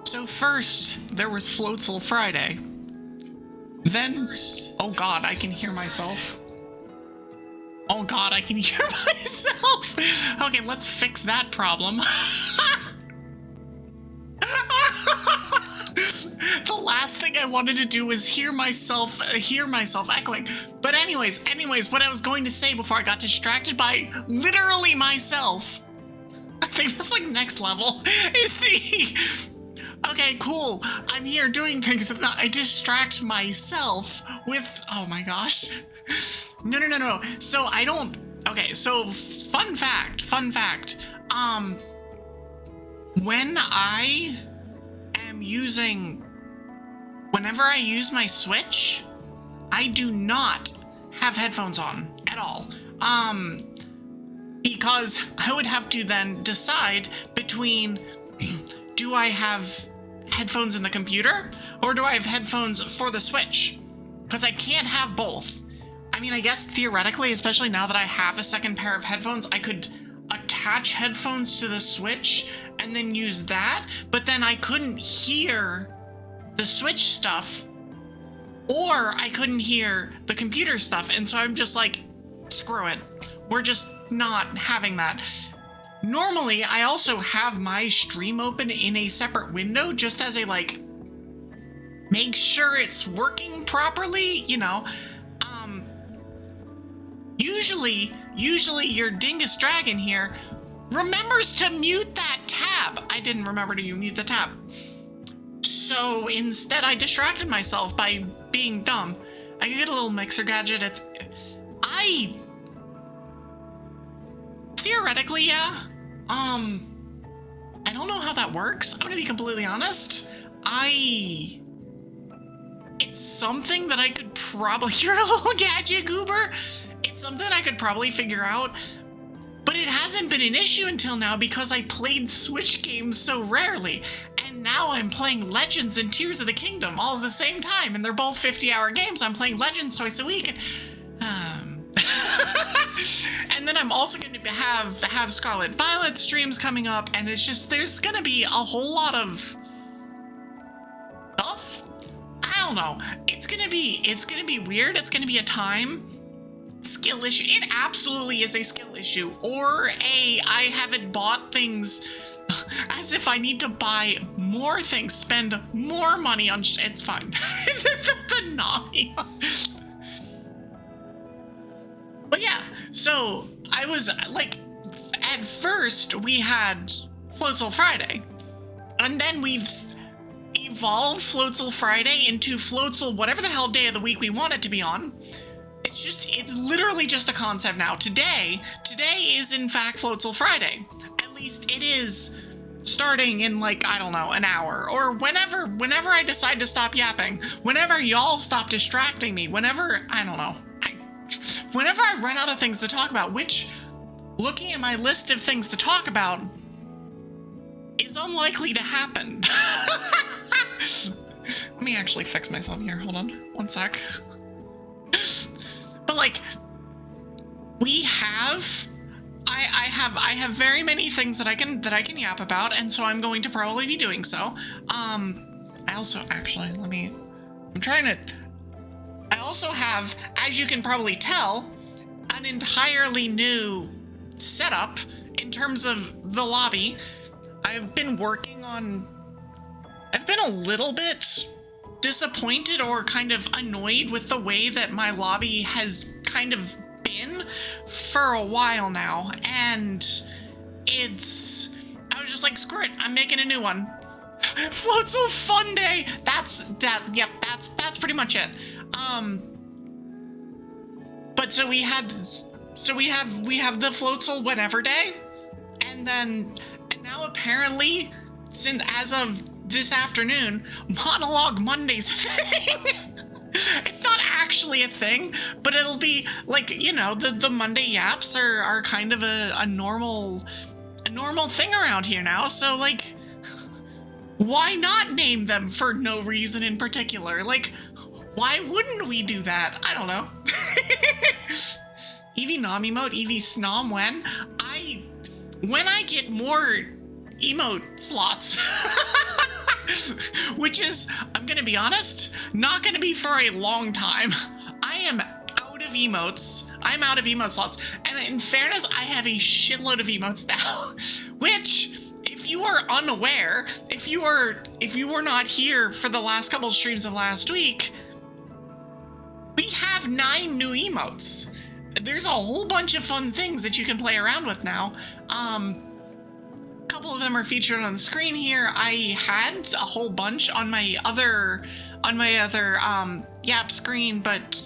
So first, there was Floatzel Friday. Then, oh god, I can hear myself. Oh god, I can hear myself. Okay, let's fix that problem. The last thing I wanted to do was hear myself echoing. But anyways, what I was going to say before I got distracted by literally myself. I think that's like next level. Is the... Okay, cool. I'm here doing things that I distract myself with... Oh my gosh. No. So I don't... Okay, so fun fact. When I am using... Whenever I use my Switch, I do not have headphones on at all. Because I would have to then decide between... Do I have headphones in the computer, or do I have headphones for the Switch? Because I can't have both. I mean, I guess theoretically, especially now that I have a second pair of headphones, I could attach headphones to the Switch and then use that, but then I couldn't hear the Switch stuff, or I couldn't hear the computer stuff, and so I'm just like, screw it. We're just not having that. Normally, I also have my stream open in a separate window just as a, like, make sure it's working properly, you know. Usually your dingus dragon here remembers to mute that tab. I didn't remember to mute the tab. So instead I distracted myself by being dumb. I could get a little mixer gadget. Theoretically, yeah. I don't know how that works. I'm gonna be completely honest. It's something that I could probably... You're a little gadget goober. It's something I could probably figure out, but it hasn't been an issue until now because I played Switch games so rarely, and now I'm playing Legends and Tears of the Kingdom all at the same time, and they're both 50-hour games. I'm playing Legends twice a week. And then I'm also going to have Scarlet Violet streams coming up, and it's just, there's going to be a whole lot of stuff. I don't know. It's going to be weird. It's going to be a time skill issue. It absolutely is a skill issue, or I haven't bought things, as if I need to buy more things, spend more money on. It's fine. The Nami. But yeah, so I was like, at first we had Floatzel Friday, and then we've evolved Floatzel Friday into Floatzel whatever the hell day of the week we want it to be on. It's literally just a concept now. Today is in fact Floatzel Friday. At least it is, starting in, like, I don't know, an hour, or whenever I decide to stop yapping, whenever y'all stop distracting me, whenever, I don't know, whenever I run out of things to talk about, which, looking at my list of things to talk about, is unlikely to happen. Let me actually fix myself here. Hold on, one sec. But like, I have very many things that I can yap about, and so I'm going to probably be doing so. I also have, as you can probably tell, an entirely new setup in terms of the lobby. I've been a little bit disappointed or kind of annoyed with the way that my lobby has kind of been for a while now, and I was just like, screw it, I'm making a new one. Floatzel Fun Day. That's pretty much it. But so we have the Floatzel Whenever Day, and now apparently, since as of this afternoon, Monologue Monday's a thing. It's not actually a thing, but it'll be like, you know, the Monday yaps are kind of a normal thing around here now. So like, why not name them for no reason in particular? Like, why wouldn't we do that? I don't know. Evie Nom emote, Evie Snom when I get more emote slots. Which is, I'm gonna be honest, not gonna be for a long time. I am out of emotes. I'm out of emote slots. And in fairness, I have a shitload of emotes now. Which, if you are unaware, if you were not here for the last couple streams of last week, we have 9 new emotes. There's a whole bunch of fun things that you can play around with now. A couple of them are featured on the screen here. I had a whole bunch on my other Yap screen, but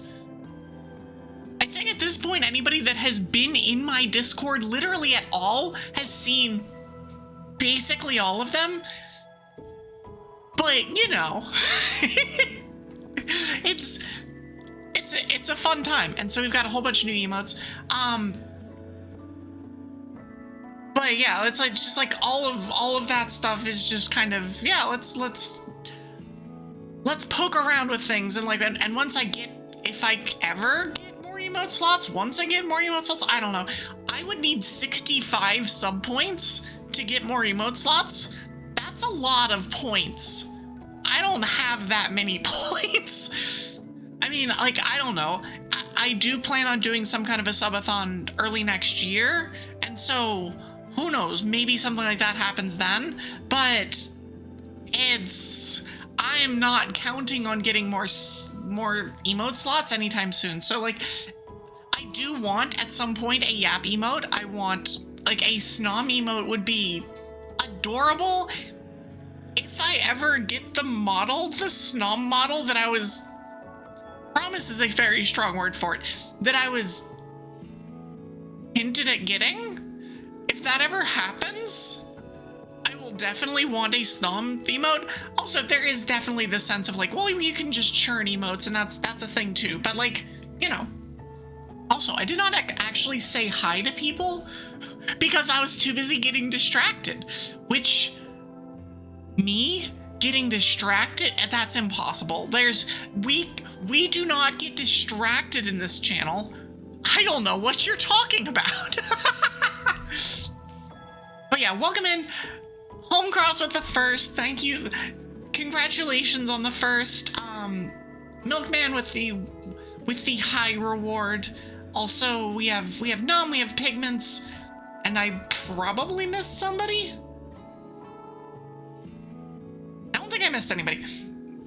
I think at this point anybody that has been in my Discord literally at all has seen basically all of them. But you know, it's a fun time, and so we've got a whole bunch of new emotes. But yeah, it's like just like all of that stuff is just kind of, yeah, let's poke around with things, and like and once I get, if I ever get more emote slots, I don't know, I would need 65 sub points to get more emote slots. That's a lot of points. I don't have that many points. I mean, like, I don't know. I do plan on doing some kind of a subathon early next year, and so who knows, maybe something like that happens then, but I'm not counting on getting more emote slots anytime soon. So like, I do want at some point a Yap emote. I want like a Snom emote would be adorable. If I ever get the Snom model that I was, promise is a very strong word for it, that I was hinted at getting, if that ever happens, I will definitely want a Snom emote. Also, there is definitely the sense of like, well, you can just churn emotes, and that's a thing too, but like, you know. Also, I did not actually say hi to people because I was too busy getting distracted, which, me getting distracted, that's impossible. We do not get distracted in this channel. I don't know what you're talking about. But yeah, welcome in. Homecross with the first, thank you. Congratulations on the first. Milkman with the high reward. Also, we have Numb, we have Pigments, and I probably missed somebody. I don't think I missed anybody.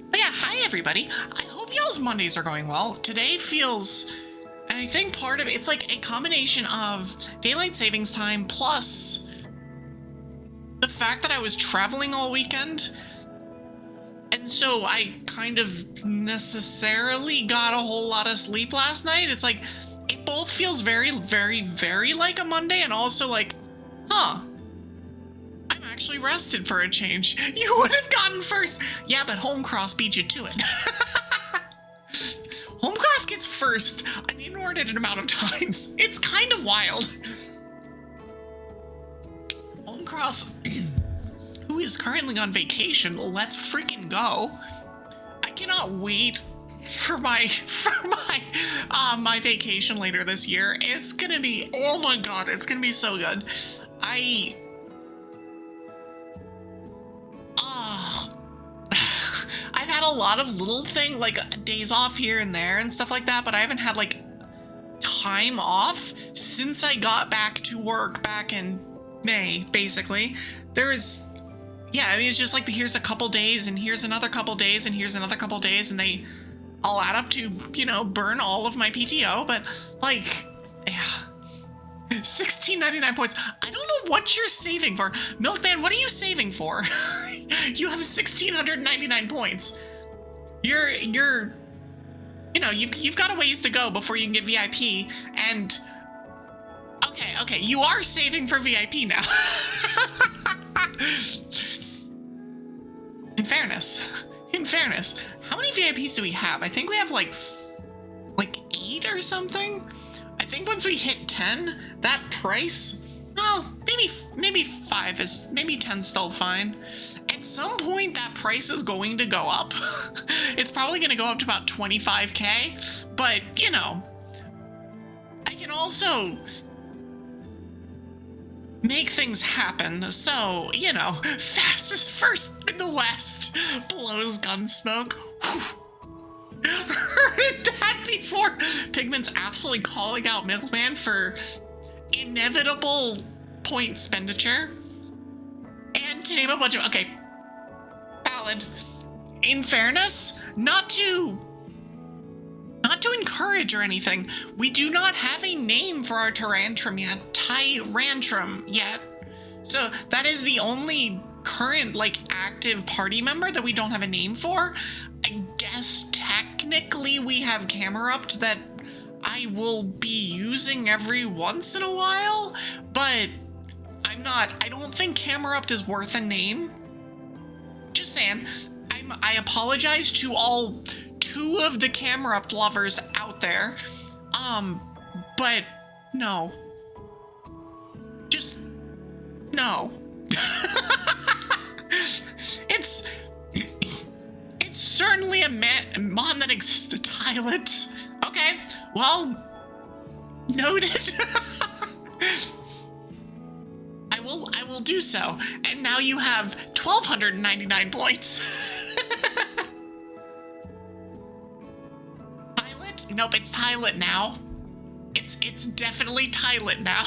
But yeah, hi everybody. I hope y'all's Mondays are going well. Today feels, and I think part of it's like a combination of daylight savings time plus the fact that I was traveling all weekend. And so I kind of necessarily got a whole lot of sleep last night. It's like, it both feels very, very, very like a Monday, and also like, huh, I'm actually rested for a change. You would have gotten first. Yeah, but Homecross beat you to it. Homecross gets first an inordinate amount of times. It's kind of wild. Homecross, who is currently on vacation, let's freaking go. I cannot wait for my my vacation later this year. It's gonna be, oh my god, it's gonna be so good. I've had a lot of little things, like days off here and there and stuff like that, but I haven't had like time off since I got back to work back in May, basically. Yeah, I mean, it's just like, here's a couple days, and here's another couple days, and here's another couple days, and they all add up to, you know, burn all of my PTO, but like, yeah. 1699 points. I don't know what you're saving for. Milkman, what are you saving for? You have 1699 points. You're you know, you've got a ways to go before you can get VIP, and okay, you are saving for VIP now. In fairness, how many VIPs do we have? I think we have like 8 or something. I think once we hit 10, that price, well, maybe 5 is, maybe 10's still fine. At some point, that price is going to go up. It's probably going to go up to about 25k, but you know, I can also, make things happen. So, you know, fastest first in the West blows gun smoke. Heard that before. Pigment's absolutely calling out Milkman for inevitable point expenditure. And to name a bunch of... Okay. Valid. In fairness, not to encourage or anything, we do not have a name for our Tyrantrum yet. So that is the only current, like, active party member that we don't have a name for. I guess technically we have Camerupt that I will be using every once in a while, but I don't think Camerupt is worth a name. Just saying. I apologize to all 2 of the Camerupt lovers out there. But no. Just no. It's certainly a mon that exists to tile it. Okay, well, noted. I will do so. And now you have 1,299 points. Tile it? Nope, it's tile it now. It's definitely tile it now.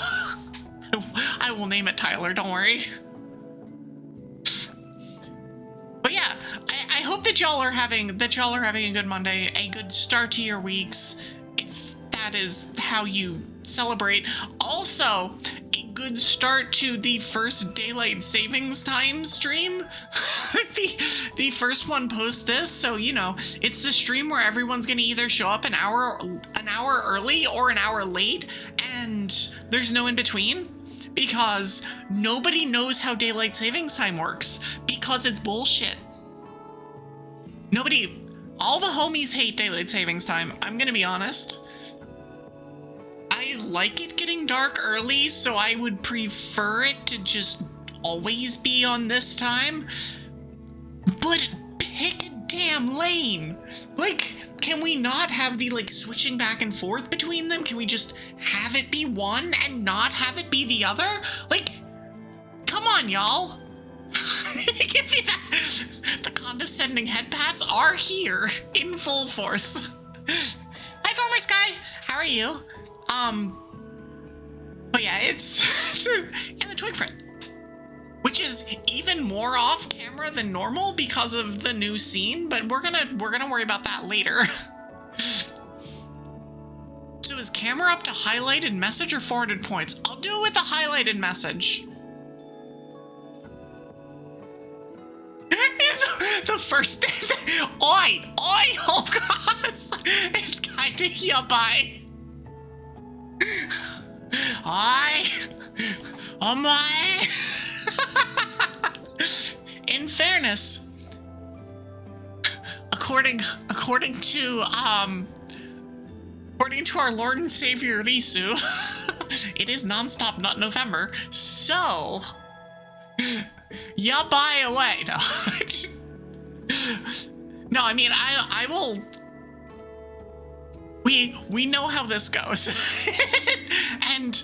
I will name it Tyler, don't worry. But yeah, I hope that y'all are having a good Monday, a good start to your weeks, if that is how you celebrate. Also, a good start to the first daylight savings time stream. the first one post this, so you know, it's the stream where everyone's gonna either show up an hour early or an hour late, and there's no in between. Because nobody knows how daylight savings time works, because it's bullshit. All the homies hate daylight savings time, I'm gonna be honest. I like it getting dark early, so I would prefer it to just always be on this time. But pick a damn lane. Like, can we not have the, like, switching back and forth between them? Can we just have it be one and not have it be the other? Like, come on, y'all. Give me that. The condescending head pats are here in full force. Hi, Farmer Sky. How are you? But yeah, it's and the twig friend, which is even more off camera than normal because of the new scene, but we're gonna worry about that later. So is camera up to highlighted message or forwarded points? I'll do it with a highlighted message. It's the first day. Oi, oh gosh, it's kinda yabai. Oh my. In fairness, according to our Lord and Savior Risu, it is nonstop Nut November, so ya buy away. No, I mean I will. We know how this goes. And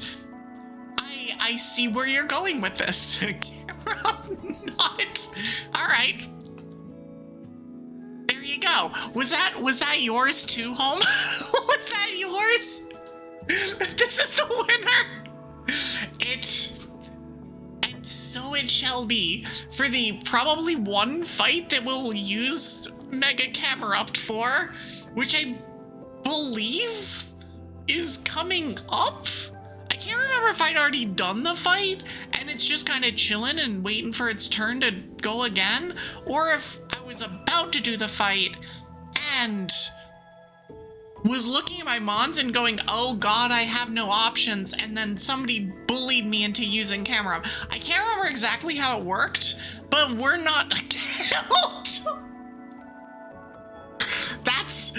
I see where you're going with this. Camera not. All right. There you go. Was that yours too, home? Was that yours? This is the winner. And so it shall be for the probably one fight that we'll use Mega Camerupt for, which I believe is coming up. I can't remember if I'd already done the fight and it's just kind of chilling and waiting for its turn to go again, or if I was about to do the fight and was looking at my mons and going, oh god, I have no options, and then somebody bullied me into using camera. I can't remember exactly how it worked, but we're not account. That's...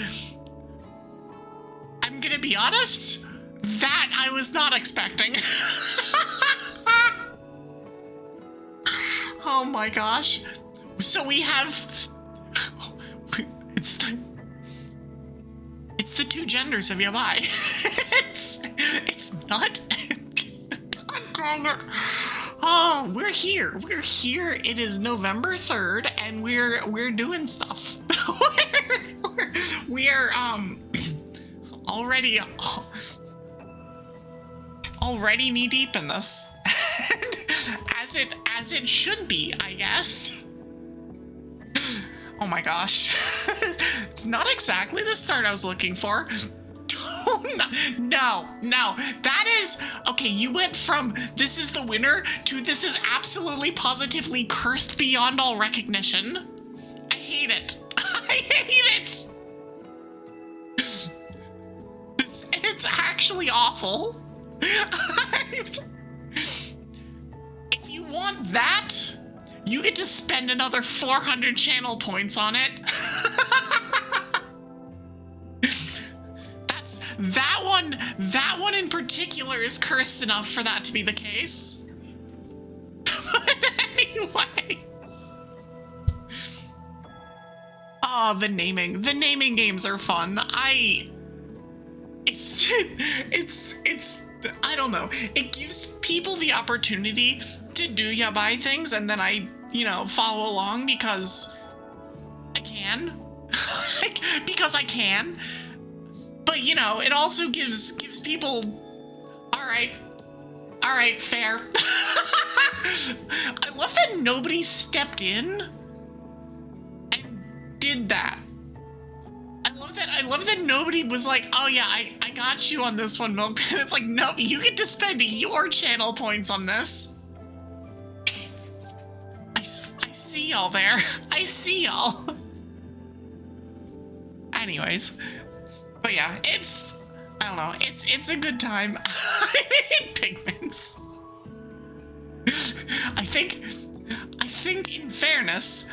I'm gonna be honest, that I was not expecting. Oh my gosh. So we have... It's the two genders of Yabai. It's not... God dang it. Oh, we're here. We're here. It is November 3rd, and we're doing stuff. we're already knee deep in this. And as it should be, I guess. Oh my gosh. It's not exactly the start I was looking for. No. That is... Okay, you went from this is the winner to this is absolutely positively cursed beyond all recognition. I hate it. I hate it. It's actually awful. If you want that, you get to spend another 400 channel points on it. That one in particular is cursed enough for that to be the case. But anyway. Oh, the naming games are fun. It's I don't know. It gives people the opportunity to do yabai things, and then I, follow along because I can. Because I can. But, it also gives people... All right, fair. I love that nobody stepped in and did that. I love that nobody was like, oh yeah, I got you on this one, Milk. It's like, no, you get to spend your channel points on this. I see y'all there. I see y'all. Anyways. But yeah, I don't know, it's a good time. I hate pigments. I think in fairness,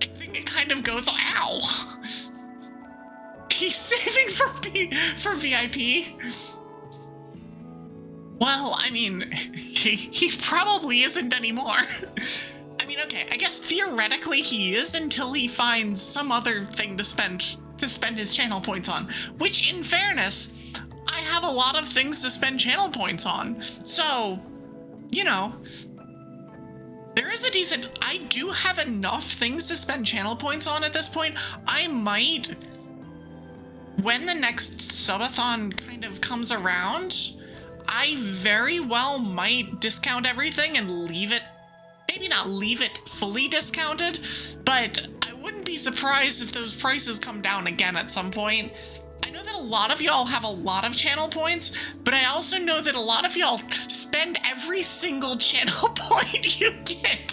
I think it kind of goes, ow. He's saving for VIP. Well, I mean, he probably isn't anymore. I mean, okay, I guess theoretically he is until he finds some other thing to spend his channel points on. Which, in fairness, I have a lot of things to spend channel points on. So, there is a decent... I do have enough things to spend channel points on at this point. I might, when the next subathon kind of comes around, I very well might discount everything and leave it... Maybe not leave it fully discounted, but I wouldn't be surprised if those prices come down again at some point. I know that a lot of y'all have a lot of channel points, but I also know that a lot of y'all spend every single channel point you get.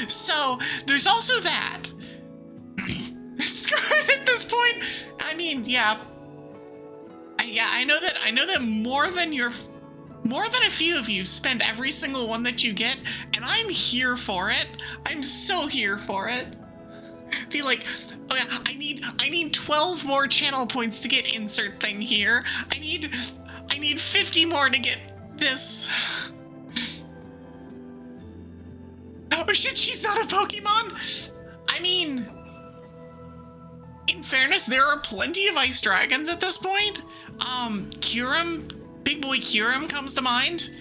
So there's also that. Screw it at this point. I mean, yeah. I know that more than a few of you spend every single one that you get, and I'm here for it. I'm so here for it. Be like, oh yeah, I need 12 more channel points to get insert thing here. I need 50 more to get this. Oh shit, she's not a Pokemon? I mean, in fairness, there are plenty of ice dragons at this point. Kyurem, Big Boy Kyurem comes to mind.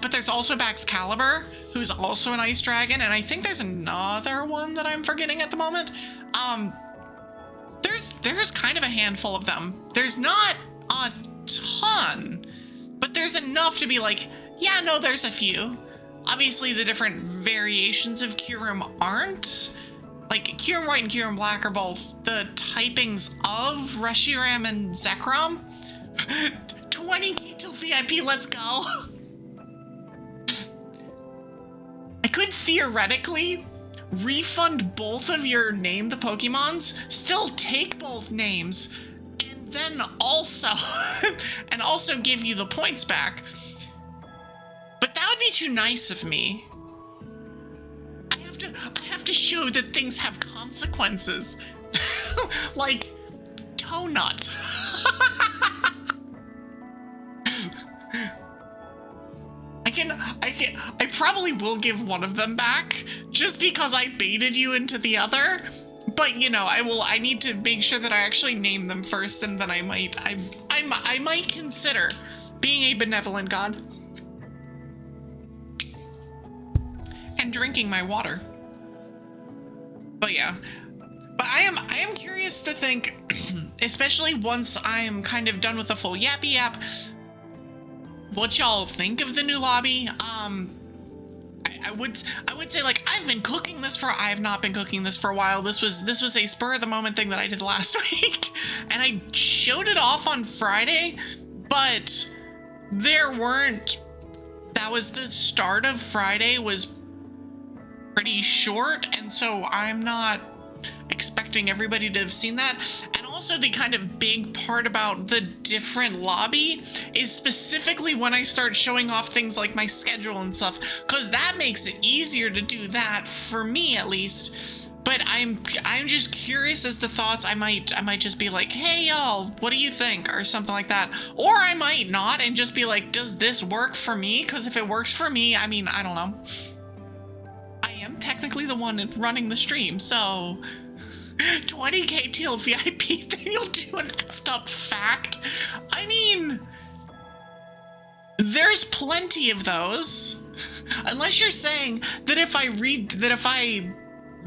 But there's also Baxcalibur, who's also an ice dragon, and I think there's another one that I'm forgetting at the moment. There's kind of a handful of them. There's not a ton, but there's enough to be like, yeah, no, there's a few. Obviously, the different variations of Kyurem aren't. Like, Kyurem White and Kyurem Black are both the typings of Reshiram and Zekrom. 20k till VIP, let's go. I could theoretically refund both of your named Pokemons, still take both names, and then also give you the points back. But that would be too nice of me. I have to show that things have consequences. Like Toadnut. I probably will give one of them back just because I baited you into the other. But I need to make sure that I actually name them first, and then I might consider, being a benevolent god. And drinking my water. But yeah. But I am curious to think, especially once I am kind of done with the full yappy yap, what y'all think of the new lobby. I would say, like, I have not been cooking this for a while. This was a spur of the moment thing that I did last week, and I showed it off on Friday, but that was the start of Friday was pretty short, and so I'm not expecting everybody to have seen that. And also the kind of big part about the different lobby is specifically when I start showing off things like my schedule and stuff, because that makes it easier to do that for me at least. But I'm just curious as to thoughts. I might just be like, hey y'all, what do you think, or something like that. Or I might not and just be like, does this work for me? Because if it works for me, I mean, I don't know. I am technically the one running the stream, so 20k till VIP, then you'll do an effed up fact. I mean, there's plenty of those. Unless you're saying that if I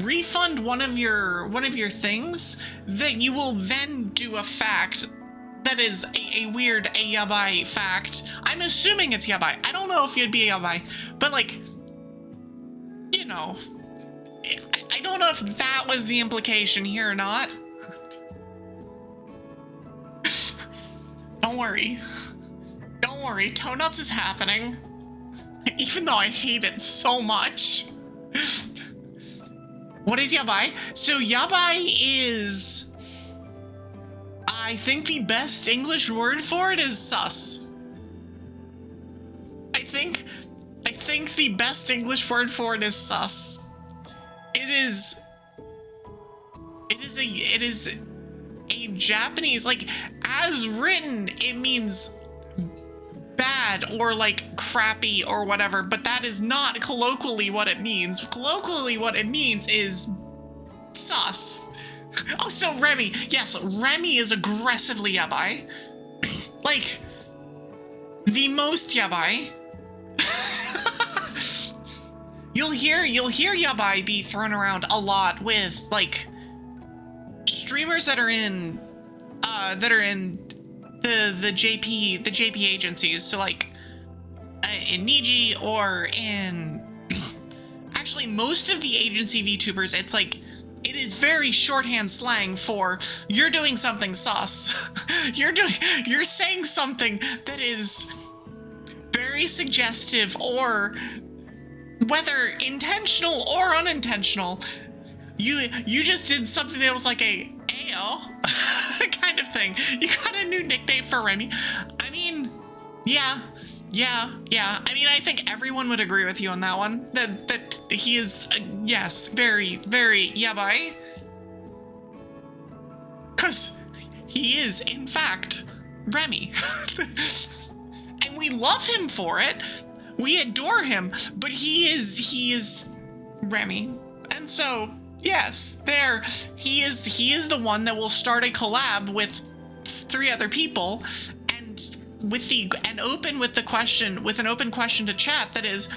refund one of your things, that you will then do a fact that is a weird yabai fact. I'm assuming it's yabai. I don't know if it'd be yabai, but like, you know, I don't know if that was the implication here or not. Don't worry. Don't worry, Toenuts is happening. Even though I hate it so much. What is yabai? So yabai is... I think the best English word for it is sus. I think the best English word for it is sus. It is a Japanese, like, as written, it means bad or like crappy or whatever, but that is not colloquially what it means. Colloquially, what it means is sus. Oh, so Remy. Yes, Remy is aggressively yabai. Like, the most yabai. You'll hear yabai be thrown around a lot with, like, streamers that are in the JP agencies. So like in Niji or in actually most of the agency VTubers, it's like it is very shorthand slang for you're doing something sus. you're saying something that is very suggestive, or whether intentional or unintentional, you just did something that was like a ayo kind of thing. You got a new nickname for Remy. I mean, yeah. I mean, I think everyone would agree with you on that one. That he is, yes, very, very yabai. Because he is, in fact, Remy. And we love him for it. We adore him, but he is Remy. And so, yes, he is the one that will start a collab with 3 other people, and with an open question to chat that is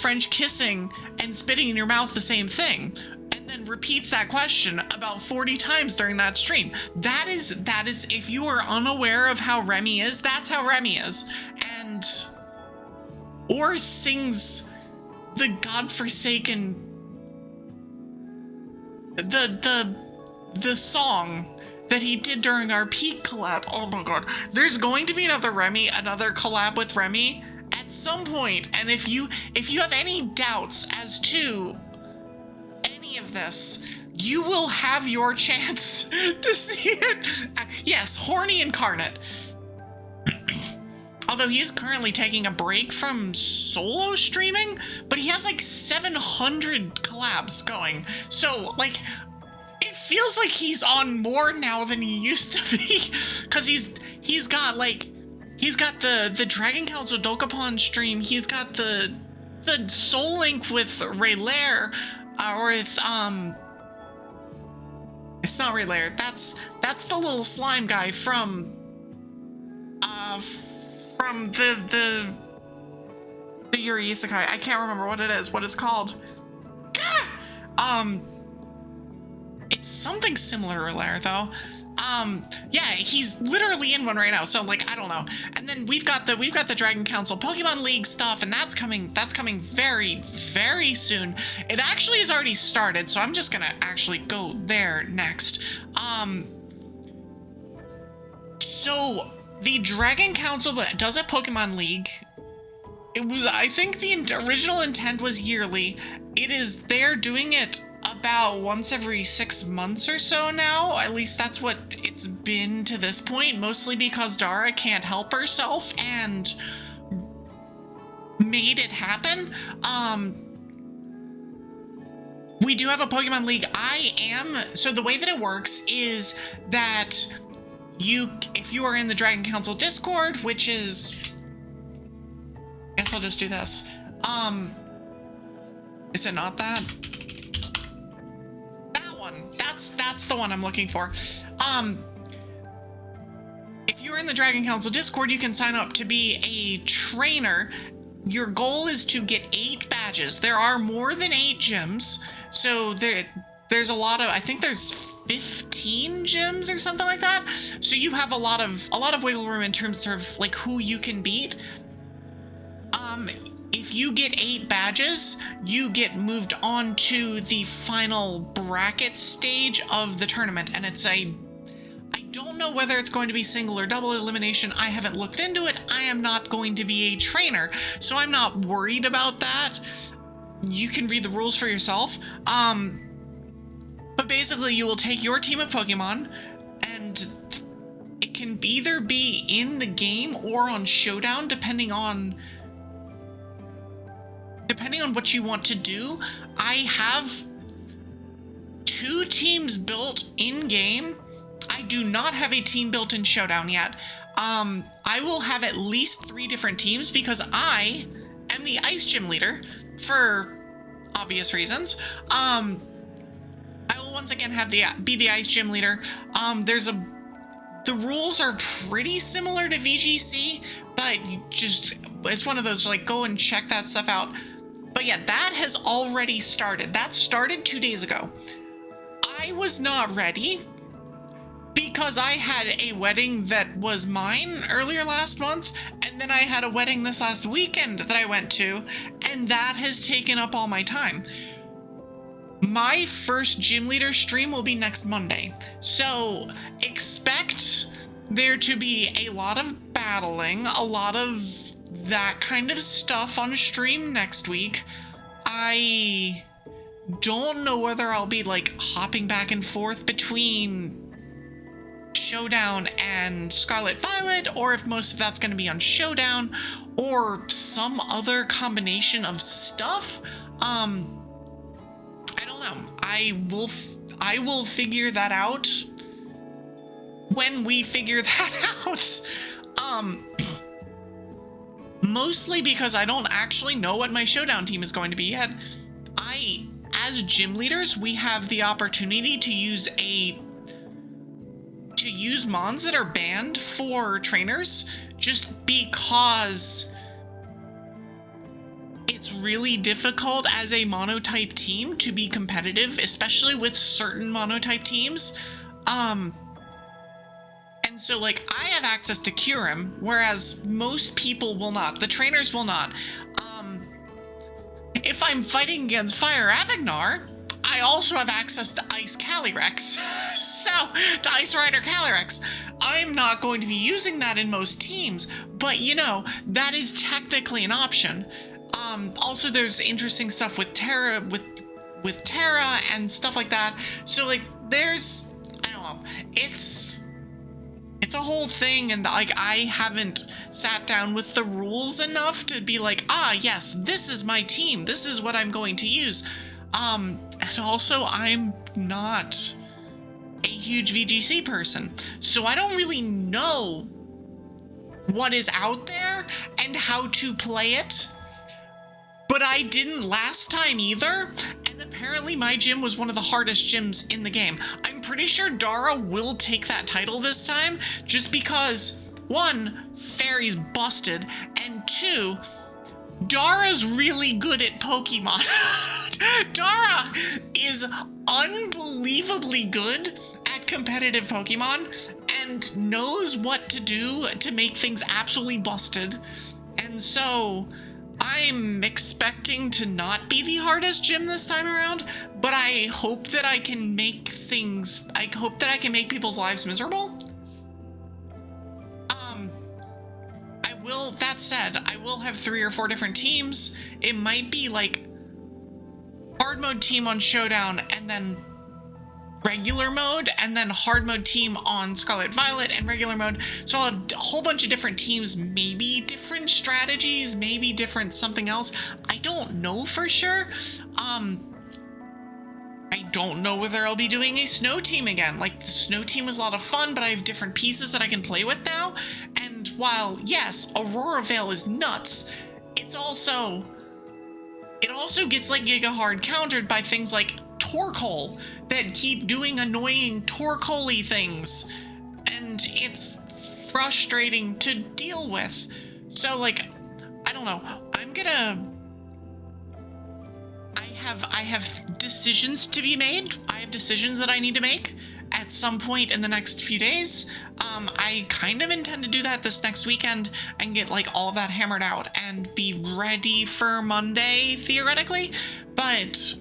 French kissing and spitting in your mouth the same thing? And then repeats that question about 40 times during that stream. That is if you are unaware of how Remy is, that's how Remy is. And or sings the godforsaken the song that he did during our peak collab. Oh my god. There's going to be another collab with Remy at some point. And if you have any doubts as to any of this, you will have your chance to see it. Yes, horny incarnate. Although he's currently taking a break from solo streaming, but he has like 700 collabs going. So like, it feels like he's on more now than he used to be, because he's got the Dragon Council Dokapon stream. He's got the Soul Link with Raylaire, or it's not Raylaire. That's the little slime guy from from the Yuri Isekai. I can't remember what it is, what it's called. It's something similar though. Yeah, he's literally in one right now, so like I don't know. And then we've got the Dragon Council Pokemon League stuff, and that's coming very, very soon. It actually has already started, so I'm just gonna actually go there next. So the Dragon Council does a Pokemon League. I think the original intent was yearly. They're doing it about once every 6 months or so now. At least that's what it's been to this point, mostly because Dara can't help herself and made it happen. We do have a Pokemon League. So the way that it works is that if you are in the Dragon Council Discord, which is, I guess I'll just do this. Is it not that? That one. That's the one I'm looking for. If you're in the Dragon Council Discord, you can sign up to be a trainer. Your goal is to get 8 badges. There are more than 8 gyms, so there's a lot of, I think there's 15 gyms or something like that. So you have a lot of wiggle room in terms of like who you can beat. If you get 8 badges, you get moved on to the final bracket stage of the tournament, and I don't know whether it's going to be single or double elimination. I haven't looked into it. I am not going to be a trainer, so I'm not worried about that. You can read the rules for yourself. But basically, you will take your team of Pokemon, and it can either be in the game or on Showdown, depending on what you want to do. I have 2 teams built in game. I do not have a team built in Showdown yet. I will have at least 3 different teams because I am the Ice Gym leader for obvious reasons. I will once again be the Ice Gym leader. The rules are pretty similar to VGC, but it's one of those, like, go and check that stuff out. But yeah, that has already started. That started 2 days ago. I was not ready because I had a wedding that was mine earlier last month, and then I had a wedding this last weekend that I went to, and that has taken up all my time. My first gym leader stream will be next Monday, so expect there to be a lot of battling, a lot of that kind of stuff on stream next week. I don't know whether I'll be like hopping back and forth between Showdown and Scarlet Violet, or if most of that's going to be on Showdown, or some other combination of stuff. I don't know. I will figure that out when we figure that out. Mostly because I don't actually know what my Showdown team is going to be yet. As gym leaders, we have the opportunity to use mons that are banned for trainers, just because it's really difficult as a monotype team to be competitive, especially with certain monotype teams. And so, like, I have access to Kyurem, whereas most people will not. The trainers will not. If I'm fighting against Fire Avignar, I also have access to Ice Calyrex. So, to Ice Rider Calyrex. I'm not going to be using that in most teams, but, you know, that is technically an option. Also, there's interesting stuff with Terra, with Terra and stuff like that. So, like, I don't know, it's a whole thing, and like I haven't sat down with the rules enough to be like, yes, this is my team, this is what I'm going to use. And also I'm not a huge VGC person, so I don't really know what is out there and how to play it. But I didn't last time either, and apparently my gym was one of the hardest gyms in the game. I'm pretty sure Dara will take that title this time, just because one, Fairy's busted, and two, Dara's really good at Pokemon. Dara is unbelievably good at competitive Pokemon and knows what to do to make things absolutely busted. And so I'm expecting to not be the hardest gym this time around, but I hope that I can make people's lives miserable. That said, I will have 3 or 4 different teams. It might be like hard mode team on Showdown and then regular mode, and then hard mode team on Scarlet Violet and regular mode. So I'll have a whole bunch of different teams, maybe different strategies, maybe different something else. I don't know for sure. I don't know whether I'll be doing a snow team again. Like, the snow team was a lot of fun, but I have different pieces that I can play with now. And while, yes, Aurora Veil is nuts, it also gets like Giga Hard countered by things like Torkoal that keep doing annoying Torkoal-y things. And it's frustrating to deal with. So, like, I don't know. I have decisions to be made. I have decisions that I need to make at some point in the next few days. I kind of intend to do that this next weekend and get like all of that hammered out and be ready for Monday, theoretically. But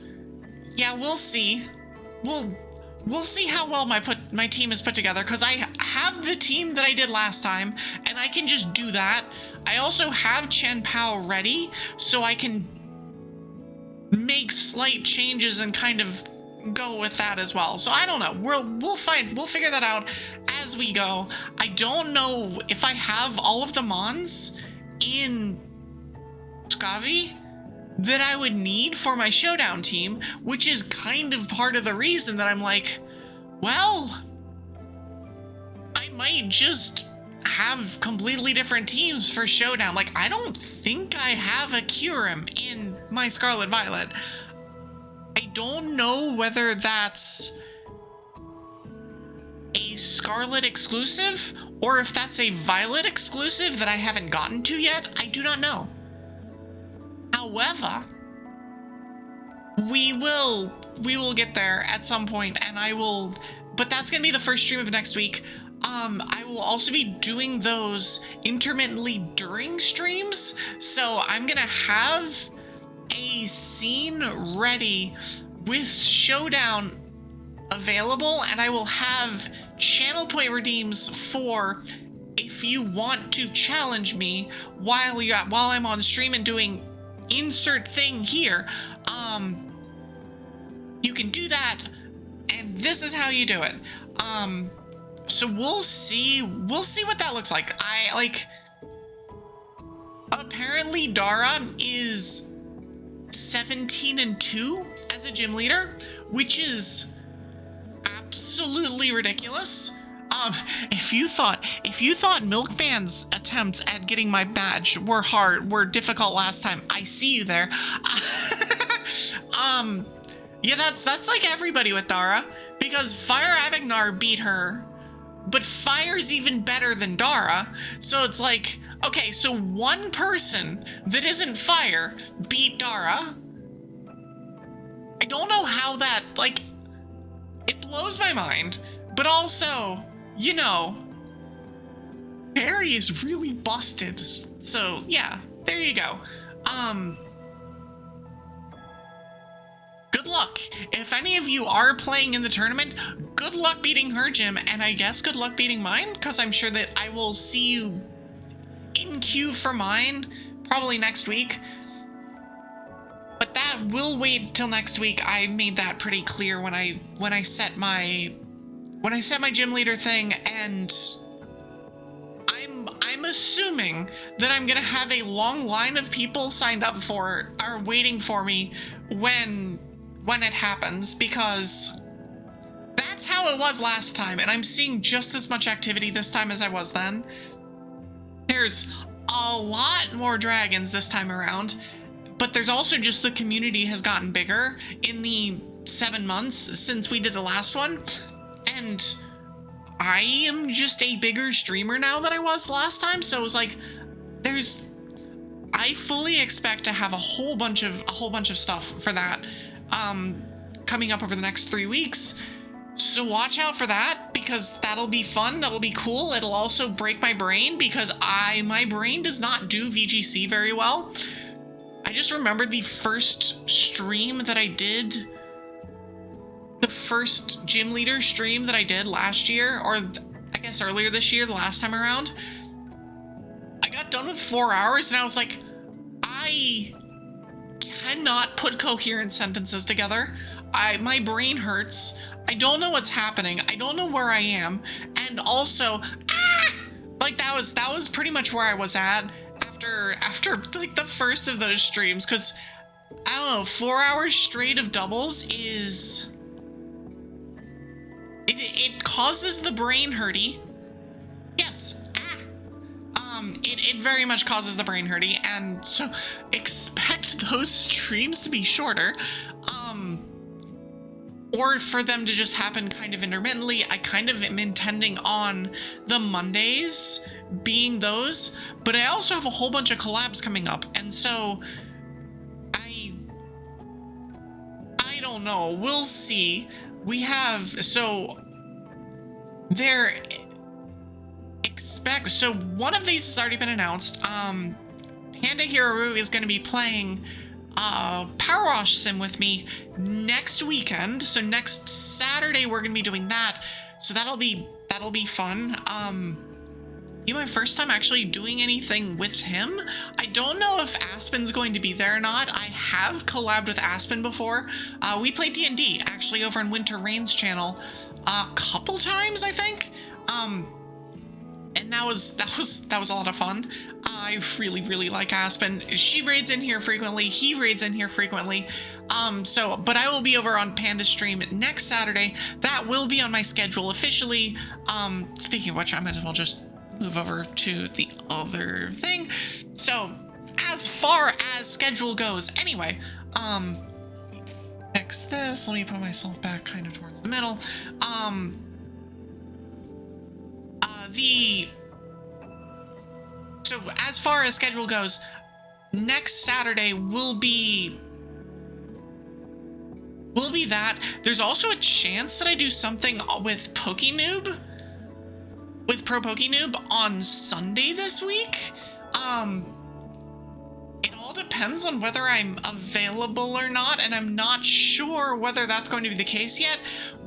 yeah, we'll see. We'll see how well my team is put together, because I have the team that I did last time, and I can just do that. I also have Chen Pao ready, so I can make slight changes and kind of go with that as well. So I don't know. We'll figure that out as we go. I don't know if I have all of the Mons in Scavi that I would need for my Showdown team, which is kind of part of the reason that I'm like, well, I might just have completely different teams for Showdown. Like, I don't think I have a Kyurem in my Scarlet Violet. I don't know whether that's a Scarlet exclusive or if that's a Violet exclusive that I haven't gotten to yet. I do not know. However, we will get there at some point, and but that's gonna be the first stream of next week. I will also be doing those intermittently during streams, so I'm gonna have a scene ready with Showdown available, and I will have channel point redeems for if you want to challenge me while I'm on stream and doing insert thing here. You can do that, and this is how you do it. So we'll see what that looks like. Apparently Dara is 17-2 as a gym leader, which is absolutely ridiculous. If you thought Milkman's attempts at getting my badge were difficult last time, I see you there. Yeah, that's like everybody with Dara, because Fire Avignar beat her, but Fire's even better than Dara. So it's like, okay, so one person that isn't Fire beat Dara. I don't know how that, like, it blows my mind, but also, you know, Barry is really busted. So yeah, there you go. Good luck. If any of you are playing in the tournament, good luck beating her gym, and I guess good luck beating mine, because I'm sure that I will see you in queue for mine probably next week. But that will wait till next week. I made that pretty clear when I set my gym leader thing, and I'm assuming that I'm gonna have a long line of people signed up for or waiting for me when it happens, because that's how it was last time, and I'm seeing just as much activity this time as I was then. There's a lot more dragons this time around, but there's also just the community has gotten bigger in the 7 months since we did the last one, and I am just a bigger streamer now than I was last time, so it was like, I fully expect to have a whole bunch of stuff for that coming up over the next 3 weeks. So watch out for that, because that'll be fun, that'll be cool. It'll also break my brain, because my brain does not do VGC very well. I just remembered the first stream that I did, the first gym leader stream that I did last year, or I guess earlier this year, the last time around. I got done with 4 hours and I was like, I cannot put coherent sentences together. My brain hurts. I don't know what's happening. I don't know where I am. And also, like that was pretty much where I was at after like the first of those streams, because I don't know, 4 hours straight of doubles is it causes the brain hurty. Yes. It very much causes the brain hurty, and so expect those streams to be shorter. Or for them to just happen kind of intermittently. I kind of am intending on the Mondays being those, but I also have a whole bunch of collabs coming up, and so I don't know. We'll see. We have, so there, so one of these has already been announced. Panda Hiraru is going to be playing Power Wash Sim with me next weekend. So next Saturday we're going to be doing that. So that'll be fun. Be my first time actually doing anything with him. I don't know if Aspen's going to be there or not. I have collabed with Aspen before. We played D&D actually over on Winter Rain's channel a couple times, I think. And that was a lot of fun. I really like Aspen. She raids in here frequently. He raids in here frequently. But I will be over on Panda stream next Saturday. That will be on my schedule officially. Speaking of which, I might as well just move over to the other thing. So, as far as schedule goes, anyway, fix this. Let me put myself back kind of towards the middle. So as far as schedule goes, next Saturday will be that. There's also a chance that I do something with PokeNoob, with Pro PokeNoob on Sunday this week. It all depends on whether I'm available or not, and I'm not sure whether that's going to be the case yet.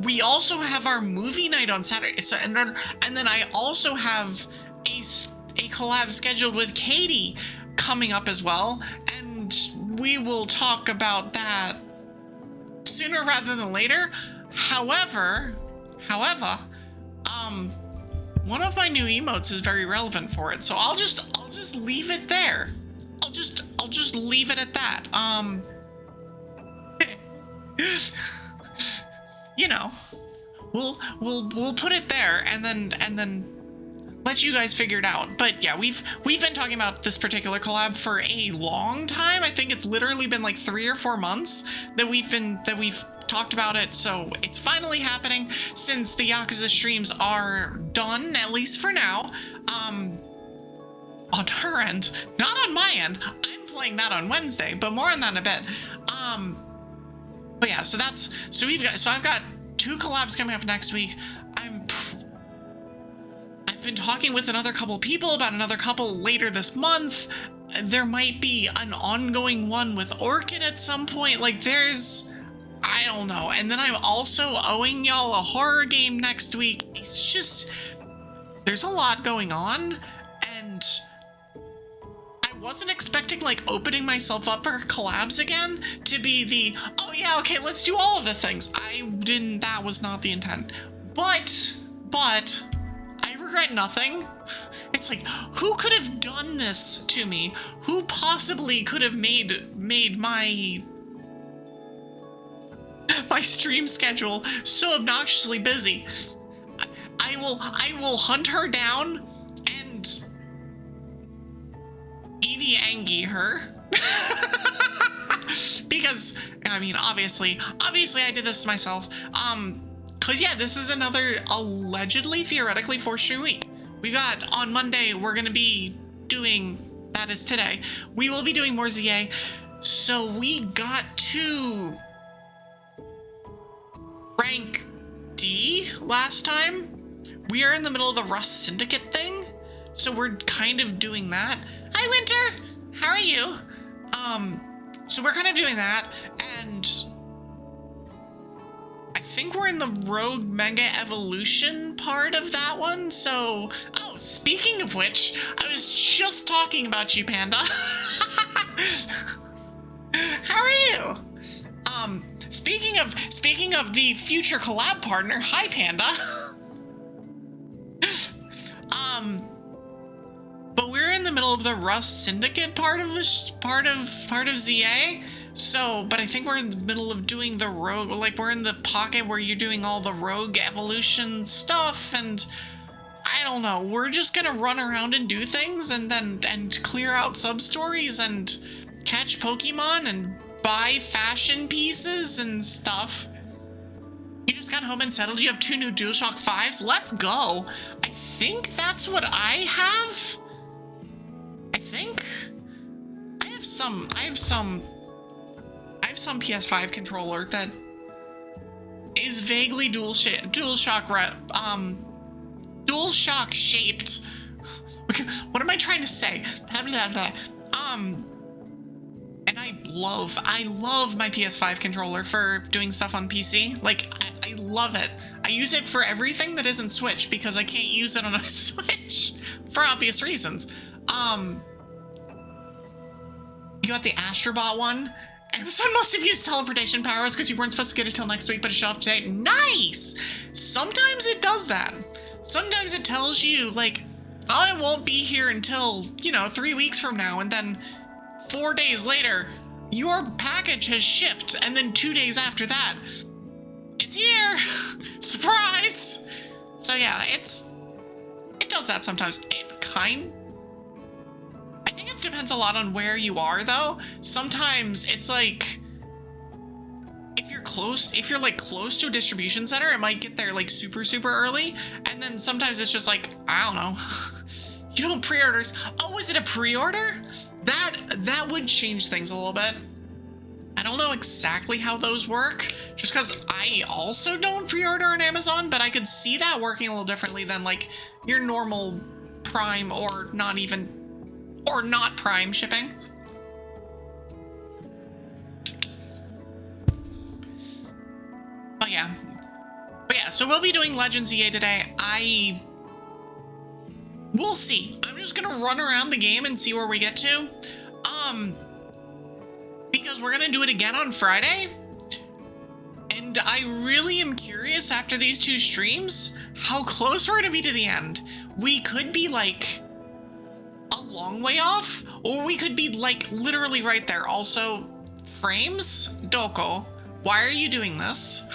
We also have our movie night on Saturday, so and then I also have a collab scheduled with Katie coming up as well, and we will talk about that sooner rather than later. However, one of my new emotes is very relevant for it, so I'll just leave it there. I'll just leave it at that. You know, we'll put it there and then let you guys figure it out. But yeah, we've been talking about this particular collab for a long time. I think it's literally been like 3 or 4 months that we've talked about it, so it's finally happening since the Yakuza streams are done, at least for now. On her end, not on my end. I'm playing that on Wednesday, but more on that in a bit. But yeah, so I've got 2 collabs coming up next week. I've been talking with another couple people about another couple later this month. There might be an ongoing one with Orchid at some point. Like I don't know. And then I'm also owing y'all a horror game next week. It's just, there's a lot going on, and I wasn't expecting like opening myself up for collabs again to be the, oh yeah, okay, let's do all of the things. That was not the intent. But I regret nothing. It's like, who could have done this to me? Who possibly could have made my stream schedule so obnoxiously busy? I will hunt her down and Evie Angie her. Because, I mean, obviously I did this myself. Cause yeah, this is another allegedly, theoretically 4-stream week. We got on Monday, we're gonna be doing, that is today, we will be doing more Z-A. So we got to rank D last time. We are in the middle of the Rust Syndicate thing. So we're kind of doing that. Hi, Winter! How are you? So we're kind of doing that, and I think we're in the Rogue Mega Evolution part of that one, so... Oh, speaking of which, I was just talking about you, Panda. How are you? Speaking of the future collab partner, hi, Panda. But we're in the middle of the Rust Syndicate part of this part of Z-A. So, but I think we're in the middle of doing the rogue, like we're in the pocket where you're doing all the rogue evolution stuff, and I don't know, we're just gonna run around and do things and clear out sub-stories and catch Pokemon and buy fashion pieces and stuff. You just got home and settled, you have 2 new DualShock 5s, let's go. I think that's what I have. I have some PS5 controller that is vaguely DualShock shaped. What am I trying to say? And I love my PS5 controller for doing stuff on PC. Like, I love it. I use it for everything that isn't Switch because I can't use it on a Switch for obvious reasons. You got the Astrobot one. Amazon must have used teleportation powers because you weren't supposed to get it till next week, but it showed up today. Nice! Sometimes it does that. Sometimes it tells you, like, I won't be here until, 3 weeks from now, and then 4 days later, your package has shipped, and then 2 days after that, it's here! Surprise! So yeah, it does that sometimes. I think it depends a lot on where you are, though. Sometimes it's like, if you're close to a distribution center, it might get there like super early, and then sometimes it's just like, I don't know, you don't pre-orders. Oh, is it a pre-order? That would change things a little bit. I don't know exactly how those work, just because I also don't pre-order on Amazon, but I could see that working a little differently than like your normal Prime or not Prime shipping. But yeah, so we'll be doing Legends EA today. We'll see. I'm just gonna run around the game and see where we get to. Because we're gonna do it again on Friday. And I really am curious after these 2 streams, how close we're gonna be to the end. We could be like a long way off, or we could be like literally right there. Also, frames? Doko, why are you doing this?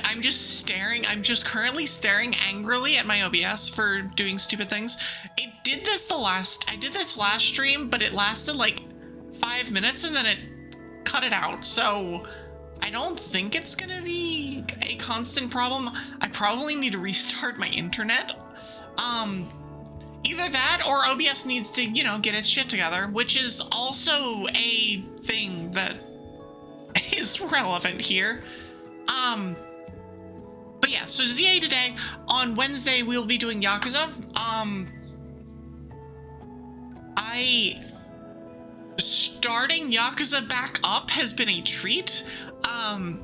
I'm just staring. I'm just currently staring angrily at my OBS for doing stupid things. I did this last stream, but it lasted like 5 minutes and then it cut it out. So I don't think it's gonna be a constant problem. I probably need to restart my internet. Either that or OBS needs to, get its shit together, which is also a thing that is relevant here. But yeah, so Z-A today. On Wednesday, we'll be doing Yakuza. Starting Yakuza back up has been a treat. I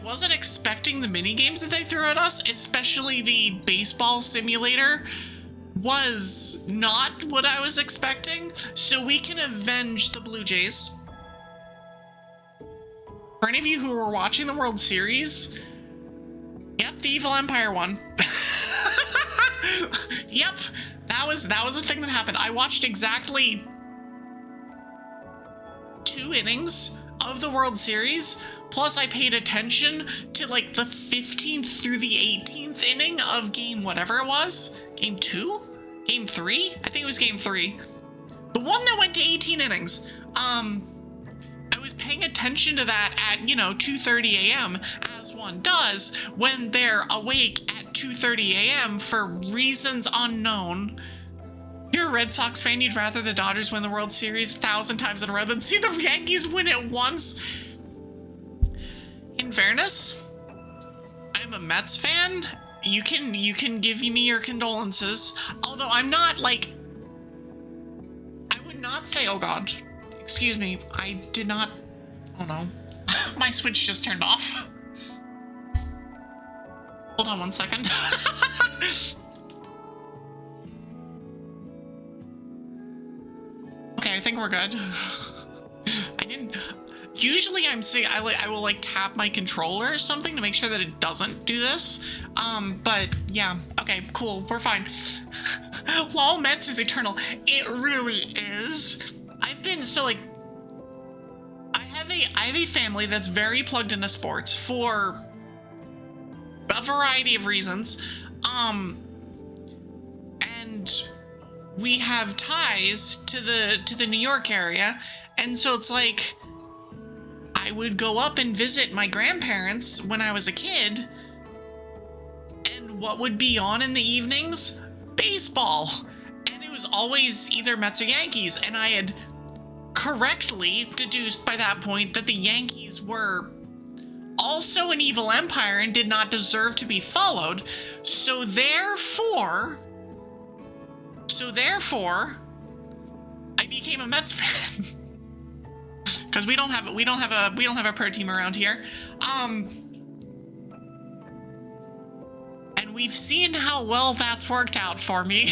wasn't expecting the mini games that they threw at us, especially the baseball simulator was not what I was expecting. So we can avenge the Blue Jays. For any of you who were watching the World Series, yep, the Evil Empire won. Yep, that was a thing that happened. I watched exactly 2 innings of the World Series, plus I paid attention to like the 15th through the 18th inning of game whatever it was. Game 2? Game 3? I think it was game 3. The one that went to 18 innings. I was paying attention to that at, 2:30 a.m., as one does when they're awake at 2:30 a.m. for reasons unknown. You're a Red Sox fan, you'd rather the Dodgers win the World Series 1,000 times in a row than see the Yankees win it once. In fairness, I'm a Mets fan. You can give me your condolences. Although I'm not, like, I would not say, oh god, excuse me, I did not, oh no, my Switch just turned off. Hold on one second. Okay, I think we're good. I didn't, usually I will like tap my controller or something to make sure that it doesn't do this. But yeah, okay, cool, we're fine. LOL, Mets is eternal. It really is. I've been, so like, I have a family that's very plugged into sports for a variety of reasons. And we have ties to the New York area, and so it's like I would go up and visit my grandparents when I was a kid, and what would be on in the evenings? Baseball. And it was always either Mets or Yankees, and I had correctly deduced by that point that the Yankees were also an evil empire and did not deserve to be followed. So therefore, I became a Mets fan. Because we don't have a pro team around here. And we've seen how well that's worked out for me.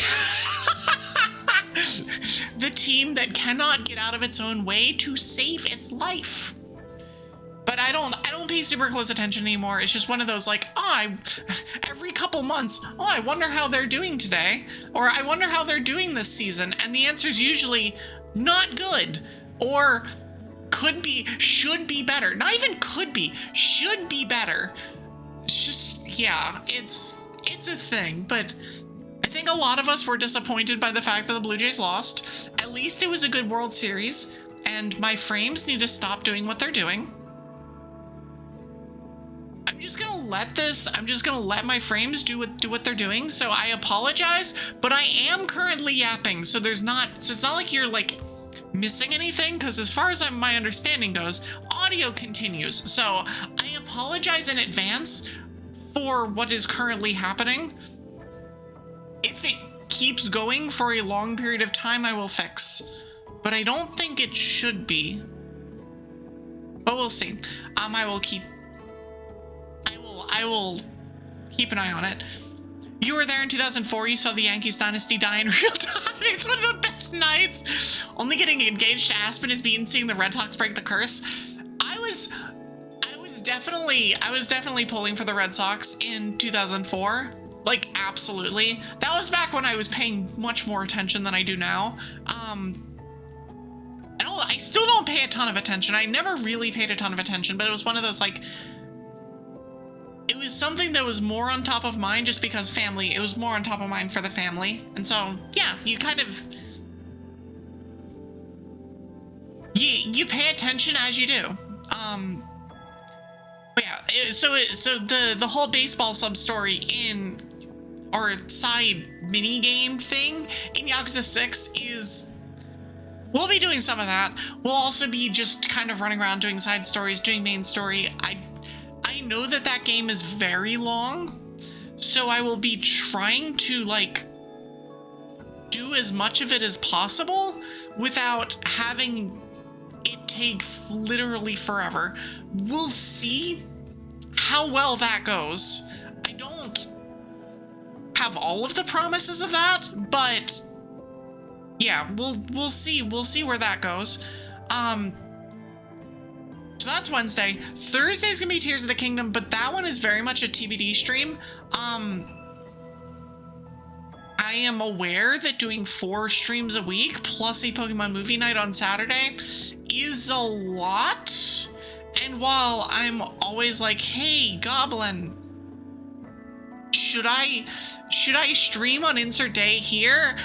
The team that cannot get out of its own way to save its life. But I don't pay super close attention anymore. It's just one of those, like, every couple months, I wonder how they're doing today, or I wonder how they're doing this season, and the answer's usually not good, or could be, should be better. Not even could be, should be better. It's just, yeah, it's a thing, but I think a lot of us were disappointed by the fact that the Blue Jays lost. At least it was a good World Series, and my frames need to stop doing what they're doing. I'm just gonna let my frames do what they're doing. So I apologize, but I am currently yapping. So it's not like you're like missing anything, because as far as my understanding goes, audio continues. So I apologize in advance for what is currently happening. If it keeps going for a long period of time, I will fix. But I don't think it should be. But we'll see. I will keep an eye on it. You were there in 2004. You saw the Yankees dynasty die in real time. It's one of the best nights. Only getting engaged to Aspen is seeing the Red Sox break the curse. I was definitely pulling for the Red Sox in 2004. Like, absolutely. That was back when I was paying much more attention than I do now. I still don't pay a ton of attention. I never really paid a ton of attention, but it was one of those, like, it was something that was more on top of mind just because family. It was more on top of mind for the family. And so, yeah, you kind of, you pay attention as you do. But yeah, so the whole baseball sub-story or side mini game thing in Yakuza 6 is, we'll be doing some of that. We'll also be just kind of running around doing side stories, doing main story. I know that game is very long, so I will be trying to, like, do as much of it as possible without having it take literally forever. We'll see how well that goes. I don't have all of the promises of that, but yeah, we'll see where that goes. So that's Wednesday. Thursday's gonna be Tears of the Kingdom, but that one is very much a TBD stream. I am aware that doing 4 streams a week plus a Pokemon movie night on Saturday is a lot. And while I'm always like, hey, Goblin, should I stream on insert day here?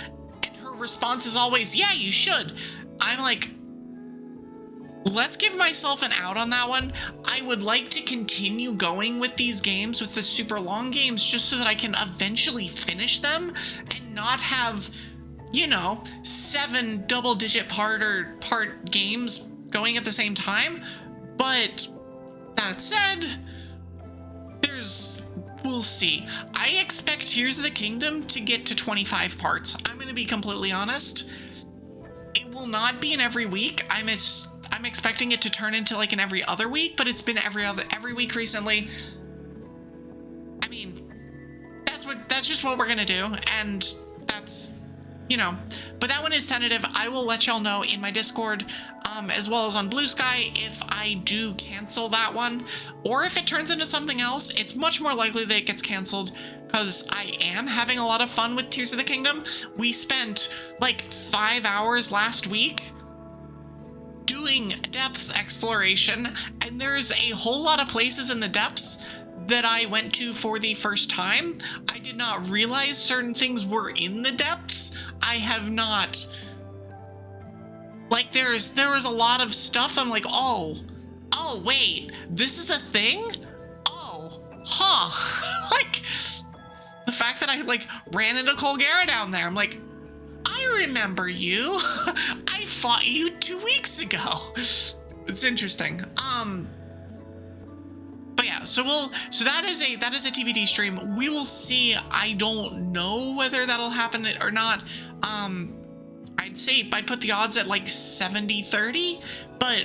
And her response is always, yeah, you should. I'm like, let's give myself an out on that one. I would like to continue going with these games, with the super long games, just so that I can eventually finish them and not have, you know, 7 double-digit part games going at the same time. But that said, we'll see. I expect Tears of the Kingdom to get to 25 parts. I'm going to be completely honest. It will not be in every week. I'm expecting it to turn into like an every other week, but it's been every week recently. I mean, that's just what we're going to do, and that's, you know, but that one is tentative. I will let y'all know in my Discord, as well as on Blue Sky, if I do cancel that one, or if it turns into something else. It's much more likely that it gets canceled, because I am having a lot of fun with Tears of the Kingdom. We spent like 5 hours last week doing depths exploration, and there's a whole lot of places in the depths that I went to for the first time. I did not realize certain things were in the depths. I have not, like, there was a lot of stuff I'm like, oh wait, this is a thing? Oh, huh. Like, the fact that I like ran into Colgera down there, I'm like, I remember you. I fought you 2 weeks ago. It's interesting. But yeah, so that is a TBD stream. We will see. I don't know whether that'll happen or not. I'd say I'd put the odds at like 70-30, but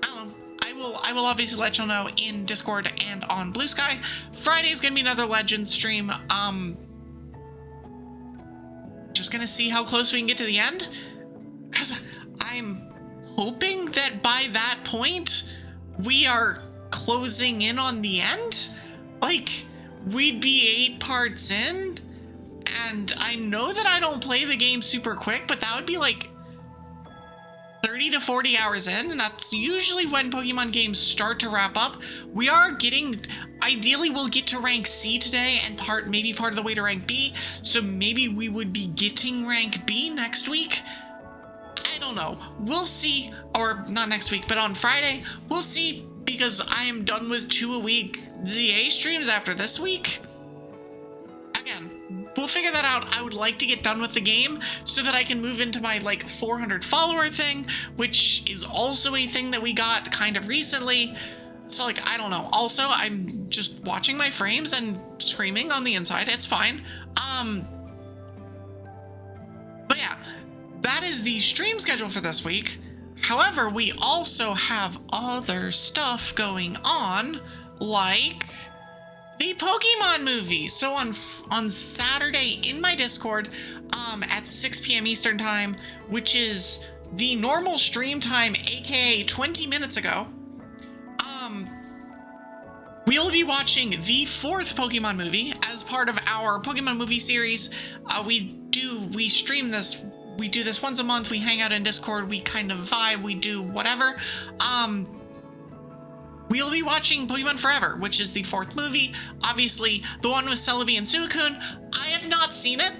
I don't know. I will obviously let y'all know in Discord and on Blue Sky. Friday's gonna be another Legends stream. Just gonna see how close we can get to the end, because I'm hoping that by that point we are closing in on the end. Like, we'd be 8 parts in, and I know that I don't play the game super quick, but that would be like 30 to 40 hours in, and that's usually when Pokemon games start to wrap up. We are getting, ideally we'll get to rank C today, and maybe part of the way to rank B, so maybe we would be getting rank B next week. I don't know. We'll see, or not next week, but on Friday, we'll see, because I am done with 2 a week Z-A streams after this week. Again, we'll figure that out. I would like to get done with the game so that I can move into my like 400 follower thing, which is also a thing that we got kind of recently. So like, I don't know. Also, I'm just watching my frames and screaming on the inside. It's fine. But yeah, that is the stream schedule for this week. However, we also have other stuff going on, like the Pokemon movie. So on Saturday in my Discord, at 6 p.m. Eastern time, which is the normal stream time, aka 20 minutes ago, we'll be watching the 4th Pokemon movie as part of our Pokemon movie series. We stream this. We do this once a month. We hang out in Discord. We kind of vibe. We do whatever. We'll be watching Pokemon Forever, which is the 4th movie. Obviously, the one with Celebi and Suicune. I have not seen it.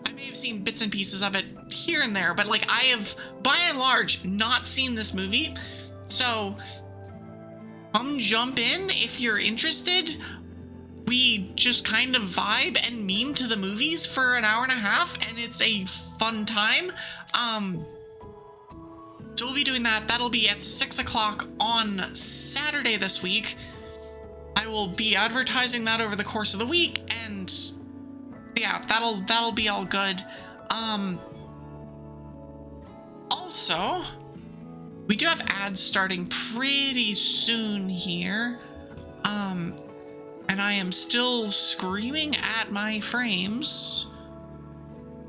I may have seen bits and pieces of it here and there, but like, I have, by and large, not seen this movie. So, come jump in if you're interested. We just kind of vibe and meme to the movies for an hour and a half, and it's a fun time. So we'll be doing that. That'll be at 6 o'clock on Saturday this week. I will be advertising that over the course of the week, and yeah, that'll be all good. Also, we do have ads starting pretty soon here. And I am still screaming at my frames,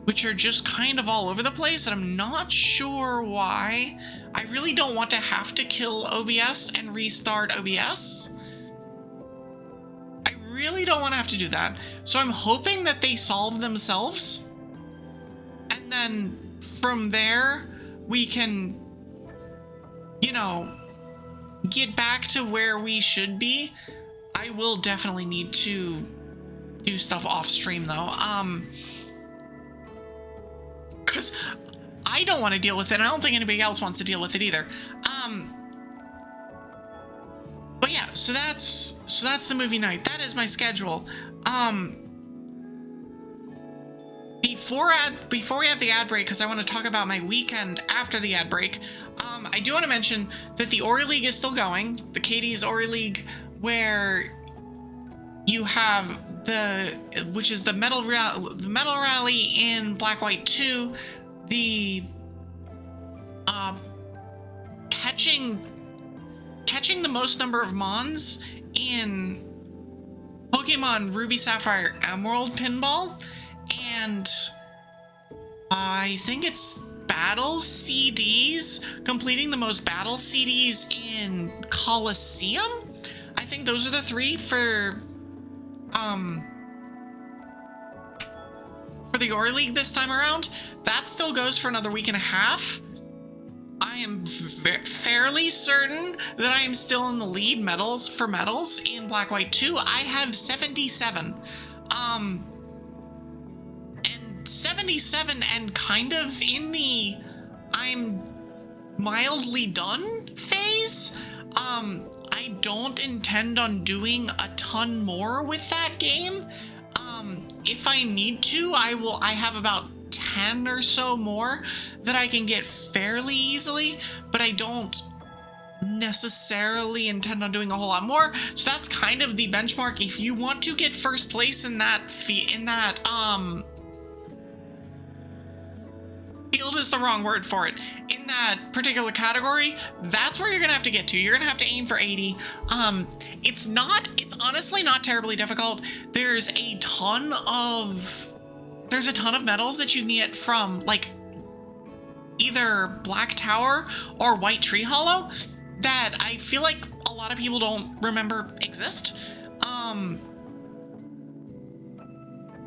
which are just kind of all over the place, and I'm not sure why. I really don't want to have to kill OBS and restart OBS. I really don't want to have to do that. So I'm hoping that they solve themselves, and then from there we can, you know, get back to where we should be. I will definitely need to do stuff off stream though. Cause I don't want to deal with it. I don't think anybody else wants to deal with it either. But yeah, so that's the movie night. That is my schedule. Before we have the ad break, because I want to talk about my weekend after the ad break, I do want to mention that the Ori League is still going. The Katie's Ori League, where you have which is the Metal Rally in Black White 2, the catching the most number of Mons in Pokemon Ruby Sapphire Emerald Pinball, and I think it's battle CDs, completing the most battle CDs in Coliseum. I think those are the three for the Ori League this time around. That still goes for another week and a half. I am fairly certain that I am still in the lead medals in Black White 2. I have 77. And 77 and kind of in the I'm mildly done phase. I don't intend on doing a ton more with that game. If I need to, I have about 10 or so more that I can get fairly easily, but I don't necessarily intend on doing a whole lot more. So that's kind of the benchmark. If you want to get first place in that field is the wrong word for it, in that particular category, that's where you're gonna have to get to. You're gonna have to aim for 80. It's honestly not terribly difficult. There's a ton of medals that you can get from like either Black Tower or White Tree Hollow that I feel like a lot of people don't remember exist.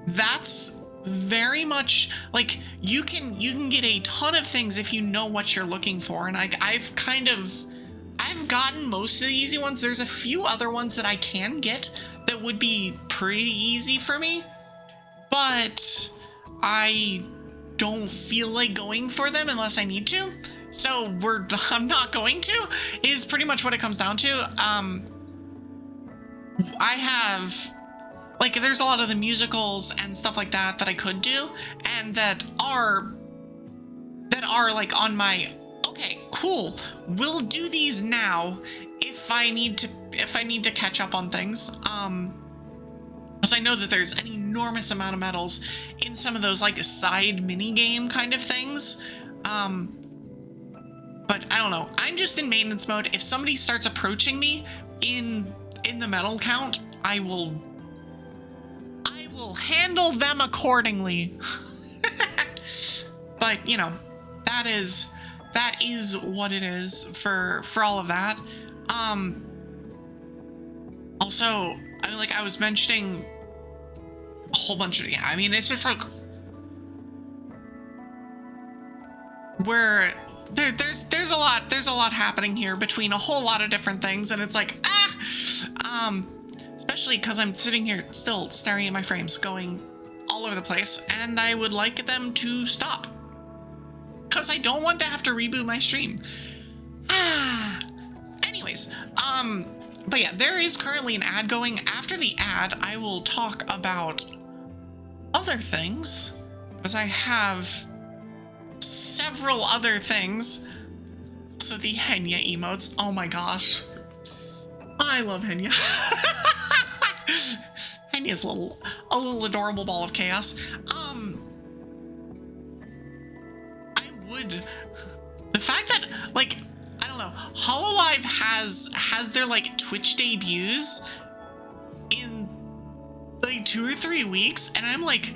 That's very much like you can get a ton of things if you know what you're looking for, and I've gotten most of the easy ones. There's a few other ones that I can get that would be pretty easy for me, but I don't feel like going for them unless I need to. So I'm not going to, is pretty much what it comes down to. I have, like, there's a lot of the musicals and stuff like that I could do, and that are like on my, okay, cool, we'll do these now if I need to catch up on things. Because I know that there's an enormous amount of medals in some of those like side mini game kind of things. But I don't know. I'm just in maintenance mode. If somebody starts approaching me in the medal count, I will handle them accordingly. But you know, that is what it is for all of that. Also, I mean, like I was mentioning a whole bunch of, I mean, it's just like where there's a lot happening here between a whole lot of different things, and it's like especially because I'm sitting here still staring at my frames going all over the place, and I would like them to stop because I don't want to have to reboot my stream. Anyways, but yeah, there is currently an ad going. After the ad, I will talk about other things, because I have several other things. So the Henya emotes, oh my gosh, I love Henya. Henya's a little adorable ball of chaos. The fact that, like, I don't know, Hololive has their like Twitch debuts in like 2 or 3 weeks, and I'm like,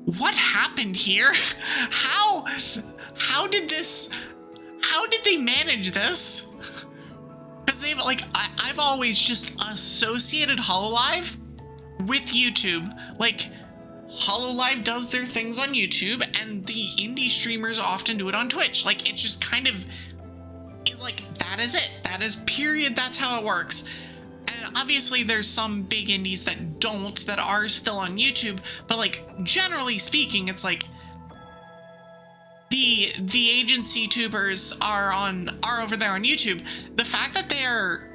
what happened here? How did they manage this? Because they've like, I've always just associated Hololive with YouTube. Like, Hololive does their things on YouTube, and the indie streamers often do it on Twitch. Like, it just kind of is like, that is it. That is period. That's how it works. And obviously there's some big indies that are still on YouTube, but like, generally speaking, it's like, the agency tubers are over there on YouTube. The fact that they are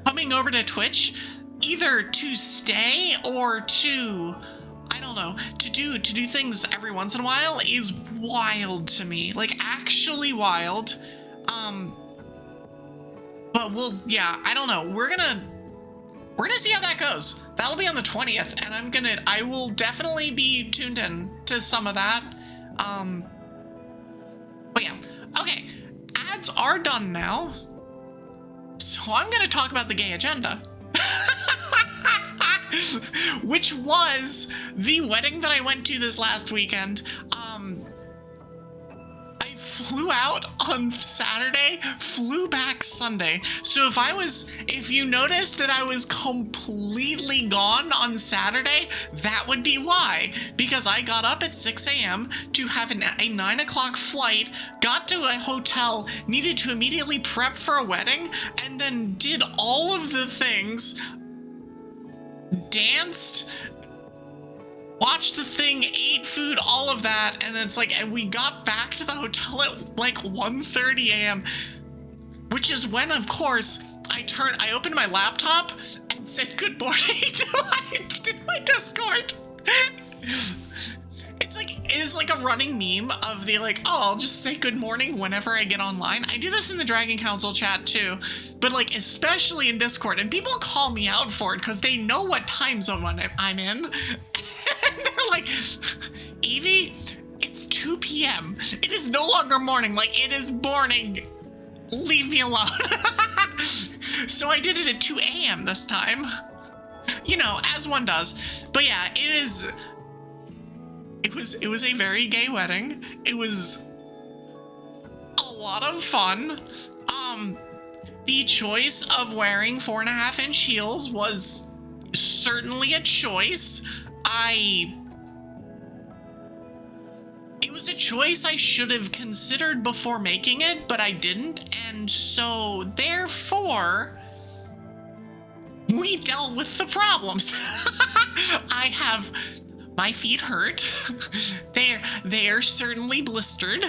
coming over to Twitch either to stay or to, I don't know, to do things every once in a while is wild to me. Like, actually wild. But I don't know. We're gonna see how that goes. That'll be on the 20th, and I will definitely be tuned in to some of that. But yeah, okay. Ads are done now. So I'm gonna talk about the gay agenda. Which was the wedding that I went to this last weekend. I flew out on Saturday, flew back Sunday. So if you noticed that I was completely gone on Saturday, that would be why. Because I got up at 6 a.m. to have a 9 o'clock flight, got to a hotel, needed to immediately prep for a wedding, and then did all of the things, danced, watched the thing, ate food, all of that, and then and we got back to the hotel at like 1:30 a.m., which is when, of course, I opened my laptop and said good morning to my Discord. It's like a running meme of the I'll just say good morning whenever I get online. I do this in the Dragon Council chat too, but especially in Discord, and people call me out for it because they know what time zone I'm in. And they're like, Evie, it's 2 p.m. It is no longer morning. It is morning. Leave me alone. So I did it at 2 a.m. this time. As one does. But yeah, it was a very gay wedding. It was a lot of fun. The choice of wearing 4.5-inch heels was certainly a choice. It was a choice I should have considered before making it, but I didn't, and so therefore we dealt with the problems. My feet hurt. They're certainly blistered,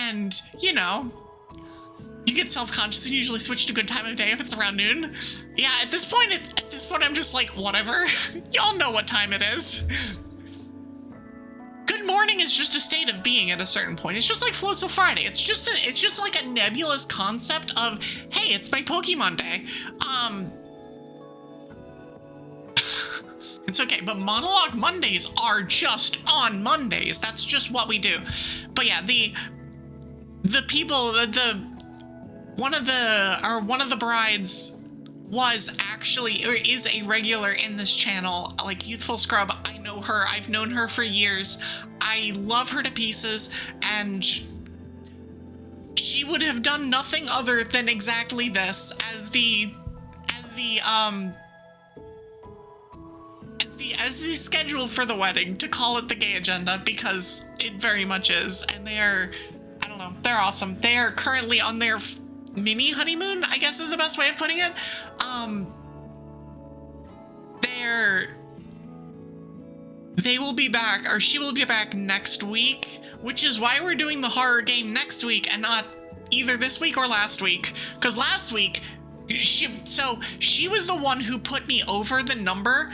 and you get self-conscious and usually switch to good time of day if it's around noon. Yeah, at this point I'm just like, whatever. Y'all know what time it is. Good morning is just a state of being at a certain point. It's just like Floats of Friday. It's just like a nebulous concept of, hey, it's my Pokemon day. It's okay, but Monologue Mondays are just on Mondays. That's just what we do. But yeah, the people, one of the brides was actually, or is a regular in this channel, Youthful Scrub. I know her. I've known her for years. I love her to pieces, and she would have done nothing other than exactly this as the schedule for the wedding, to call it the gay agenda, because it very much is. And they're awesome. They are currently on their mini honeymoon, I guess is the best way of putting it. They will be back, or she will be back next week, which is why we're doing the horror game next week and not either this week or last week. Because last week, she was the one who put me over the number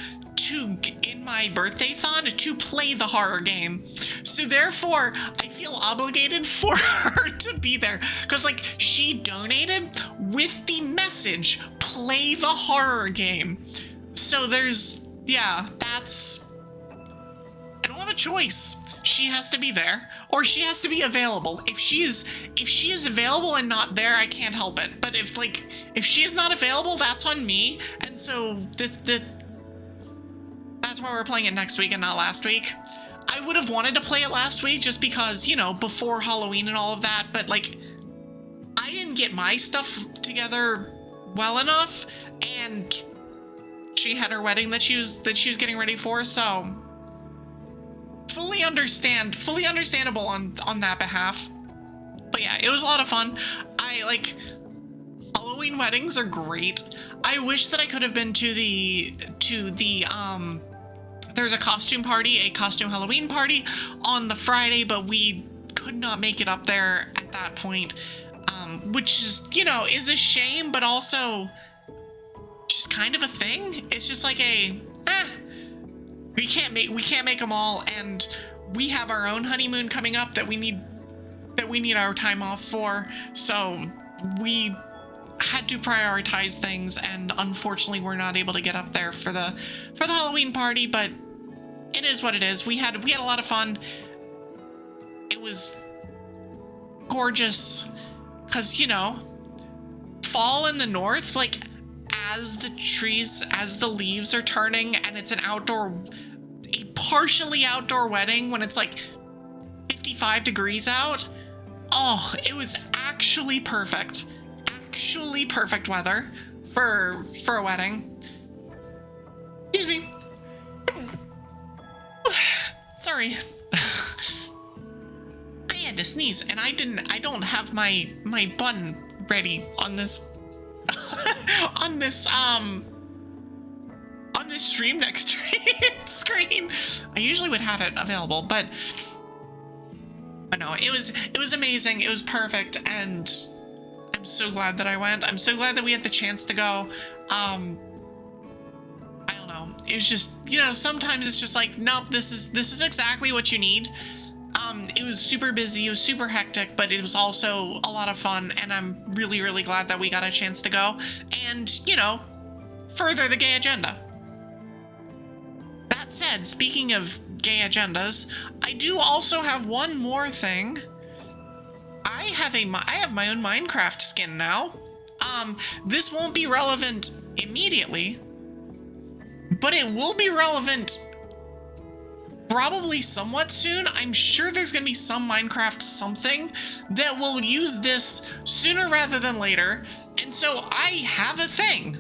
in my birthday-thon to play the horror game. So therefore, I feel obligated for her to be there. Because, she donated with the message, play the horror game. So I don't have a choice. She has to be there, or she has to be available. If she is available and not there, I can't help it. But if she is not available, that's on me. And so that's why we're playing it next week and not last week. I would have wanted to play it last week just because, before Halloween and all of that, but I didn't get my stuff together well enough, and she had her wedding that she was getting ready for, so fully understandable on that behalf. But yeah, it was a lot of fun. Halloween weddings are great. I wish that I could have been to the there's a costume party, a costume Halloween party on the Friday, but we could not make it up there at that point, which is, you know, is a shame, but also just kind of a thing. It's just like we can't make them all, and we have our own honeymoon coming up that we need our time off for, so we had to prioritize things, and unfortunately we're not able to get up there for the Halloween party, but it is what it is. We had a lot of fun. It was gorgeous because, you know, fall in the north, like as the leaves are turning, and it's a partially outdoor wedding when it's like 55 degrees out. Oh, it was actually perfect weather for a wedding. Excuse me. Sorry. I had to sneeze, and I don't have my button ready on this on this stream next screen. I usually would have it available, but no, it was amazing. It was perfect, and I'm so glad that I went. I'm so glad that we had the chance to go. I don't know. It was just, you know, sometimes it's just like, nope, this is exactly what you need. It was super busy, it was super hectic, but it was also a lot of fun, and I'm really, really glad that we got a chance to go and, you know, further the gay agenda. That said, speaking of gay agendas, I do also have one more thing. I have my own Minecraft skin now. This won't be relevant immediately, but it will be relevant probably somewhat soon. I'm sure there's gonna be some Minecraft something that will use this sooner rather than later, and so I have a thing.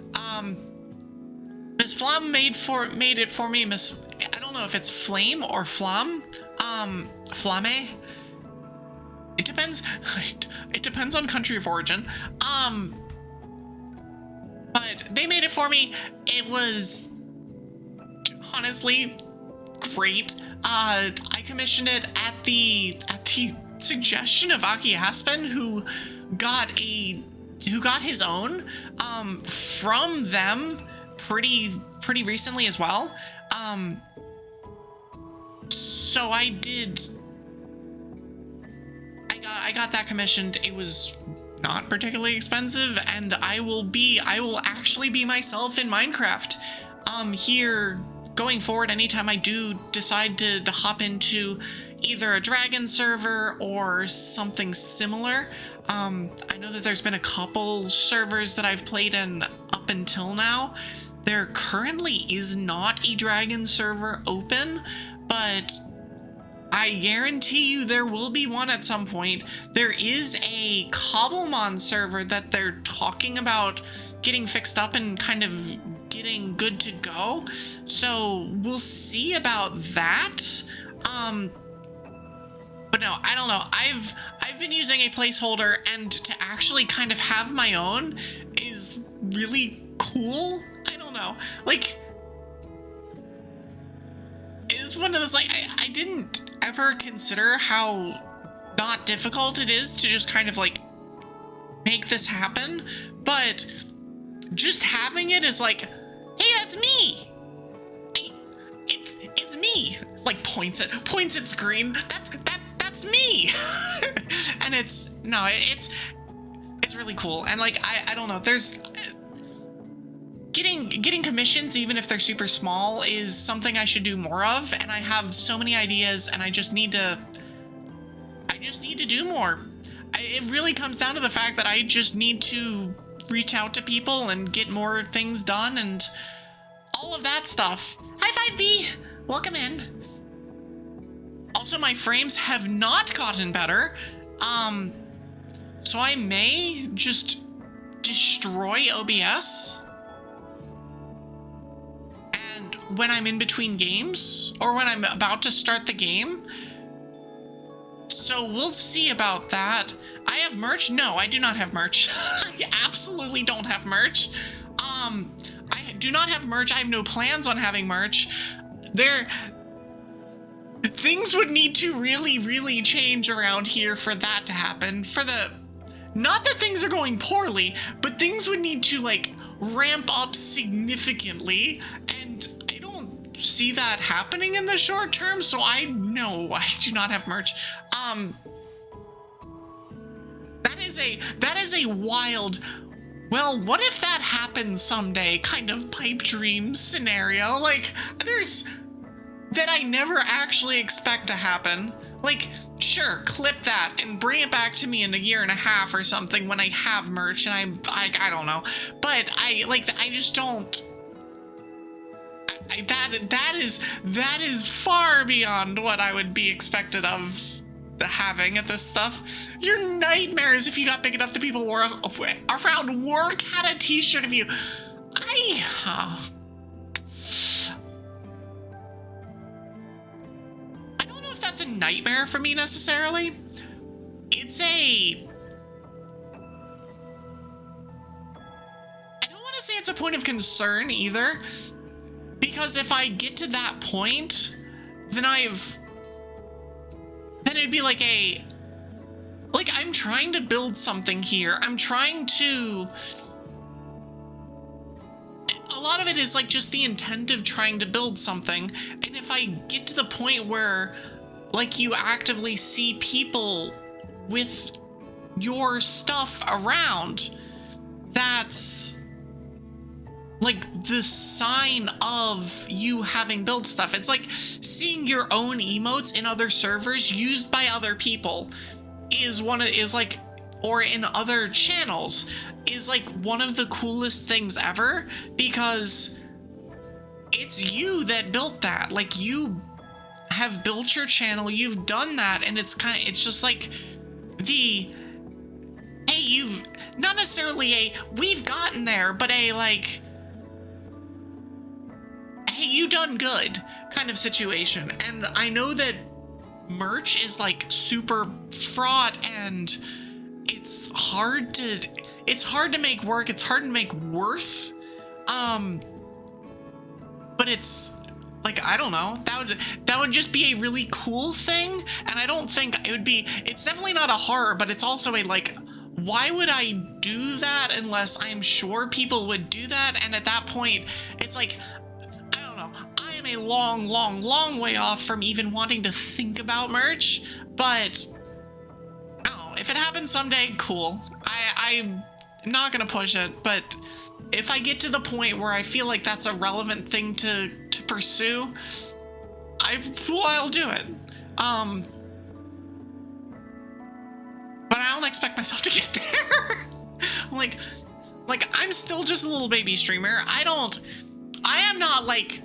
Miss Flam made it for me. I don't know if it's Flame or Flam. Flame. It depends. It depends on country of origin. But they made it for me. It was honestly great. I commissioned it at the suggestion of Aki Aspen, who got his own from them pretty recently as well. So I got that commissioned. It was not particularly expensive, and I will actually be myself in Minecraft here going forward. Anytime I do decide to hop into either a dragon server or something similar. I know that there's been a couple servers that I've played in up until now. There currently is not a dragon server open, but I guarantee you there will be one at some point. There is a Cobblemon server that they're talking about getting fixed up and kind of getting good to go, so we'll see about that. But no, I don't know. I've been using a placeholder, and to actually kind of have my own is really cool. I don't know, like, it's one of those, like, I didn't ever consider how not difficult it is to just kind of like make this happen, but just having it is like, hey, that's me. It's me. Like points at screen. That's me. And it's really cool. And like I don't know. There's getting commissions, even if they're super small, is something I should do more of. And I have so many ideas, and I just need to do more. It really comes down to the fact that I just need to reach out to people and get more things done and all of that stuff. High five, B! Welcome in. Also, my frames have not gotten better. So I may just destroy OBS. And when I'm in between games, or when I'm about to start the game. So we'll see about that. I have merch? No, I do not have merch. I absolutely don't have merch. I do not have merch. I have no plans on having merch. there, things would need to really, really change around here for that to happen. Not that things are going poorly, but things would need to like ramp up significantly, and I don't see that happening in the short term, so I do not have merch. That is a wild, well, what if that happens someday kind of pipe dream scenario, like that I never actually expect to happen. Like, sure, clip that and bring it back to me in a year and a half or something when I have merch, and I don't know, but I just don't. That is far beyond what I would be expected of having at this stuff. Your nightmares, if you got big enough that people were around work had a t-shirt of you. I don't know if that's a nightmare for me necessarily. I don't want to say it's a point of concern either, because if I get to that point, then it'd be like I'm trying to build something here. A lot of it is like just the intent of trying to build something. And if I get to the point where like you actively see people with your stuff around, that's like the sign of you having built stuff. It's like seeing your own emotes in other servers used by other people or in other channels is like one of the coolest things ever, because it's you that built that. Like, you have built your channel, you've done that, and it's just like hey, you've not necessarily we've gotten there, but like, hey, you done good kind of situation. And I know that merch is like super fraught, and it's hard to make work, it's hard to make worth. But it's like, I don't know, that would just be a really cool thing, and I don't think it's definitely not a horror, but it's also a like, why would I do that unless I'm sure people would do that? And at that point, it's like, I don't know, I am a long, long, long way off from even wanting to think about merch, but I don't know, if it happens someday, cool. I'm not gonna push it, but if I get to the point where I feel like that's a relevant thing to pursue, I'll do it. But I don't expect myself to get there. like I'm still just a little baby streamer. I am not like,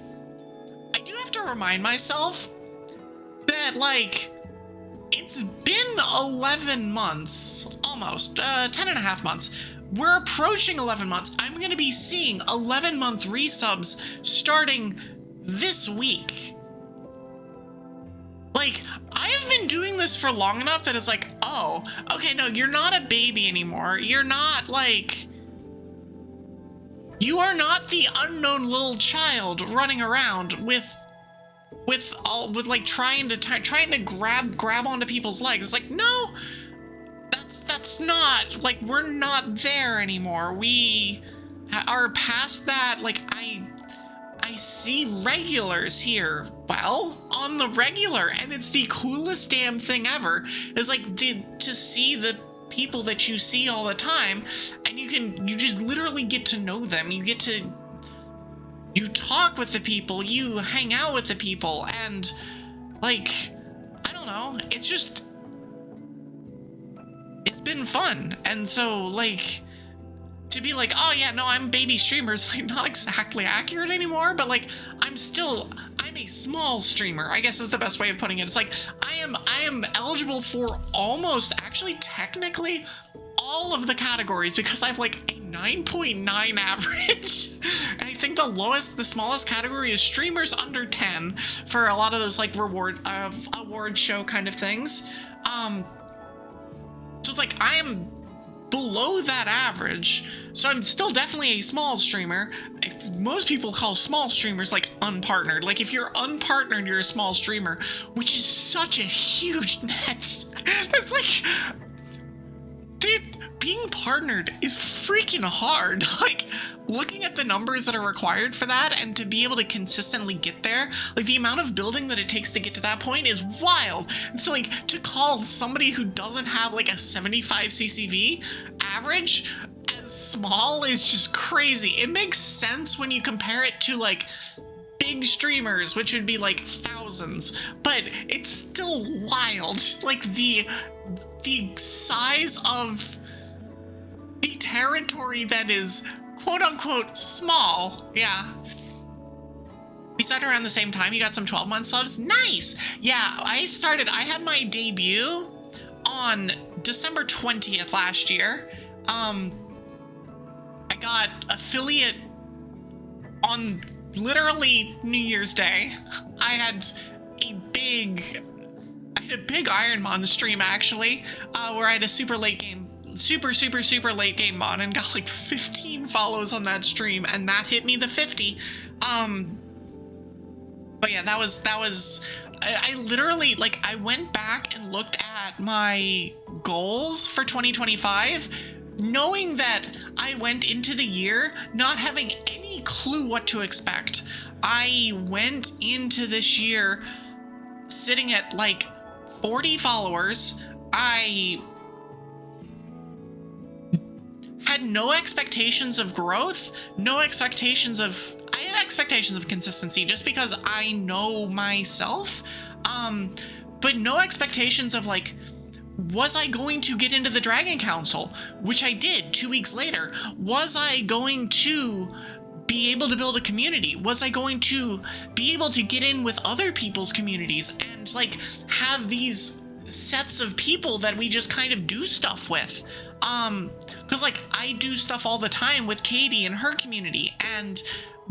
I do have to remind myself that like, it's been 11 months, almost, 10 and a half months. We're approaching 11 months. I'm going to be seeing 11-month resubs starting this week. Like, I've been doing this for long enough that it's like, oh, okay, no, you're not a baby anymore. You're not like, you are not the unknown little child running around with like trying to grab onto people's legs. It's like, no, that's not, like, we're not there anymore. We are past that. Like, I see regulars here, well, on the regular, and it's the coolest damn thing ever. It's like to see the people that you see all the time, and you just literally get to know them. You talk with the people, you hang out with the people, and like, I don't know, it's been fun. And so like, to be like, oh yeah, no, I'm baby streamer is like not exactly accurate anymore, but like, I'm a small streamer, I guess is the best way of putting it. It's like, I am eligible for almost, actually technically, all of the categories, because I have like a 9.9 average. And I think the smallest category is streamers under 10 for a lot of those like award show kind of things. So it's like, below that average. So I'm still definitely a small streamer. Most people call small streamers like unpartnered. Like if you're unpartnered, you're a small streamer, which is such a huge net. That's like, dude, being partnered is freaking hard. Like looking at the numbers that are required for that and to be able to consistently get there, like the amount of building that it takes to get to that point is wild. And so like to call somebody who doesn't have like a 75 CCV average as small is just crazy. It makes sense when you compare it to like big streamers, which would be like thousands, but it's still wild. Like the size of the territory that is quote unquote small. Yeah. We started around the same time. You got some 12-month subs. Nice. Yeah, I had my debut on December 20th last year. I got affiliate on literally New Year's Day. I had a big Ironmon stream actually, where I had a super late game late game mod and got like 15 follows on that stream, and that hit me the 50. But yeah, that was I literally, like, I went back and looked at my goals for 2025, knowing that I went into the year not having any clue what to expect. I went into this year sitting at like 40 followers. I had no expectations of growth, I had expectations of consistency just because I know myself, but no expectations of like, was I going to get into the Dragon Council, which I did 2 weeks later? Was I going to be able to build a community? Was I going to be able to get in with other people's communities and like have these sets of people that we just kind of do stuff with? Because like I do stuff all the time with Katie and her community, and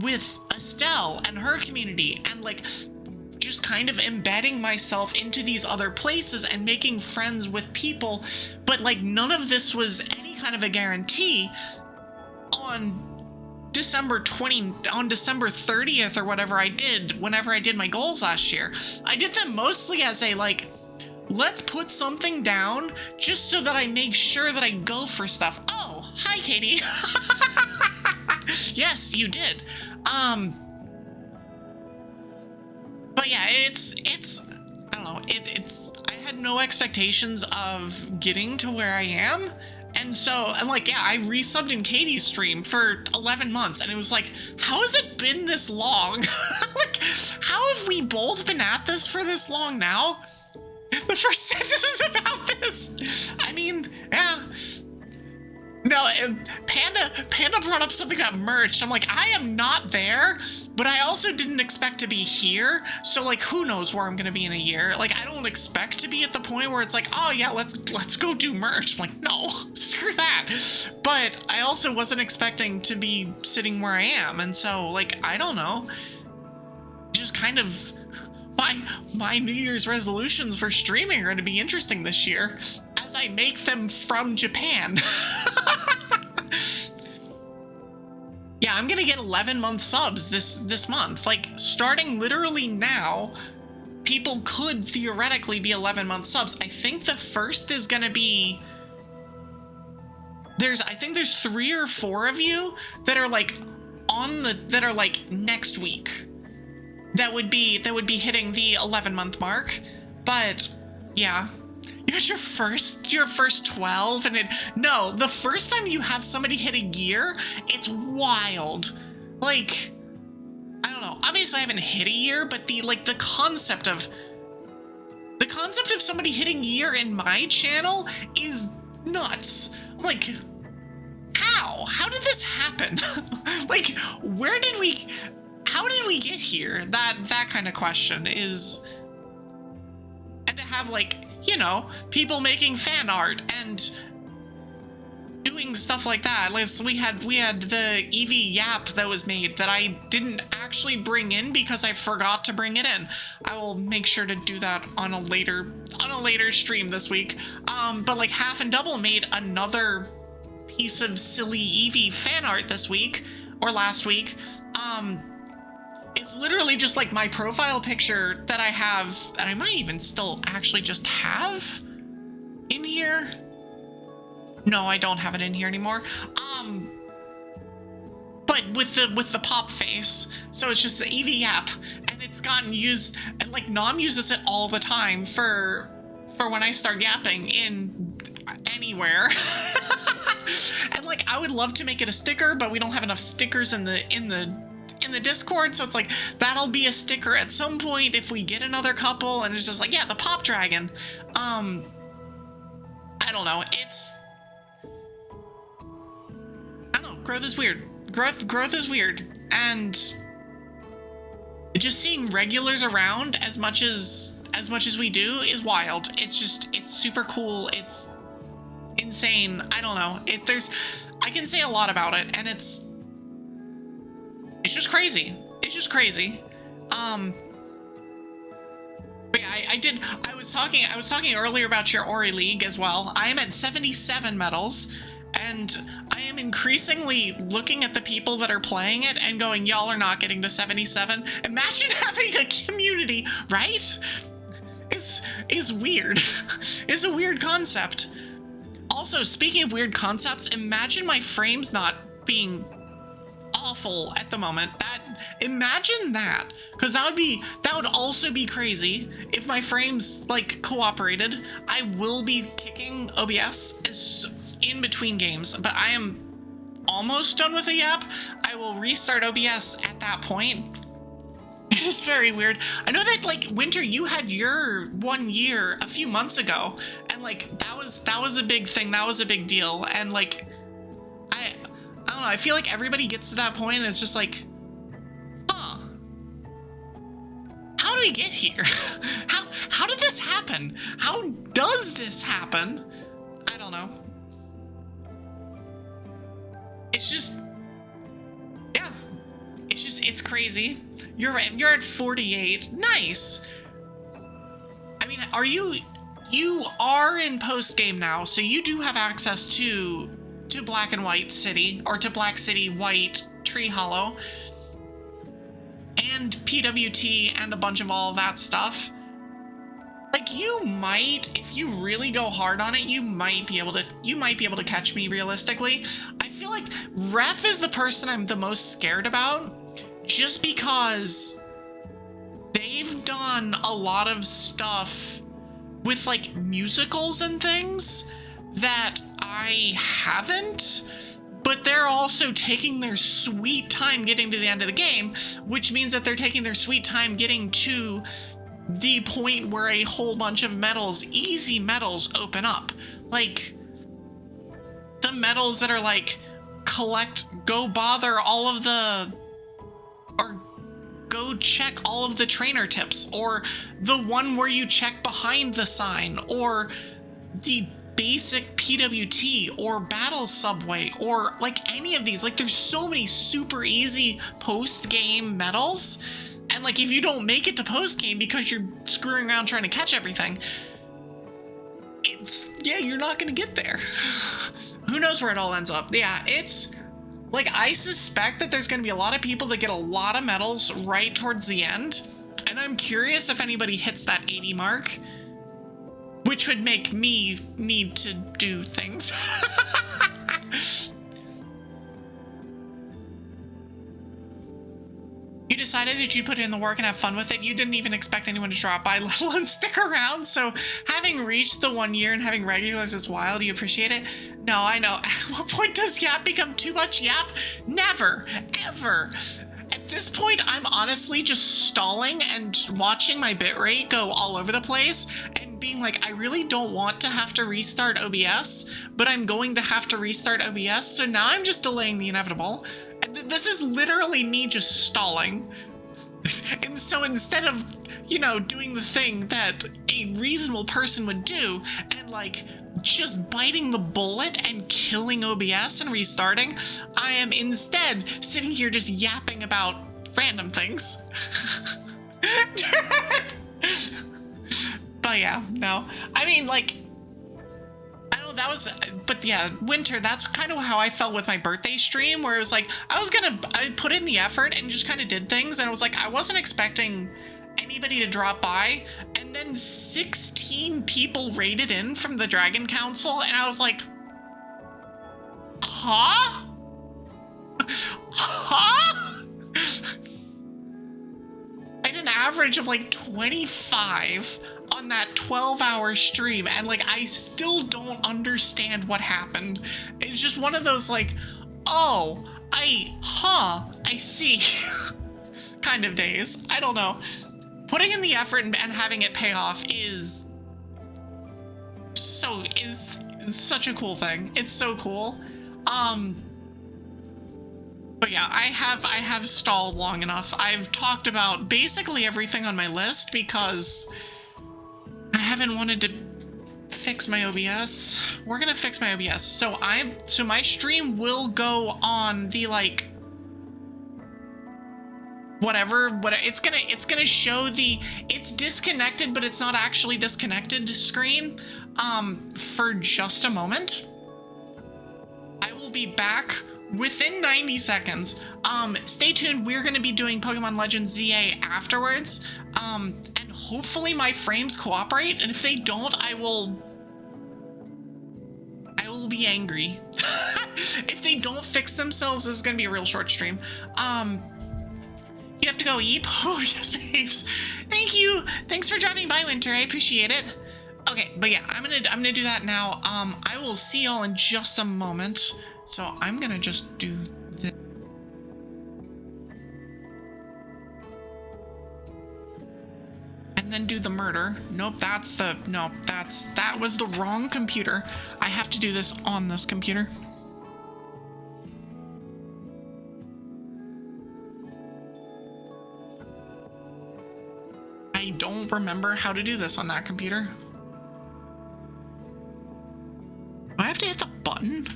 with Estelle and her community, and like just kind of embedding myself into these other places and making friends with people. But like none of this was any kind of a guarantee. On December 30th or whatever whenever I did my goals last year, I did them mostly as a like, let's put something down just so that I make sure that I go for stuff. Oh, hi, Katie. Yes, you did. But yeah, it's I don't know. I had no expectations of getting to where I am. And so, and like, yeah, I resubbed in Katie's stream for 11 months, and it was like, how has it been this long? Like, how have we both been at this for this long now? The first sentence is about this. I mean, yeah. No, Panda brought up something about merch. I'm like, I am not there, but I also didn't expect to be here. So like, who knows where I'm gonna be in a year? Like, I don't expect to be at the point where it's like, oh yeah, let's go do merch. I'm like, no, screw that. But I also wasn't expecting to be sitting where I am, and so like, I don't know. Just kind of. My New Year's resolutions for streaming are going to be interesting this year as I make them from Japan. Yeah, I'm going to get 11-month subs this month. Like, starting literally now, people could theoretically be 11-month subs. I think the first is going to be... I think there's 3 or 4 of you that are like that are like next week. That would be hitting the 11-month mark. But yeah, you got your first 12, and no, the first time you have somebody hit a year, it's wild. Like, I don't know, obviously I haven't hit a year, but the concept of somebody hitting year in my channel is nuts. Like, how did this happen? Like, how did we get here? That kind of question is, and to have like, you know, people making fan art and doing stuff like that. Like, we had the Evie Yap that was made that I didn't actually bring in because I forgot to bring it in. I will make sure to do that on a later stream this week. But like Half and Double made another piece of silly Evie fan art this week, or last week. It's literally just like my profile picture that I have, that I might even still actually just have in here. No, I don't have it in here anymore. But with the pop face, so it's just the Evie Yap, and it's gotten used, and like Nom uses it all the time for when I start yapping in anywhere. And like I would love to make it a sticker, but we don't have enough stickers in the Discord, so it's like that'll be a sticker at some point if we get another couple, and it's just like, yeah, the pop dragon. I don't know. I don't know. Growth is weird. Growth is weird, and just seeing regulars around as much as we do is wild. It's super cool. It's insane. I don't know. I can say a lot about it, and it's just crazy. It's just crazy. But yeah, I was talking earlier about your Ori League as well. I am at 77 medals, and I am increasingly looking at the people that are playing it and going, y'all are not getting to 77. Imagine having a community, right? It's weird. It's a weird concept. Also, speaking of weird concepts, imagine my frames not being awful at the moment. Imagine that, because that would also be crazy if my frames like cooperated. I will be kicking OBS in between games, but I am almost done with the yap. I will restart OBS at that point. It is very weird. I know that like Winter, you had your 1 year a few months ago, and like that was a big thing. That was a big deal, and like I don't know. I feel like everybody gets to that point, and it's just like, huh? How do we get here? How did this happen? How does this happen? I don't know. It's just, yeah. It's crazy. You're at 48. Nice. I mean, you are in post game now, so you do have access to Black and White City, or to Black City White Tree Hollow, and PWT, and a bunch of all that stuff. Like, you might, if you really go hard on it, you might be able to catch me realistically. I feel like Ref is the person I'm the most scared about, just because they've done a lot of stuff with like musicals and things that I haven't, but they're also taking their sweet time getting to the end of the game, which means that they're taking their sweet time getting to the point where a whole bunch of medals, easy medals, open up. Like, the medals that are like, go check all of the trainer tips, or the one where you check behind the sign, or the basic PWT, or battle subway, or like any of these. Like, there's so many super easy post-game medals, and like if you don't make it to post-game because you're screwing around trying to catch everything, you're not gonna get there. Who knows where it all ends up. Yeah, it's like, I suspect that there's gonna be a lot of people that get a lot of medals right towards the end, and I'm curious if anybody hits that 80 mark, which would make me need to do things. You decided that you'd put in the work and have fun with it. You didn't even expect anyone to drop by, let alone stick around. So having reached the 1 year and having regulars is wild. You appreciate it? No, I know. At what point does Yap become too much Yap? Never, ever. At this point, I'm honestly just stalling and watching my bitrate go all over the place and being like, I really don't want to have to restart OBS, but I'm going to have to restart OBS, so now I'm just delaying the inevitable. This is literally me just stalling. And so instead of, doing the thing that a reasonable person would do and like just biting the bullet and killing OBS and restarting, I am instead sitting here just yapping about random things. But yeah, no. I mean, like, I don't No, that was, but yeah, Winter, that's kind of how I felt with my birthday stream, where it was like, I put in the effort and just kind of did things, and it was like, I wasn't expecting anybody to drop by, and then 16 people raided in from the Dragon Council, and I was like, huh? Huh? I had an average of like 25 on that 12-hour stream, and like I still don't understand what happened. It's just one of those like, oh, I see kind of days. I don't know. Putting in the effort and having it pay off is such a cool thing. It's so cool. But yeah, I have stalled long enough. I've talked about basically everything on my list because I haven't wanted to fix my OBS. We're gonna fix my OBS. So my stream will go on the like whatever it's gonna show it's disconnected, but it's not actually disconnected screen for just a moment. I will be back within 90 seconds. Stay tuned. We're going to be doing Pokemon Legends Z-A afterwards. And hopefully my frames cooperate. And if they don't, I will be angry. If they don't fix themselves, this is going to be a real short stream. You have to go eat? Oh, yes, babes. Thank you. Thanks for dropping by, Winter. I appreciate it. Okay, but yeah, I'm gonna do that now. I will see y'all in just a moment. So I'm gonna just do this. And then do the murder. Nope, that was the wrong computer. I have to do this on this computer. I don't remember how to do this on that computer. Do I have to hit the button?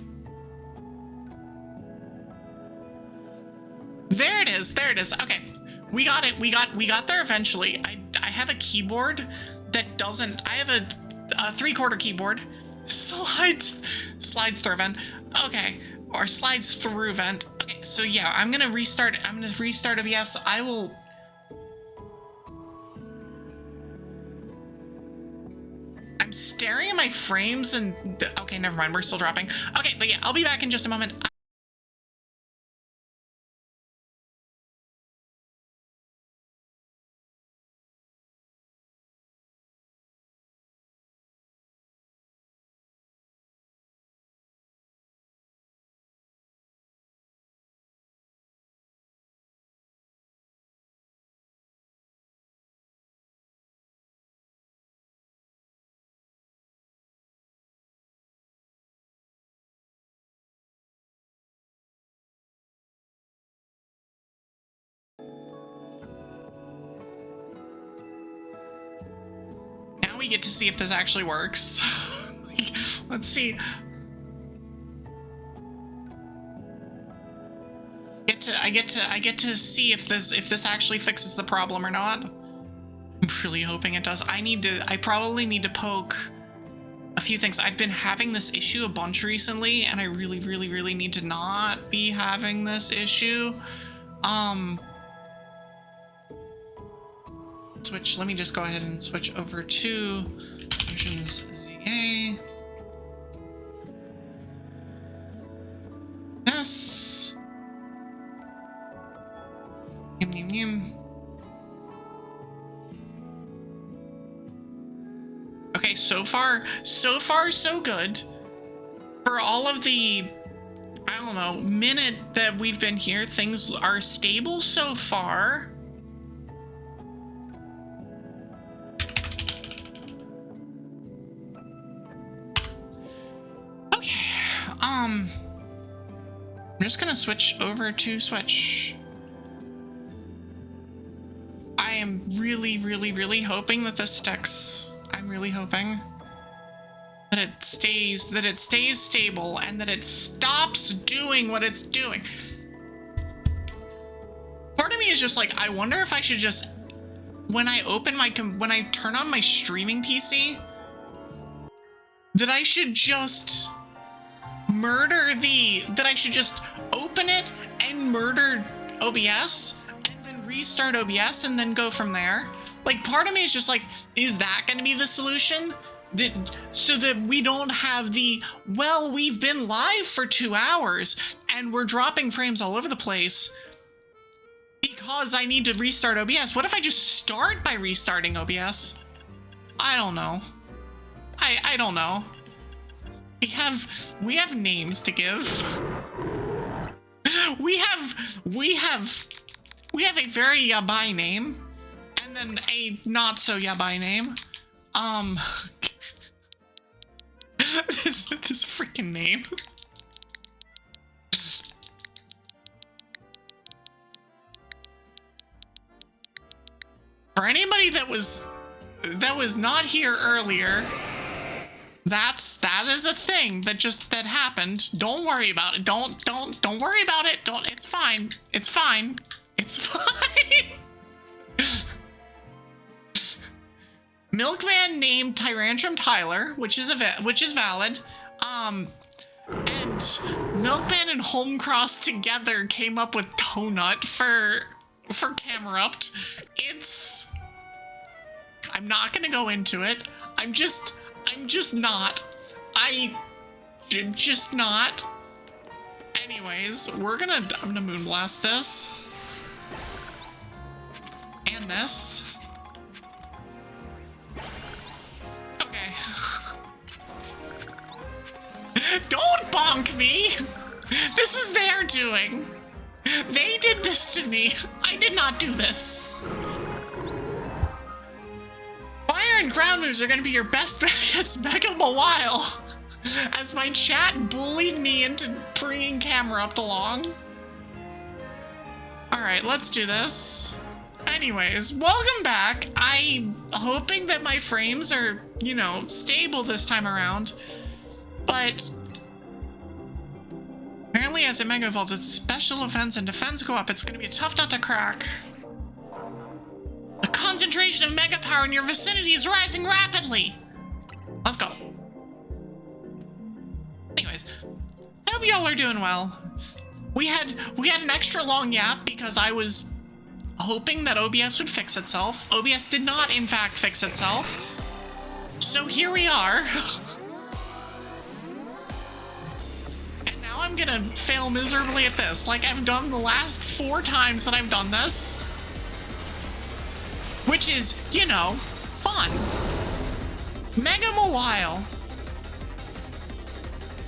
There it is. There it is. Okay. We got it. We got there eventually. I have a keyboard that doesn't, I have a 3/4 keyboard. Slides through vent. Okay. Or slides through vent. Okay. So yeah, I'm going to restart OBS. I'm staring at my frames and okay, never mind. We're still dropping. Okay. But yeah, I'll be back in just a moment. We get to see if this actually works. Let's see. I get to see if this actually fixes the problem or not. I'm really hoping it does. I probably need to poke a few things. I've been having this issue a bunch recently, and I really, really, really need to not be having this issue. Let me just go ahead and switch over to Legends Z-A. Yes. Yum, yum, yum. Okay, so far so good. For all of the, I don't know, minute that we've been here, things are stable so far. I'm just gonna switch over to Switch. I am really, really, really hoping that this sticks. I'm really hoping that it stays stable and that it stops doing what it's doing. Part of me is just like, I wonder if I should just, when I turn on my streaming PC, that I should just that I should just open it and murder OBS and then restart OBS and then go from there. Like, part of me is just like, is that going to be the solution? So that we don't have well, we've been live for 2 hours and we're dropping frames all over the place because I need to restart OBS. What if I just start by restarting OBS? I don't know. I don't know. We have names to give. We have a very yabai name, and then a not so yabai name. This freaking name. For anybody that was not here earlier, that is a thing that happened. Don't worry about it. Don't worry about it. It's fine. It's fine. It's fine. Milkman named Tyrantrum Tyler, which is valid. And Milkman and Homecross together came up with Donut for Camerupt. I'm not gonna go into it. I'm just not. Just not. Anyways, I'm gonna moonblast this. And this. Okay. Don't bonk me! This is their doing. They did this to me. I did not do this. Fire and ground moves are gonna be your best bet against Mega Mawile, as my chat bullied me into bringing Camerupt along. Alright, let's do this. Anyways, welcome back. I'm hoping that my frames are, stable this time around. But apparently as it Mega evolves, its special offense and defense go up. It's gonna be a tough nut to crack. The concentration of Mega power in your vicinity is rising rapidly. Let's go. Anyways, I hope y'all are doing well. We had an extra long yap because I was hoping that OBS would fix itself. OBS did not, in fact, fix itself. So here we are. And now I'm gonna fail miserably at this, like I've done the last 4 times that I've done this. Which is, fun. Mega Mawile.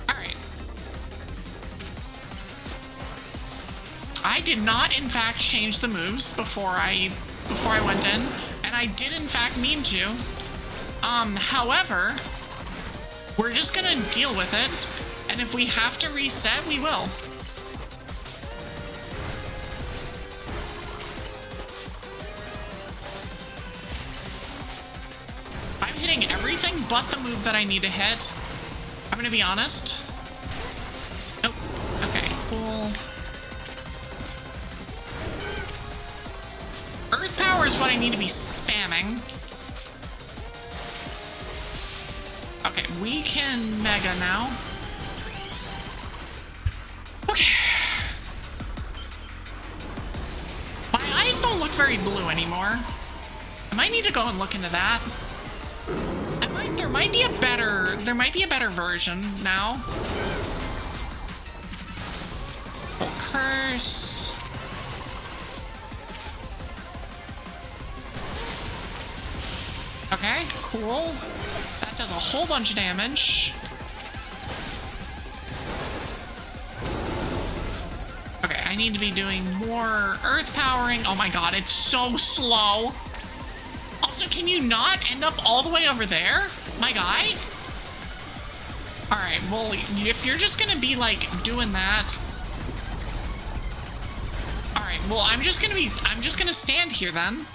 Alright. I did not, in fact, change the moves before I went in, and I did, in fact, mean to. However, we're just gonna deal with it, and if we have to reset, we will. I'm hitting everything but the move that I need to hit. I'm gonna be honest. Oh, okay, cool. Earth power is what I need to be spamming. Okay, we can Mega now. Okay. My eyes don't look very blue anymore. I might need to go and look into that. There might be a better version now. Full curse. Okay, cool. That does a whole bunch of damage. Okay, I need to be doing more earth powering. Oh my god, it's so slow. Also, can you not end up all the way over there, my guy? Alright, well, if you're just gonna be, like, doing that... Alright, well, I'm just gonna stand here, then.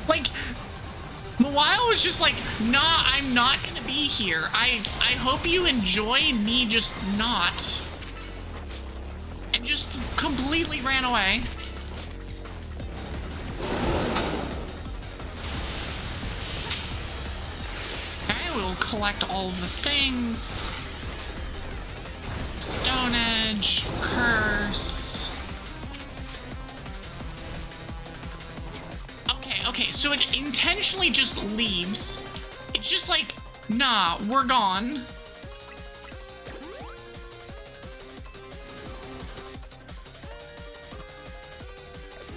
Like... Mawile was just like, nah, I'm not gonna be here. I hope you enjoy me just not. and just completely ran away. Okay, we'll collect all of the things. Stone Edge, Curse. Okay, so it intentionally just leaves. It's just like, nah, we're gone.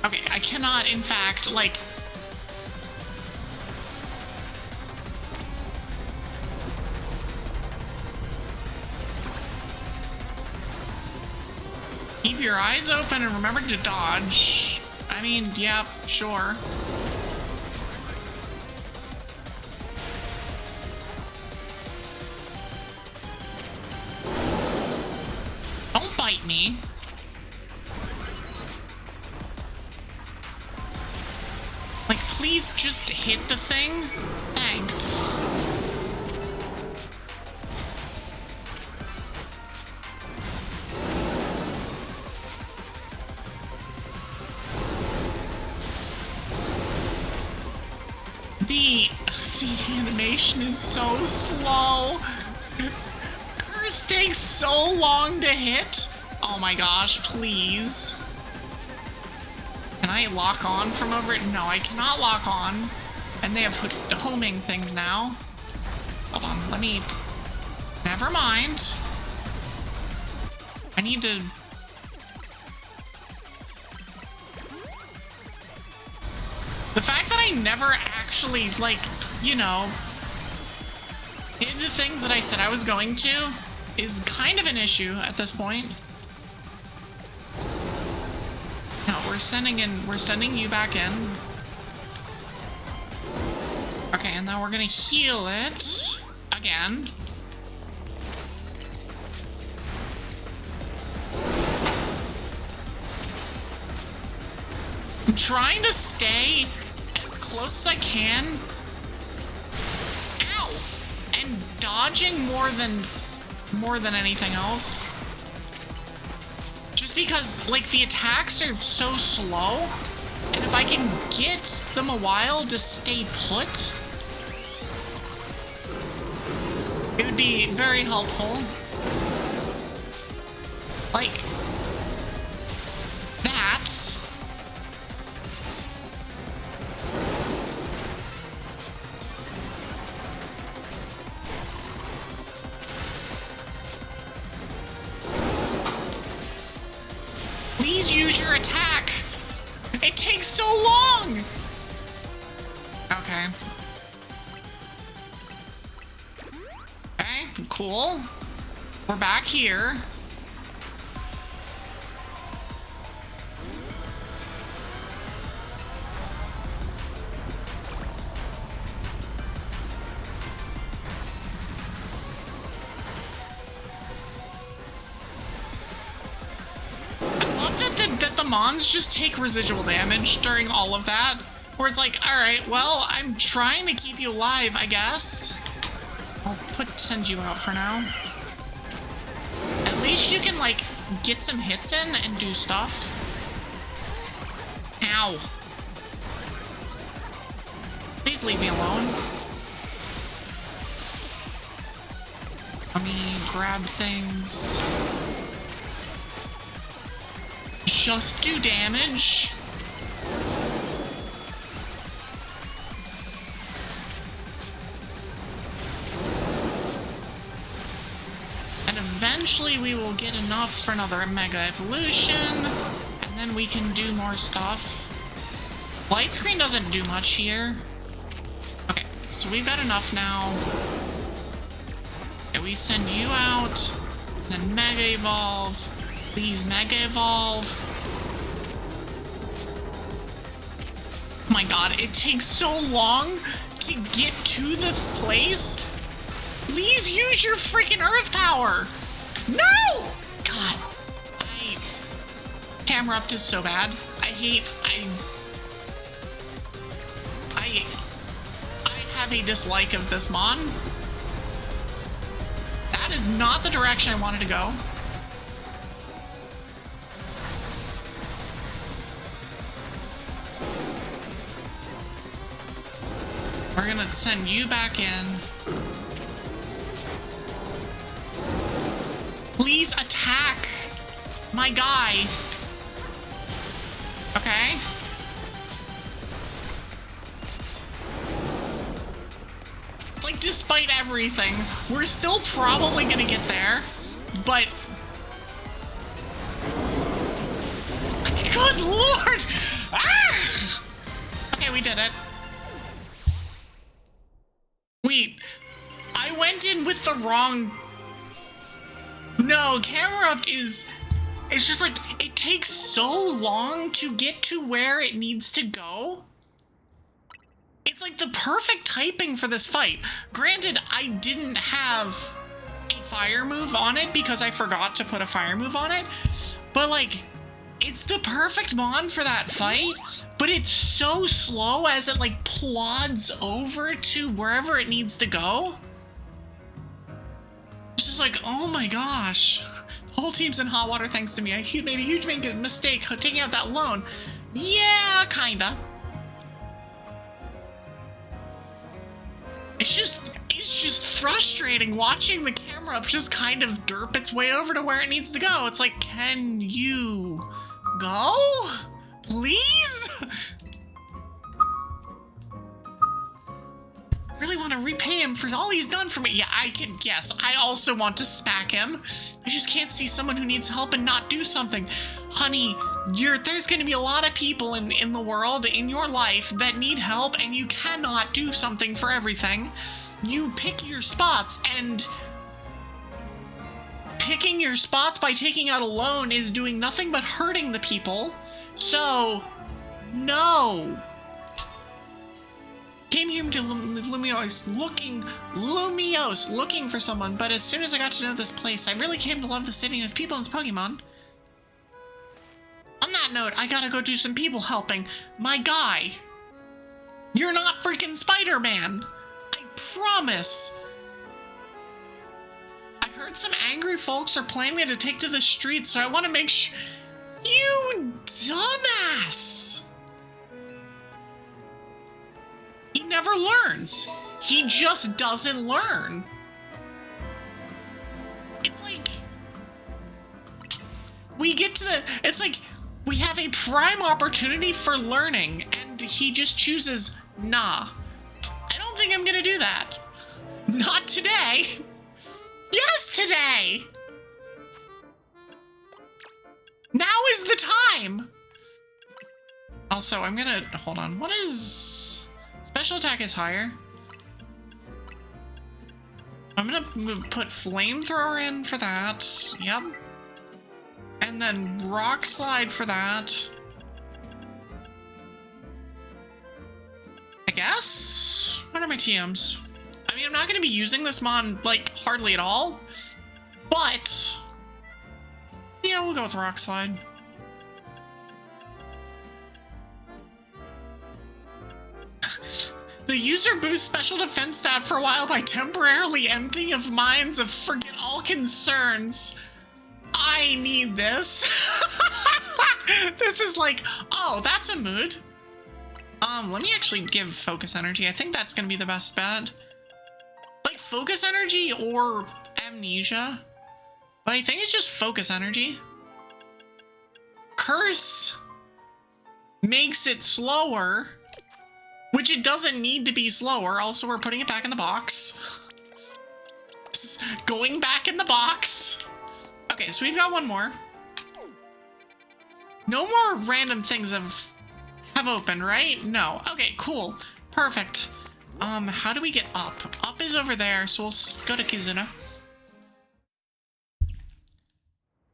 Okay, I cannot, in fact, like... Keep your eyes open and remember to dodge. I mean, yeah, sure. Don't bite me. Like, please just hit the thing. Thanks. The animation is so slow. Curse takes so long to hit. Oh my gosh, please. Can I lock on from over it? No, I cannot lock on. And they have homing things now. Hold on, let me... Never mind. I need to... The fact that I never actually, like, you know, did the things that I said I was going to is kind of an issue at this point. No, we're sending you back in. Okay, and now we're gonna heal it again. I'm trying to stay as close as I can. Ow! And dodging more than anything else. Just because, like, the attacks are so slow, and if I can get the Mawile to stay put, it would be very helpful. Like, that. Please use your attack. It takes so long. Okay. Okay, cool. We're back here. Mons just take residual damage during all of that, where it's like, all right, well, I'm trying to keep you alive, I guess. I'll send you out for now. At least you can, like, get some hits in and do stuff. Ow. Please leave me alone. Let me grab things. Just do damage. And eventually we will get enough for another Mega Evolution, and then we can do more stuff. Light screen doesn't do much here. Okay, so we've got enough now. Okay, we send you out, then Mega Evolve. Please Mega Evolve. Oh my god, it takes so long to get to this place. Please use your freaking Earth power. No! God, Camera Up is so bad. I have a dislike of this mon. That is not the direction I wanted to go. We're gonna send you back in. Please attack my guy. Okay. It's like, despite everything, we're still probably gonna get there, but... Good lord! Ah! Okay, we did it. Wait, I went in with the wrong... No, camera up is... It's just like, it takes so long to get to where it needs to go. It's like the perfect typing for this fight. Granted, I didn't have a fire move on it because I forgot to put a fire move on it. But like, it's the perfect mon for that fight. But it's so slow as it like plods over to wherever it needs to go. It's just like, oh my gosh. The whole team's in hot water thanks to me. I made a huge mistake taking out that loan. Yeah, kinda. It's just frustrating watching the camera up just kind of derp its way over to where it needs to go. It's like, can you go? Please? I really want to repay him for all he's done for me. Yeah, I can, yes, I also want to smack him. I just can't see someone who needs help and not do something. Honey, there's going to be a lot of people in the world, in your life, that need help, and you cannot do something for everything. You pick your spots, and picking your spots by taking out a loan is doing nothing but hurting the people. So, no. Came here to Lumios looking for someone, but as soon as I got to know this place, I really came to love the city and its people and its Pokemon. On that note, I gotta go do some people helping. My guy, you're not freaking Spider-Man. I promise. I heard some angry folks are planning to take to the streets, so I want to make sure. You dumbass! He never learns. He just doesn't learn. It's like, we get to the, it's like, we have a prime opportunity for learning, and he just chooses, nah. I don't think I'm gonna do that. Not today. Yes, today. Now is the time. Also, I'm gonna, hold on, what is, special attack is higher. I'm gonna put flamethrower in for that, yep. And then rock slide for that. I guess? What are my TMs? I mean, I'm not gonna be using this mon, like, hardly at all, but yeah, we'll go with rock slide. The user boosts special defense stat for a while by temporarily emptying of minds of forget all concerns. I need this. This is like, oh, that's a mood. Let me actually give focus energy. I think that's gonna be the best bet. Like focus energy or amnesia. But I think it's just focus energy. Curse makes it slower, which it doesn't need to be slower. Also, we're putting it back in the box. Going back in the box. Okay, so we've got one more. No more random things have opened, right? No. Okay, cool. Perfect. How do we get up? Up is over there, so we'll go to Kizuna.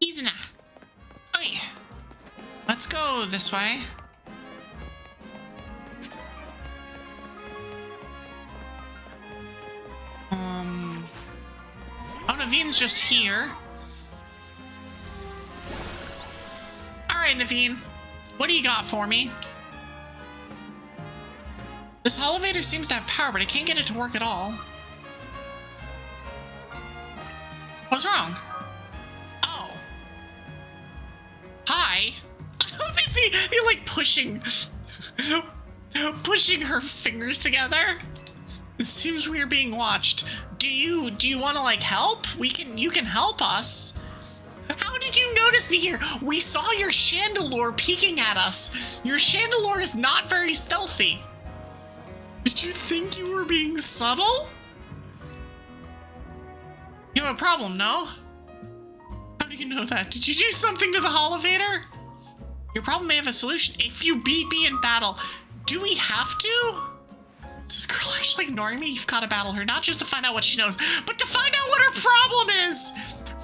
Kizuna. Okay. Let's go this way. Oh, Naveen's just here. Alright, Naveen. What do you got for me? This elevator seems to have power, but I can't get it to work at all. What's wrong? Oh. Hi. I don't think they're like pushing her fingers together. It seems we're being watched. Do you want to like help? You can help us. How did you notice me here? We saw your chandelure peeking at us. Your chandelure is not very stealthy. Did you think you were being subtle? You have a problem, no? How do you know that? Did you do something to the Holovator? Your problem may have a solution. If you beat me in battle, do we have to? Is this girl actually ignoring me? You've got to battle her, not just to find out what she knows, but to find out what her problem is!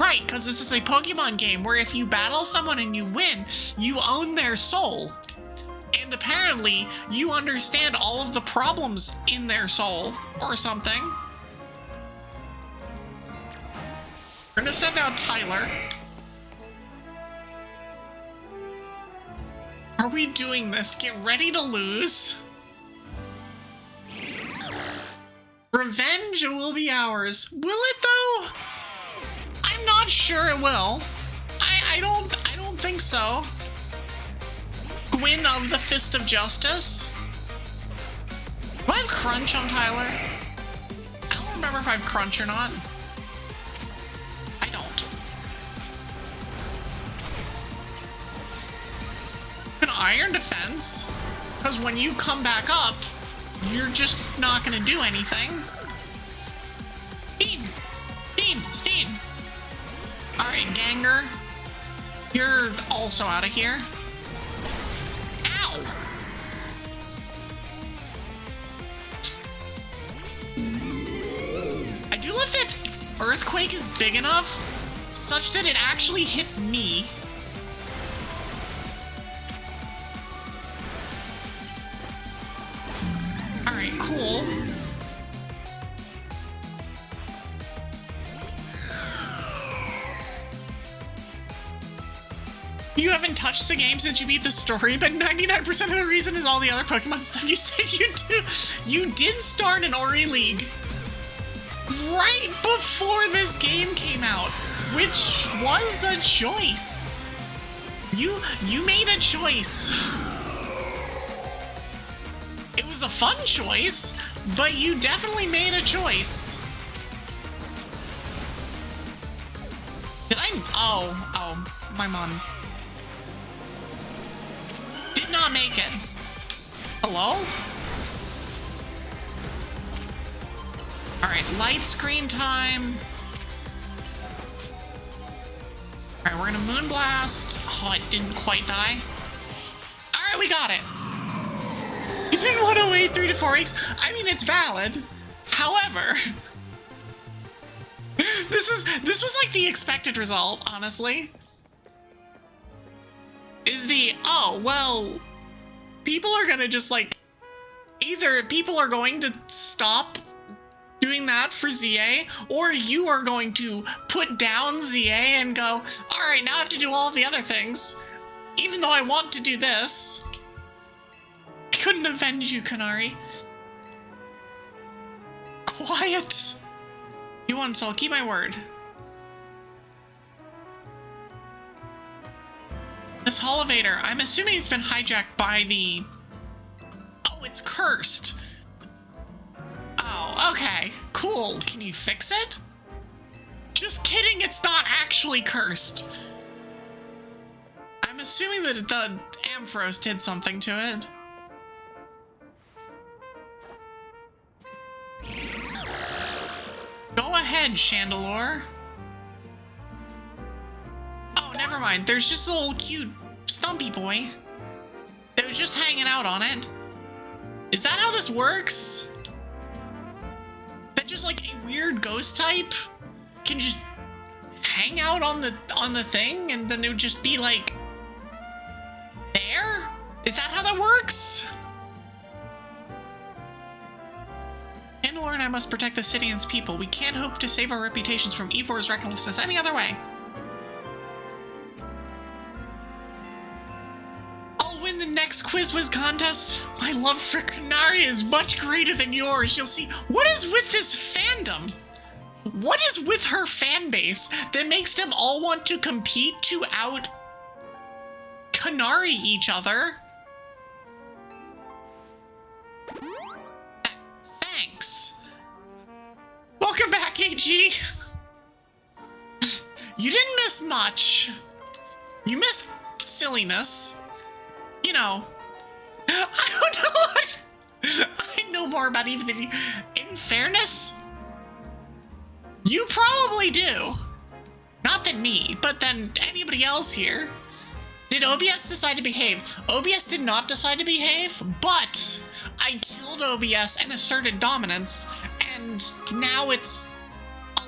Right, because this is a Pokemon game where if you battle someone and you win, you own their soul. And apparently, you understand all of the problems in their soul, or something. We're gonna send out Tyler. Are we doing this? Get ready to lose. Revenge will be ours. Will it though? I'm not sure it will. I don't think so. Gwynn of the Fist of Justice. Do I have Crunch on Tyler? I don't remember if I have Crunch or not. I don't. An Iron Defense, because when you come back up, you're just not gonna do anything. Speed! Speed! Speed! Alright, Ganger. You're also out of here. Ow! I do love that Earthquake is big enough such that it actually hits me. Alright, cool. You haven't touched the game since you beat the story, but 99% of the reason is all the other Pokemon stuff you said you do. You did start an Ori League right before this game came out, which was a choice. You made a choice. It was a fun choice, but you definitely made a choice. Did I? Oh, my mom. Did not make it. Hello? Alright, light screen time. Alright, we're gonna Moonblast. Oh, it didn't quite die. Alright, we got it. You didn't want to wait 3 to 4 weeks? I mean, it's valid. However, this was like the expected result, honestly. Is the, oh, well, people are gonna just like, either people are going to stop doing that for Z-A, or you are going to put down Z-A and go, all right, now I have to do all of the other things, even though I want to do this. I couldn't avenge you, Kanari. Quiet. You won, so I'll keep my word. This Holovator, I'm assuming it's been hijacked by the... Oh, it's cursed. Oh, okay. Cool. Can you fix it? Just kidding, it's not actually cursed. I'm assuming that the Ampharos did something to it. Go ahead, Chandelure. Oh, never mind. There's just a little cute Stumpy boy that was just hanging out on it. Is that how this works? That just like a weird ghost type can just hang out on the thing and then it would just be like there? Is that how that works? Chandelure and I must protect the city and its people. We can't hope to save our reputations from Eeyore's recklessness any other way. I'll win the next Quiz Whiz contest. My love for Kanari is much greater than yours. You'll see. What is with this fandom? What is with her fan base that makes them all want to compete to out Kanari each other? Thanks. Welcome back, AG. You didn't miss much. You missed silliness. You know. I don't know what. I know more about Evie than you. In fairness, you probably do. Not than me, but than anybody else here. Did OBS decide to behave? OBS did not decide to behave, but I killed OBS and asserted dominance, and now it's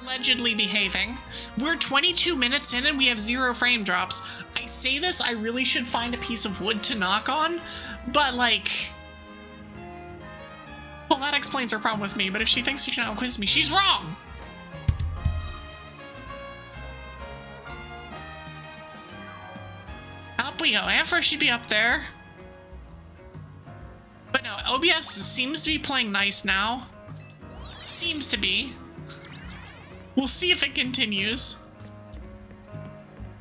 allegedly behaving. We're 22 minutes in and we have 0 frame drops. I say this, I really should find a piece of wood to knock on, but like... Well, that explains her problem with me, but if she thinks she can outquiz me, she's wrong! Up we go. Ampharos should be up there. But no, OBS seems to be playing nice now. Seems to be. We'll see if it continues.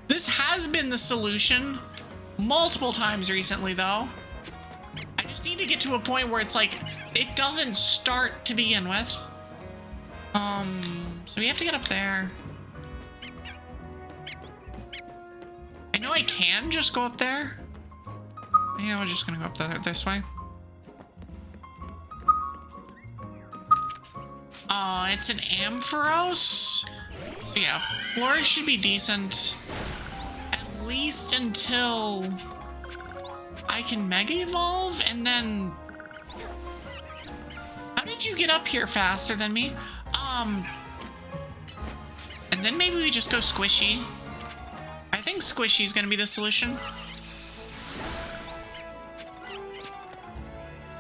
This has been the solution multiple times recently, though. I just need to get to a point where it's like, it doesn't start to begin with. So we have to get up there. I know I can just go up there. Yeah, we're just gonna go up there this way. It's an Ampharos. So yeah, floors should be decent. At least until I can Mega Evolve, and then... How did you get up here faster than me? And then maybe we just go squishy. I think squishy is gonna be the solution.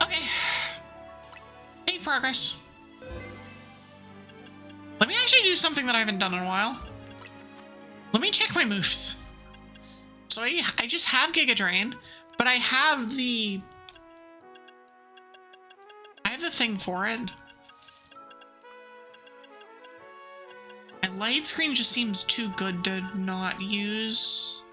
Okay. Hey, progress. Let me actually do something that I haven't done in a while. Let me check my moves. So I just have Giga Drain, but I have the thing for it. And light screen just seems too good to not use.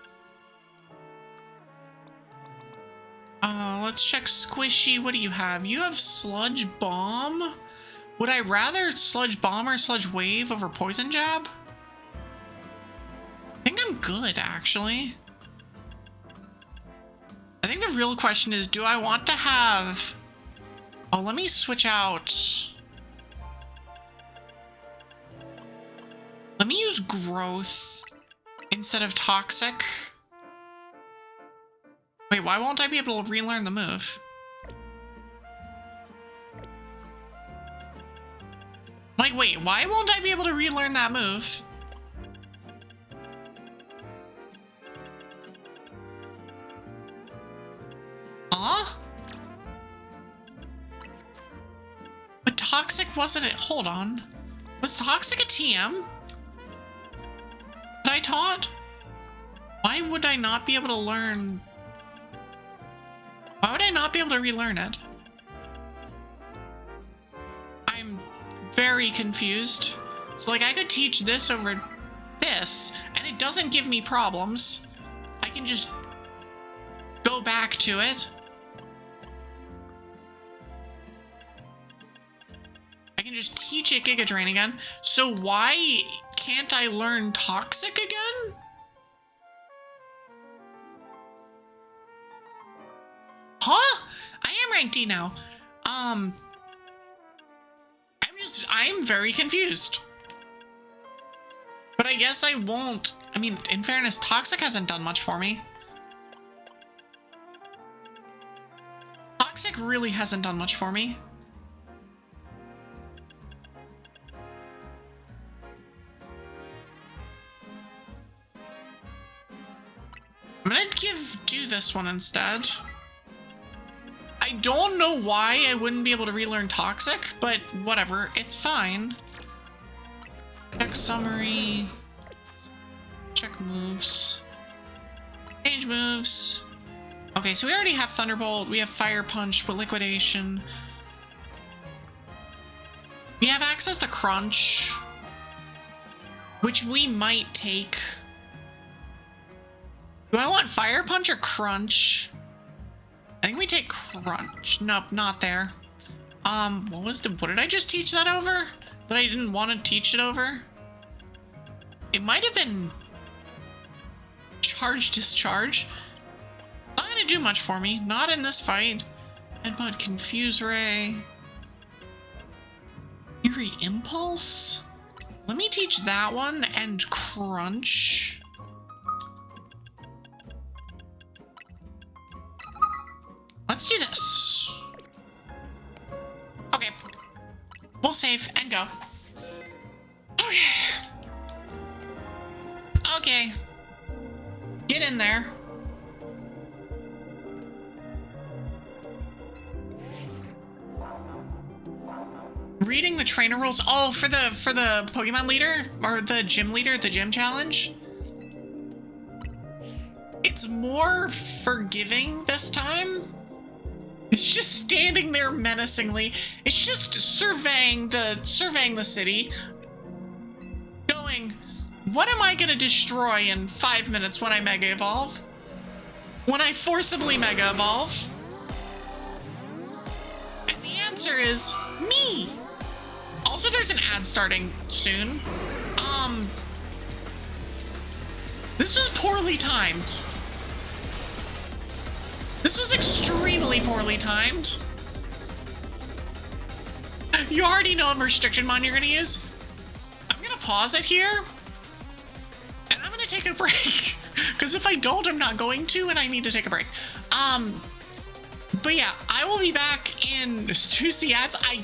Let's check squishy. What do you have? You have Sludge Bomb? Would I rather Sludge Bomb or Sludge Wave over Poison Jab? I think I'm good, actually. I think the real question is, do I want to have... Oh, let me switch out. Let me use Growth instead of Toxic. Wait, why won't I be able to relearn the move? Like, wait, why won't I be able to relearn that move? Huh? But Toxic wasn't it? Hold on. Was Toxic a TM? That I taught? Why would I not be able to learn? Why would I not be able to relearn it? I'm very confused. So like I could teach this over this and it doesn't give me problems. I can just go back to it. I can just teach it Giga Drain again. So why can't I learn Toxic again? Huh? I am rank D now. I'm very confused. But I guess I won't. I mean, in fairness, Toxic hasn't done much for me. Toxic really hasn't done much for me. I'm gonna do this one instead. I don't know why I wouldn't be able to relearn Toxic, but whatever, it's fine. Check summary. Check moves. Change moves. Okay, so we already have Thunderbolt, we have Fire Punch, but Liquidation. We have access to Crunch, which we might take. Do I want Fire Punch or Crunch? I think we take Crunch. Nope, not there. What did I just teach that over? that I didn't want to teach it over. It might have been charge discharge. Not gonna do much for me. Not in this fight. Headbutt, confuse ray. Fury impulse. Let me teach that one and crunch. Let's do this. Okay. We'll save and go. Okay. Okay. Get in there. Reading the trainer rules. Oh, for the Pokemon leader or the gym leader, the gym challenge. It's more forgiving this time. It's just standing there menacingly. It's just surveying the city, going, what am I gonna destroy in 5 minutes when I Mega Evolve? When I forcibly Mega Evolve? And the answer is me. Also, there's an ad starting soon. This was poorly timed. This was extremely poorly timed. You already know what restriction mon you're gonna use. I'm gonna pause it here. And I'm gonna take a break. Because if I don't, I'm not going to, and I need to take a break. But yeah, I will be back in Tuesday ads. I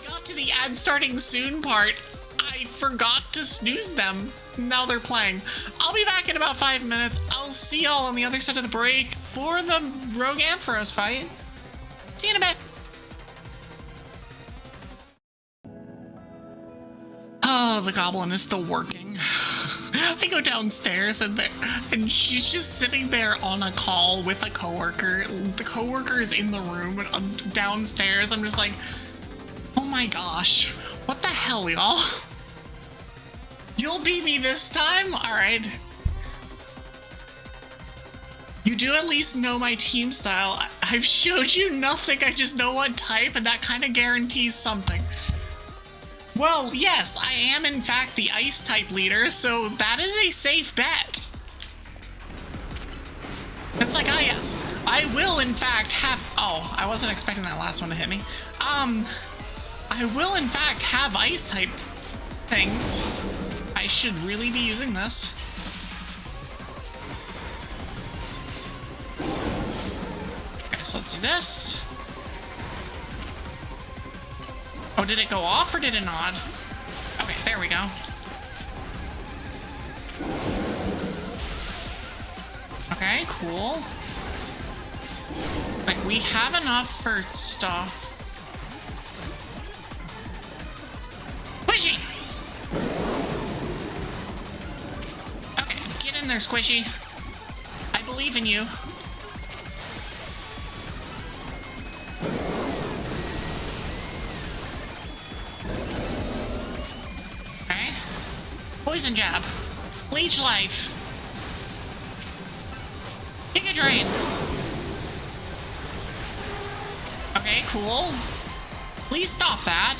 got to the ad starting soon part. I forgot to snooze them. Now they're playing. I'll be back in about 5 minutes. I'll see y'all on the other side of the break for the Rogue Ampharos fight. See you in a bit. Oh, the goblin is still working. I go downstairs and she's just sitting there on a call with a coworker. The coworker is in the room downstairs. I'm just like, oh my gosh, what the hell, y'all? You'll beat me this time? Alright. You do at least know my team style. I've showed you nothing, I just know what type, and that kind of guarantees something. Well, yes, I am in fact the ice type leader, so that is a safe bet. It's like, ah yes, I will in fact have, oh, I wasn't expecting that last one to hit me. I will in fact have ice type things. I should really be using this. Okay, so let's do this. Oh, did it go off or did it not? Okay, there we go. Okay, cool. Like, we have enough for stuff. Squishy! Okay, get in there, Squishy. I believe in you. Okay. Poison jab. Leech life. Giga drain. Okay, cool. Please stop that.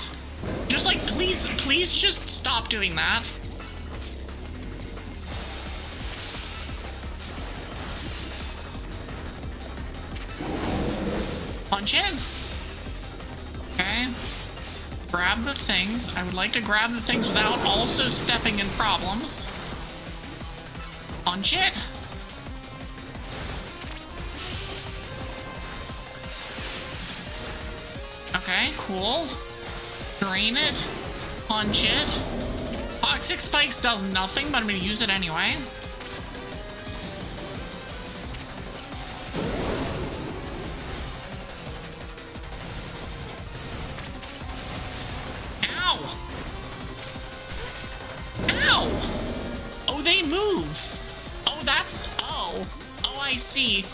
Just like, please just stop doing that. Punch it. Okay. Grab the things. I would like to grab the things without also stepping in problems. Punch it. Okay, cool. Drain it. Punch it. Toxic Spikes does nothing, but I'm gonna use it anyway. Ow! Ow! Oh, they move! Oh, that's... Oh. Oh, I see.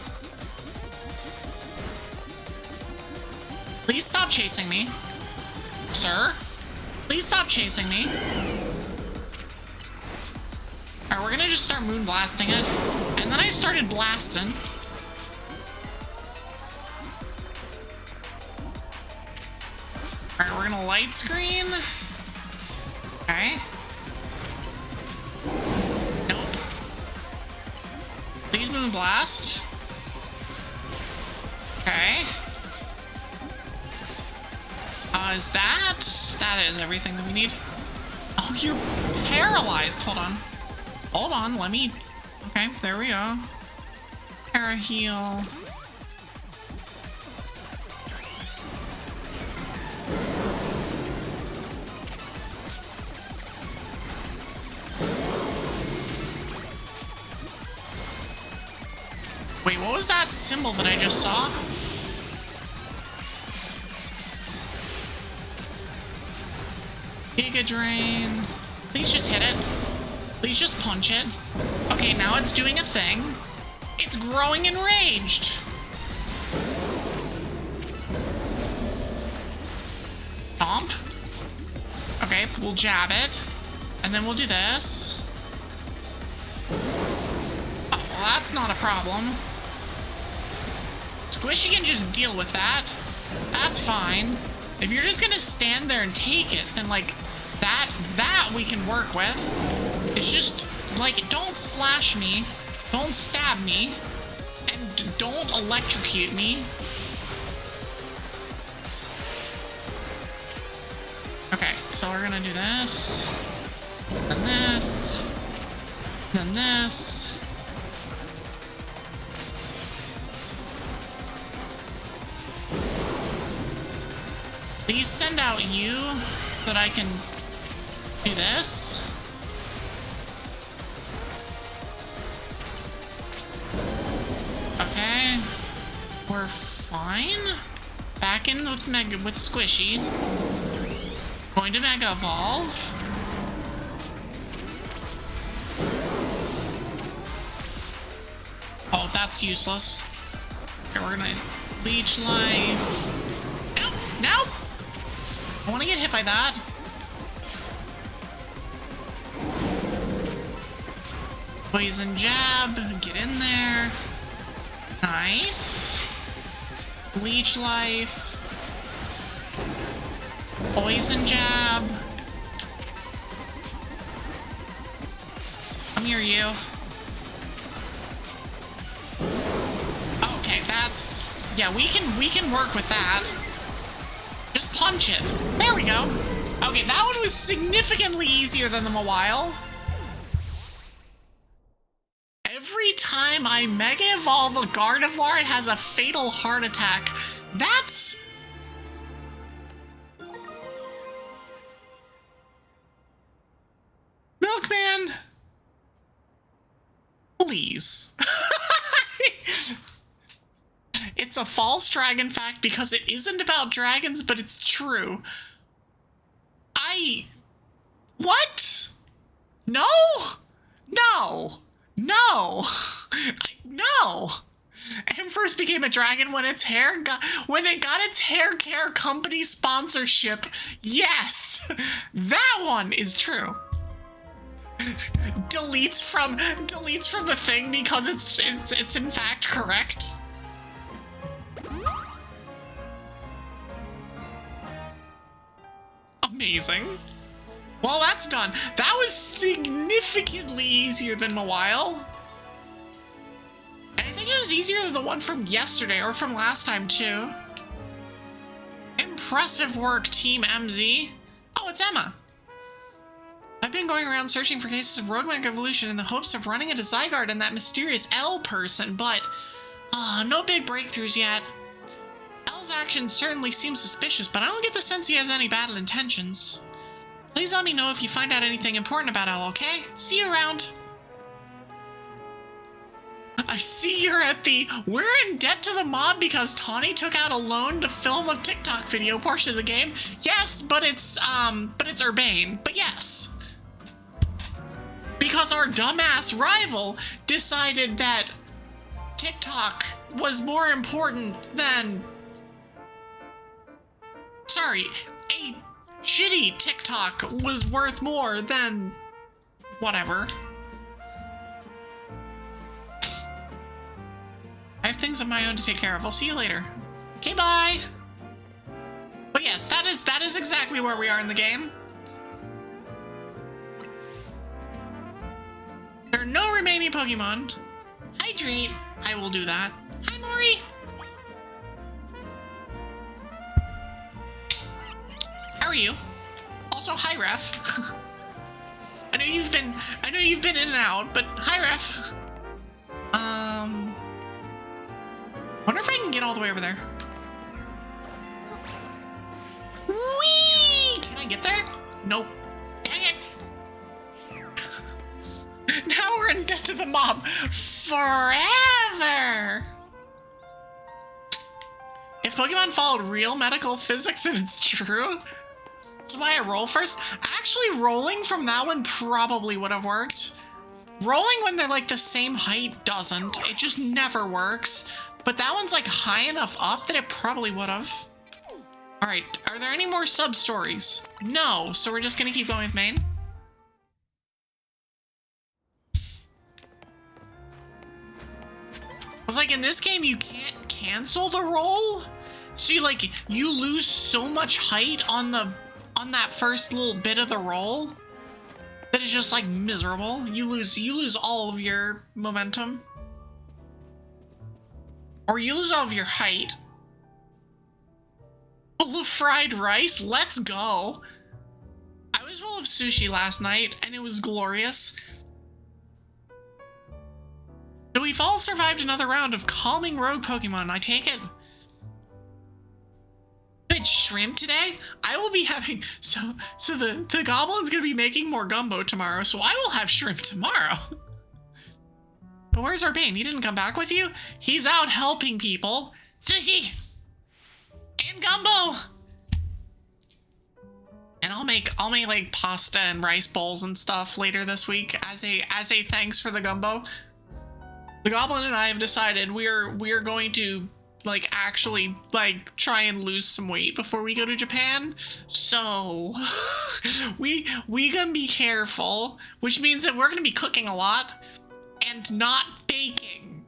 Please stop chasing me. Sir? Please stop chasing me. Alright, we're gonna just start moon blasting it. And then I started blasting. Alright, we're gonna light screen. Okay. Nope. Please Moonblast. Okay. Is that is everything that we need? Oh, you're paralyzed. Hold on. Hold on, let me... Okay, there we go. Para-heal. Wait, what was that symbol that I just saw? Giga Drain. Please just hit it. Please just punch it. Okay, now it's doing a thing. It's growing enraged. Stomp. Okay, we'll jab it. And then we'll do this. Oh, well, that's not a problem. Squishy can just deal with that. That's fine. If you're just gonna stand there and take it, then like that we can work with. It's just like, don't slash me, don't stab me, and don't electrocute me. Okay, so we're gonna do this, then this, then this. Please send out you so that I can do this. Okay, we're fine. Back in with Squishy. Going to Mega Evolve. Oh, that's useless. Okay, we're gonna Leech Life. Nope, nope. I want to get hit by that. Poison Jab, get in there. Nice. Leech Life. Poison Jab. Come here, you. Okay, that's... Yeah, we can work with that. Just punch it. There we go. Okay, that one was significantly easier than the Mawile. Every time I Mega Evolve a Gardevoir, it has a fatal heart attack. That's... Milkman! Please. It's a false dragon fact because it isn't about dragons, but it's true. What? No! No! No! No! Ampharos became a dragon when it got its hair care company sponsorship. Yes! That one is true. Deletes from the thing because it's in fact correct. Amazing. Well, that's done. That was significantly easier than Mawile. And I think it was easier than the one from yesterday or from last time too. Impressive work, Team MZ. Oh, it's Emma. I've been going around searching for cases of rogue evolution in the hopes of running into Zygarde and that mysterious L person, but no big breakthroughs yet. L's actions certainly seem suspicious, but I don't get the sense he has any bad intentions. Please let me know if you find out anything important about L, okay? See you around. I see you're at the "we're in debt to the mob because Tawny took out a loan to film a TikTok video" portion of the game. Yes, but it's urbane. But yes. Because our dumbass rival decided that TikTok was more important than... Sorry, a shitty TikTok was worth more than... whatever. I have things of my own to take care of. I'll see you later. Okay, bye! But yes, that is exactly where we are in the game. There are no remaining Pokemon. Hydrate. I will do that. Hi, Mori. How are you? Also, hi, Ref. I know you've been in and out, but hi, Ref. Wonder if I can get all the way over there. Whee! Can I get there? Nope. Dang it. Now we're in debt to the mob forever. If Pokemon followed real medical physics, then it's true. That's why I roll first. Actually, rolling from that one probably would have worked. Rolling when they're like the same height doesn't. It just never works. But that one's like high enough up that it probably would have. All right, are there any more sub-stories? No, so we're just gonna keep going with main. It's like in this game, you can't cancel the roll. So you lose so much height on that first little bit of the roll that it's just like miserable. You lose all of your momentum. Or you lose all of your height. Full of fried rice? Let's go. I was full of sushi last night and it was glorious. So we've all survived another round of calming rogue Pokemon, I take it. Good shrimp today? I will be having, so the goblin's gonna be making more gumbo tomorrow, so I will have shrimp tomorrow. But where's Urbane? He didn't come back with you? He's out helping people. Sushi! And gumbo! And I'll make like pasta and rice bowls and stuff later this week as a thanks for the gumbo. The Goblin and I have decided we are going to like actually like try and lose some weight before we go to Japan. So we gonna be careful, which means that we're gonna be cooking a lot and not baking.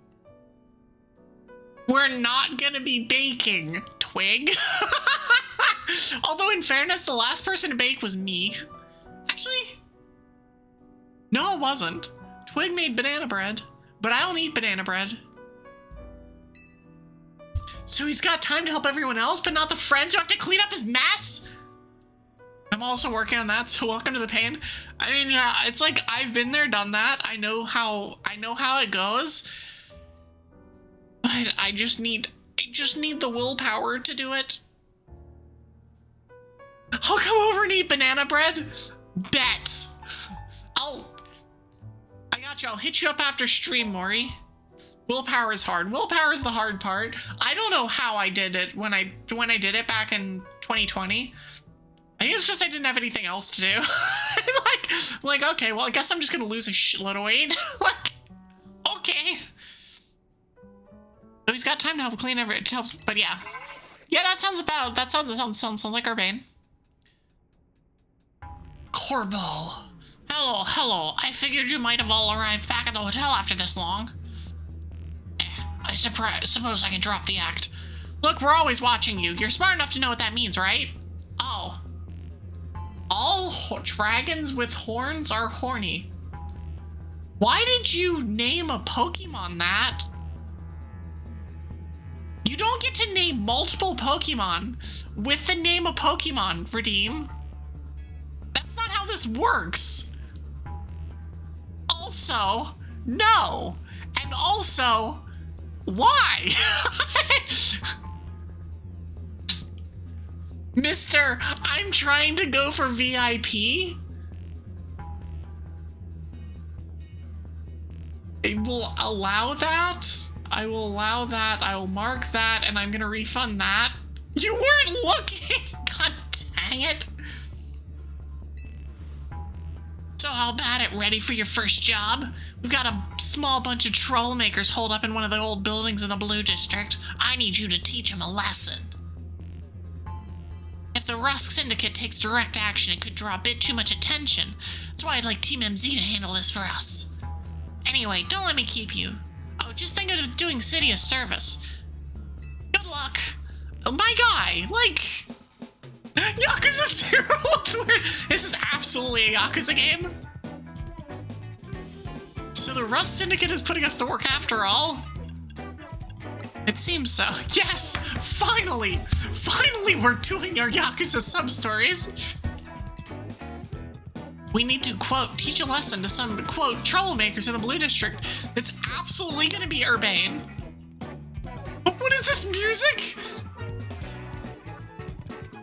We're not gonna be baking, Twig. Although in fairness, the last person to bake was me. Actually, no, it wasn't. Twig made banana bread, but I don't eat banana bread. So he's got time to help everyone else, but not the friends who have to clean up his mess? I'm also working on that, so welcome to the pain. I mean, yeah, it's like I've been there, done that. I know how it goes. But I just need the willpower to do it. I'll come over and eat banana bread. Bet. I got you. I'll hit you up after stream, Maury. Willpower is hard. Willpower is the hard part. I don't know how I did it when I did it back in 2020. I think it's just I didn't have anything else to do. like, okay, well, I guess I'm just gonna lose a shitload of weight. Like, okay. So he's got time to help clean everything. It helps, but yeah. Yeah, that sounds like Urbane. Corbeau. Hello. I figured you might have all arrived back at the hotel after this long. I suppose I can drop the act. Look, we're always watching you. You're smart enough to know what that means, right? Oh. All dragons with horns are horny. Why did you name a Pokemon that? You don't get to name multiple Pokemon with the name of Pokemon, Redeem. That's not how this works. Also, no. And also, why? Mister, I'm trying to go for VIP. I will allow that. I will allow that. I will mark that, and I'm gonna refund that. You weren't looking! God dang it. So how about it? Ready for your first job? We've got a small bunch of trollmakers holed up in one of the old buildings in the Blue District. I need you to teach them a lesson. If the Rusk Syndicate takes direct action, it could draw a bit too much attention. That's why I'd like Team MZ to handle this for us. Anyway, don't let me keep you. Oh, just think of doing City a service. Good luck. Oh, my guy, like... Yakuza 0 looks weird. This is absolutely a Yakuza game. So the Rust Syndicate is putting us to work after all? It seems so. Yes! Finally! Finally we're doing our Yakuza sub-stories! We need to, quote, teach a lesson to some, quote, troublemakers in the Blue District. It's absolutely gonna be urbane. What is this music?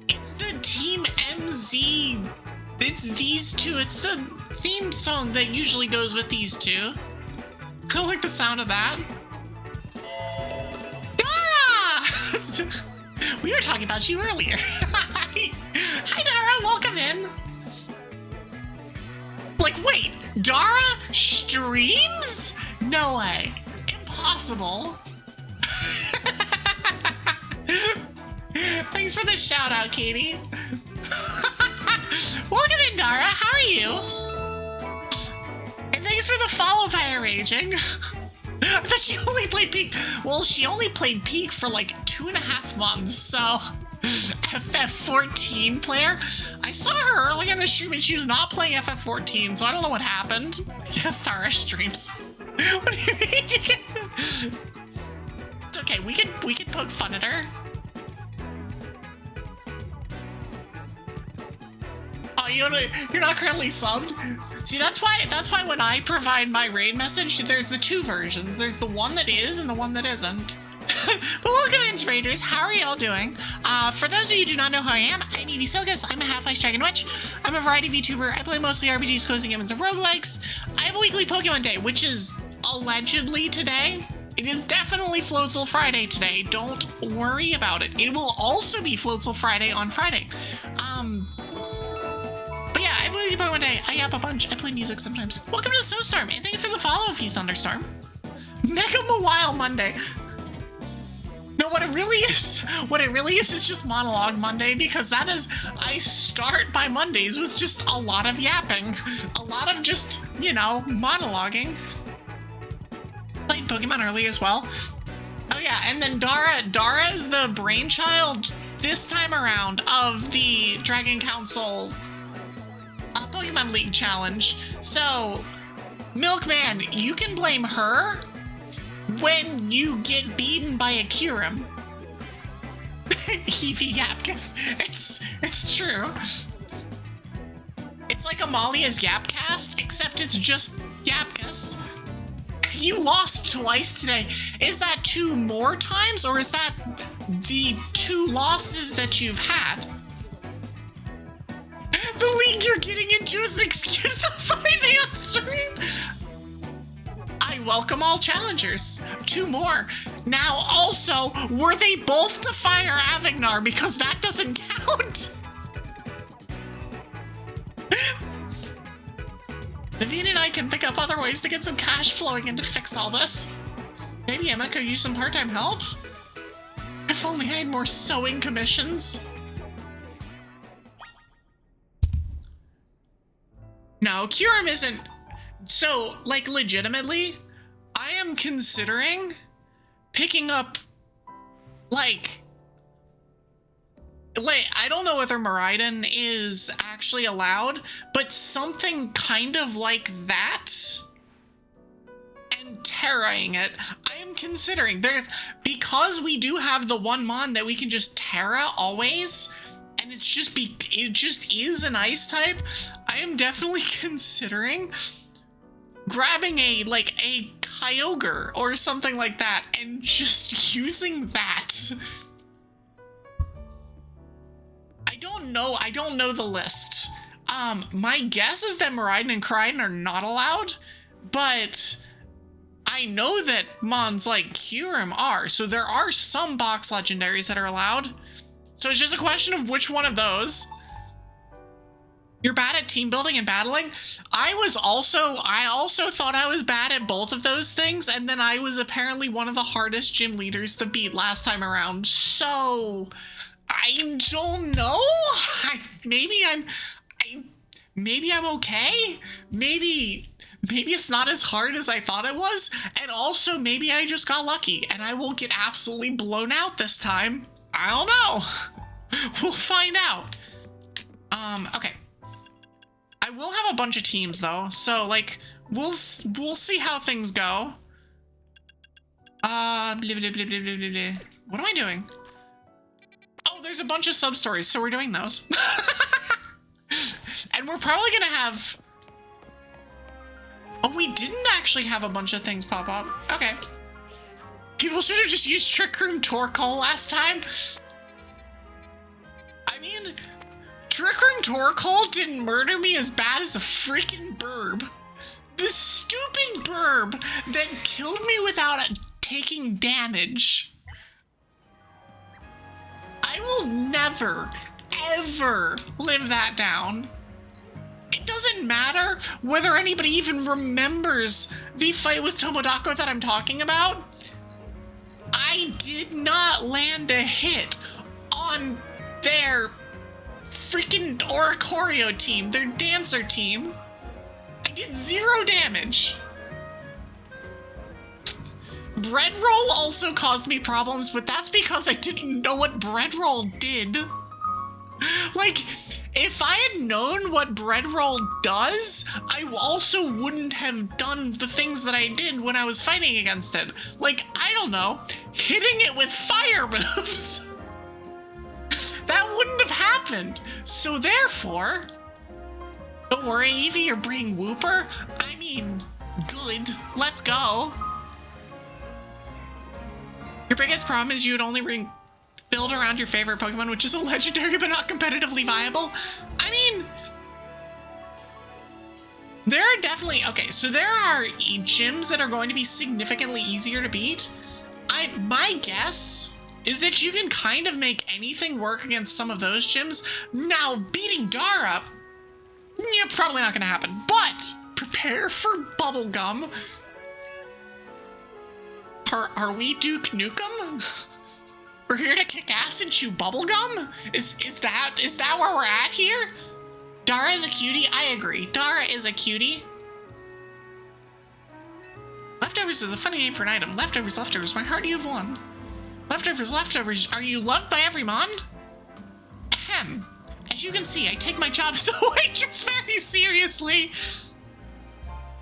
It's the Team MZ. It's these two. It's the theme song that usually goes with these two. I don't like the sound of that. Dara! We were talking about you earlier. Hi, Dara. Welcome in. Like, wait, Dara streams? No way. Impossible. Thanks for the shout out, Katie. Welcome in, Dara. How are you? And thanks for the follow, Fire Raging. I thought she only played Peak. Well, she only played Peak for like 2.5 months, so FF14 player. I saw her early in the stream and she was not playing FF14, so I don't know what happened. Yes, Dara streams. What do you mean? It's okay. We can poke fun at her. Oh, you're not currently subbed? See, that's why when I provide my raid message, there's the two versions. There's the one that is and the one that isn't. But welcome in, raiders. How are y'all doing? For those of you who do not know who I am, I'm Evie Sylkas. I'm a half-ice dragon witch. I'm a variety VTuber. I play mostly RPGs, cozy games, and roguelikes. I have a weekly Pokemon day, which is allegedly today. It is definitely Floatzel Friday today. Don't worry about it. It will also be Floatzel Friday on Friday. But yeah, I have a weekly Pokemon day. I yap a bunch. I play music sometimes. Welcome to Snowstorm, and thank you for the follow, Fee Thunderstorm. Mega Mawile Monday. No, what it really is just Monologue Monday, because that is, I start my Mondays with just a lot of yapping. A lot of just, you know, monologuing. Played Pokemon early as well. Oh yeah, and then Dara is the brainchild this time around of the Dragon Council Pokemon League Challenge. So, Milkman, you can blame her when you get beaten by a Kyurem. Evie Yapkus. It's true. It's like Amalia's Yapcast, except it's just Yapkus. You lost twice today. Is that 2 more times, or is that the 2 losses that you've had? The league you're getting into is an excuse to fight me on stream. I welcome all challengers. 2 more. Now, also, were they both to fire Avignar? Because that doesn't count. Naveen and I can think up other ways to get some cash flowing in to fix all this. Maybe Emma could use some part-time help? If only I had more sewing commissions. No, Kyurem isn't. So, like, legitimately, I am considering picking up, like, I don't know whether Miraidon is actually allowed, but something kind of like that, and terraing it. I am considering, because we do have the one mon that we can just terra always, and it just is an ice type. I am definitely considering grabbing a Kyogre or something like that and just using that. I don't know the list. My guess is that Miraidon and Koraidon are not allowed, but I know that mons like Kyurem are, so there are some box legendaries that are allowed. So it's just a question of which one of those. You're bad at team building and battling? I also thought I was bad at both of those things, and then I was apparently one of the hardest gym leaders to beat last time around. So I don't know. Maybe I'm okay. Maybe it's not as hard as I thought it was, and also maybe I just got lucky and I will get absolutely blown out this time. I don't know. We'll find out. Okay. I will have a bunch of teams though, so like We'll see how things go. Blah, blah, blah, blah, blah, blah, blah. What am I doing? Oh, there's a bunch of sub-stories, so we're doing those. And we're probably gonna have... Oh, we didn't actually have a bunch of things pop up. Okay. People should have just used Trick Room Torkoal last time. I mean, Trick Room Torkoal didn't murder me as bad as the freaking burb. The stupid burb that killed me without taking damage. I will never, ever live that down. It doesn't matter whether anybody even remembers the fight with Tomodako that I'm talking about. I did not land a hit on their freaking Oricorio team, their dancer team. I did 0 damage. Bread roll also caused me problems, but that's because I didn't know what bread roll did. Like, if I had known what bread roll does, I also wouldn't have done the things that I did when I was fighting against it. Like, I don't know, hitting it with fire moves. That wouldn't have happened. So therefore, don't worry, Evie, you're bringing Wooper. I mean, good, let's go. Your biggest problem is you would only build around your favorite Pokemon, which is a legendary but not competitively viable. I mean, there are definitely, okay, so there are gyms that are going to be significantly easier to beat. My guess is that you can kind of make anything work against some of those gyms. Now, beating Dara, yeah, probably not gonna happen, but prepare for Bubblegum. Are we Duke Nukem? We're here to kick ass and chew bubblegum? Is that where we're at here? Dara is a cutie? I agree. Dara is a cutie. Leftovers is a funny name for an item. Leftovers, leftovers. My heart, you've won. Leftovers, leftovers. Are you loved by every mon? Ahem. As you can see, I take my job as a waitress very seriously.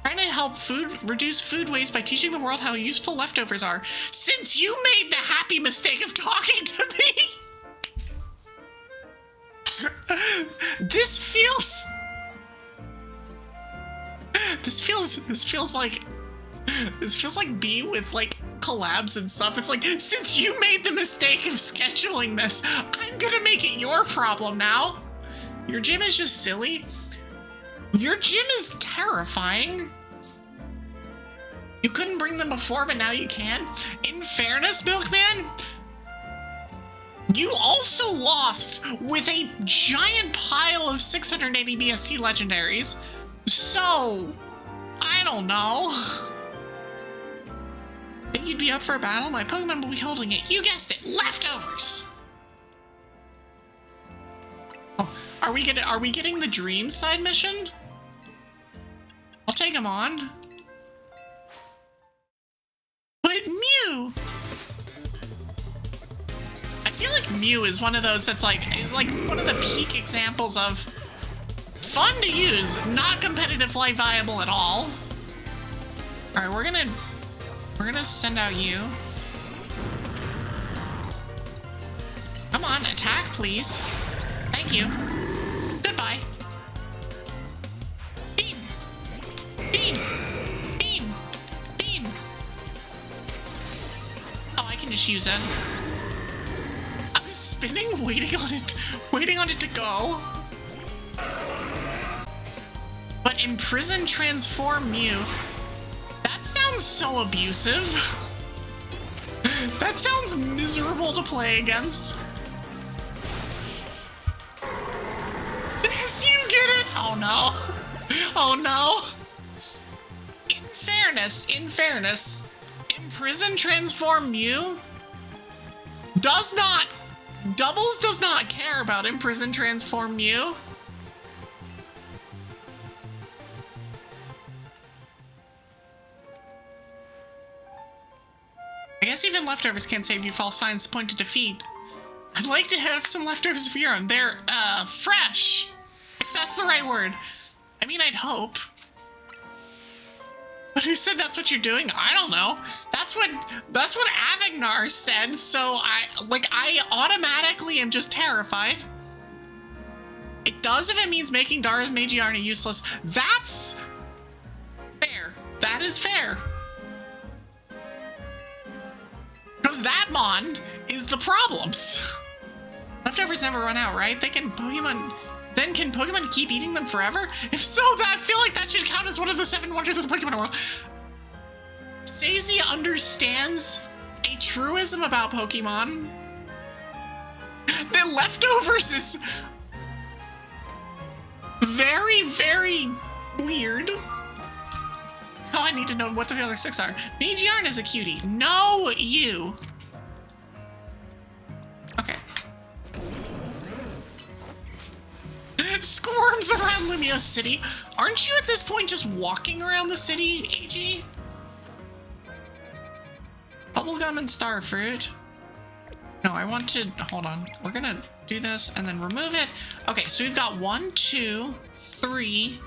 Trying to help reduce food waste by teaching the world how useful leftovers are. Since you made the happy mistake of talking to me, this feels like B with like collabs and stuff. It's like, since you made the mistake of scheduling this, I'm gonna make it your problem now. Your gym is just silly. Your gym is terrifying. You couldn't bring them before, but now you can. In fairness, Milkman, you also lost with a giant pile of 680 BST legendaries. So, I don't know. Think you'd be up for a battle? My Pokemon will be holding it. You guessed it, leftovers. Oh, are we getting the dream side mission? I'll take him on. But Mew! I feel like Mew is one of those that's like, one of the peak examples of fun to use, not competitively viable at all. Alright, we're gonna send out you. Come on, attack, please. Thank you. Goodbye. Speed! Speed! Speed! Speed! Oh, I can just use it. I was spinning, waiting on it to go. But imprison, transform Mew. That sounds so abusive. That sounds miserable to play against. Yes, you get it! Oh no. Oh no. In fairness, imprison, transform Mew Doubles does not care about imprison, transform Mew. I guess even leftovers can't save you. False signs point to defeat. I'd like to have some leftovers of your own. They're, fresh. If that's the right word. I mean, I'd hope. who said that's what you're doing? I don't know. That's what Avignar said, so I automatically am just terrified. It does if it means making Dara's Magiarna useless. That's fair. That is fair. Because that Mon is the problems. Leftovers never run out, right? Can Pokemon keep eating them forever? If so, I feel like that should count as one of the 7 wonders of the Pokemon world. Sazy understands a truism about Pokemon. The Leftovers is very, very weird. Oh, I need to know what the other 6 are. Magiarna is a cutie. No, you. Okay. Squirms around Lumiose City. Aren't you at this point just walking around the city, AG? Bubblegum and Starfruit. No, I want to... Hold on. We're gonna do this and then remove it. Okay, so we've got 1, 2, 3...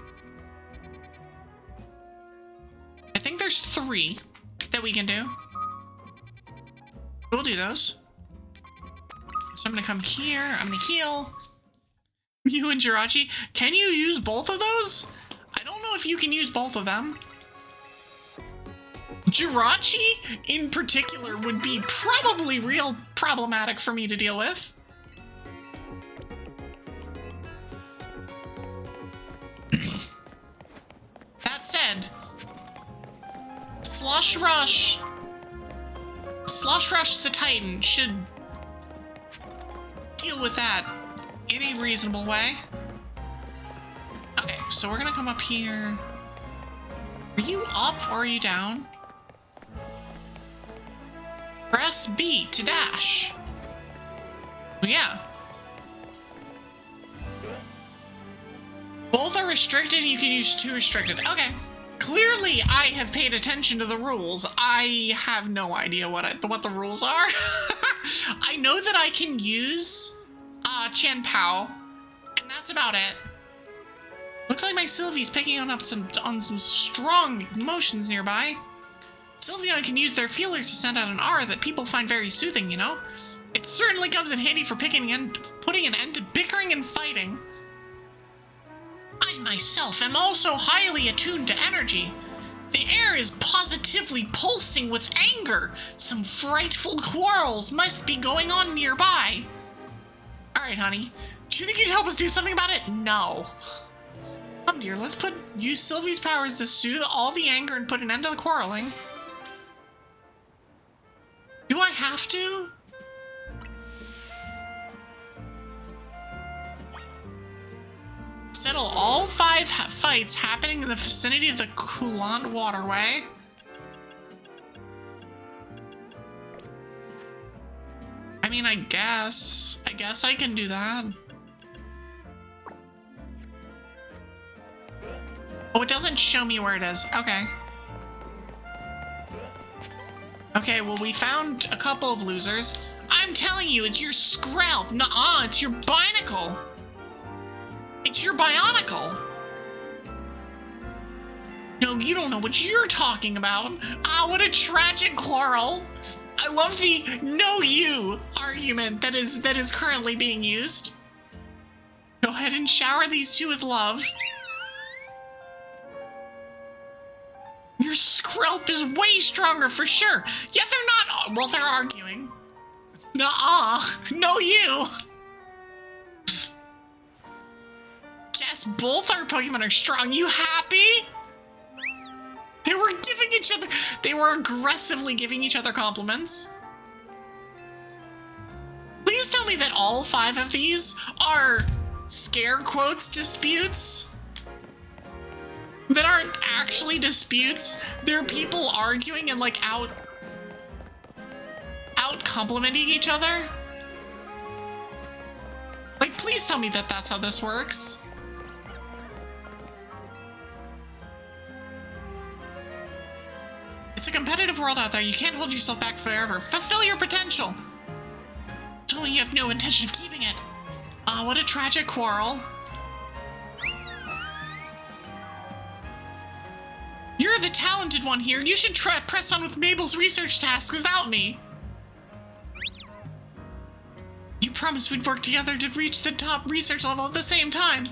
I think there's 3 that we can do. We'll do those. So I'm gonna come here. I'm gonna heal. You and Jirachi. Can you use both of those? I don't know if you can use both of them. Jirachi, in particular, would be probably real problematic for me to deal with. That said, Slush Rush Titan should deal with that in a reasonable way. Okay, so we're gonna come up here. Are you up or are you down? Press B to dash. Well, yeah. Both are restricted, you can use 2 restricted. Okay. Clearly, I have paid attention to the rules. I have no idea what the rules are. I know that I can use Chen Pao, and that's about it. Looks like my Sylvie's picking on some strong emotions nearby. Sylveon can use their feelers to send out an aura that people find very soothing, you know? It certainly comes in handy for putting an end to bickering and fighting. I myself am also highly attuned to energy. The air is positively pulsing with anger. Some frightful quarrels must be going on nearby. Alright, honey. Do you think you'd help us do something about it? No. Come, dear, let's use Sylvie's powers to soothe all the anger and put an end to the quarreling. Do I have to? Settle all 5 fights happening in the vicinity of the Coulant waterway. I mean, I guess I can do that. Oh, it doesn't show me where it is. Okay. Okay, well, we found a couple of losers. I'm telling you, it's your scrap. Nuh-uh, it's your binacle. It's your bionicle. No, you don't know what you're talking about. Ah, what a tragic quarrel. I love the "no you" argument that is currently being used. Go ahead and shower these 2 with love. Your Skrelp is way stronger for sure. Yeah, they're not. Well, they're arguing. Nuh-uh. No you. Yes, both our Pokemon are strong. You happy? They were giving each other... They were aggressively giving each other compliments. Please tell me that all 5 of these are scare quotes disputes. That aren't actually disputes. They're people arguing and like out complimenting each other. Like, please tell me that that's how this works. It's a competitive world out there. You can't hold yourself back forever. Fulfill your potential. Tell me you have no intention of keeping it. Ah, what a tragic quarrel. You're you're the talented one here. You should press on with Mabel's research tasks without me. You promised we'd work together to reach the top research level at the same time.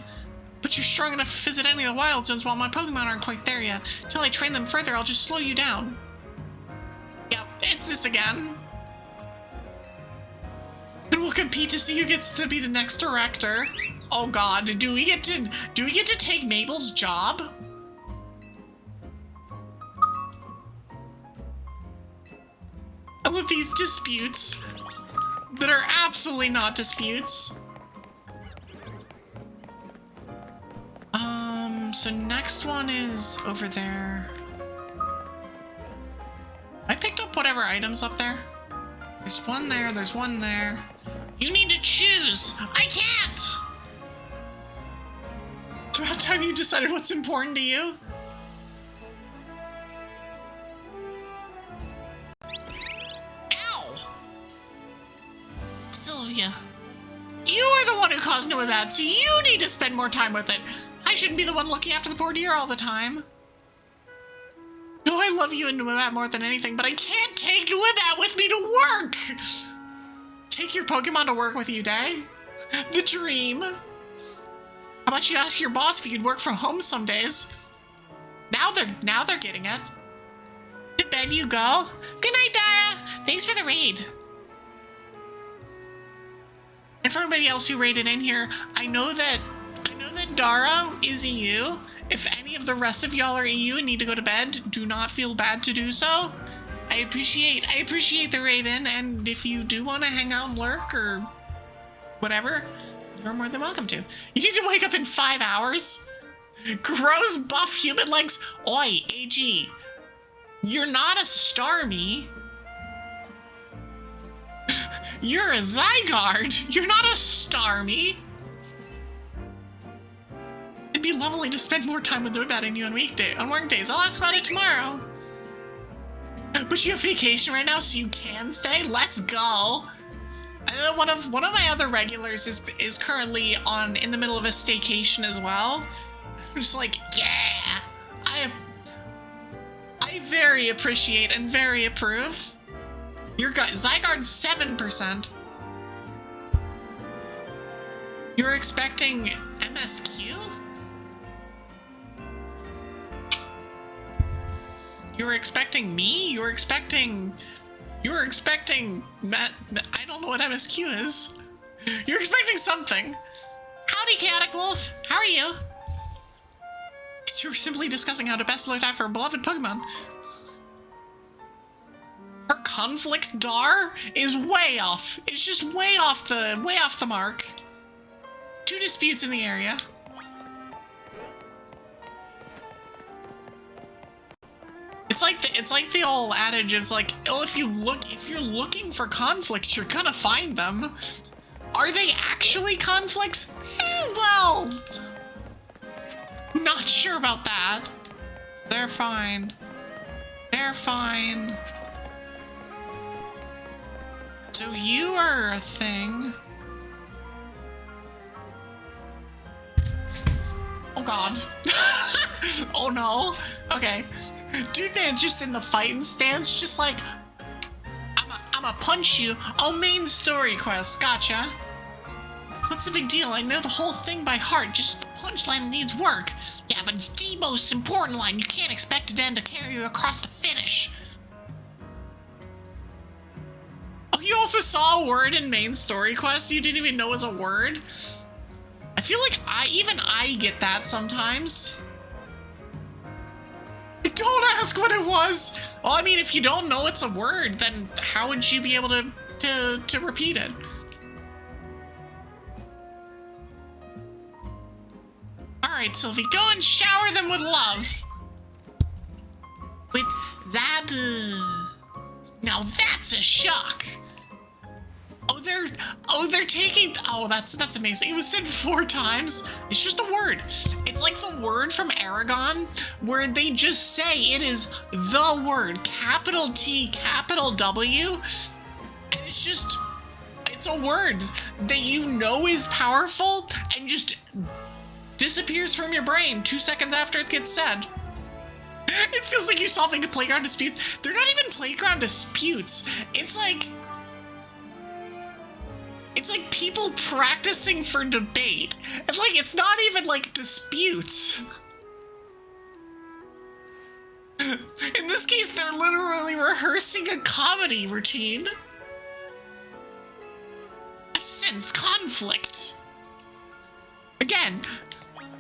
But you're strong enough to visit any of the wild zones while my Pokemon aren't quite there yet. Until I train them further, I'll just slow you down. Yep, it's this again. And we'll compete to see who gets to be the next director. Oh god, do we get to take Mabel's job? I love these disputes that are absolutely not disputes. So next one is over there. I picked up whatever items up there. There's one there, there's one there. You need to choose! I can't! It's about time you decided what's important to you. Ow! Sylvia, you are the one who caused Nuibat, so you need to spend more time with it. I shouldn't be the one looking after the poor deer all the time. No, I love you and Nuibat more than anything, but I can't take Nuibat with me to work! Take your Pokemon to work with you, Day. The dream. How about you ask your boss if you could work from home some days? Now they're getting it. To bed you go. Good night, Dara. Thanks for the raid. And for everybody else who raided in here, I know that Dara is EU. If any of the rest of y'all are EU and need to go to bed, do not feel bad to do so. I appreciate the raid in, and if you do want to hang out and lurk or whatever, you're more than welcome to. You need to wake up in 5 hours? Gross buff human legs. Oi, AG. You're not a Starmie. You're a Zygarde. You're not a Starmie. It'd be lovely to spend more time with Nuibat and you on work days. I'll ask about it tomorrow. But you have vacation right now, so you can stay? Let's go. I know one of my other regulars is currently in the middle of a staycation as well. I'm just like, yeah. I very appreciate and very approve. Your Zygarde's 7%. You're expecting MSQ? You're expecting me? You're expecting Matt, I don't know what MSQ is. You're expecting something. Howdy, Chaotic Wolf. How are you? You were simply discussing how to best look after a beloved Pokemon. Her conflict dar is way off. It's just way off the mark. 2 disputes in the area. It's like the old adage is like, oh, if you're looking for conflicts, you're gonna find them. Are they actually conflicts? Well, not sure about that. They're fine. They're fine. So you are a thing. Oh god. Oh no. Okay. Dude man's just in the fighting stance, just like, I'ma punch you. Oh, main story quest, gotcha. What's the big deal? I know the whole thing by heart, just the punchline needs work. Yeah, but it's the most important line. You can't expect it then to carry you across the finish. Oh, you also saw a word in main story quest you didn't even know was a word? I feel like I get that sometimes. Don't ask what it was. Well, I mean, if you don't know it's a word, then how would you be able to repeat it? All right, Sylvie, go and shower them with love. With that. Now that's a shock. They're taking. Oh, that's amazing. It was said 4 times. It's just a word. It's like the word from Aragon, where they just say it is the word, capital T, capital W, and it's a word that you know is powerful and just disappears from your brain 2 seconds after it gets said. It feels like you're solving a playground dispute. They're not even playground disputes. It's like people practicing for debate. And like, it's not even like disputes. In this case, they're literally rehearsing a comedy routine. I sense conflict. Again,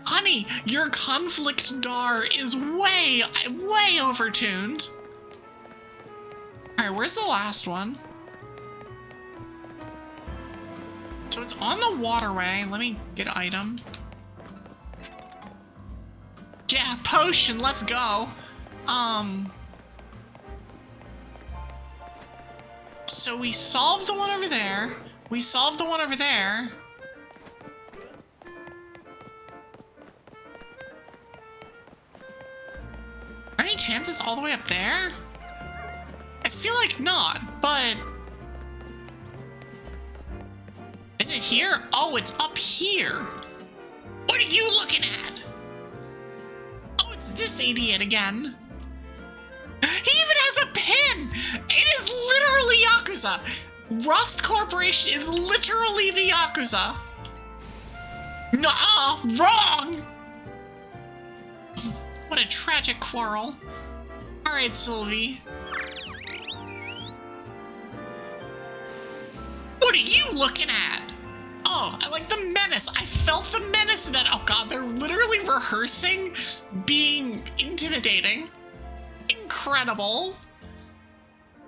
honey, your conflict dar is way overtuned. All right, where's the last one? So it's on the waterway. Let me get an item. Yeah, potion, let's go. So we solved the one over there. We solved the one over there. Are any chances all the way up there? I feel like not, but... Is it here? Oh, it's up here. What are you looking at? Oh, it's this idiot again. He even has a pin! It is literally Yakuza! Rust Corporation is literally the Yakuza. Nuh-uh, wrong! What a tragic quarrel. Alright, Sylvie. What are you looking at? Oh, I like the menace. I felt the menace in that. Oh god, they're literally rehearsing being intimidating. Incredible.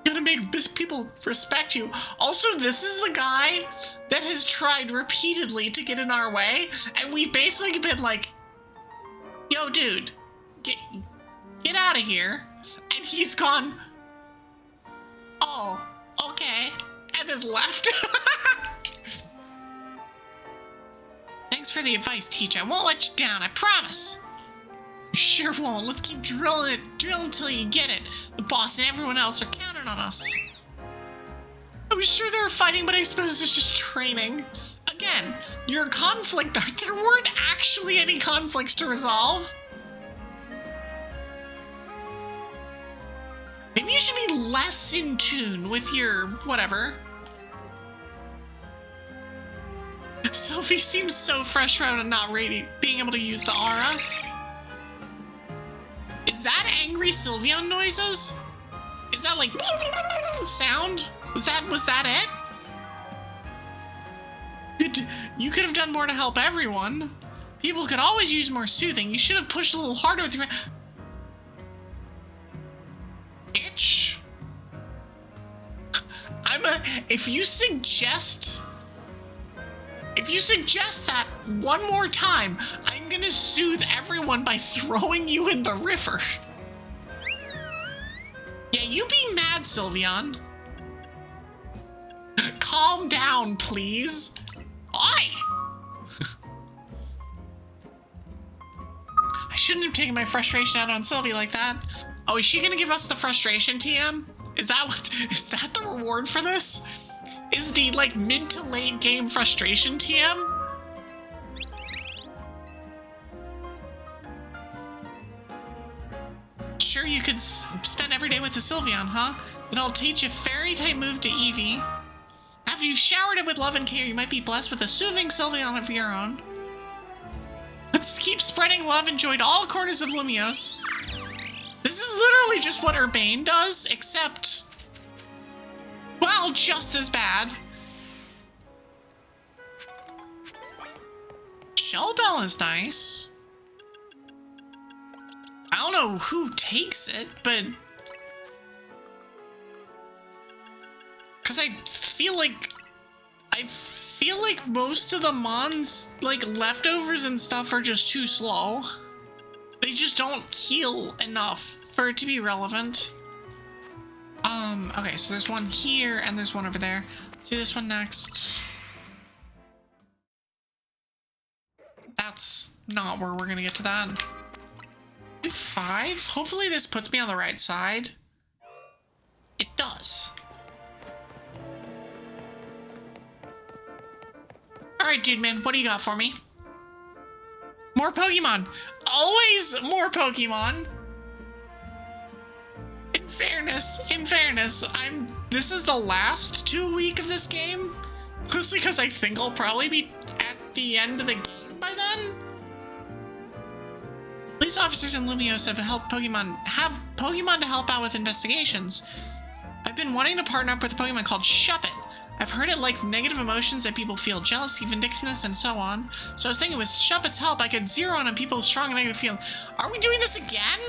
Gonna make people respect you. Also, this is the guy that has tried repeatedly to get in our way, and we've basically been like, yo, dude, get out of here. And he's gone, oh, okay, and has left. Thanks for the advice, Teach. I won't let you down, I promise. Sure won't. Let's keep drilling it. Drill until you get it. The boss and everyone else are counting on us. I was sure they were fighting, but I suppose it's just training. Again, your conflict. There weren't actually any conflicts to resolve. Maybe you should be less in tune with your whatever. Sophie seems so fresh out and not ready, being able to use the aura. Is that angry Sylveon noises? Is that like sound? Was that it? You could have done more to help everyone. People could always use more soothing. You should have pushed a little harder with your itch. If you suggest that one more time, I'm gonna soothe everyone by throwing you in the river. Yeah, you be mad, Sylveon. Calm down, please. I shouldn't have taken my frustration out on Sylvie like that. Oh, is she gonna give us the frustration TM? Is that the reward for this? Is the like mid to late game frustration TM? Sure, you could spend every day with the Sylveon, huh? Then I'll teach a fairy type move to Evie. After you've showered it with love and care, you might be blessed with a soothing Sylveon of your own. Let's keep spreading love and joy to all corners of Lumios. This is literally just what Urbane does, except, well, just as bad. Shell Bell is nice. I don't know who takes it, but... Because I feel like most of the Mon's, like, leftovers and stuff are just too slow. They just don't heal enough for it to be relevant. Okay, so there's one here and there's one over there. Let's do this one next. That's not where we're gonna get to that. 5? Hopefully this puts me on the right side. It does. Alright, dude man, what do you got for me? More Pokemon! Always more Pokemon! fairness, this is the last 2 week of this game. Mostly because I think I'll probably be at the end of the game by then. Police officers in Lumios have Pokemon to help out with investigations. I've been wanting to partner up with a Pokemon called Shuppet. I've heard it likes negative emotions that people feel jealousy, vindictiveness, and so on. So I was thinking with Shuppet's help, I could zero in on people's strong negative feeling. Are we doing this again?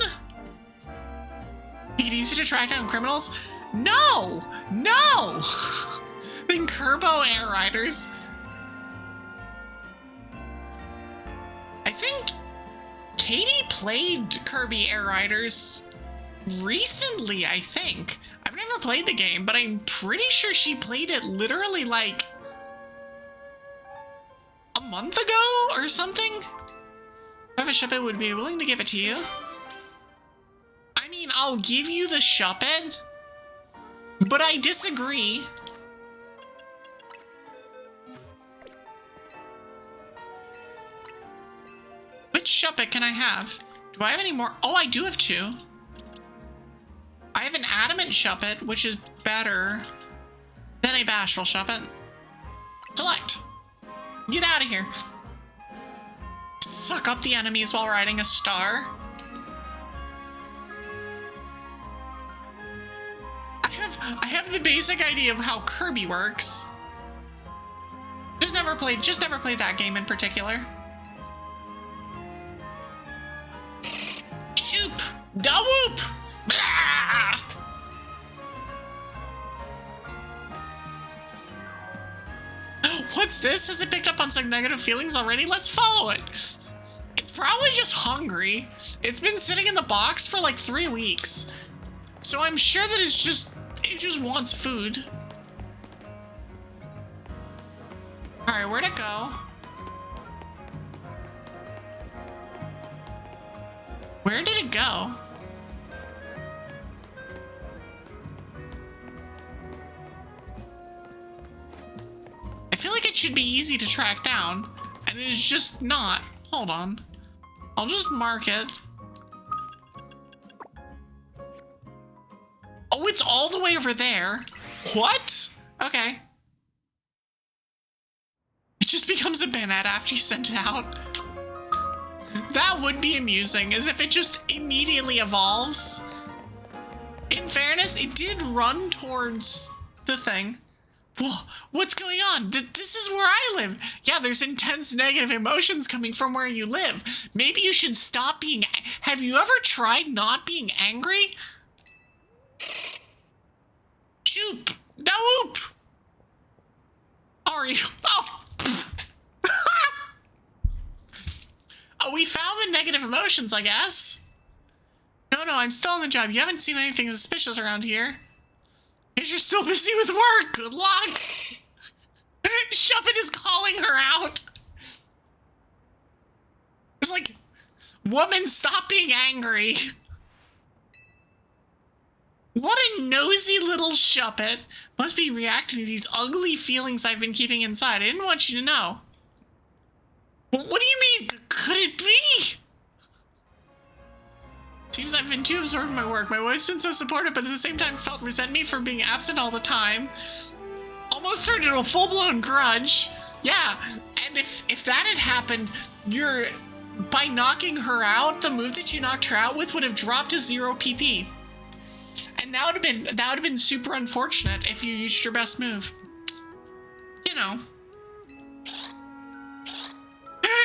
You could use it to track down criminals? No! No! The Corbeau Air Riders. I think Katie played Kirby Air Riders recently, I think. I've never played the game, but I'm pretty sure she played it literally like a month ago or something. If a Shuppet would be willing to give it to you. I mean, I'll give you the Shuppet, but I disagree. Which Shuppet can I have? Do I have any more? Oh, I do have 2. I have an Adamant Shuppet, which is better than a Bashful Shuppet. Select. Get out of here. Suck up the enemies while riding a star. I have the basic idea of how Kirby works. Just never played that game in particular. Shoop! Da whoop! Blah! What's this? Has it picked up on some negative feelings already? Let's follow it. It's probably just hungry. It's been sitting in the box for like 3 weeks. So I'm sure that it just wants food. Alright, where'd it go? Where did it go? I feel like it should be easy to track down, and it's just not. Hold on. I'll just mark it. Oh, it's all the way over there. What? Okay. It just becomes a Banette after you send it out. That would be amusing, as if it just immediately evolves. In fairness, it did run towards the thing. Whoa, what's going on? This is where I live. Yeah, there's intense negative emotions coming from where you live. Maybe you should stop being... Have you ever tried not being angry? Shoop! Da whoop! Are you? Oh! Oh, we found the negative emotions, I guess. No, I'm still on the job. You haven't seen anything suspicious around here. Because you're still busy with work. Good luck. Shuppet is calling her out. It's like, woman, stop being angry. What a nosy little Shuppet must be reacting to these ugly feelings I've been keeping inside. I didn't want you to know. What do you mean? Could it be? Seems I've been too absorbed in my work. My wife's been so supportive, but at the same time felt resent me for being absent all the time. Almost turned into a full-blown grudge. Yeah, and if that had happened, by knocking her out, the move that you knocked her out with would have dropped to 0 PP. And that would have been super unfortunate if you used your best move. You know.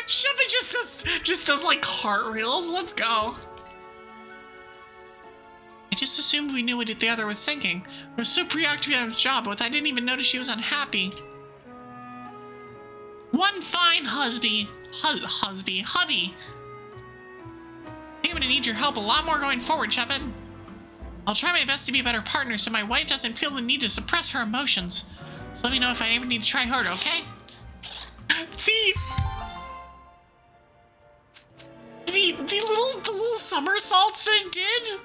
Shuppet just does like cartwheels. Let's go. I just assumed we knew what the other was thinking. I was so preoccupied with the job with I didn't even notice she was unhappy. One fine hubby. I'm gonna need your help a lot more going forward, Shuppet. I'll try my best to be a better partner so my wife doesn't feel the need to suppress her emotions. So let me know if I ever need to try harder, okay? The little somersaults that it did.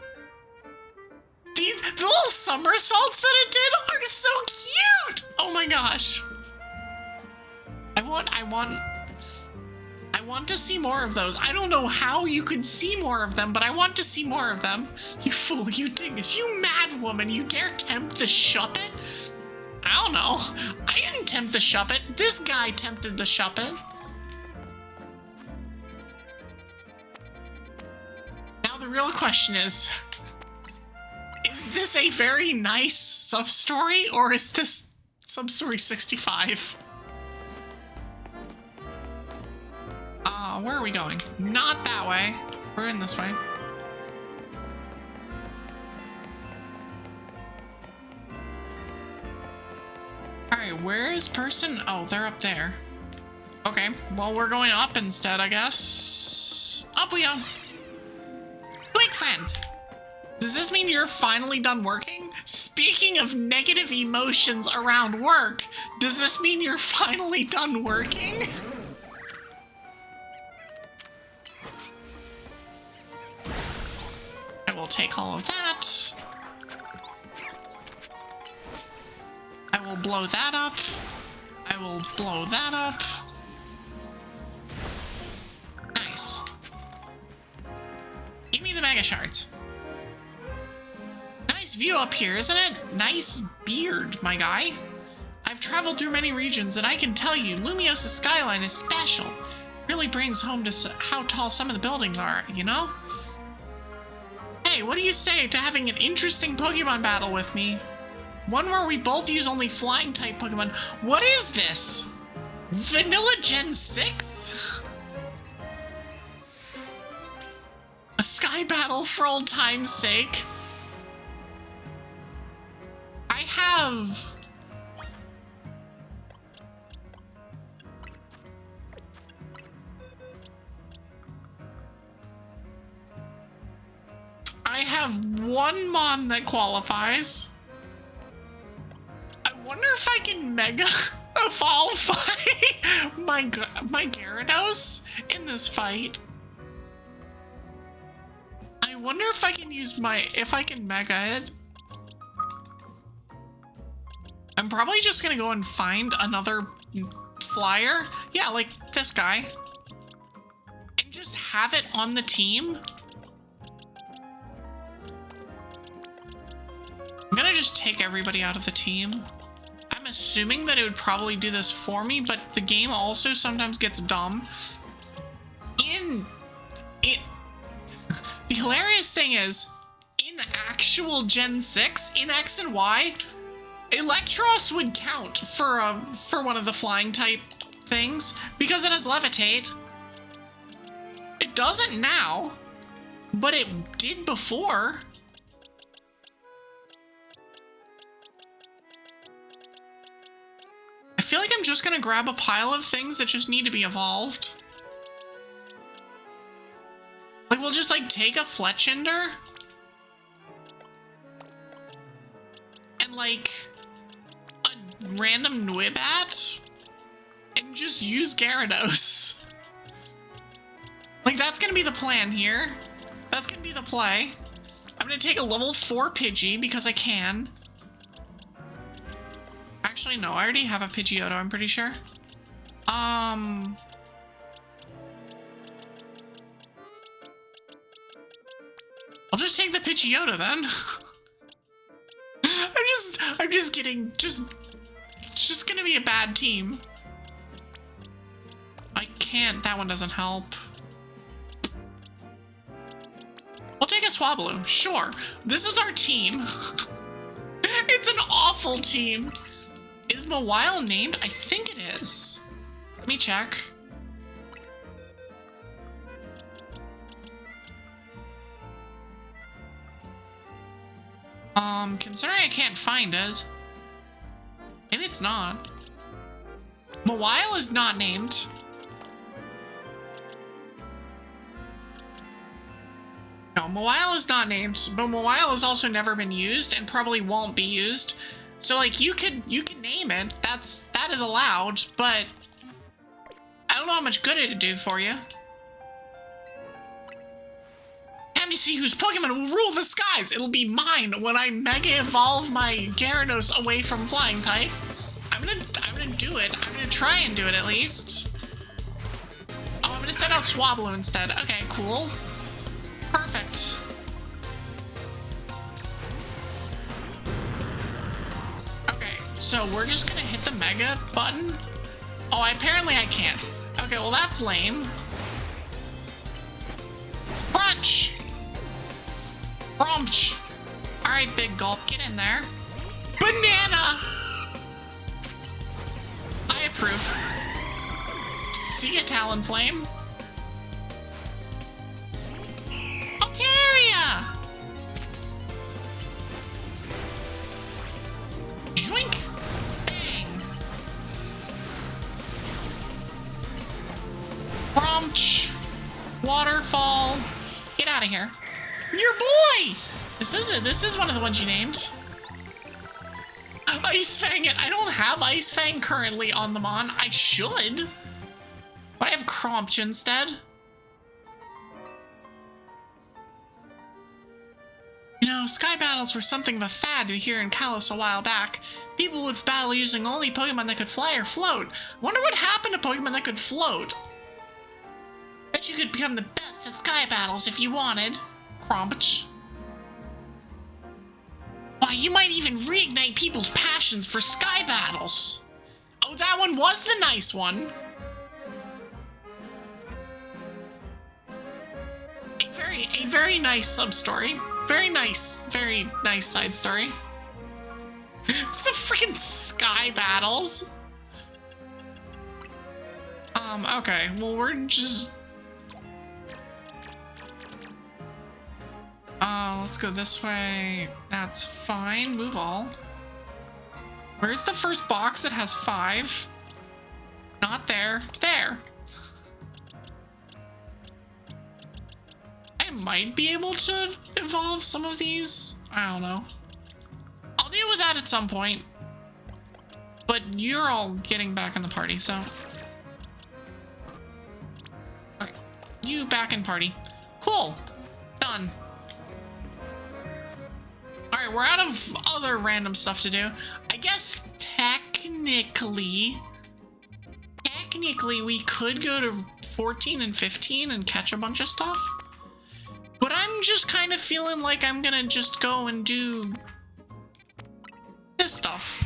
The little somersaults that it did are so cute. Oh my gosh. I want want to see more of those. I don't know how you could see more of them, but I want to see more of them. You fool, you dingus, you mad woman, you dare tempt the shuppet? I don't know. I didn't tempt the shuppet. This guy tempted the shuppet. Now the real question is this a very nice sub-story, or is this sub-story 65? Where are we going? Not that way. We're in this way. Alright, where is person? Oh, they're up there. Okay, well, we're going up instead, I guess. Up we go. Quick, friend. Does this mean you're finally done working? Speaking of negative emotions around work, does this mean you're finally done working? I will take all of that. I will blow that up. I will blow that up. Nice. Give me the mega shards. Nice view up here, isn't it? Nice beard, my guy. I've traveled through many regions, and I can tell you, Lumios' skyline is special. Really brings home to how tall some of the buildings are, you know? Hey, what do you say to having an interesting Pokemon battle with me? One where we both use only flying type Pokemon. What is this? Vanilla Gen 6? A sky battle for old time's sake? I have one Mon that qualifies. I wonder if I can Mega Evolve my Gyarados in this fight. I wonder if I can use if I can Mega it. I'm probably just gonna go and find another flyer. Yeah, like this guy. And just have it on the team. I'm gonna just take everybody out of the team. I'm assuming that it would probably do this for me, but the game also sometimes gets dumb. The hilarious thing is, in actual Gen 6, in X and Y, Electros would count for one of the flying type things because it has Levitate. It doesn't now, but it did before. I feel like I'm just gonna grab a pile of things that just need to be evolved. Like, we'll just, like, take a Fletchinder and, like, a random Nwibat and just use Gyarados. Like, that's gonna be the plan here. That's gonna be the play. I'm gonna take a level 4 Pidgey because I can. Actually, no, I already have a Pidgeotto, I'm pretty sure. I'll just take the Pidgeotto then. I'm just kidding. It's just gonna be a bad team. I can't, that one doesn't help. We'll take a Swablu, sure. This is our team. It's an awful team. Is Mawile named? I think it is. Let me check. Considering I can't find it, maybe it's not. Mawile is not named. No, Mawile is not named, but Mawile has also never been used and probably won't be used. So, like, you could name it. That is allowed, but I don't know how much good it'd do for you. Time to see whose Pokemon will rule the skies. It'll be mine when I Mega Evolve my Gyarados away from Flying type. I'm gonna do it. I'm gonna try and do it at least. Oh, I'm gonna gonna send out Swablu instead. Okay, cool. Perfect. Okay, so we're just gonna hit the Mega button. Oh, apparently I can't. Okay, well that's lame. Crunch! Crunch! Alright, Big Gulp, get in there. Banana! I approve. See ya, Talonflame. Altaria! Joink! Bang! Crunch! Waterfall! Get out of here. Your boy! This is it. This is one of the ones you named. Ice Fang it. I don't have Ice Fang currently on the Mon. I should. But I have Cromch instead. You know, sky battles were something of a fad here in Kalos a while back. People would battle using only Pokemon that could fly or float. Wonder what happened to Pokemon that could float. Bet you could become the best at sky battles if you wanted. Cromch. Why, you might even reignite people's passions for sky battles. Oh, that one was the nice one. A very nice sub-story. Very nice side story. It's the freaking sky battles. Okay, well, we're just... let's go this way. That's fine. Move all. Where's the first box that has 5? Not there. There. I might be able to evolve some of these. I don't know. I'll deal with that at some point. But you're all getting back in the party, so... Okay. You back in party. Cool. Done. Alright, we're out of other random stuff to do. I guess technically we could go to 14 and 15 and catch a bunch of stuff. But I'm just kind of feeling like I'm gonna just go and do this stuff.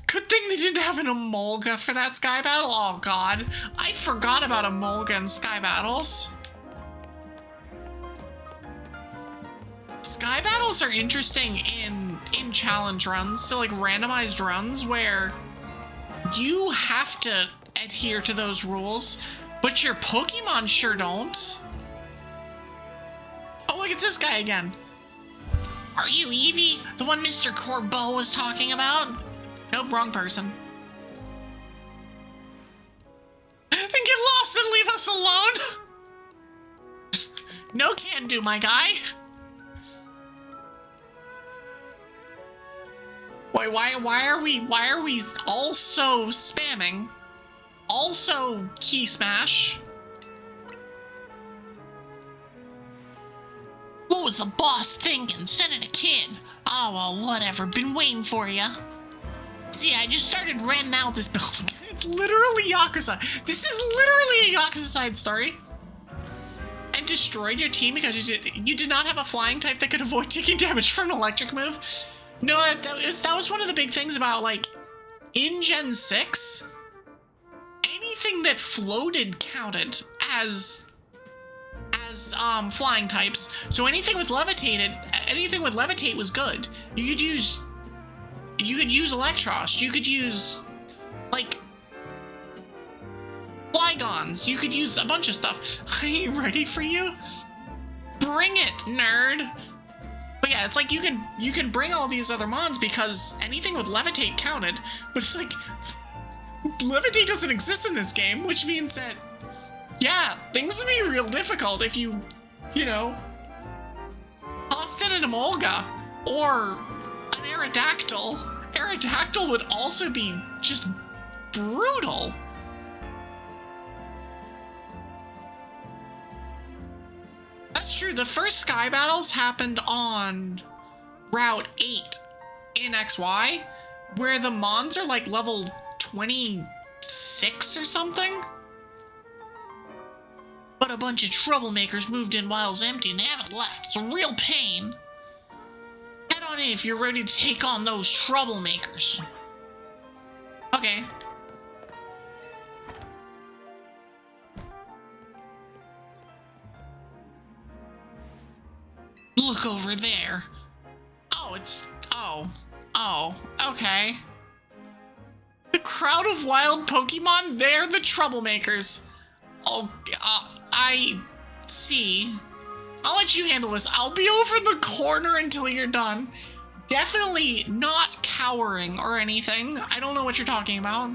Good thing they didn't have an Emolga for that Sky Battle. Oh god, I forgot about Emolga and Sky Battles. Sky Battles are interesting in challenge runs, so like randomized runs where you have to adhere to those rules, but your Pokemon sure don't. Oh, look, it's this guy again. Are you Evie? The one Mr. Corbeau was talking about? Nope, wrong person. Then get lost and leave us alone. No can do, my guy. Wait, why are we also spamming? Also key smash. What was the boss thinking? Sending a kid? Oh, well, whatever. Been waiting for ya. See, I just started renting out this building. It's literally Yakuza. This is literally a Yakuza side story. And destroyed your team because you did not have a flying type that could avoid taking damage from an electric move. No, that was one of the big things about, like, in Gen 6, anything that floated counted as flying types. So anything with levitate was good. You could use Electros. You could use, like, Flygons. You could use a bunch of stuff. I ain't ready for you. Bring it, nerd. But yeah, it's like you could bring all these other mons because anything with levitate counted, but it's like levitate doesn't exist in this game, which means that yeah, things would be real difficult if you know, tossed in an Emolga or an Aerodactyl. Aerodactyl would also be just brutal. That's true. The first Sky Battles happened on Route 8 in XY, where the Mons are like level 26 or something. But a bunch of troublemakers moved in while it was empty and they haven't left. It's a real pain. Head on in if you're ready to take on those troublemakers. Okay. Look over there. Oh, it's... Oh, okay. The crowd of wild Pokemon, they're the troublemakers. Oh, I see. I'll let you handle this. I'll be over in the corner until you're done. Definitely not cowering or anything. I don't know what you're talking about.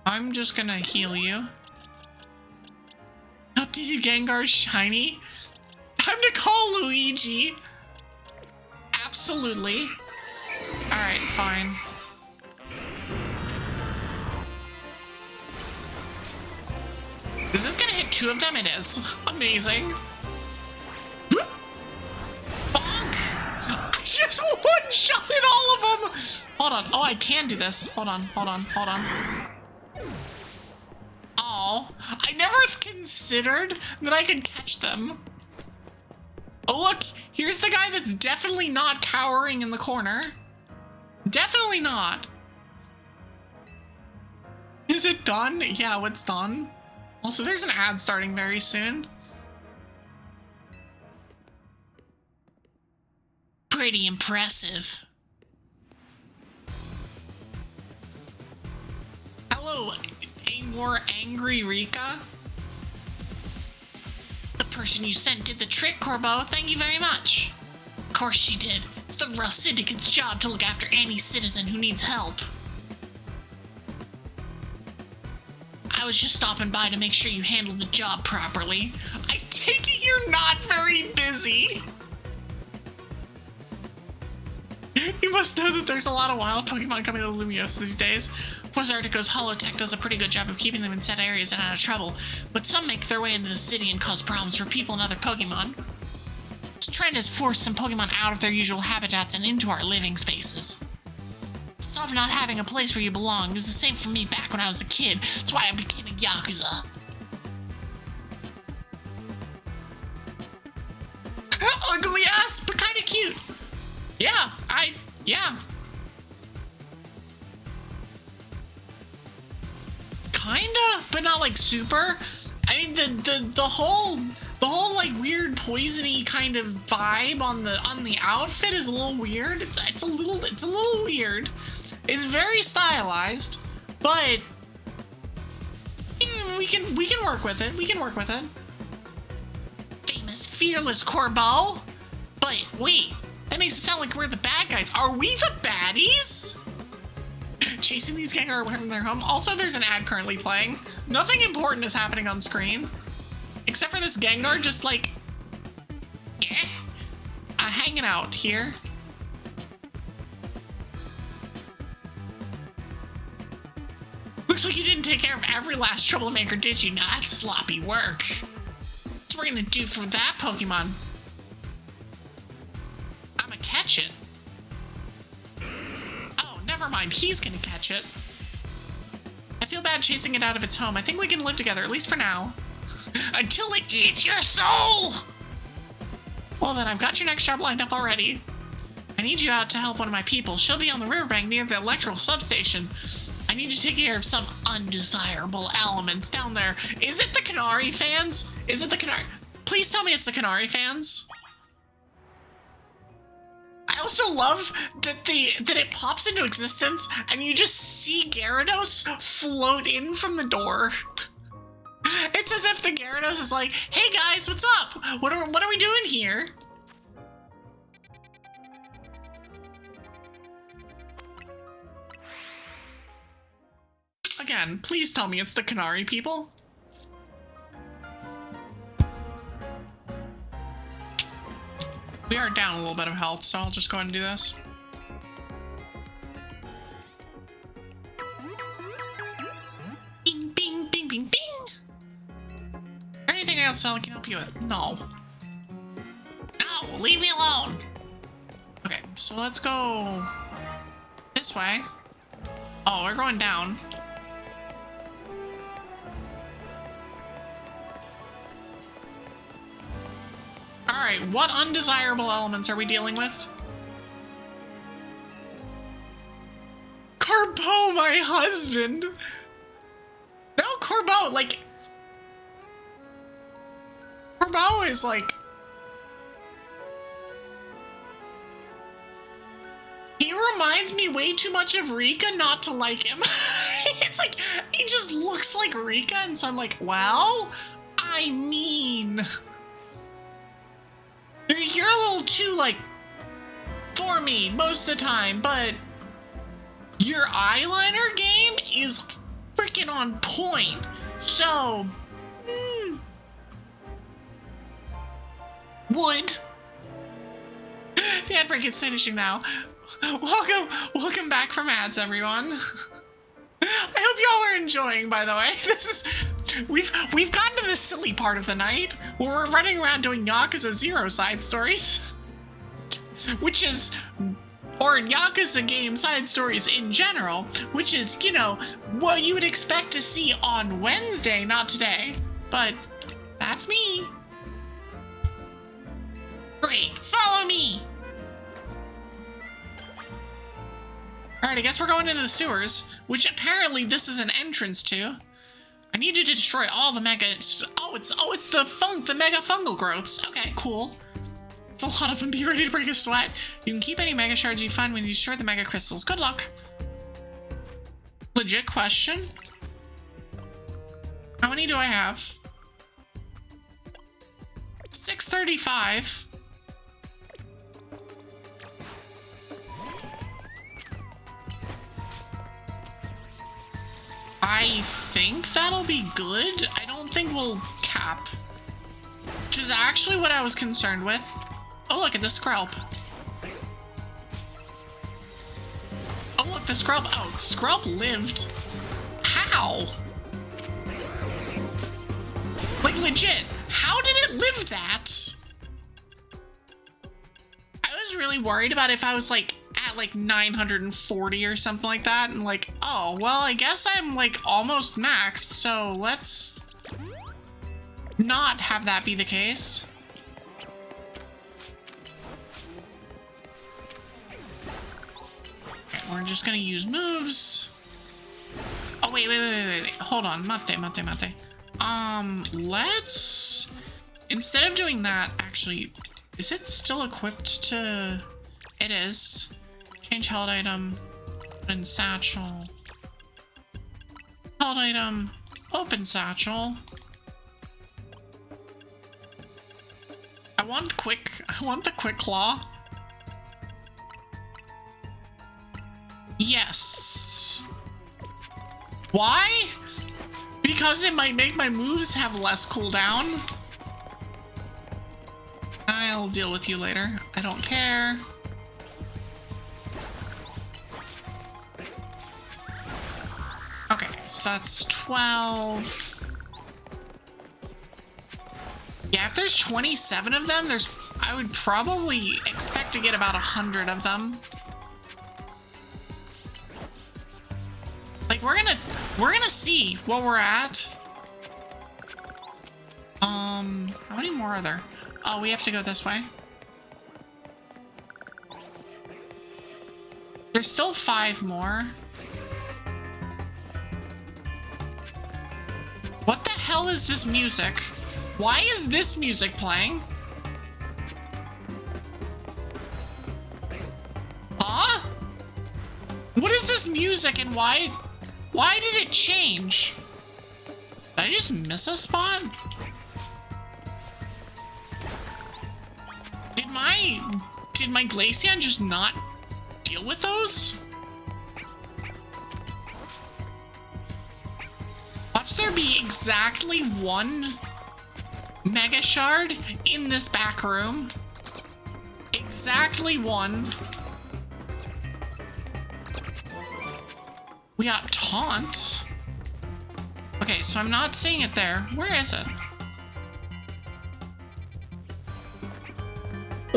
I'm just gonna heal you. Updated Gengar's shiny. Time to call Luigi. Absolutely. Alright, fine. Is this gonna hit 2 of them? It is. Amazing. Bonk! I just one-shotted all of them! Hold on. Oh, I can do this. Hold on. Oh, I never considered that I could catch them. Oh, look. Here's the guy that's definitely not cowering in the corner. Definitely not. Is it done? Yeah, it's done. Also, there's an ad starting very soon. Pretty impressive. Hello, a more angry Rika. The person you sent did the trick, Corbeau. Thank you very much. Of course she did. It's the Rust Syndicate's job to look after any citizen who needs help. I was just stopping by to make sure you handled the job properly. I take it you're not very busy. You must know that there's a lot of wild Pokemon coming to Lumiose these days. Wizardico's Holotech does a pretty good job of keeping them in set areas and out of trouble, but some make their way into the city and cause problems for people and other Pokemon. This trend has forced some Pokemon out of their usual habitats and into our living spaces. It's tough not having a place where you belong. It was the same for me back when I was a kid. That's why I became a Yakuza. Ugly ass, but kinda cute. Yeah, yeah. Kinda, but not like super. I mean, the whole like weird poisony kind of vibe on the outfit is a little weird. It's a little weird. It's very stylized, but we can work with it. We can work with it. Famous, fearless Corbeau. But wait, that makes it sound like we're the bad guys. Are we the baddies? Chasing these Gengar away from their home. Also, there's an ad currently playing. Nothing important is happening on screen, except for this Gengar just like, hanging out here. Looks like you didn't take care of every last troublemaker, did you? Now that's sloppy work. What's we're gonna do for that Pokemon? I'ma catch it. Oh, never mind. He's gonna catch it. I feel bad chasing it out of its home. I think we can live together, at least for now. Until it eats your soul! Well then, I've got your next job lined up already. I need you out to help one of my people. She'll be on the riverbank near the electrical substation. I need you to take care of some undesirable elements down there. Is it the Canary fans? Is it the Canary? Please tell me it's the Canary fans. I also love that it pops into existence and you just see Gyarados float in from the door. It's as if the Gyarados is like, "Hey guys, what's up? What are we doing here?" Again, please tell me it's the Canary people. We are down a little bit of health, so I'll just go ahead and do this. Bing, bing, bing, bing, bing! Anything else I can help you with? No. No, leave me alone! Okay, so let's go this way. Oh, we're going down. right, what undesirable elements are we dealing with? Corbeau, my husband! No, Corbeau, like... Corbeau is like... He reminds me way too much of Rika not to like him. It's like, he just looks like Rika, and so I'm like, well, I mean... You're a little too, like, for me most of the time, but your eyeliner game is freaking on point. So, would. The ad break is finishing now. Welcome back from ads, everyone. I hope y'all are enjoying, by the way. We've gotten to the silly part of the night where we're running around doing Yakuza Z side stories, which is, or Yakuza game side stories in general, which is, you know, what you would expect to see on Wednesday, not today. But that's me. Great, follow me. All right, I guess we're going into the sewers, which apparently this is an entrance to. I need you to destroy all the mega... Oh, it's the mega fungal growths. Okay, cool. It's a lot of them. Be ready to break a sweat. You can keep any mega shards you find when you destroy the mega crystals. Good luck. Legit question. How many do I have? 635. I think that'll be good. I don't think we'll cap. Which is actually what I was concerned with. Oh, look at the Skrelp. Oh, look, the Skrelp. Oh, the Skrelp lived. How? Like, legit. How did it live that? I was really worried about if I was, like, at like 940 or something like that, and like, oh, well, I guess I'm like almost maxed, so let's not have that be the case. Okay, we're just gonna use moves. Oh, wait. Hold on, mate. Let's, instead of doing that, actually, is it still equipped to, it is. Change held item, put in satchel. Held item, open satchel. I want the quick claw. Yes. Why? Because it might make my moves have less cooldown. I'll deal with you later. I don't care. Okay, so that's 12. Yeah, if there's 27 of them, I would probably expect to get about 100 of them. Like, we're gonna see what we're at. How many more are there? Oh, we have to go this way. There's still 5 more. What the hell is this music? Why is this music playing? Huh? What is this music and why did it change? Did I just miss a spot? Did my Glaceon just not deal with those? Watch there be exactly 1 Mega Shard in this back room. Exactly 1. We got Taunt. Okay, so I'm not seeing it there. Where is it?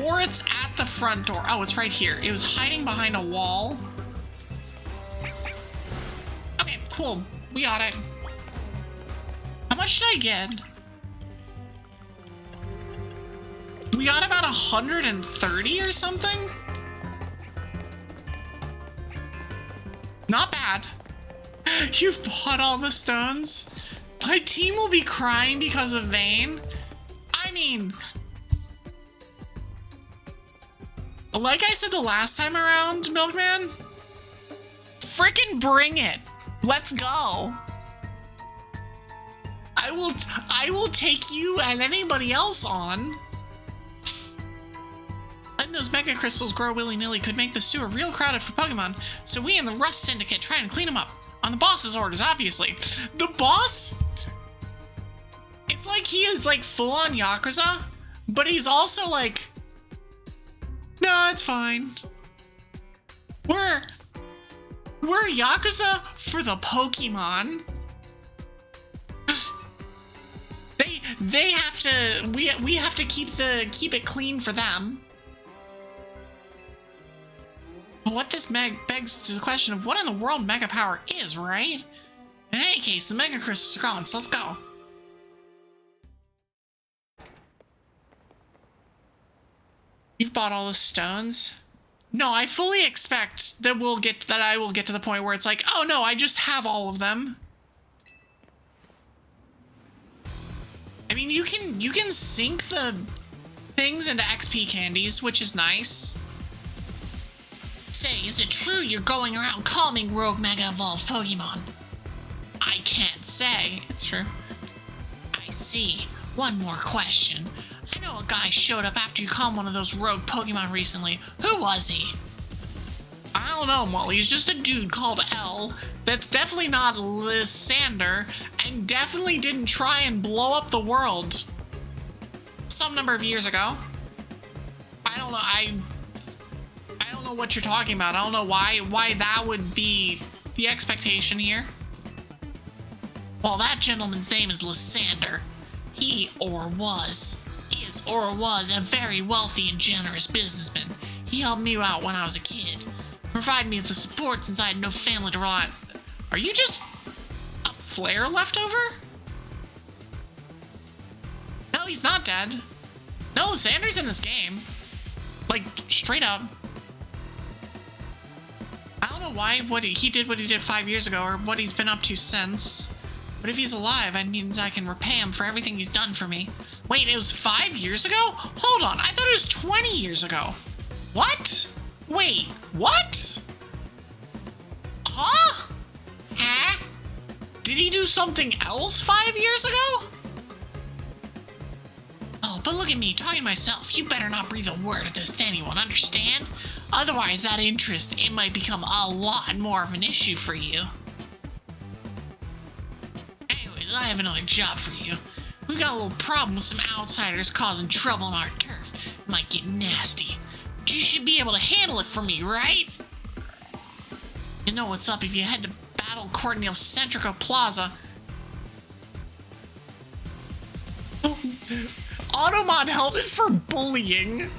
Or it's at the front door. Oh, it's right here. It was hiding behind a wall. Okay, cool. We got it. How much did I get? We got about 130 or something? Not bad. You've bought all the stones? My team will be crying because of Vayne? I mean, like I said the last time around, Milkman, frickin' bring it. Let's go. I will take you and anybody else on. Letting those mega crystals grow willy-nilly could make the sewer real crowded for Pokemon, so we and the Rust Syndicate try and clean them up. On the boss's orders, obviously. The boss? It's like he is like full-on Yakuza, but he's also like, no, it's fine. We're Yakuza for the Pokemon. They have to, we have to keep it clean for them. But what this begs to the question of what in the world Mega Power is, right? In any case, the Mega Crystals are gone, so let's go. You've bought all the stones? No, I fully expect that I will get to the point where it's like, oh no, I just have all of them. I mean, you can sync the things into XP candies, which is nice. Say, is it true you're going around calming rogue Mega Evolved Pokemon? I can't say. It's true. I see. One more question. I know a guy showed up after you calmed one of those rogue Pokemon recently. Who was he? I don't know, Molly. He's just a dude called L. That's definitely not Lysander, and definitely didn't try and blow up the world some number of years ago. I don't know. I don't know what you're talking about. I don't know why that would be the expectation here. Well, that gentleman's name is Lysander. He is or was a very wealthy and generous businessman. He helped me out when I was a kid, provided me with the support since I had no family to rely on. Are you just a flare leftover? No, he's not dead. No, Lysander's in this game. Like, straight up. I don't know why he did what he did 5 years ago, or what he's been up to since. But if he's alive, that means I can repay him for everything he's done for me. Wait, it was 5 years ago? Hold on, I thought it was 20 years ago. What? Wait, what? Huh? Huh? Did he do something else 5 years ago? Oh, but look at me, talking to myself. You better not breathe a word of this to anyone, understand? Otherwise, that interest, it might become a lot more of an issue for you. Anyways, I have another job for you. We got a little problem with some outsiders causing trouble on our turf. It might get nasty. But you should be able to handle it for me, right? You know what's up if you head to Battle Cornel Centrico Plaza. Automon held it for bullying.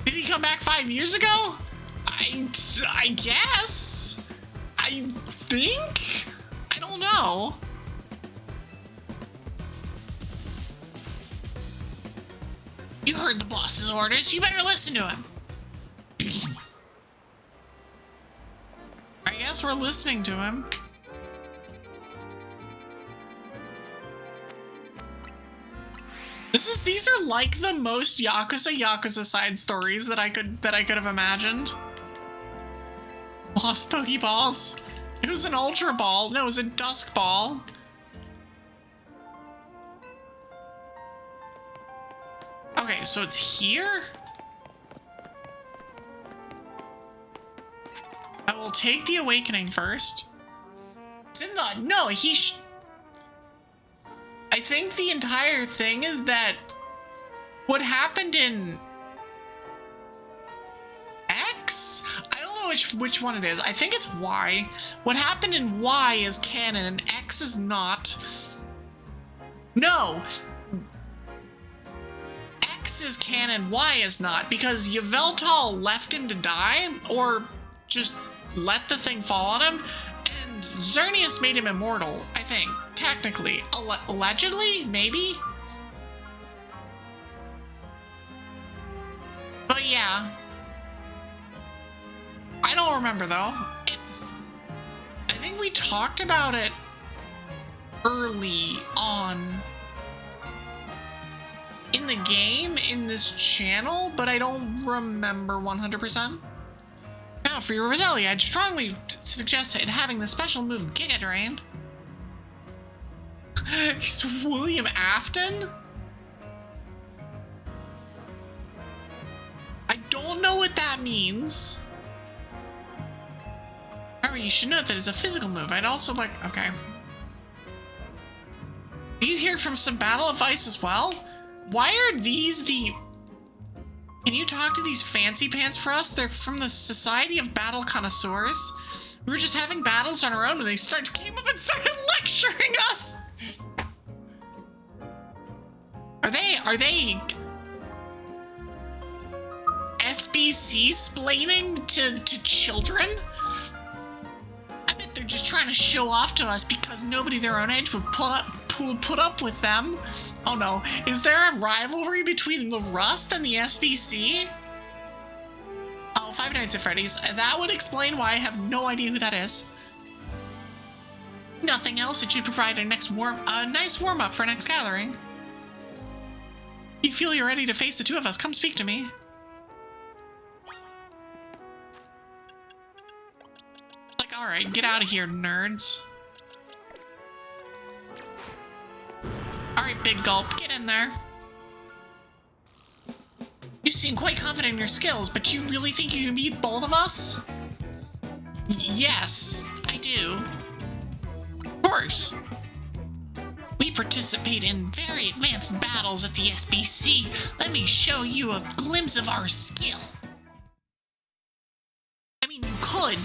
Did he come back 5 years ago? I guess. I think? I don't know. You heard the boss's orders. You better listen to him. I guess we're listening to him. These are like the most Yakuza side stories that I could have imagined. Lost Pokeballs. It was an Ultra Ball. No, it was a Dusk Ball. Okay, so it's here? I will take the Awakening first. It's in the... No, I think the entire thing is that what happened in X? I don't know which one it is. I think it's Y. What happened in Y is canon and X is not. No. X is canon, Y is not, because Yveltal left him to die, or just let the thing fall on him, and Xerneas made him immortal, I think. Technically. Allegedly? Maybe? Yeah. I don't remember though. I think we talked about it early on in the game, in this channel, but I don't remember 100%. Now for your Rosalie, I'd strongly suggest having the special move Giga Drain. He's William Afton? I don't know what that means. However, you should note that it's a physical move. I'd also like... Okay. Are you here from some battle advice as well? Why are these the... Can you talk to these fancy pants for us? They're from the Society of Battle Connoisseurs. We were just having battles on our own and they came up and started lecturing us. Are they SBC splaining to children? I bet they're just trying to show off to us because nobody their own age would put up with them. Oh no, is there a rivalry between the Rust and the SBC? Oh, Five Nights at Freddy's. That would explain why I have no idea who that is. Nothing else, it should provide a nice warm-up for next gathering. You feel you're ready to face the two of us, come speak to me. Like, alright, get out of here, nerds. Alright, Big Gulp, get in there. You seem quite confident in your skills, but you really think you can beat both of us? Yes, I do. Of course. We participate in very advanced battles at the SBC. Let me show you a glimpse of our skill. I mean, you could,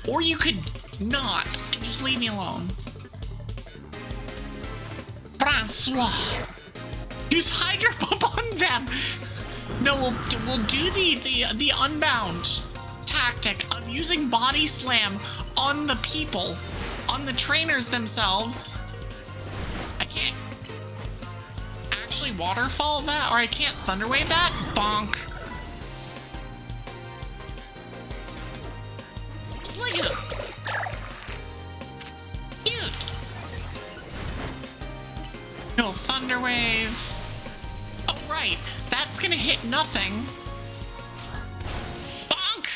or you could not, and just leave me alone. Francois, use Hydro Pump on them. No, we'll do the Unbound tactic of using Body Slam on the people, on the trainers themselves. I can't actually waterfall that, or I can't thunderwave that. Bonk. Sling him. Cute. No thunderwave. Oh right, that's gonna hit nothing. Bonk.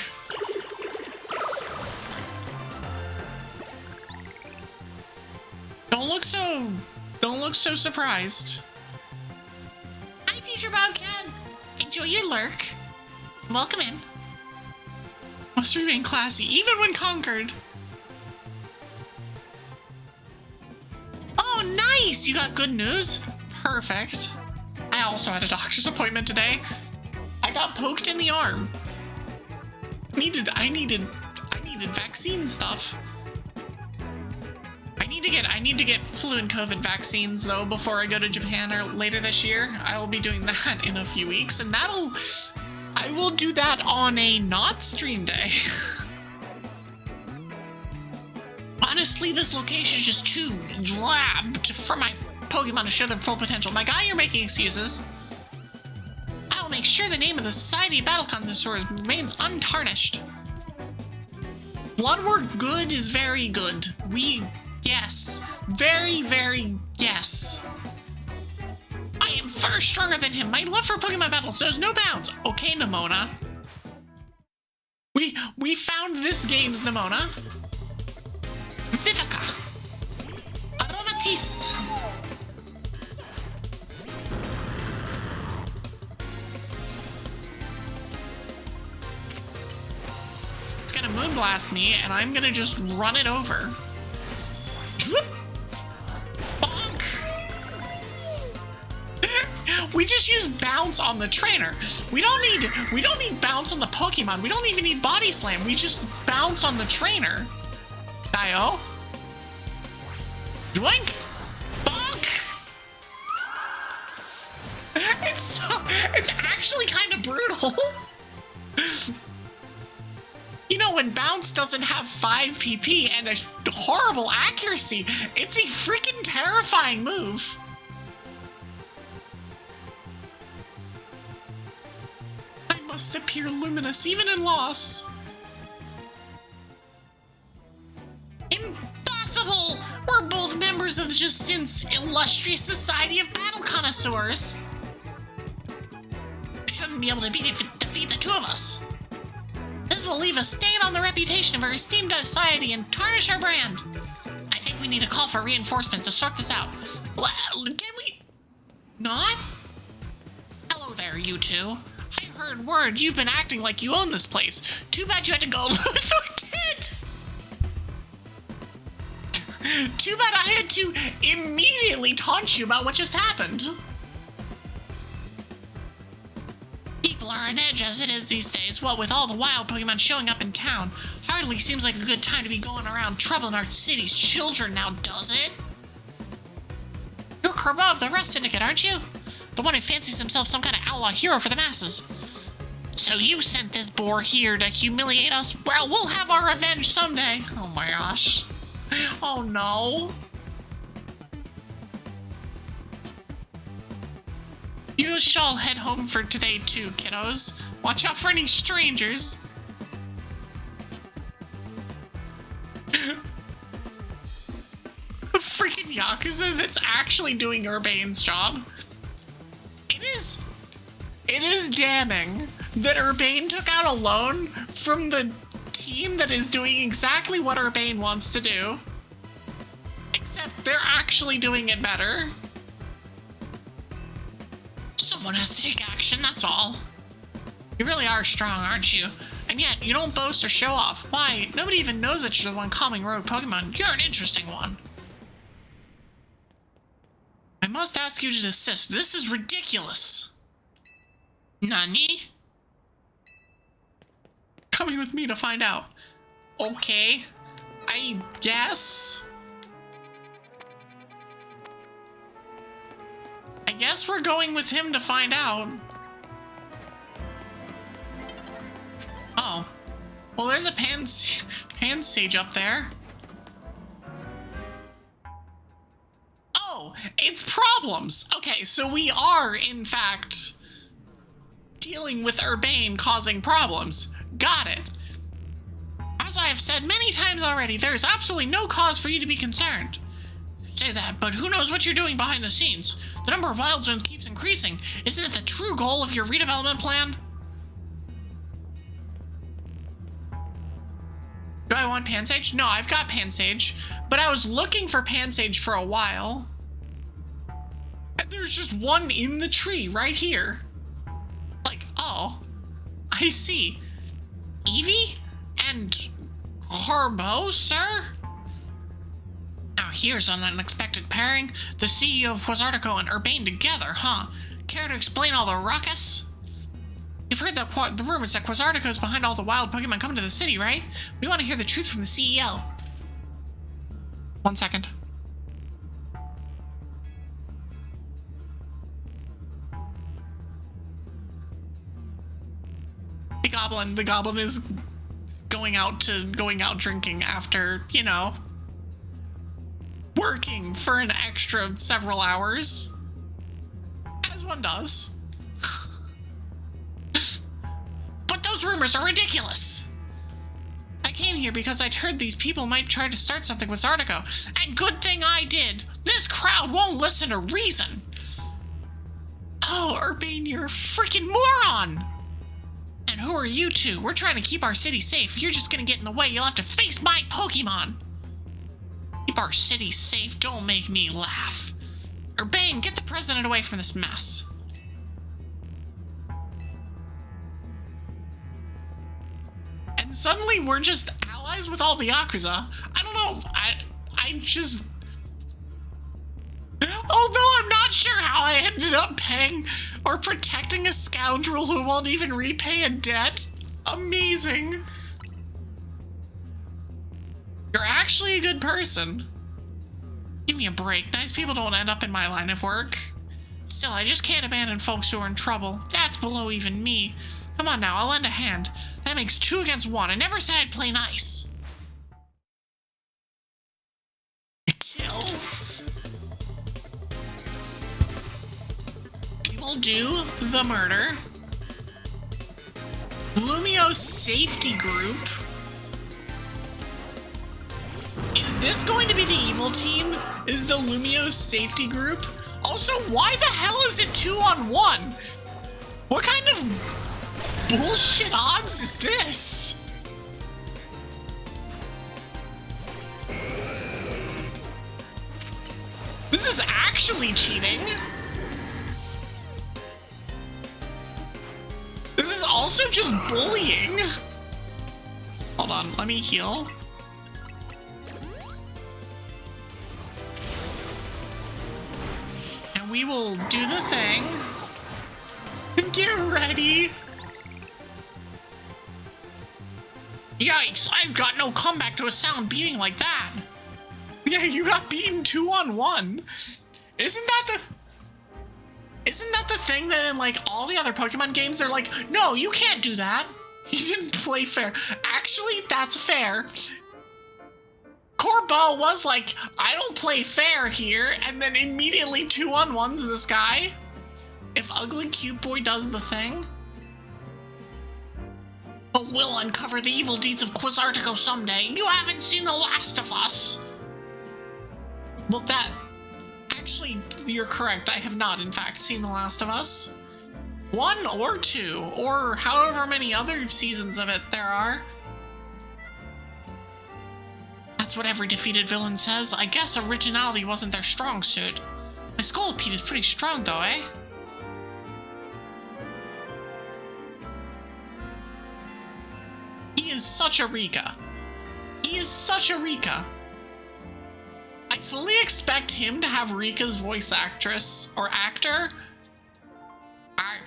Don't look so surprised. Hi, Future Bobcat. Enjoy your lurk. Welcome in. Must remain classy, even when conquered. Oh, nice! You got good news? Perfect. I also had a doctor's appointment today. I got poked in the arm. I needed vaccine stuff. I need to get flu and COVID vaccines though before I go to Japan or later this year. I will be doing that in a few weeks, and I will do that on a not stream day. Honestly, this location is just too drab for my Pokemon to show their full potential. My guy, you're making excuses. I will make sure the name of the Society of Battle Connoisseurs remains untarnished. Blood work good is very good. Yes. Very, very yes. I am far stronger than him. My love for Pokemon battles knows no bounds. Okay, Nemona. We found this game's Nemona. Vivica. Aromatisse. It's gonna Moonblast me, and I'm gonna just run it over. Bonk! We just use bounce on the trainer. We don't need bounce on the Pokemon. We don't even need Body Slam. We just bounce on the trainer. Dio. Joink. Bonk. It's actually kind of brutal. You know, when bounce doesn't have 5 PP and a horrible accuracy, it's a freaking terrifying move. must appear luminous even in loss. Impossible! We're both members of the just since illustrious society of battle connoisseurs. Shouldn't be able to defeat the two of us. This will leave a stain on the reputation of our esteemed society and tarnish our brand. I think we need to call for reinforcements to sort this out. Can we not? Hello there, you two. I heard word you've been acting like you own this place. Too bad you had to go lose to a kid. Too bad I had to immediately taunt you about what just happened. People are on edge as it is these days. What with all the wild Pokemon showing up in town, hardly seems like a good time to be going around troubling our city's children now, does it? You're Corbeau of the Rest Syndicate, aren't you? The one who fancies himself some kind of outlaw hero for the masses. So you sent this boar here to humiliate us? Well, we'll have our revenge someday. Oh my gosh. Oh no. You shall head home for today too, kiddos. Watch out for any strangers. The freaking Yakuza that's actually doing Urbane's job. It is damning that Urbane took out a loan from the team that is doing exactly what Urbane wants to do. Except they're actually doing it better. Someone has to take action, that's all. You really are strong, aren't you? And yet, you don't boast or show off. Why? Nobody even knows that you're the one calming rogue Pokemon. You're an interesting one. I must ask you to desist. This is ridiculous. Nani? Coming with me to find out. Okay. I guess. I guess we're going with him to find out. Oh. Well, there's a Pansage up there. Oh, it's problems. Okay, so we are, in fact, dealing with Urbane causing problems. Got it. As I have said many times already, there is absolutely no cause for you to be concerned. You say that, but who knows what you're doing behind the scenes? The number of wild zones keeps increasing. Isn't it the true goal of your redevelopment plan? Do I want Pansage? No, I've got Pansage, but I was looking for Pansage for a while. And there's just one in the tree right here. Like, oh, I see. Evie and Corbeau, sir? Now here's an unexpected pairing. The CEO of Quasartico and Urbane together, huh? Care to explain all the ruckus? You've heard the rumors that Quasartico is behind all the wild Pokemon coming to the city, right? We want to hear the truth from the CEO. 1 second. The goblin is going out drinking after, you know, working for an extra several hours. As one does. But those rumors are ridiculous. I came here because I'd heard these people might try to start something with Zartico, and good thing I did. This crowd won't listen to reason. Oh, Urbane, you're a freaking moron. And who are you two? We're trying to keep our city safe. You're just gonna get in the way. You'll have to face my Pokemon. Keep our city safe. Don't make me laugh. Urbane, get the president away from this mess. And suddenly we're just allies with all the Yakuza. I don't know. I just... Although I'm not sure how I ended up paying or protecting a scoundrel who won't even repay a debt. Amazing. You're actually a good person. Give me a break. Nice people don't end up in my line of work. Still, I just can't abandon folks who are in trouble. That's below even me. Come on now, I'll lend a hand. That makes 2 against 1. I never said I'd play nice. Kill. We will do the murder. Lumio Safety Group. Is this going to be the evil team? Is the Lumio Safety Group? Also, why the hell is it 2-on-1? What kind of bullshit odds is this? This is actually cheating. This is also just bullying. Hold on, let me heal. And we will do the thing. Get ready. Yikes, I've got no comeback to a sound beating like that. Yeah, you got beaten 2-on-1. Isn't that the thing that in like all the other Pokemon games, they're like, no, you can't do that. You didn't play fair. Actually, that's fair. Corbeau was like, I don't play fair here, and then immediately 2-on-1s this guy. If Ugly Cute Boy does the thing, but we'll uncover the evil deeds of Quizartico someday. You haven't seen The Last of Us. Well, that... Actually, you're correct. I have not, in fact, seen The Last of Us. 1 or 2, or however many other seasons of it there are. That's what every defeated villain says. I guess originality wasn't their strong suit. My Scolipede is pretty strong, though, eh? He is such a Rika. He is such a Rika. I fully expect him to have Rika's voice actress or actor,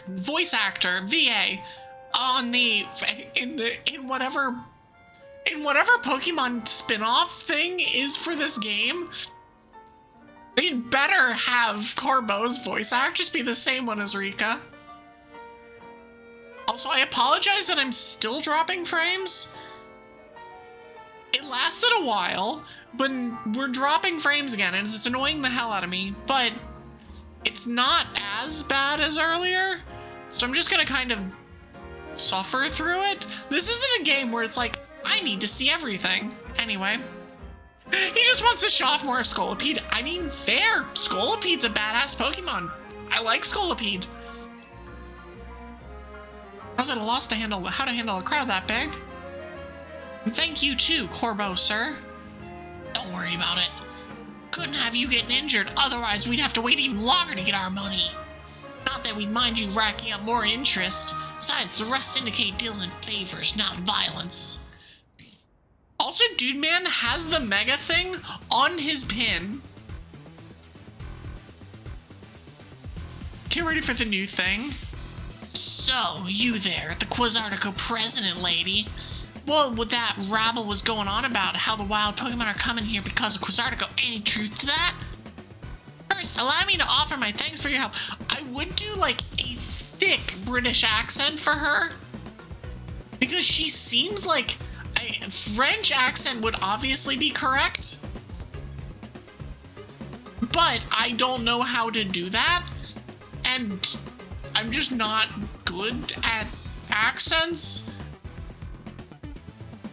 voice actor, VA, on the in whatever Pokemon spin-off thing is for this game. They'd better have Corbeau's voice actress be the same one as Rika. Also, I apologize that I'm still dropping frames. It lasted a while, but we're dropping frames again, and it's annoying the hell out of me, but it's not as bad as earlier, so I'm just gonna kind of suffer through it. This isn't a game where it's like, I need to see everything. Anyway, he just wants to show off more of Scolipede. I mean, fair. Scolipede's a badass Pokemon. I like Scolipede. I was at a loss to handle how to handle a crowd that big. And thank you too, Corbeau, sir. Don't worry about it. Couldn't have you getting injured, otherwise we'd have to wait even longer to get our money. Not that we'd mind you racking up more interest. Besides, the Rust Syndicate deals in favors, not violence. Also, Dude Man has the Mega thing on his pin. Get ready for the new thing. So, you there, the Quizartico president lady. Well, with that rabble was going on about how the wild Pokemon are coming here because of Quizartico, any truth to that? First, allow me to offer my thanks for your help. I would do like a thick British accent for her, because she seems like a French accent would obviously be correct, but I don't know how to do that, and I'm just not good at accents.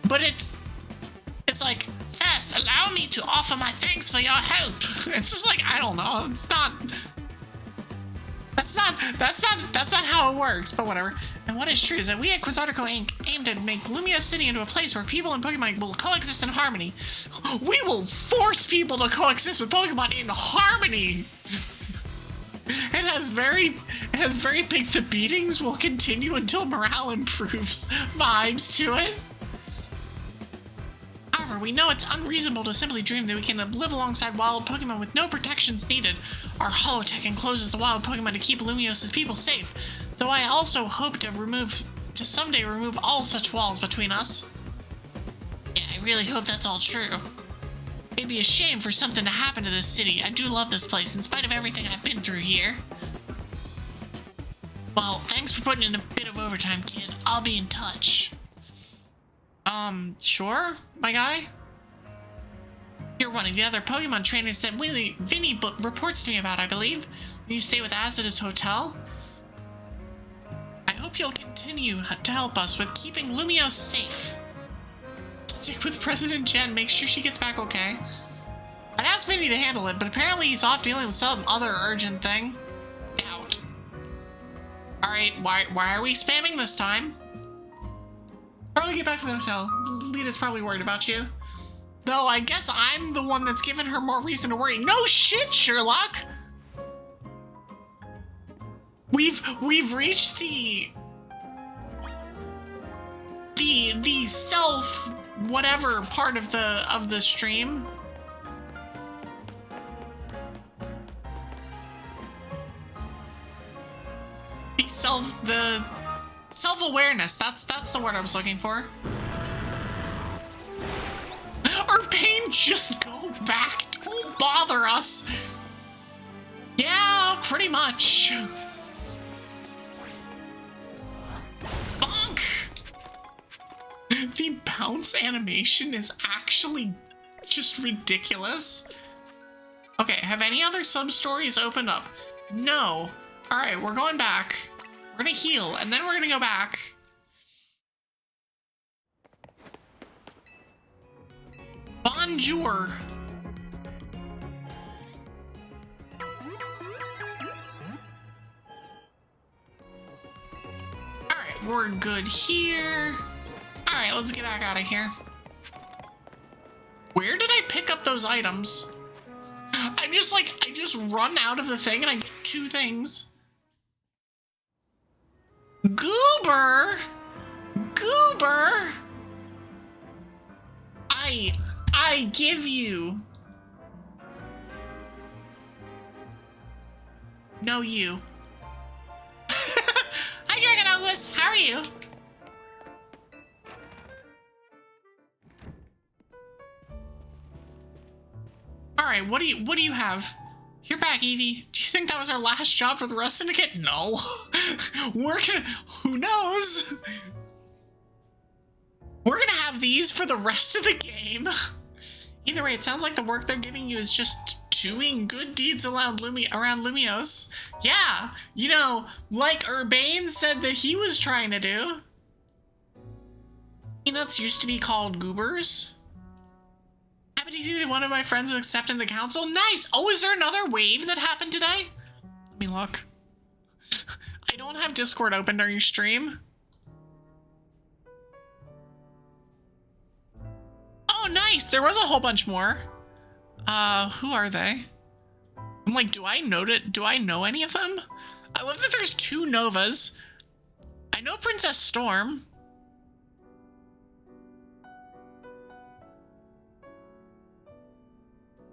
But it's like, first, allow me to offer my thanks for your help. It's just like, I don't know. That's not how it works, but whatever. And what is true is that we at Quizartico Inc. aim to make Lumia City into a place where people and Pokemon will coexist in harmony. We will force people to coexist with Pokemon in harmony. It has very big the beatings will continue until morale improves vibes to it. However, we know it's unreasonable to simply dream that we can live alongside wild Pokemon with no protections needed. Our holotech encloses the wild Pokemon to keep Lumios's people safe, though I also hope to someday remove all such walls between us. Yeah, I really hope that's all true. It'd be a shame for something to happen to this city. I do love this place, in spite of everything I've been through here. Well, thanks for putting in a bit of overtime, kid. I'll be in touch. Sure, my guy? You're one of the other Pokemon trainers that Vinny reports to me about, I believe. You stay with us at his hotel? I hope hope you'll continue to help us with keeping Lumiose safe. Stick with President Jen, make sure she gets back okay. I'd ask Vinny to handle it, but apparently he's off dealing with some other urgent thing. Doubt. Alright, why are we spamming this time? Probably get back to the hotel. Lida's probably worried about you. Though I guess I'm the one that's given her more reason to worry. No shit, Sherlock! We've reached the self whatever part of the stream. The self-awareness. That's the word I was looking for. Urbane, just go back. Don't bother us. Yeah, pretty much. Bonk! The bounce animation is actually just ridiculous. Okay, have any other sub-stories opened up? No. Alright, we're going back. We're gonna heal, and then we're gonna go back. Bonjour. Alright, we're good here. Alright, let's get back out of here. Where did I pick up those items? I just run out of the thing and I get 2 things. Goober! Goober! I give you. No, you. Hi, Dragon August. How are you? Alright, what do you have? You're back, Evie. Do you think that was our last job for the Rust Syndicate? No. Who knows? We're gonna have these for the rest of the game. Either way, it sounds like the work they're giving you is just doing good deeds around Lumiose. Yeah, you know, like Urbane said that he was trying to do. Peanuts used to be called goobers. Happy to see that one of my friends was accepted in the council. Nice! Oh, is there another wave that happened today? Let me look. I don't have Discord open during stream. Oh, nice! There was a whole bunch more. Who are they? I'm like, do I know any of them? I love that there's 2 Novas. I know Princess Storm.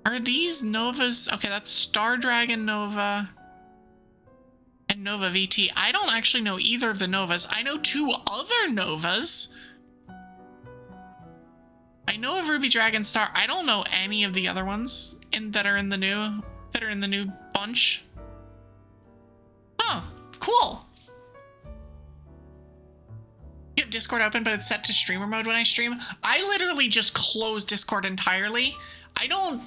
Are these Novas? Okay, that's Star Dragon Nova and Nova VT. I don't actually know either of the Novas. I know 2 other Novas. I know of Ruby Dragon Star. I don't know any of the other ones that are in the new bunch. Oh, cool. You have Discord open, but it's set to streamer mode when I stream. I literally just close Discord entirely. I don't.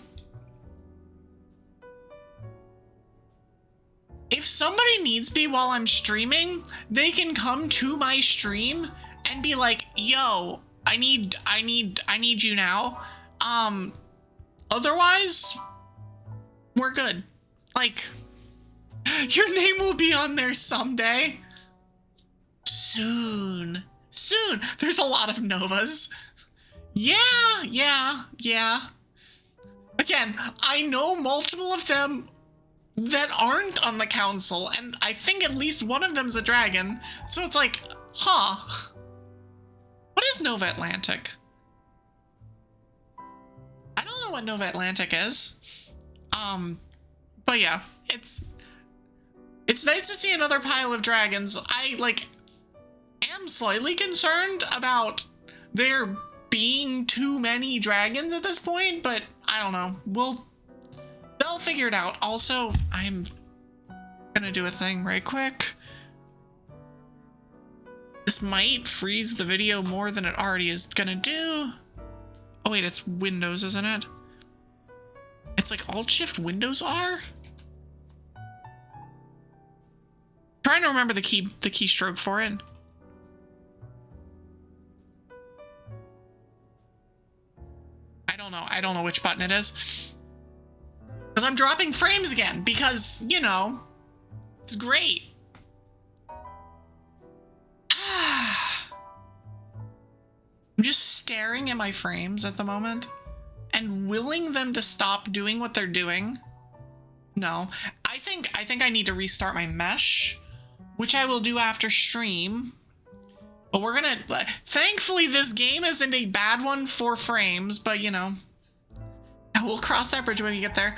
If somebody needs me while I'm streaming, they can come to my stream and be like, yo, I need you now. Otherwise, we're good. Like, your name will be on there someday. Soon. There's a lot of Novas. Yeah. Again, I know multiple of them that aren't on the council, and I think at least one of them's a dragon. So it's like, huh. What is Nova Atlantic? I don't know what Nova Atlantic is. But yeah, it's nice to see another pile of dragons. I, am slightly concerned about there being too many dragons at this point, but I don't know. They'll figure it out. Also, I'm gonna do a thing right quick. This might freeze the video more than it already is gonna do. Oh wait, it's Windows, isn't it? It's like Alt-Shift Windows R? Trying to remember the keystroke for it. I don't know which button it is. Because I'm dropping frames again, because, you know, it's great. I'm just staring at my frames at the moment and willing them to stop doing what they're doing. No, I think I need to restart my mesh, which I will do after stream. But we're gonna, thankfully this game isn't a bad one for frames, but you know, we'll cross that bridge when we get there.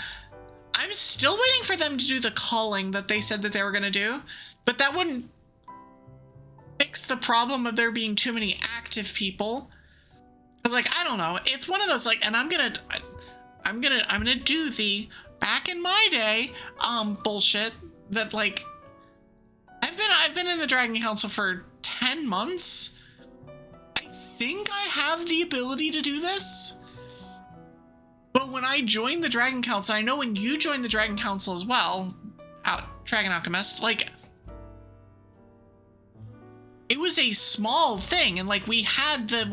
I'm still waiting for them to do the calling that they said that they were gonna do, but that wouldn't fix the problem of there being too many active people. Cause like, I don't know, it's one of those like, and I'm gonna do the back in my day, bullshit that like, I've been in the Dragon Council for 10 months. I think I have the ability to do this. But when I joined the Dragon Council, I know when you joined the Dragon Council as well, Dragon Alchemist, like, it was a small thing, and like we had the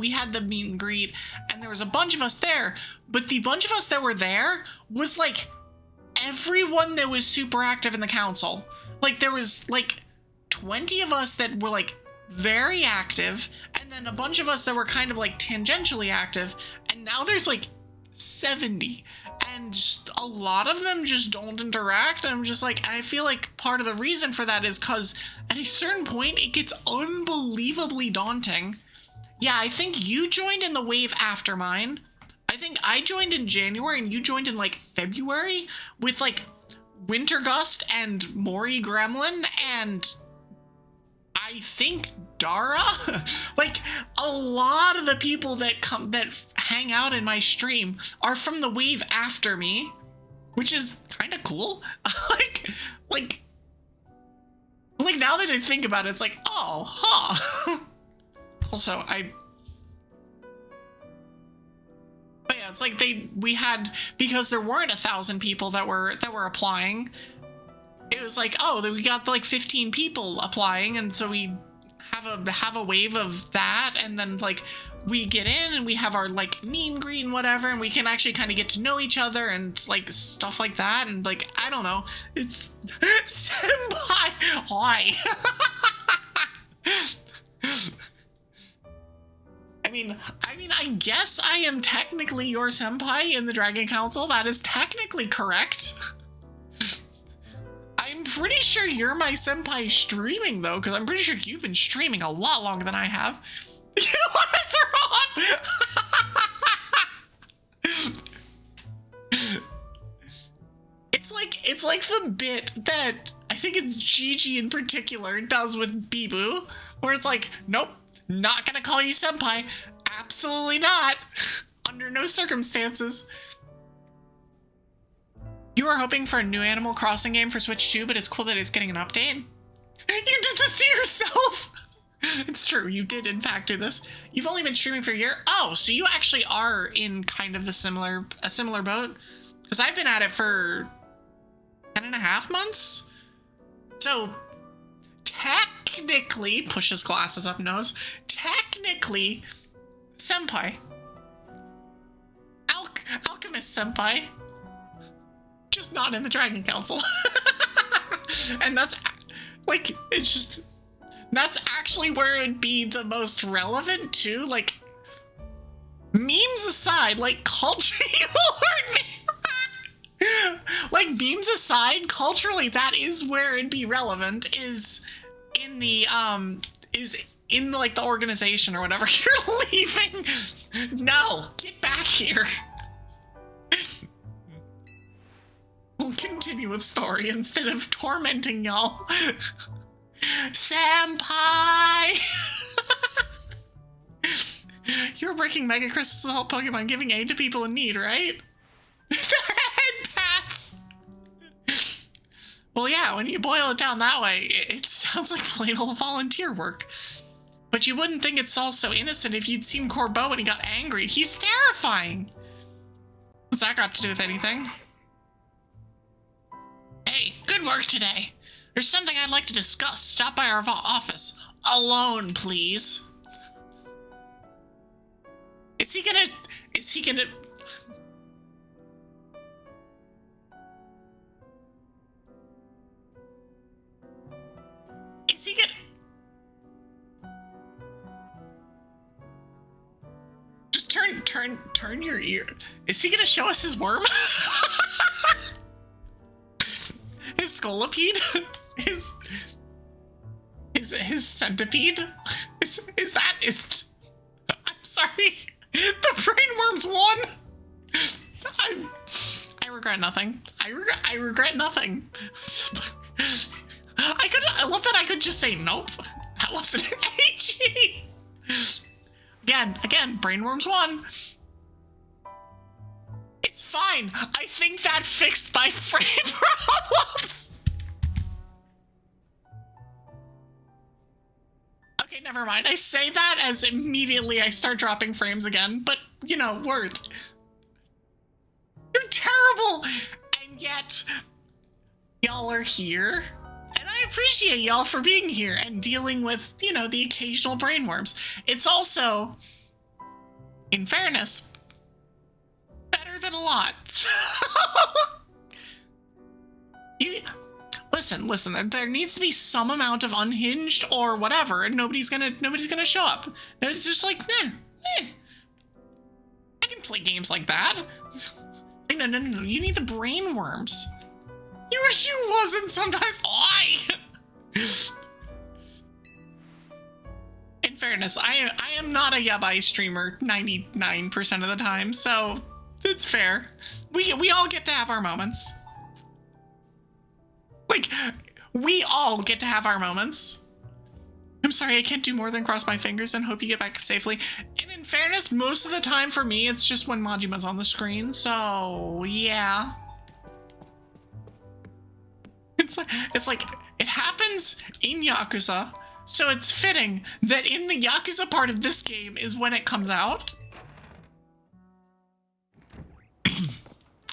meet and greet, and there was a bunch of us there, but the bunch of us that were there was like everyone that was super active in the council. Like there was like 20 of us that were like very active, and then a bunch of us that were kind of like tangentially active, and now there's like 70, and just a lot of them just don't interact. And I'm just like, I feel like part of the reason for that is because at a certain point it gets unbelievably daunting. Yeah, I think you joined in the wave after mine. I think I joined in January and you joined in like February with like Wintergust and Mori Gremlin and I think Dara. Like a lot of the people that hang out in my stream are from the wave after me, which is kind of cool. like now that I think about it, it's like, oh, huh. Also, but yeah, it's like because there weren't 1,000 people that were applying. It was like, oh, we got like 15 people applying, and so we have a wave of that, and then like we get in and we have our like meet and greet and whatever, and we can actually kind of get to know each other and like stuff like that, and like I don't know, it's senpai. Hi. I mean, I guess I am technically your senpai in the Dragon Council. That is technically correct. I'm pretty sure you're my senpai streaming, though, because I'm pretty sure you've been streaming a lot longer than I have. You want to throw off? It's like the bit that I think it's Gigi in particular does with Bibu, where it's like, nope, not gonna call you senpai. Absolutely not. Under no circumstances. You were hoping for a new Animal Crossing game for Switch 2, but it's cool that it's getting an update. You did this to yourself! It's true, you did in fact do this. You've only been streaming for a year? Oh, so you actually are in kind of a similar boat? Because I've been at it for 10.5 months? So, technically, push his glasses up nose, technically, senpai. Alchemist senpai. Just not in the Dragon Council. And that's like, it's just, that's actually where it'd be the most relevant too. Like, memes aside, like culture, you heard me. Like memes aside, culturally, that is where it'd be relevant, is in the like the organization or whatever. You're leaving. No, get back here. We'll continue with story instead of tormenting y'all. Senpai! You're breaking Mega Crystals to help Pokemon, giving aid to people in need, right? The head pats! Well, yeah, when you boil it down that way, it sounds like plain old volunteer work. But you wouldn't think it's all so innocent if you'd seen Corbeau when he got angry. He's terrifying! What's that got to do with anything? Hey, good work today. There's something I'd like to discuss. Stop by our office. Alone, please. Is he gonna... Is he gonna... Is he gonna... Just turn your ear. Is he gonna show us his worm? His scolipede? His centipede? I'm sorry. The brainworms won. I regret nothing. I regret nothing. I love that I could just say nope. That wasn't an AG. Again, brainworms won. It's fine. I think that fixed my frame problems. Okay, never mind. I say that as immediately I start dropping frames again, but, you know, worth. You're terrible! And yet, y'all are here. And I appreciate y'all for being here and dealing with, you know, the occasional brainworms. It's also, in fairness, better than a lot. Listen, there needs to be some amount of unhinged or whatever, and nobody's gonna show up. It's just like, I can play games like that. Like, no, you need the brainworms. You wish you wasn't sometimes. Why? In fairness, I am not a yabai streamer 99% of the time, so it's fair. We all get to have our moments. Like, we all get to have our moments. I'm sorry, I can't do more than cross my fingers and hope you get back safely. And in fairness, most of the time for me, it's just when Majima's on the screen, so yeah. It's like, it happens in Yakuza, so it's fitting that in the Yakuza part of this game is when it comes out.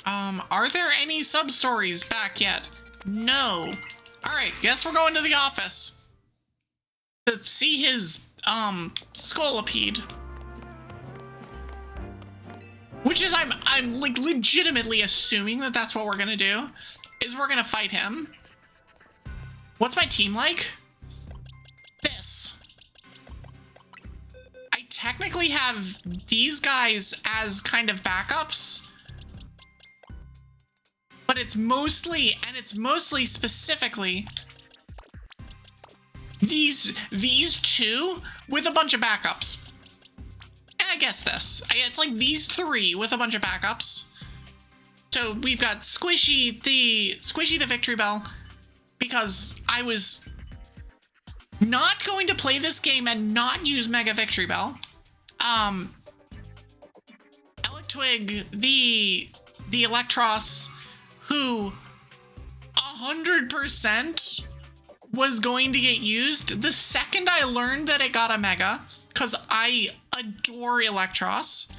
Are there any sub-stories back yet? No. Alright, guess we're going to the office to see his, scolipede. Which is, I'm like legitimately assuming that that's what we're gonna do, is we're gonna fight him. What's my team like? This. I technically have these guys as kind of backups, but it's mostly specifically these two with a bunch of backups. And I guess this. It's like these three with a bunch of backups. So we've got Squishy the Victory Bell, because I was not going to play this game and not use Mega Victory Bell. Electwig the Electros, who 100% was going to get used the second I learned that it got a Mega, because I adore Electros.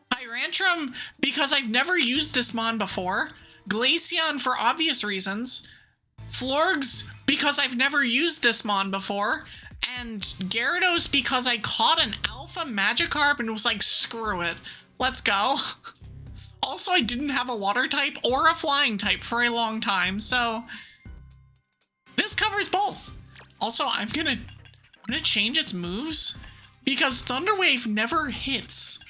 Tyrantrum, because I've never used this mon before. Glaceon, for obvious reasons. Florgs, because I've never used this mon before. And Gyarados, because I caught an Alpha Magikarp and was like, screw it, let's go. Also, I didn't have a water type or a flying type for a long time, so this covers both. Also, I'm gonna change its moves because Thunder Wave never hits.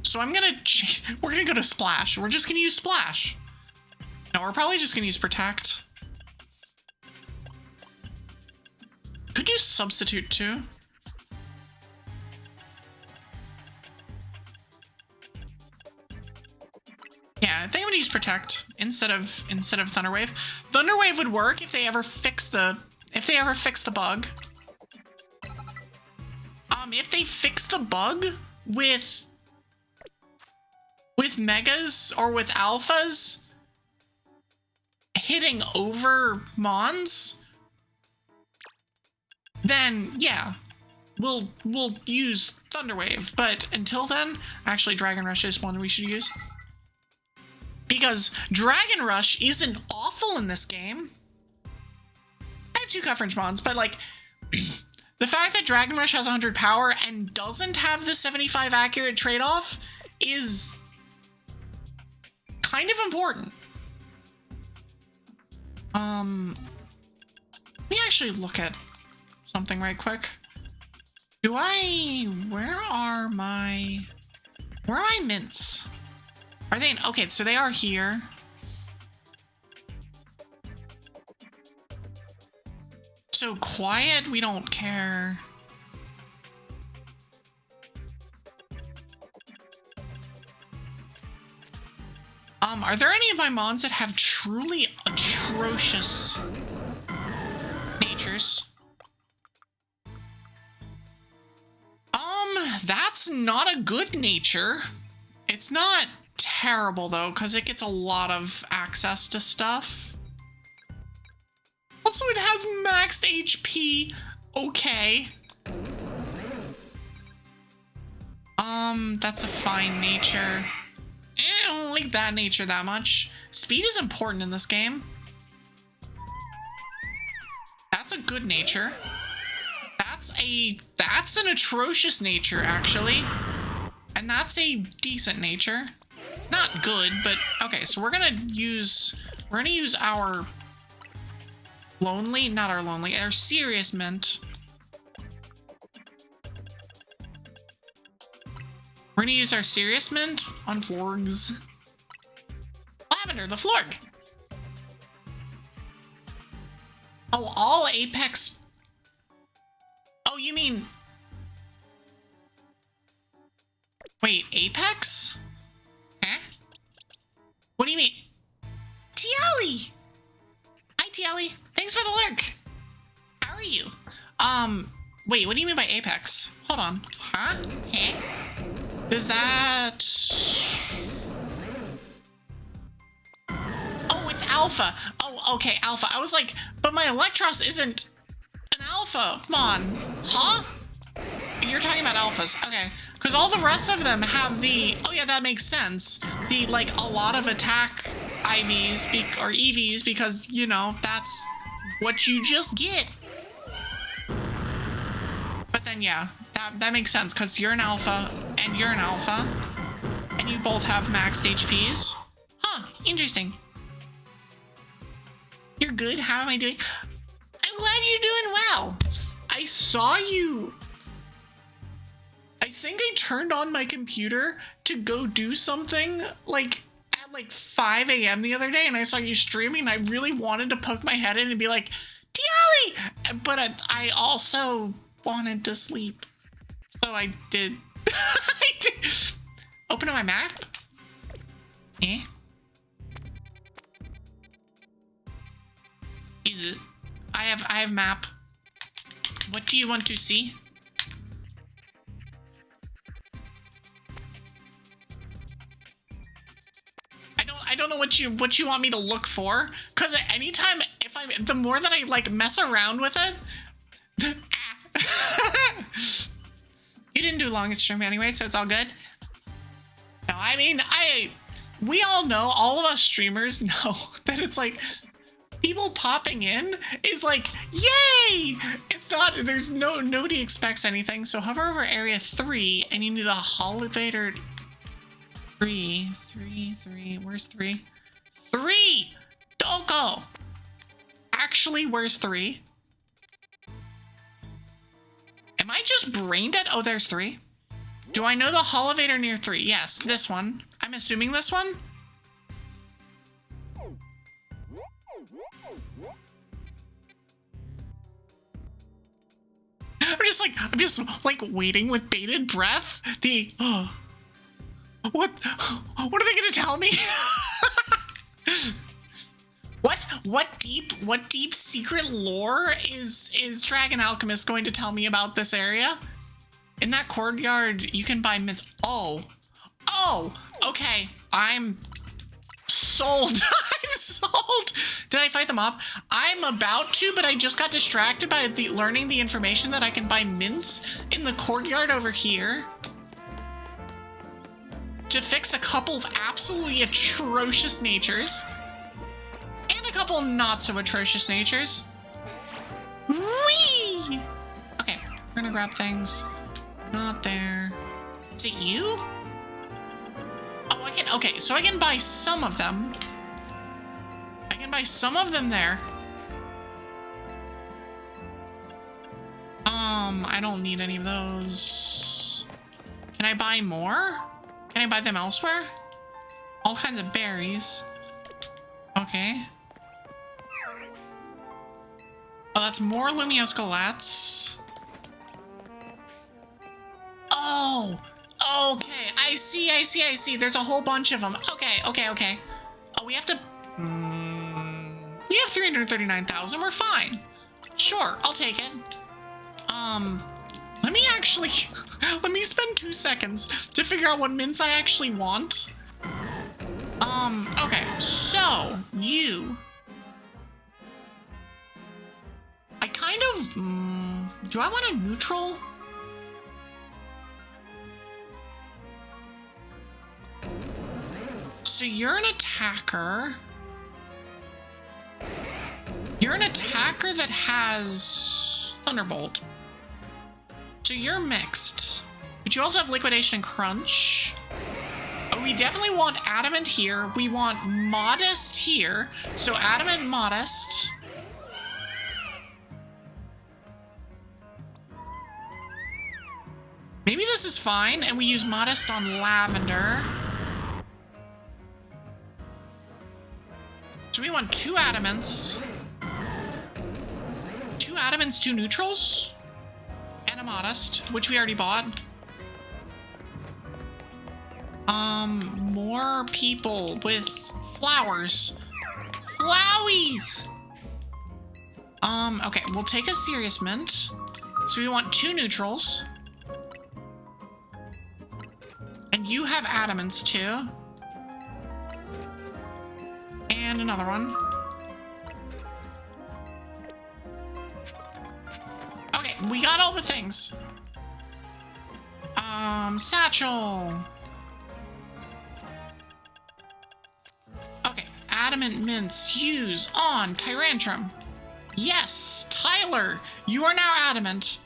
So we're gonna go to Splash. We're just gonna use Splash. No, we're probably just gonna use Protect. Could use Substitute too. Yeah, I think I'm gonna use Protect instead of Thunder Wave. Thunder Wave would work if they ever fix the bug. If they fix the bug with Megas or with Alphas hitting over Mons, then yeah, we'll use Thunder Wave. But until then, actually Dragon Rush is one we should use. Because Dragon Rush isn't awful in this game. I have 2 coverage mods, but like, the fact that Dragon Rush has 100 power and doesn't have the 75 accurate trade-off is kind of important. Let me actually look at something right quick. Where are my mints? Are they in, okay, so they are here. So quiet, we don't care. Are there any of my mons that have truly atrocious natures? That's not a good nature. It's not terrible though, because it gets a lot of access to stuff. Also, it has maxed HP. Okay. That's a fine nature. I don't like that nature that much. Speed is important in this game. That's a good nature. That's an atrocious nature, actually. And that's a decent nature. It's not good, but okay, so we're gonna use our our serious mint. We're gonna use our serious mint on Florgs. Lavender, the Florg. Oh, all Apex. Oh, you mean... Wait, Apex? Huh? What do you mean? Tiali! Hi, Tiali. Thanks for the lurk. How are you? Wait, what do you mean by Apex? Hold on. Huh? Huh? Does that... Oh, it's Alpha. Oh, okay, Alpha. I was like, but my Electros isn't an Alpha. Come on. Huh? You're talking about Alphas. Okay. Because all the rest of them have the... Oh, yeah, that makes sense. The, like, a lot of attack IVs or EVs because, you know, that's what you just get. But then, yeah, that makes sense because you're an Alpha and you're an Alpha. And you both have maxed HPs. Huh, interesting. You're good? How am I doing? I'm glad you're doing well. I saw you... I think I turned on my computer to go do something like at like 5 a.m. the other day, and I saw you streaming, and I really wanted to poke my head in and be like, Diali! But I also wanted to sleep. So I did. I did. Open up my map? Eh? Is it? I have map. What do you want to see? I don't know what you want me to look for, because at any time, the more that I like mess around with it, you didn't do long stream anyway, so it's all good. No, I mean, we all know, all of us streamers know that it's like people popping in is like, yay! It's not, nobody expects anything. So hover over area 3 and you need the elevator. 3, where's 3? 3! Doko! Actually, where's 3? Am I just brain dead? Oh, there's 3. Do I know the elevator near 3? Yes, this one. I'm assuming this one? I'm just like waiting with bated breath. What are they gonna tell me? What deep secret lore is Dragon Alchemist going to tell me about this area? In that courtyard, you can buy mints. Oh, okay. I'm sold. I'm sold. Did I fight them up? I'm about to, but I just got distracted by learning the information that I can buy mints in the courtyard over here. to fix a couple of absolutely atrocious natures and a couple not so atrocious natures. Whee! Okay, we're gonna grab things. Not there. Is it you? Oh, I can, okay, so I can buy some of them. I can buy some of them there. I don't need any of those. Can I buy more? Can I buy them elsewhere? All kinds of berries. Okay. Oh, that's more Lumiosquelettes. Oh, okay. I see. There's a whole bunch of them. Okay. Oh, we have to... we have 339,000. We're fine. Sure, I'll take it. Let me actually... let me spend 2 seconds to figure out what mints I actually want. Okay. So, you... I kind of... do I want a neutral? So you're an attacker. You're an attacker that has Thunderbolt. So you're mixed. But you also have Liquidation and Crunch. Oh, we definitely want Adamant here. We want Modest here. So Adamant, Modest. Maybe this is fine, and we use Modest on Lavender. So we want 2 Adamants. 2 Adamants, 2 Neutrals. And a Modest, which we already bought. More people with flowers. Flowies! Okay, we'll take a Serious Mint. So we want 2 Neutrals. And you have Adamants too. And another one. Okay, we got all the things. Satchel. Okay, Adamant Mints use on Tyrantrum. Yes, Tyler, you are now Adamant.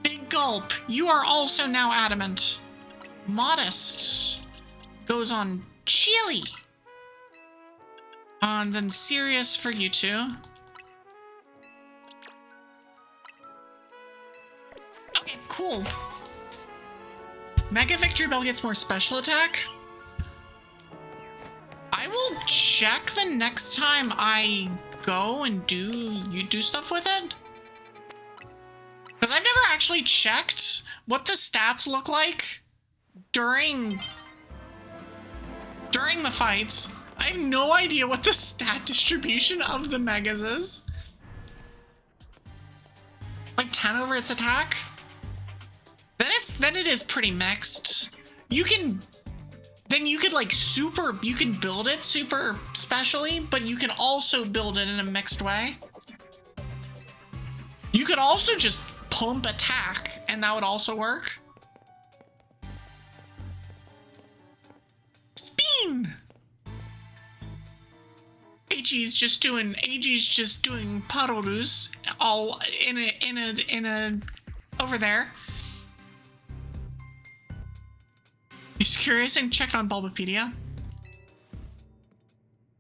Big Gulp, you are also now Adamant. Modest goes on Chili. And then Serious for you two. Okay, cool. Mega Victory Bell gets more special attack. I will check the next time I go and do stuff with it. Because I've never actually checked what the stats look like during the fights. I have no idea what the stat distribution of the megas is. Like 10 over its attack? Then it is pretty mixed. You could build it super specially, but you can also build it in a mixed way. You could also just pump attack, and that would also work. Spin! AG's just doing Parorus all in a over there. Just curious and checked on Bulbapedia.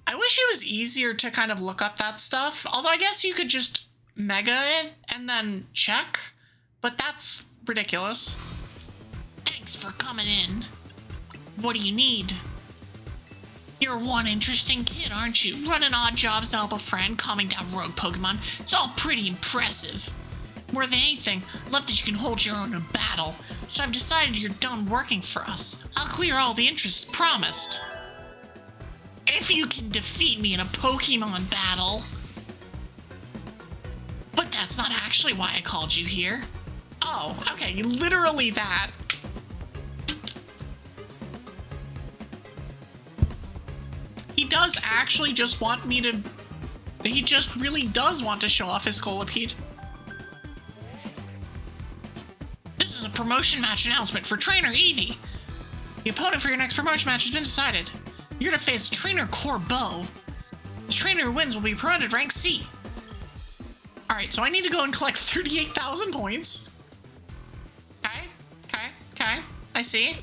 I wish it was easier to kind of look up that stuff. Although I guess you could just mega it and then check, but that's ridiculous. Thanks for coming in. What do you need? You're one interesting kid, aren't you? Running odd jobs to help a friend, calming down rogue Pokemon. It's all pretty impressive. More than anything, I love that you can hold your own in battle. So I've decided you're done working for us. I'll clear all the interests promised. If you can defeat me in a Pokemon battle. But that's not actually why I called you here. Oh, okay, literally that. He does actually just want me to... He just really does want to show off his Scolipede. This is a promotion match announcement for Trainer Evie. The opponent for your next promotion match has been decided. You're to face trainer Corbeau. The trainer who wins will be promoted rank C. Alright, so I need to go and collect 38,000 points. Okay. I see.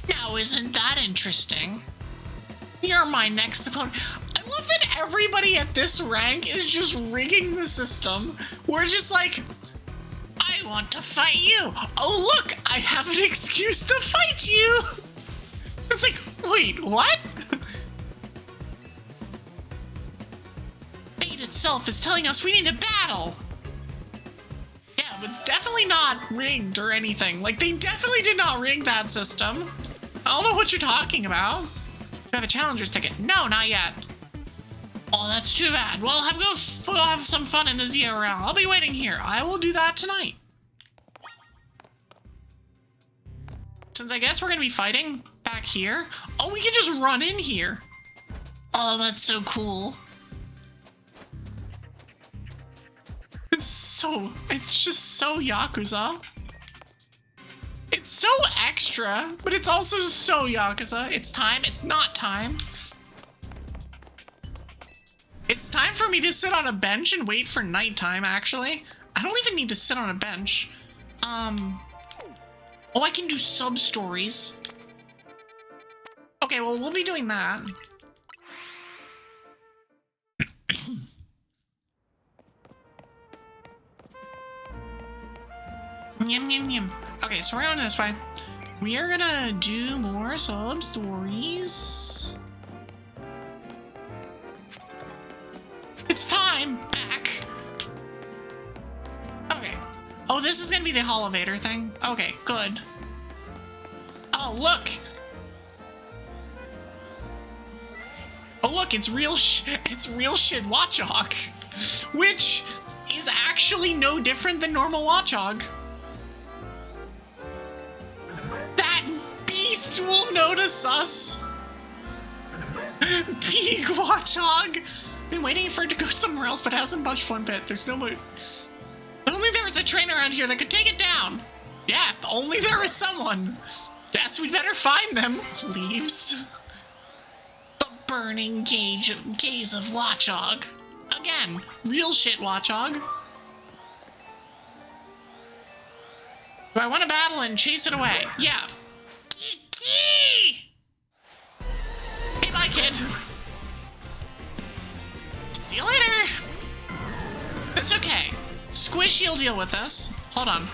Now, isn't that interesting? You're my next opponent. I love that everybody at this rank is just rigging the system. We're just like, I want to fight you. Oh, look, I have an excuse to fight you. It's like, wait, what? Fate itself is telling us we need to battle. Yeah, but it's definitely not rigged or anything. Like, they definitely did not rig that system. I don't know what you're talking about. You have a challenger's ticket. No, not yet. Oh, that's too bad. Well, go have some fun in the Z-A. I'll be waiting here. I will do that tonight. Since I guess we're going to be fighting back here. Oh, we can just run in here. Oh, that's so cool. It's just so Yakuza. It's so extra, but it's also so Yakuza. It's time. It's not time. It's time for me to sit on a bench and wait for nighttime, actually. I don't even need to sit on a bench. Oh, I can do sub-stories. Okay, well, we'll be doing that. Yum, yum, yum. Okay, so we're going this way. We are gonna do more sub-stories. It's time! Back! Okay. Oh, this is gonna be the Holovator thing? Okay, good. Oh, look! Oh, look, it's real shit Watchog! Which is actually no different than normal Watchog. That beast will notice us! Big Watchog! Been waiting for it to go somewhere else, but hasn't budged one bit. There's no more. If only there was a trainer around here that could take it down. Yeah, if only there was someone. Yes, we'd better find them. Leaves. The burning gaze of Watchog. Again, real shit Watchog. Do I want to battle and chase it away? Yeah. Hey, bye, kid. See you later! It's okay. Squishy will deal with us. Hold on.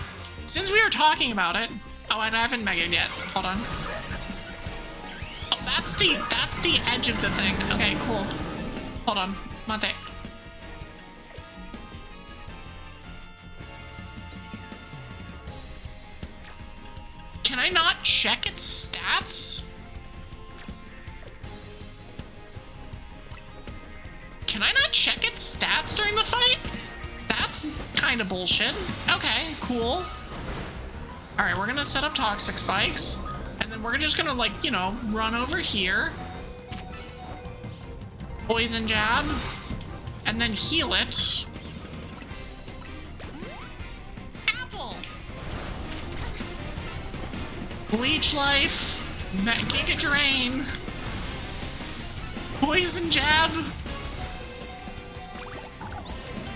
Since we were talking about it... Oh, I haven't megaed yet. Hold on. Oh, that's the edge of the thing. Okay, cool. Hold on. Mate. Can I not check its stats? Can I not check its stats during the fight? That's kind of bullshit. Okay, cool. Alright, we're gonna set up toxic spikes. And then we're just gonna, like, you know, run over here. Poison jab. And then heal it. Apple! Bleach life. Giga drain. Poison jab.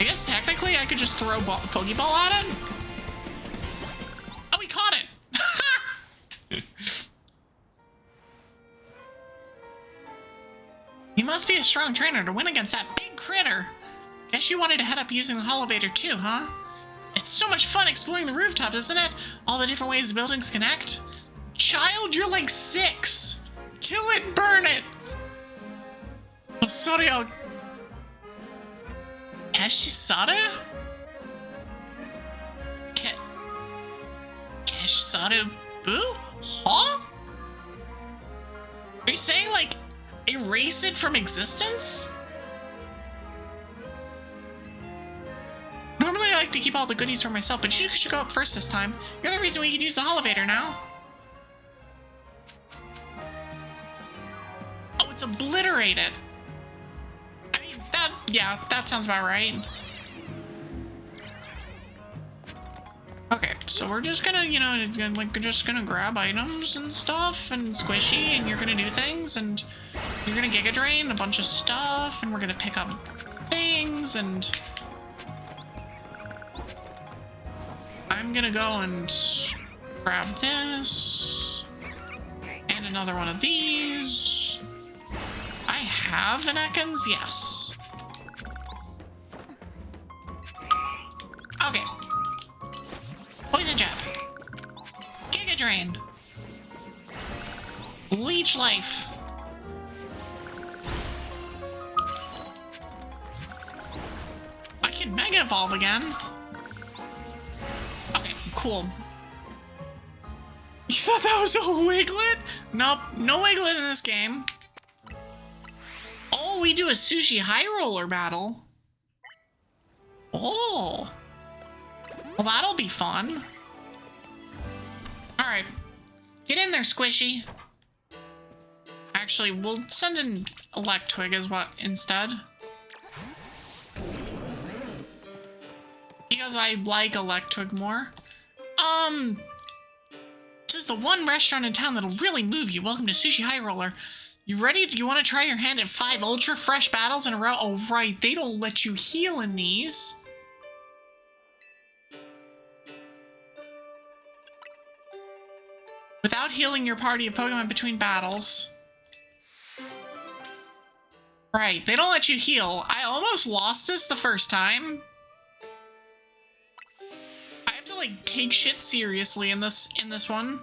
I guess technically I could just throw Pokeball at it. Oh, we caught it! You must be a strong trainer to win against that big critter. Guess you wanted to head up using the Holovator too, huh? It's so much fun exploring the rooftops, isn't it? All the different ways the buildings connect. Child, you're like 6. Kill it, burn it. Oh, sorry, I'll... Keshisara? Keshisaru Boo? Huh? Are you saying, like, erase it from existence? Normally I like to keep all the goodies for myself, but you should go up first this time. You're the reason we can use the Holovator now. Oh, it's obliterated. Yeah, that sounds about right. Okay. So we're just gonna, you know, like, just gonna grab items and stuff and squishy, and you're gonna do things, and you're gonna Giga Drain a bunch of stuff, and we're gonna pick up things, and I'm gonna go and grab this and another one of these. I have an Ekans, yes. Okay. Poison Jab. Giga Drain. Leech Life. I can Mega Evolve again. Okay, cool. You thought that was a Wiglet? Nope, no Wiglet in this game. Oh, we do a Sushi High Roller battle. Oh. Well, that'll be fun. Alright. Get in there, Squishy. Actually, we'll send in Electwig as what instead. Because I like Electwig more. This is the one restaurant in town that'll really move you. Welcome to Sushi High Roller. You ready? Do you want to try your hand at 5 ultra fresh battles in a row? Oh, right. They don't let you heal in these. Without healing your party of Pokemon between battles. Right. They don't let you heal. I almost lost this the first time. I have to, like, take shit seriously in this one.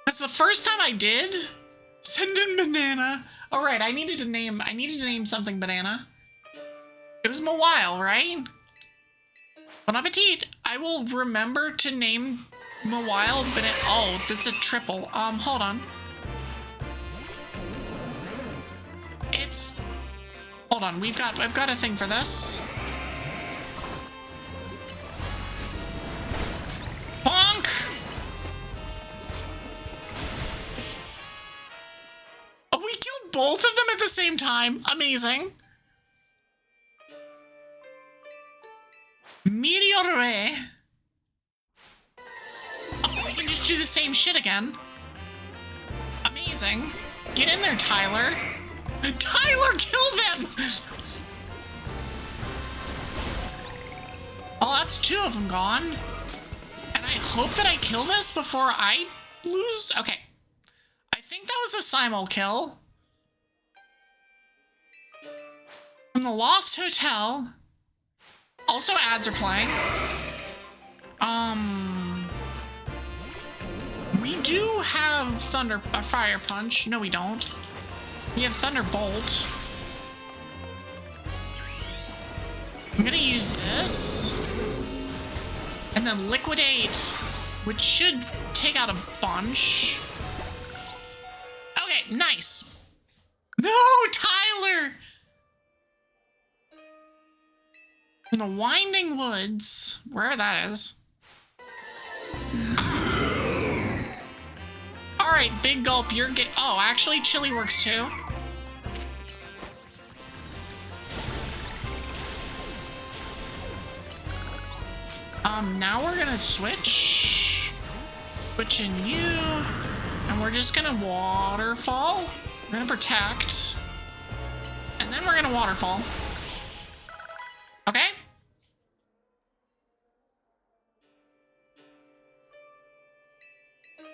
Because the first time I did... Send in Banana. All right, I needed to name something Banana. It was Mawile, right? Bon appetit. I will remember to name Mawile Banana. Oh, that's a triple. Hold on. Hold on. I've got a thing for this. Bonk. Oh, we killed both of them at the same time. Amazing. Meteor. Oh, we can just do the same shit again. Amazing. Get in there, Tyler. Tyler, kill them! Oh, that's 2 of them gone. And I hope that I kill this before I lose. Okay. I think that was a simul kill. From the Lost Hotel. Also, ads are playing. We do have Fire Punch. No, we don't. We have Thunderbolt. I'm gonna use this. And then Liquidate, which should take out a bunch. Okay, nice. No, Tyler! In the Winding Woods, wherever that is. Alright, Big Gulp, you're getting... Oh, actually, Chili works too. Now we're gonna switch. Switching you. And we're just gonna Waterfall. We're gonna Protect. And then we're gonna Waterfall. Okay?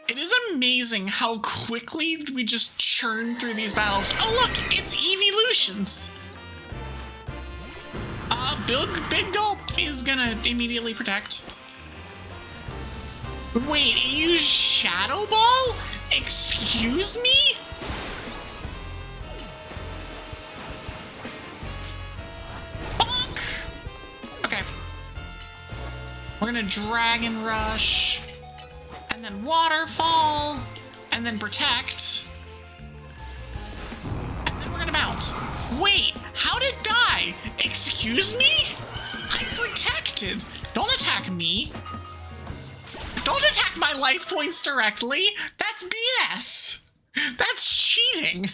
It is amazing how quickly we just churn through these battles. Oh look, it's Evolutions. Big Gulp is gonna immediately protect. Wait, it used Shadow Ball? Excuse me? Bonk! Okay. We're gonna Dragon Rush. And then Waterfall. And then Protect. And then we're gonna bounce. Wait, how did it die? Excuse me? I'm protected. Don't attack me. Don't attack my life points directly. That's BS. That's cheating.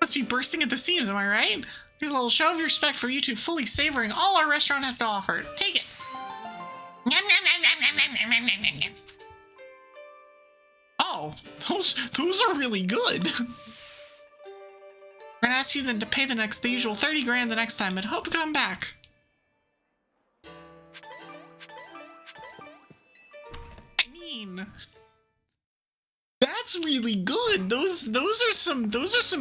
Must be bursting at the seams, am I right? Here's a little show of respect for you two fully savoring all our restaurant has to offer. Take it. Oh, those are really good. We're gonna ask you then to pay the usual 30 grand the next time, and hope to come back. I mean, that's really good. Those are some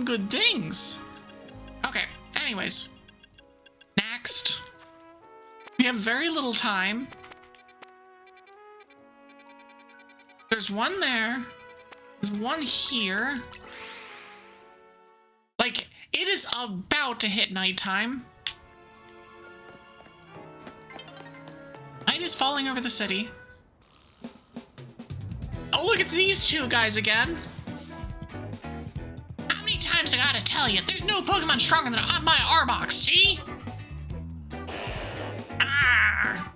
good things. Okay. Anyways, next, we have very little time. There's one there. There's one here. Like, it is about to hit nighttime. Night is falling over the city. Oh, look, it's these two guys again. How many times I gotta tell you, there's no Pokemon stronger than my Arbok, see? Ah!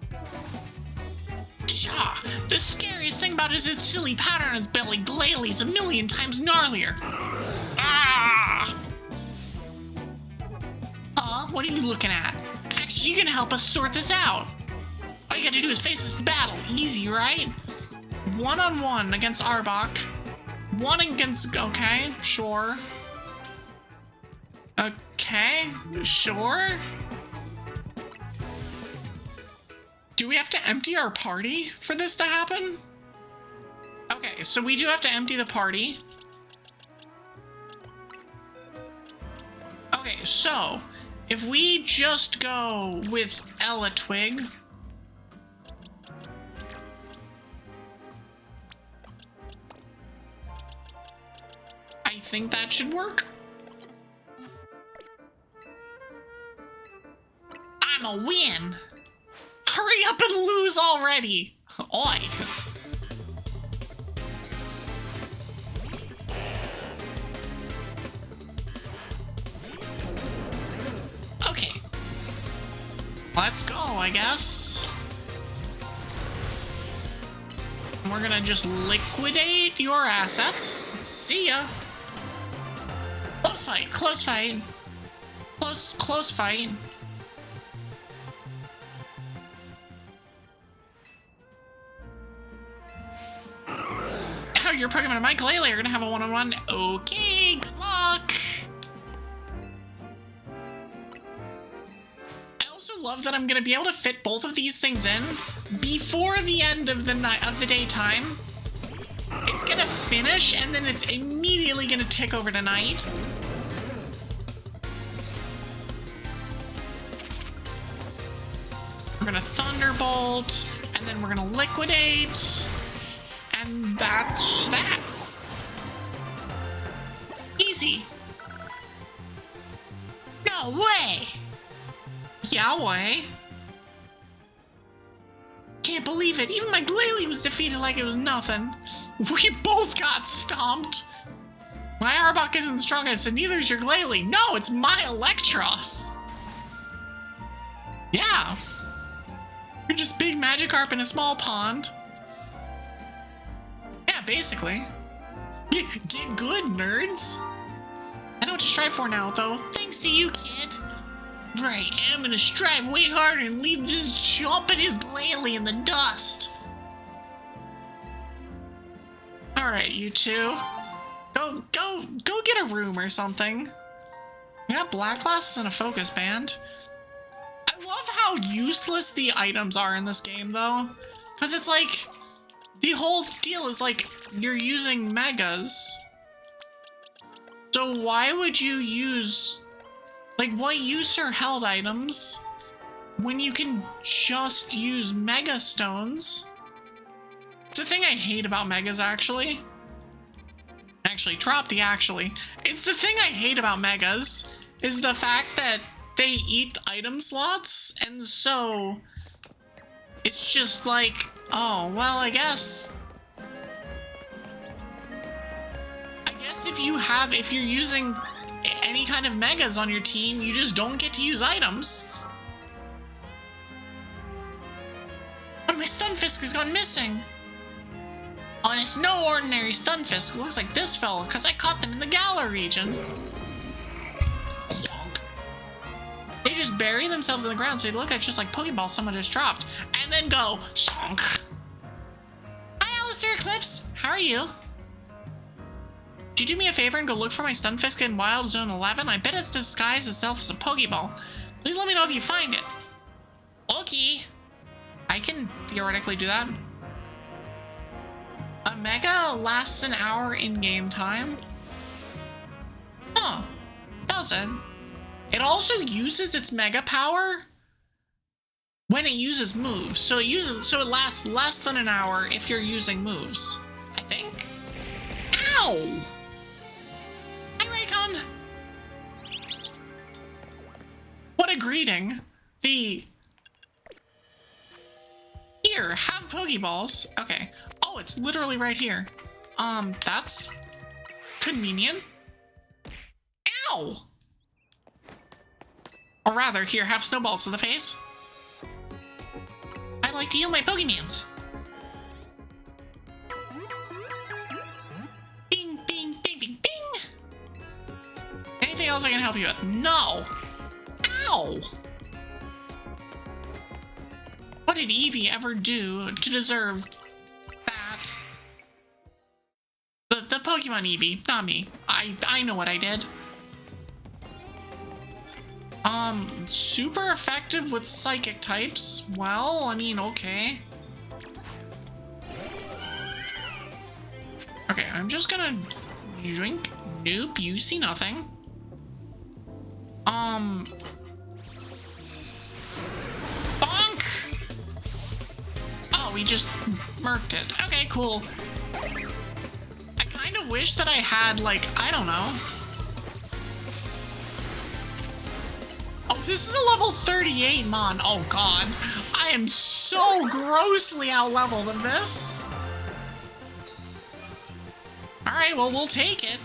Pshaw, the scariest thing about it is its silly pattern on its belly. Glalie a million times gnarlier. Ah! What are you looking at? Actually, you can help us sort this out. All you gotta do is face this battle. Easy, right? 1-on-1 against Arbok. One against... Okay, sure. Okay, sure. Do we have to empty our party for this to happen? Okay, so we do have to empty the party. Okay, so if we just go with Ella Twig, I think that should work. I'm a win. Hurry up and lose already. Oi. Okay. Let's go, I guess. We're gonna just liquidate your assets. See ya. Close fight, close fight. Close fight. Your Pokemon and my Glalie are gonna have a one-on-one. Okay, good luck. I also love that I'm gonna be able to fit both of these things in before the end of the night of the daytime. It's gonna finish and then it's immediately gonna tick over to night. We're gonna Thunderbolt and then we're gonna liquidate. And that's that. Easy. No way. Yeah, way. Can't believe it. Even my Glalie was defeated like it was nothing. We both got stomped. My Arbok isn't strong, I said, neither is your Glalie. No, it's my Electros. Yeah. You're just big Magikarp in a small pond. Yeah, basically. Get good, nerds. I know what to strive for now, though. Thanks to you, kid. Right, I'm gonna strive way harder and leave this chump and his Glalie in the dust. Alright, you two. Go get a room or something. We got black glasses and a focus band. I love how useless the items are in this game, though. Because it's like... The whole deal is like, you're using megas. So why would you use, like, what use are held items when you can just use mega stones? It's the thing I hate about megas, actually. Actually, drop the actually. It's the thing I hate about megas, is the fact that they eat item slots, and so it's just like, oh, well, I guess if you're using any kind of megas on your team, you just don't get to use items. But my Stunfisk has gone missing. Oh, and it's no ordinary Stunfisk. It looks like this fella, because I caught them in the Galar region. They just bury themselves in the ground, so they look like just like Pokeballs someone just dropped. And then go, shonk. there, Eclipse. How are you? Could you do me a favor and go look for my Stunfisk in Wild Zone 11? I bet it's disguised itself as a Pokeball. Please let me know if you find it. Okay. I can theoretically do that. A Mega lasts an hour in game time. Huh. Does it? It also uses its Mega power when it uses moves. So it lasts less than an hour if you're using moves, I think. Ow! Hi, Raycon! What a greeting. Here, have Pokeballs. Okay. Oh, it's literally right here. That's convenient. Ow! Or rather, here, have snowballs to the face. I like to heal my Pokemons. Bing, bing, bing, bing, bing. Anything else I can help you with? No. Ow. What did Evie ever do to deserve that? The Pokemon Evie, not me. I know what I did. Super effective with psychic types. Well, I mean, okay. Okay, I'm just gonna drink. Nope, you see nothing. Bonk! Oh, we just murked it. Okay, cool. I kind of wish that I had, like, I don't know. Oh, this is a level 38 Mon. Oh god. I am so grossly out-leveled in this. Alright, well, we'll take it.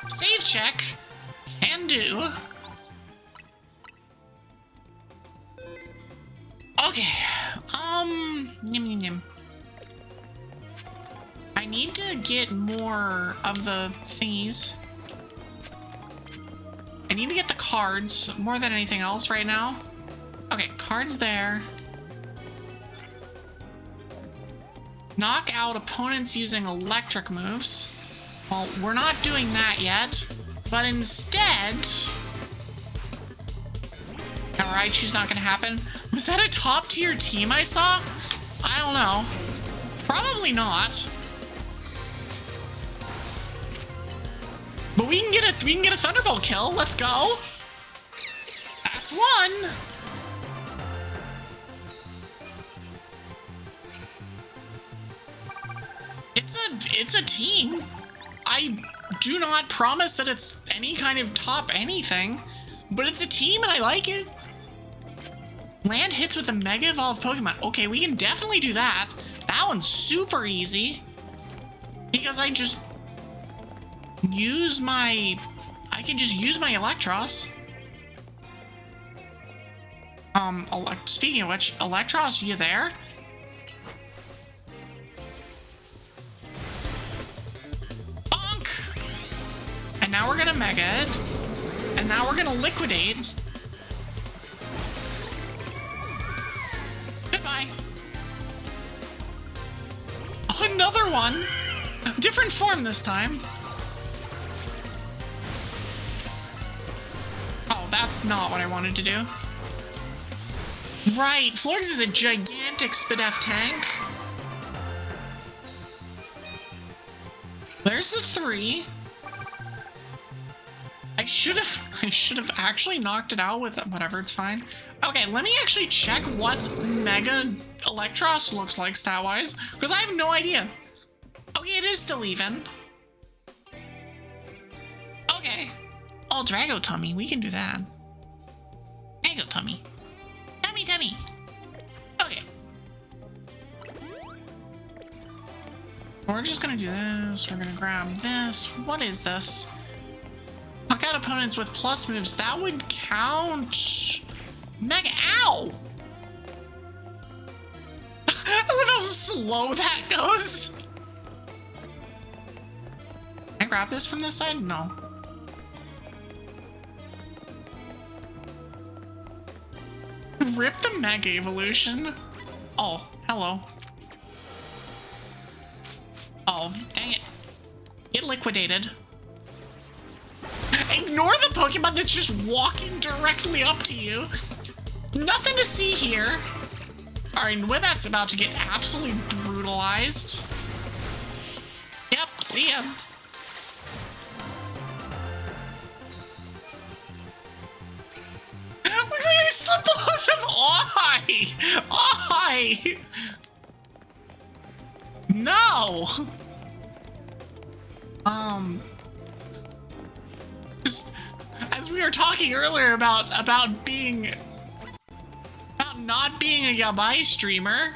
Save check. Can do. Okay. I need to get more of the thingies. I need to get the cards more than anything else right now. Okay, cards there. Knock out opponents using electric moves. Well, we're not doing that yet, but instead... Alright, she's not gonna happen. Was that a top tier team I saw? I don't know. Probably not. But we can get a Thunderbolt kill. Let's go. That's one. It's a team. I do not promise that it's any kind of top anything, but it's a team and I like it. Land hits with a Mega Evolved Pokemon. Okay, we can definitely do that. That one's super easy because I just use my... I can just use my Electros. Speaking of which, Electros, you there? Bonk! And now we're gonna Mega it. And now we're gonna Liquidate. Goodbye. Another one! Different form this time. Oh, that's not what I wanted to do. Right, Florges is a gigantic Spadef tank. There's the 3. I should have actually knocked it out with whatever, it's fine. Okay, let me actually check what Mega Electros looks like stat-wise, because I have no idea. Okay, it is still even. Okay. Oh, Drago Tummy, we can do that. Drago Tummy. Tummy. Okay. We're just gonna do this. We're gonna grab this. What is this? Knock out opponents with plus moves. That would count. Mega. Ow! I love how slow that goes. Can I grab this from this side? No. Rip the Mega Evolution. Oh, hello. Oh, dang it. Get liquidated. Ignore the Pokemon that's just walking directly up to you. Nothing to see here. Alright, Wibat's about to get absolutely brutalized. Yep, see him. Looks like I slipped lots of eye! No! Just as we were talking earlier about not being a Yabai streamer.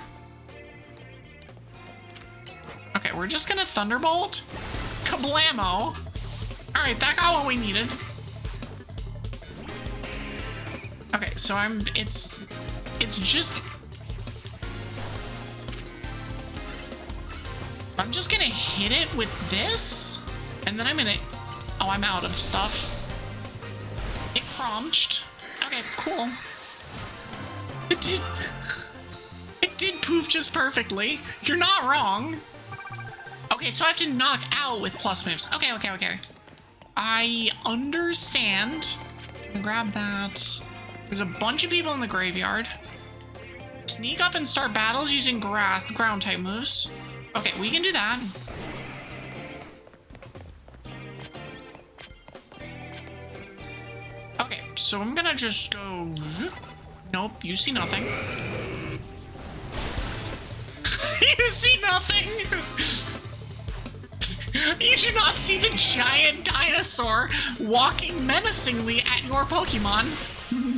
Okay, we're just gonna Thunderbolt. Kablamo. Alright, that got what we needed. Okay, so it's just... I'm just gonna hit it with this, and then I'm gonna... Oh, I'm out of stuff. It prompted. Okay, cool. It did poof just perfectly. You're not wrong. Okay, so I have to knock out with plus moves. Okay. I understand. I'm gonna grab that. There's a bunch of people in the graveyard. Sneak up and start battles using ground type moves. Okay, we can do that. Okay, so I'm gonna just go... Nope, you see nothing. You see nothing! You do not see the giant dinosaur walking menacingly at your Pokemon.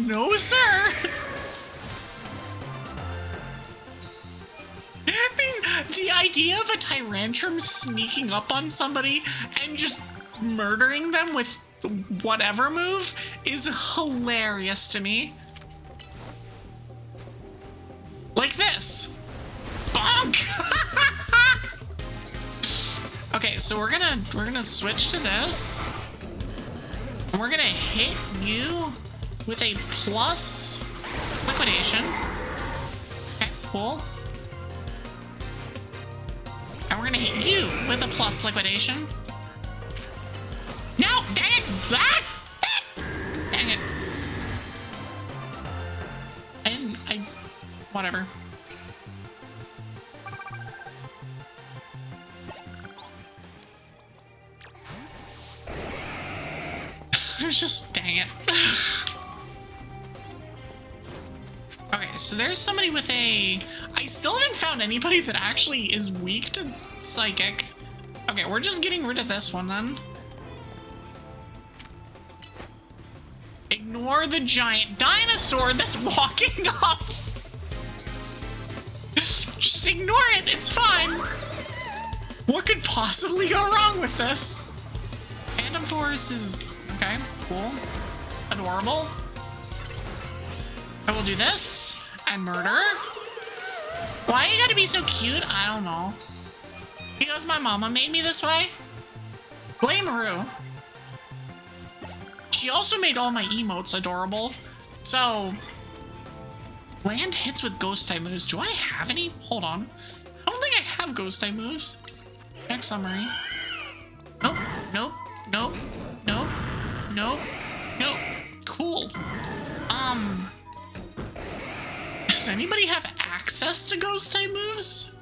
No, sir! The idea of a Tyrantrum sneaking up on somebody and just murdering them with whatever move is hilarious to me. Like this. Bonk! Okay, so we're gonna switch to this. And we're gonna hit you with a plus liquidation. Okay, cool. And we're gonna hit you with a plus liquidation. No, dang it! Ah! Dang it. Whatever. There's just, dang it. Okay, so there's somebody with a... I still haven't found anybody that actually is weak to Psychic. Okay, we're just getting rid of this one then. Ignore the giant dinosaur that's walking up. Just ignore it, it's fine. What could possibly go wrong with this? Ampharos is... Okay, cool. Adorable. I will do this and murder. Why you gotta be so cute? I don't know. Because my mama made me this way? Blame Rue. She also made all my emotes adorable. So... Land hits with ghost type moves. Do I have any? Hold on. I don't think I have ghost type moves. Next summary. Nope. Nope. Nope. Nope. Nope. Nope. Cool. Does anybody have access to ghost type moves?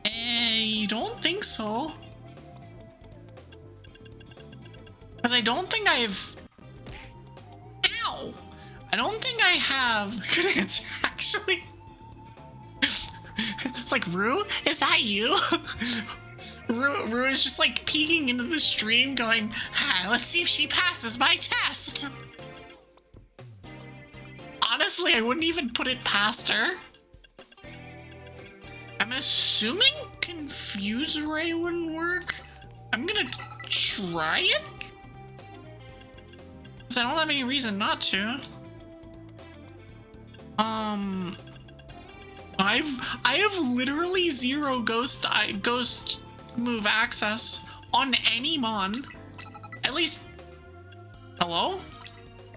I don't think so. Because I don't think I've... Ow! I don't think I have... Good answer, actually. It's like, Rue? Is that you? Rue is just like peeking into the stream going, hi, let's see if she passes my test. Honestly, I wouldn't even put it past her. I'm assuming Confuse Ray wouldn't work. I'm gonna try it. Because I don't have any reason not to. I have literally zero ghost move access on any mon. At least... Hello?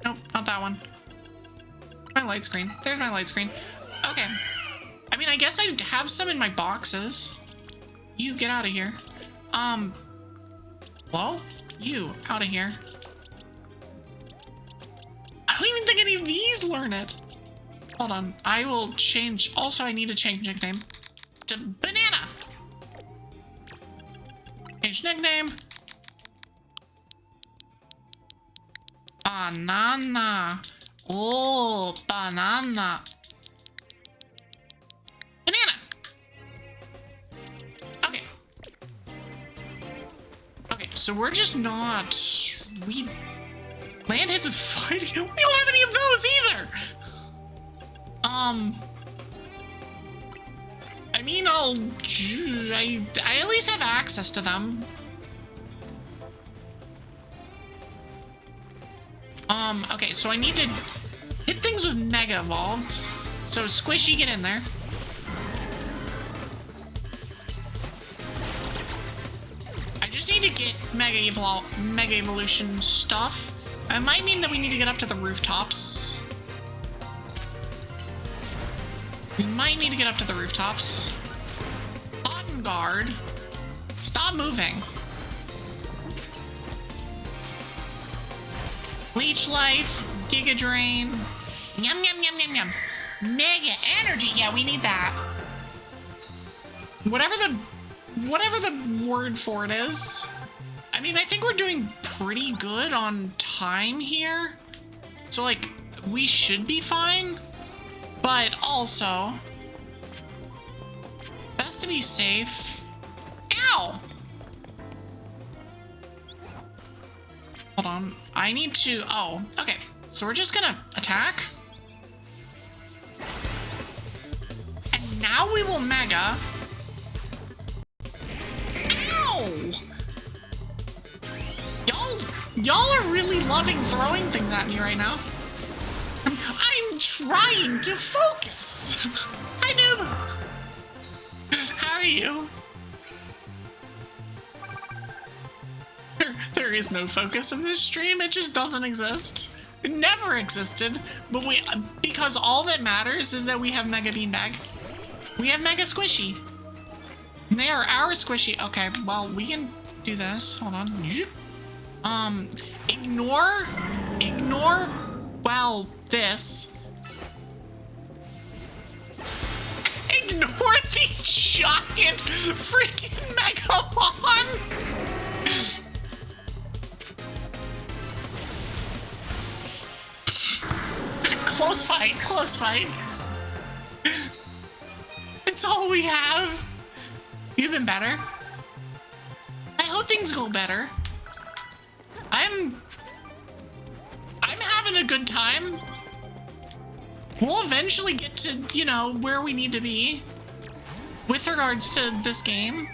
Nope, not that one. My light screen. There's my light screen. Okay. I mean, I guess I have some in my boxes. You get out of here. Hello? You, out of here. I don't even think any of these learn it. Hold on, I will change. Also, I need to change nickname to Banana. Change nickname. Banana. Oh, banana. Banana. Okay. Okay, so we're just not... Land hits with fighting. We don't have any of those either. I mean, I at least have access to them. Okay, so I need to hit things with Mega Evolved. So Squishy, get in there. I just need to get Mega Evolution stuff. It might mean that we need to get up to the rooftops. We might need to get up to the rooftops. Cotton Guard. Stop moving. Leech Life. Giga Drain. Yum, yum, yum, yum, yum. Mega Energy. Yeah, we need that. Whatever the word for it is. I mean, I think we're doing pretty good on time here. So, like, we should be fine. But also, best to be safe. Ow! Hold on. I need to... Oh, okay. So we're just gonna attack. And now we will Mega. Ow! Y'all are really loving throwing things at me right now. I'm trying to focus. I know. How are you? There is no focus in this stream. It just doesn't exist. It never existed. But because all that matters is that we have Mega Beanbag. We have Mega Squishy. And they are our Squishy. Okay, well, we can do this. Hold on. Ignore, well, this. Ignore the giant freaking Megamon! Close fight, close fight. It's all we have. You've been better. I hope things go better. I'm having a good time. We'll eventually get to, you know, where we need to be with regards to this game.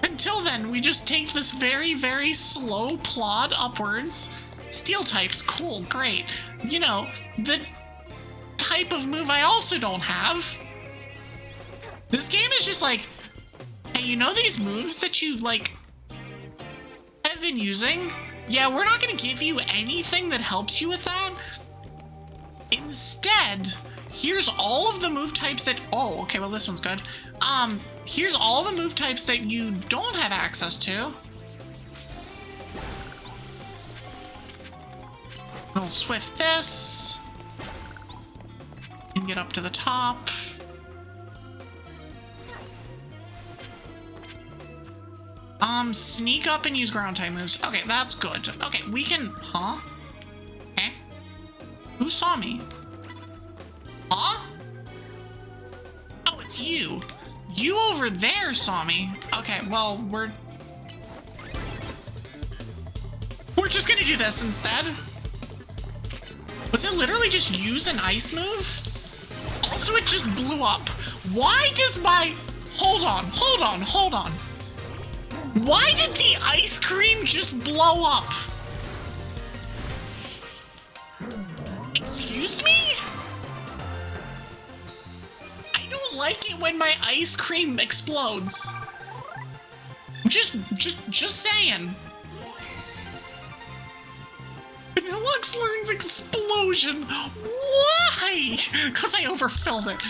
Until then, we just take this very, very slow plod upwards. Steel types, cool, great. You know, the type of move I also don't have. This game is just like, hey, you know these moves that you, like, have been using? Yeah, we're not gonna give you anything that helps you with that. Instead, here's all of the move types that... Oh, okay, well, this one's good. Here's all the move types that you don't have access to. We'll swift this. And get up to the top. Sneak up and use ground type moves. Okay, that's good. Okay, we can... Huh? Eh? Who saw me? Huh? Oh, it's you. You over there saw me. Okay, well, we're just gonna do this instead. Was it literally just use an ice move? Also, it just blew up. Why does my... Hold on. Why did the ice cream just blow up? Excuse me? I don't like it when my ice cream explodes. Just saying. Vanillux learns explosion. Why? because I overfilled it.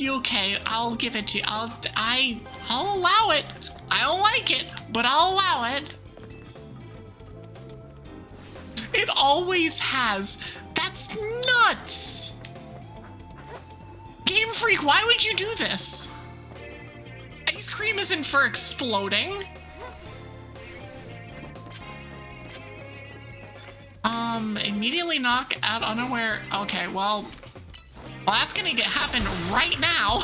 Okay, I'll give it to you. I'll allow it. I don't like it, but I'll allow it. It always has. That's nuts. Game Freak, why would you do this? Ice cream isn't for exploding. Immediately knock out unaware. Okay, well, that's gonna happen right now.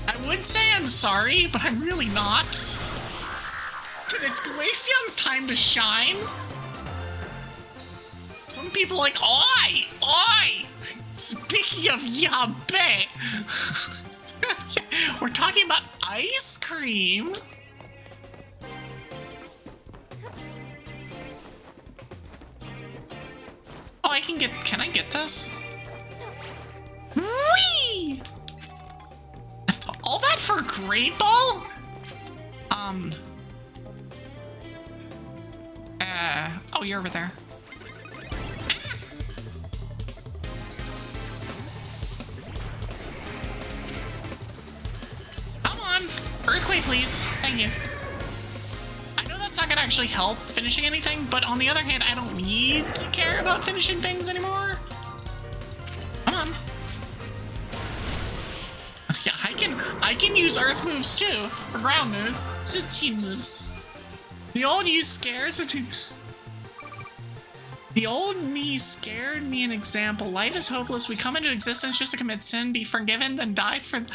I would say I'm sorry, but I'm really not. Dude, it's Glaceon's time to shine. Some people are like, oi, oi. Speaking of yabe. We're talking about ice cream. Oh, can I get this? Whee! All that for a Great Ball? Oh, you're over there. Come on, Earthquake, please. Thank you. I know that's not gonna actually help finishing anything, but on the other hand, I don't need to care about finishing things anymore. Come on. Yeah, I can use earth moves too, or ground moves, Suchi moves. The old you scares and the old me scared me an example. Life is hopeless. We come into existence just to commit sin, be forgiven, then die for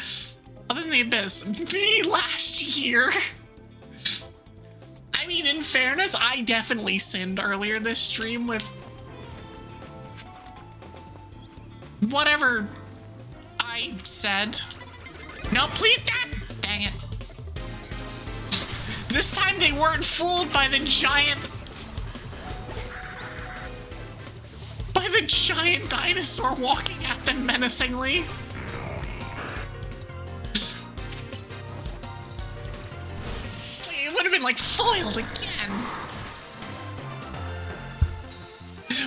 other than the abyss. Me last year. I mean, in fairness, I definitely sinned earlier this stream with whatever I said. No, please, dang it. This time they weren't fooled by the giant dinosaur walking at them menacingly. So it would have been like foiled again.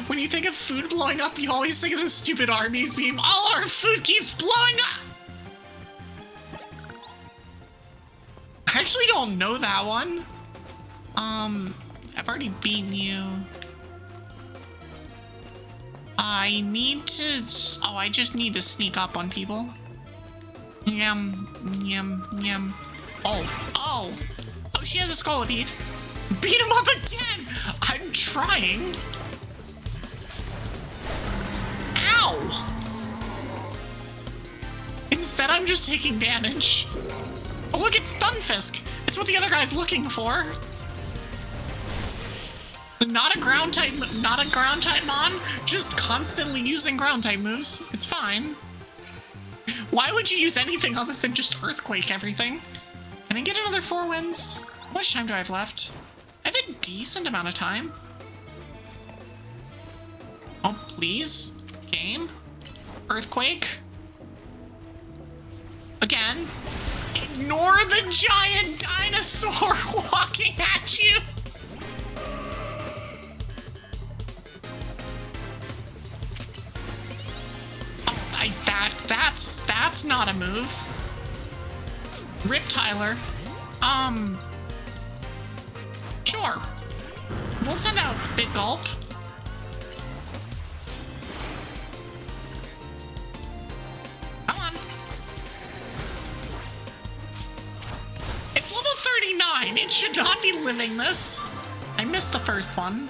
When you think of food blowing up, you always think of the stupid armies beam. All our food keeps blowing up. I actually don't know that one. I've already beaten you. I just need to sneak up on people. Yum, yum, yum. Oh, she has a Scolipede. Beat him up again! I'm trying. Ow! Instead, I'm just taking damage. Oh, look, it's Stunfisk. It's what the other guy's looking for. Not a ground type mon, just constantly using ground type moves. It's fine. Why would you use anything other than just Earthquake everything? Can I get another 4 wins? How much time do I have left? I have a decent amount of time. Oh, please. Game. Earthquake. Again. Ignore the giant dinosaur walking at you. That's not a move. Rip Tyler. Sure. We'll send out Big Gulp. Come on. It's level 39. It should not be living this. I missed the first one.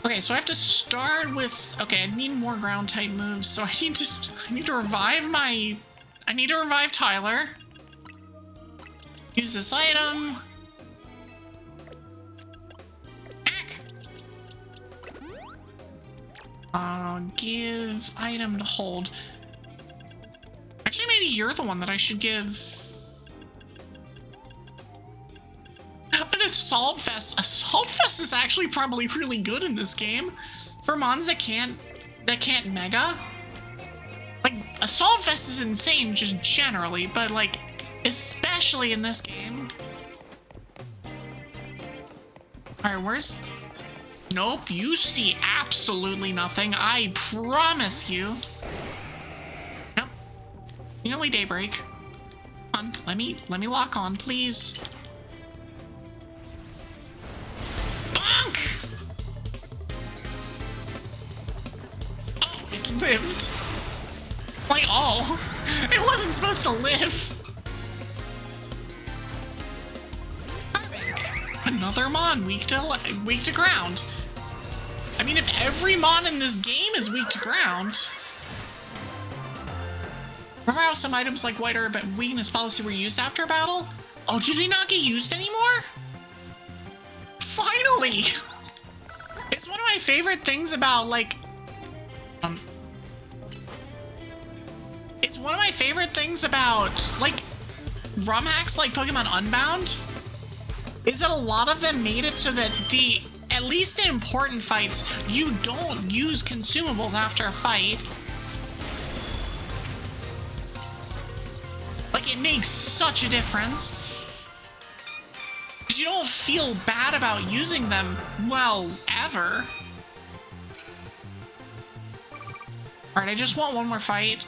Okay, so I have to start with, okay, I need more ground type moves, so I need to revive Tyler. Use this item. Give item to hold. Actually, maybe you're the one that I should give. An Assault Vest. Assault Vest is actually probably really good in this game. For mons that can't mega. Like, Assault Vest is insane just generally, but like, especially in this game. Alright, where's... Nope, you see absolutely nothing. I promise you. Nope. It's nearly daybreak. Come on, let me lock on, please. Bonk! Oh, it lived. Like, oh, it wasn't supposed to live. Another Mon weak to ground. I mean, if every Mon in this game is weak to ground. Remember how some items like White Herb and Weakness Policy were used after a battle? Oh, do they not get used anymore? Finally! It's one of my favorite things about, like... It's one of my favorite things about, like, ROM hacks like Pokemon Unbound, is that a lot of them made it so that at least in important fights, you don't use consumables after a fight. Like, it makes such a difference. You don't feel bad about using them, well, ever. Alright, I just want one more fight.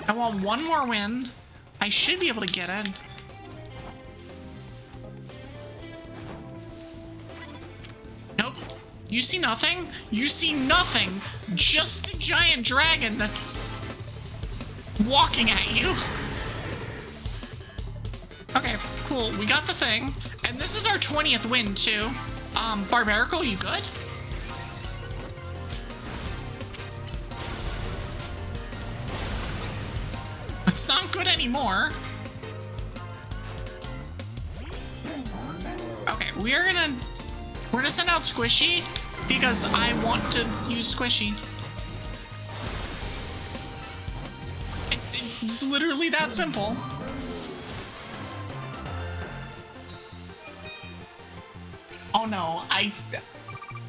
I want one more win. I should be able to get it. Nope. You see nothing? You see nothing. Just the giant dragon that's walking at you. Okay, cool. We got the thing. And this is our 20th win, too. Barbarical, you good? It's not good anymore. Okay, we're gonna send out Squishy because I want to use Squishy. It's literally that simple. Oh no,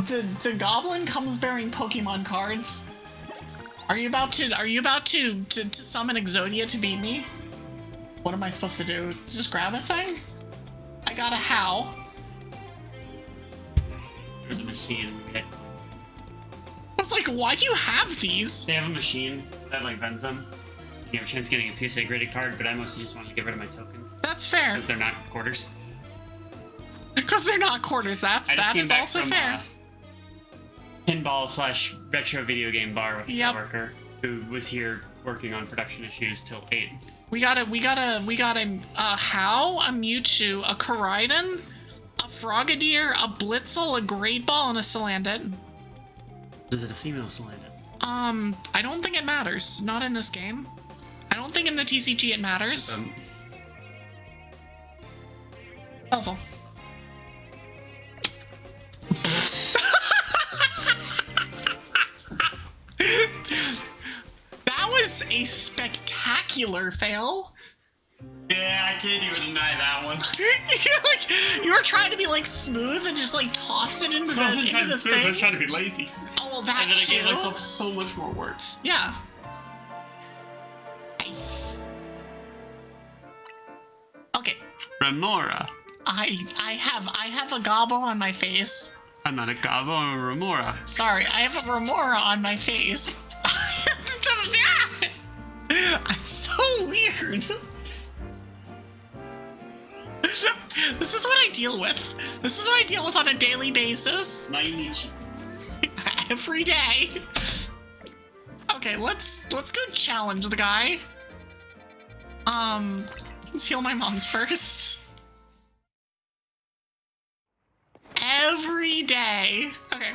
the goblin comes bearing Pokemon cards. Are you about to summon Exodia to beat me? What am I supposed to do? Just grab a thing? I got a how. There's a machine. Okay. I was like, why do you have these? They have a machine that like vends them. You have a chance of getting a PSA graded card, but I mostly just wanted to get rid of my tokens. That's fair. Because they're not quarters. Because they're not quarters. That is also fair. Pinball / retro video game bar with a coworker who was here working on production issues till 8. We got a How, a Mewtwo, a Koraidon, a Frogadier, a Blitzel, a Great Ball, and a Salandit. Is it a female Salandit? I don't think it matters. Not in this game. I don't think in the TCG it matters. Also. That was a spectacular fail. Yeah, I can't even deny that one. You were trying to be like smooth and just like toss it into the thing. I was trying to be lazy. Oh, well, that and then too. I gave myself so much more work. Yeah. Okay. Remora. I have a gobble on my face. I'm not a gobble, I'm a Remora. Sorry, I have a Remora on my face. It's so weird. This is what I deal with. This is what I deal with on a daily basis. Mainichi. Every day. Okay, let's go challenge the guy. Let's heal my mons first. Every day. Okay.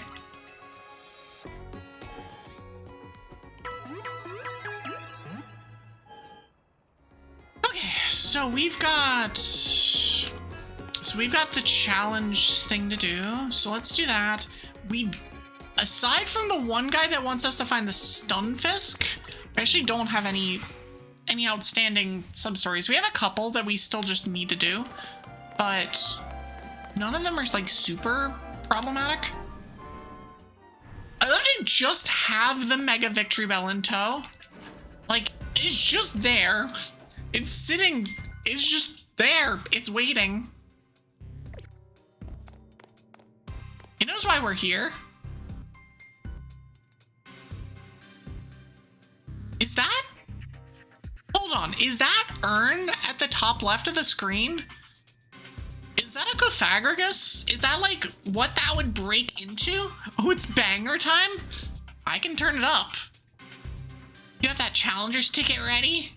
Okay, so we've got the challenge thing to do. So let's do that. Aside from the one guy that wants us to find the Stunfisk, we actually don't have any outstanding sub-stories. We have a couple that we still just need to do, but none of them are like super problematic. I love to just have the Mega Victory Bell in tow. Like, it's just there. It's sitting, it's just there. It's waiting. He knows why we're here. Is that? Hold on. Is that urn at the top left of the screen? Is that a Pythagoras? Is that like what that would break into? Oh, it's banger time? I can turn it up. You have that challenger's ticket ready?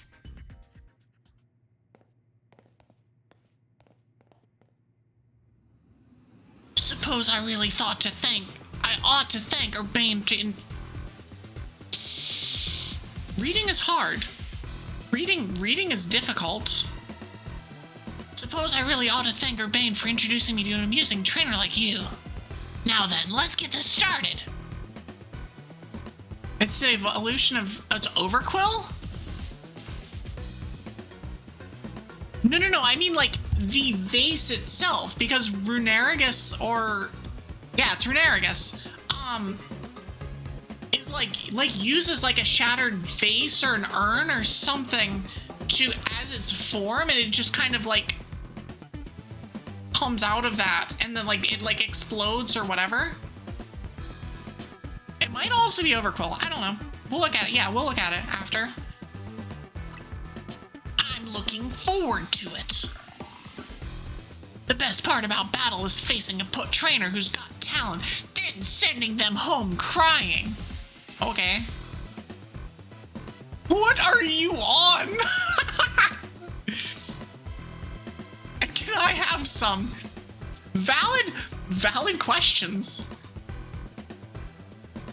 Suppose I really ought to thank Urbane to... Reading is hard. Reading is difficult. Suppose I really ought to thank Urbane for introducing me to an amusing trainer like you. Now then, let's get this started. It's the evolution of... It's Overquill? No, I mean like the vase itself, because Runarigus or... Yeah, it's Runarigus. Is like uses like a shattered vase or an urn or something to as its form, and it just kind of like comes out of that, and then like it like explodes or whatever. It might also be Overquill. I don't know. We'll look at it. Yeah, we'll look at it after. I'm looking forward to it. The best part about battle is facing a trainer who's got talent, then sending them home crying. Okay. What are you on? Can I have some valid questions?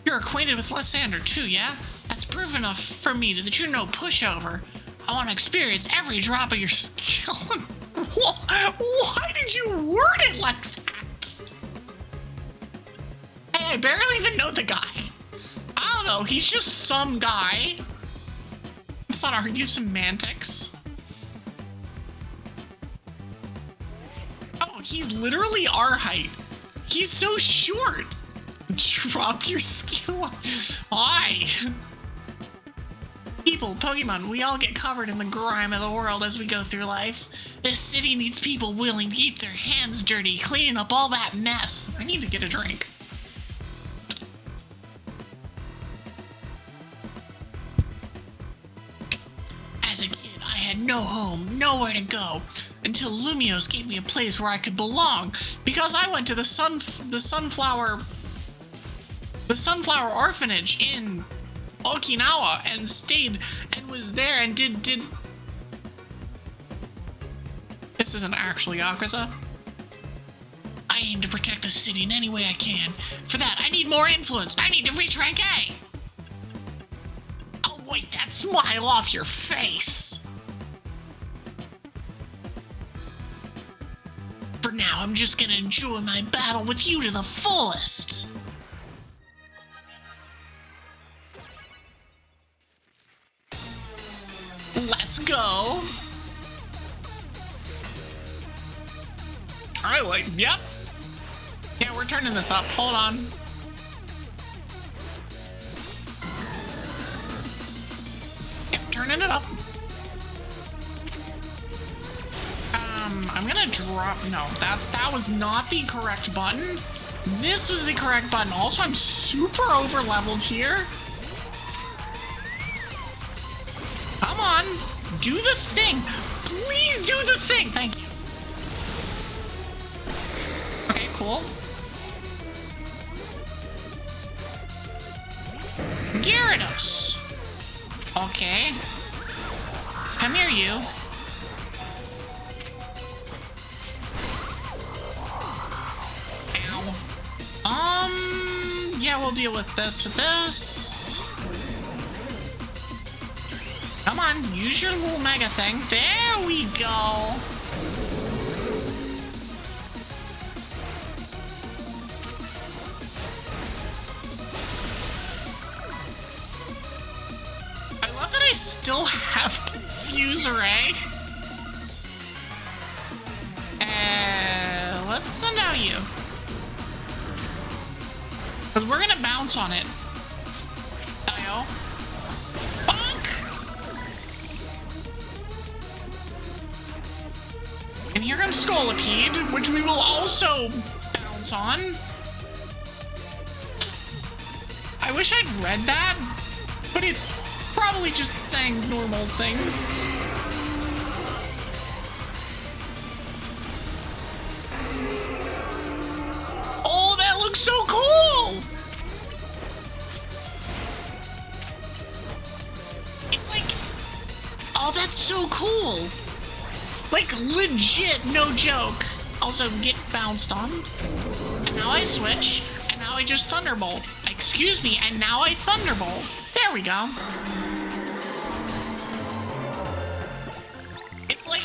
You're acquainted with Lysander too, yeah? That's proof enough for me that you're no pushover. I want to experience every drop of your skill. Why did you word it like that? Hey, I barely even know the guy. I don't know, he's just some guy. Let's not argue semantics. Oh, he's literally our height. He's so short. Drop your skill. Why? People, Pokemon, we all get covered in the grime of the world as we go through life. This city needs people willing to keep their hands dirty, cleaning up all that mess. I need to get a drink. As a kid, I had no home, nowhere to go, until Lumios gave me a place where I could belong, because I went to the Sunflower Orphanage in Okinawa and stayed and was there and did This isn't actually Yakuza. I aim to protect the city in any way I can. For that, I need more influence. I need to reach rank A. I'll wipe that smile off your face. For now, I'm just gonna enjoy my battle with you to the fullest. Let's go. Yep. Yeah, we're turning this up. Hold on. Yep, turning it up. I'm gonna drop, no, that was not the correct button. This was the correct button. Also, I'm super over leveled here. Come on, do the thing. Please do the thing. Thank you. Okay, cool. Gyarados. Okay. Come here, you. Ow. Yeah, we'll deal with this Come on, use your little mega thing. There we go. I love that I still have Confuse Ray. Let's send out you. Because we're gonna bounce on it. Dio. And here comes Scolipede, which we will also bounce on. I wish I'd read that, but it probably just saying normal things. Oh, that looks so cool! It's like, oh, that's so cool. Like, legit, no joke. Also, get bounced on. And now I switch, and now I just Thunderbolt. Excuse me, and now I Thunderbolt. There we go. It's like,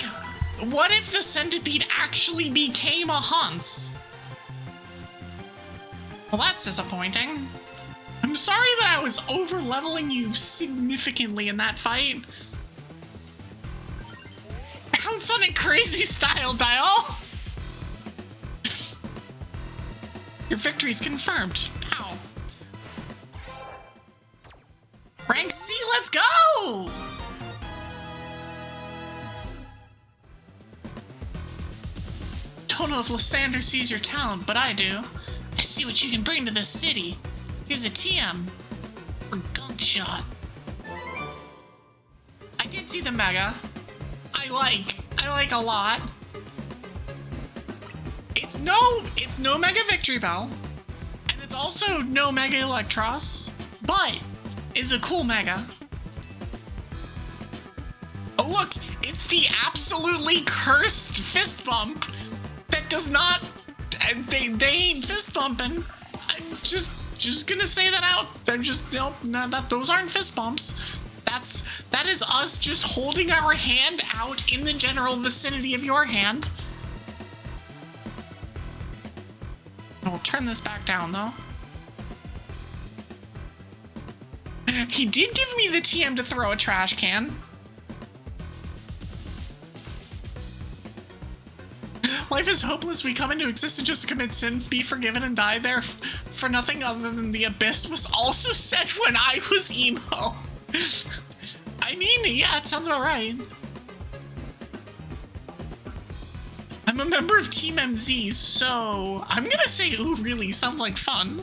what if the centipede actually became a Hunts? Well, that's disappointing. I'm sorry that I was over-leveling you significantly in that fight. Bounce on it crazy style, Dial! Your victory's confirmed. Ow. Rank C, let's go! Don't know if Lysander sees your talent, but I do. I see what you can bring to this city. Here's a TM for Gunk Shot. I did see the Mega. I like a lot. It's no Mega Victory Bell, and it's also no Mega Electros, but is a cool Mega. Oh look, it's the absolutely cursed fist bump that does not. They ain't fist bumping. I'm just gonna say that out. They're just no, that those aren't fist bumps. That is us just holding our hand out in the general vicinity of your hand. We'll turn this back down though. He did give me the TM to throw a trash can. Life is hopeless. We come into existence just to commit sin, be forgiven, and die there for nothing other than the abyss was also said when I was emo. I mean, yeah, it sounds about right. I'm a member of Team MZ, so I'm gonna say, ooh, really, sounds like fun.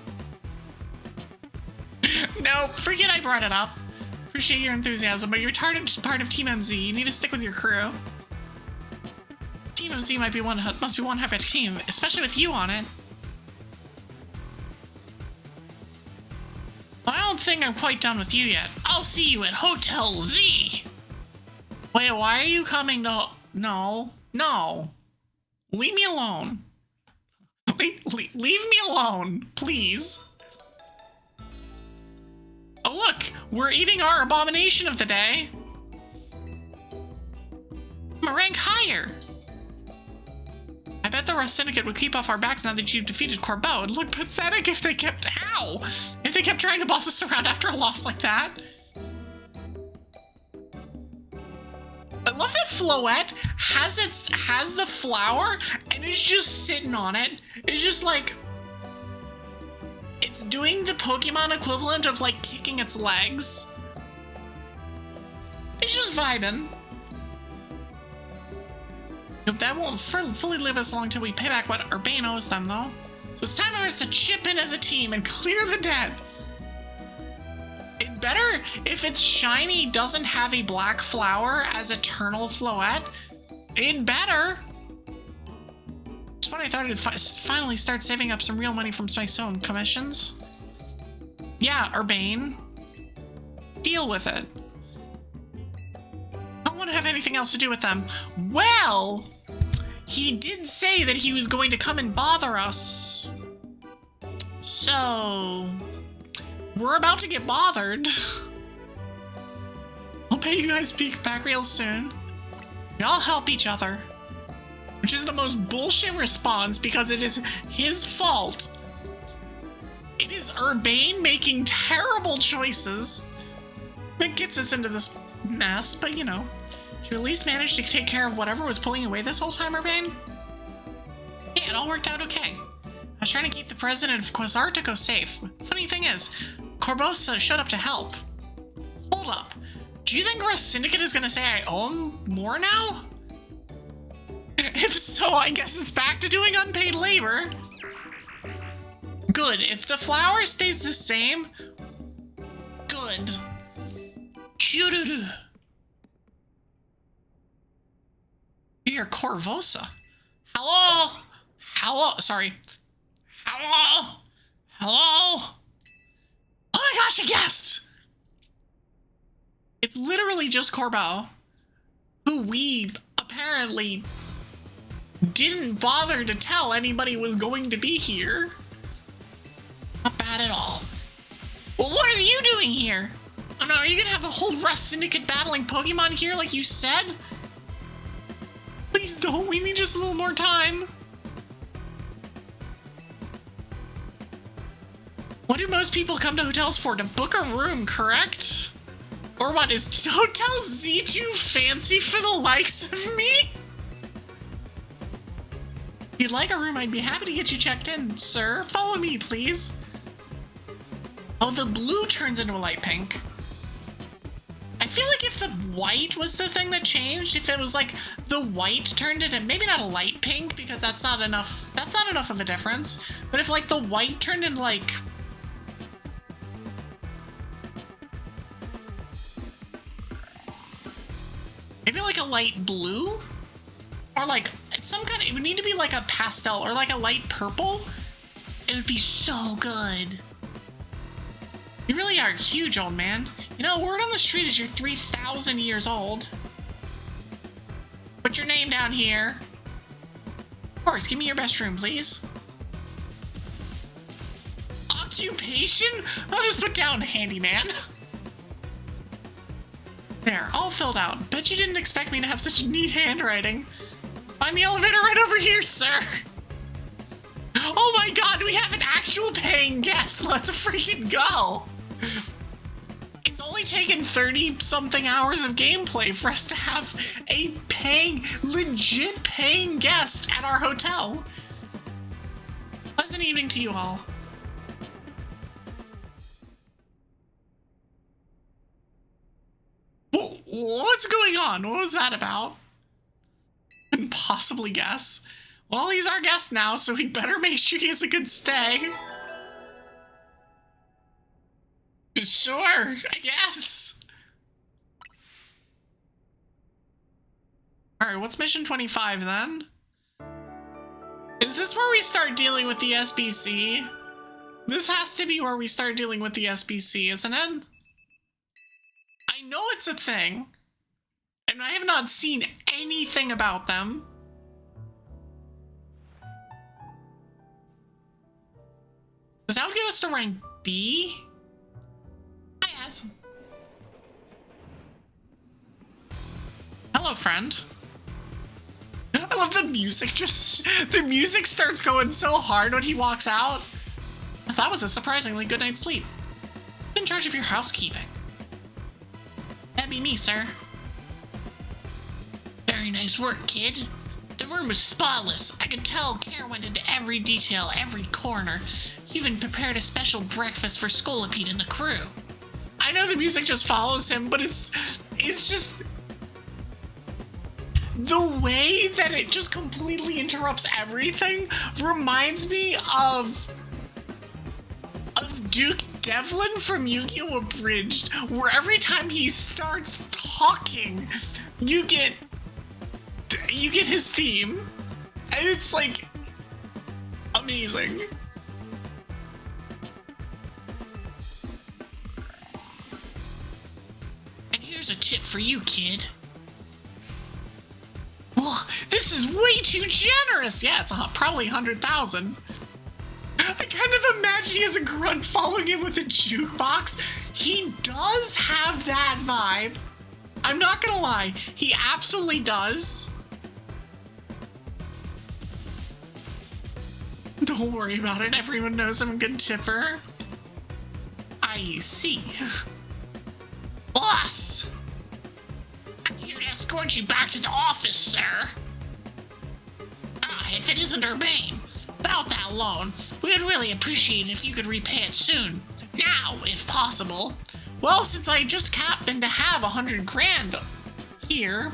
No, forget I brought it up. Appreciate your enthusiasm, but you're part of Team MZ. You need to stick with your crew. Team MZ must be one heck of a team, especially with you on it. I don't think I'm quite done with you yet. I'll see you at Hotel Z. Wait, why are you coming to... No. Leave me alone. Leave me alone, please. Oh look, we're eating our abomination of the day. I'm a rank higher. I bet the Rust Syndicate would keep off our backs now that you've defeated Corbeau. It'd look pathetic if they kept... Ow! If they kept trying to boss us around after a loss like that. I love that Floette has the flower and is just sitting on it. It's just like... It's doing the Pokemon equivalent of like kicking its legs. It's just vibing. Nope, that won't fully live as long till we pay back what Urbane owes them, though. So it's time for us to chip in as a team and clear the debt. It better, if its shiny doesn't have a black flower as Eternal Floette, it better. It's when I thought I'd finally start saving up some real money from my own commissions. Yeah, Urbane. Deal with it. I don't want to have anything else to do with them. Well, he did say that he was going to come and bother us. So, we're about to get bothered. I'll pay you guys back real soon. We all help each other. Which is the most bullshit response because it is his fault. It is Urbane making terrible choices that gets us into this mess, but you know. Did you at least manage to take care of whatever was pulling away this whole time, Urbane? Yeah, it all worked out okay. I was trying to keep the president of Quasartico safe. Funny thing is, Corbeau showed up to help. Hold up. Do you think our syndicate is gonna say I owe him more now? If so, I guess it's back to doing unpaid labor. Good, if the flower stays the same, good. Dear Corvosa. Hello? Hello? Sorry. Hello? Hello? Oh my gosh, a guest! It's literally just Corbeau, who we apparently didn't bother to tell anybody was going to be here. Not bad at all. Well, what are you doing here? Oh no, are you gonna have the whole Rust Syndicate battling Pokemon here like you said? Please don't, we need just a little more time. What do most people come to hotels for? To book a room, correct? Or what, is Hotel Z too fancy for the likes of me? If you'd like a room, I'd be happy to get you checked in, sir. Follow me, please. Oh, the blue turns into a light pink. I feel like if the white was the thing that changed, if it was like the white turned into maybe not a light pink because that's not enough of a difference, but if like the white turned into like maybe like a light blue or like some kind of, it would need to be like a pastel or like a light purple. It would be so good. You really are huge, old man. You know, word on the street is you're 3,000 years old. Put your name down here. Of course, give me your best room, please. Occupation? I'll just put down handyman. There, all filled out. Bet you didn't expect me to have such neat handwriting. Find the elevator right over here, sir. Oh my god, we have an actual paying guest. Let's freaking go. It's only taken 30-something hours of gameplay for us to have a paying, legit paying guest at our hotel. Pleasant evening to you all. What's going on? What was that about? Couldn't possibly guess. Well, he's our guest now, so we better make sure he has a good stay. Sure, I guess. Alright, what's mission 25 then? Is this where we start dealing with the SBC? This has to be where we start dealing with the SBC, isn't it? I know it's a thing, and I have not seen anything about them. Does that would get us to rank B? Hi, Az. Hello, friend. I love the music. The music starts going so hard when he walks out. That was a surprisingly good night's sleep. Who's in charge of your housekeeping? That'd be me, sir. Very nice work, kid. The room was spotless. I could tell care went into every detail, every corner. You even prepared a special breakfast for Scolipede and the crew. I know the music just follows him, but it's just the way that it just completely interrupts everything reminds me of Duke Devlin from Yu-Gi-Oh! Abridged, where every time he starts talking, you get his theme, and it's like amazing. And here's a tip for you, kid. Whoa, this is way too generous. Yeah, it's probably 100,000. I kind of imagine he has a grunt following him with a jukebox. He does have that vibe. I'm not gonna lie, he absolutely does. Don't worry about it, everyone knows I'm a good tipper. I see. Boss! I'm here to escort you back to the office, sir. If it isn't Urbane. About that loan, we'd really appreciate it if you could repay it soon. Now, if possible. Well, since I just happened to have 100 grand here.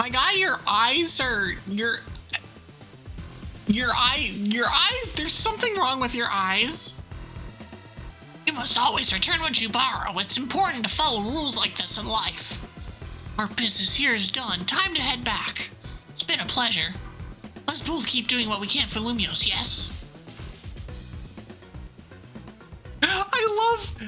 My guy, your eyes are your eye. There's something wrong with your eyes. You must always return what you borrow. It's important to follow rules like this in life. Our business here is done. Time to head back. It's been a pleasure. Let's both keep doing what we can for Lumios, yes? I love...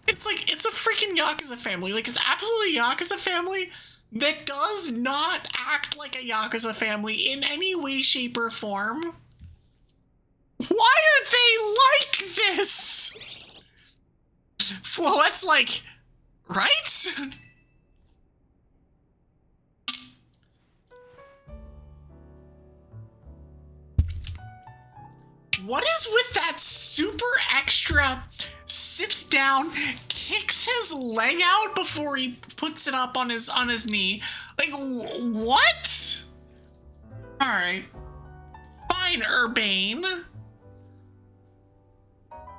It's a freaking Yakuza family. Like, it's absolutely a Yakuza family that does not act like a Yakuza family in any way, shape, or form. Why are they like this? Floette's like, right? What is with that super extra sits down, kicks his leg out before he puts it up on his knee? Like, what? All right. Fine, Urbane.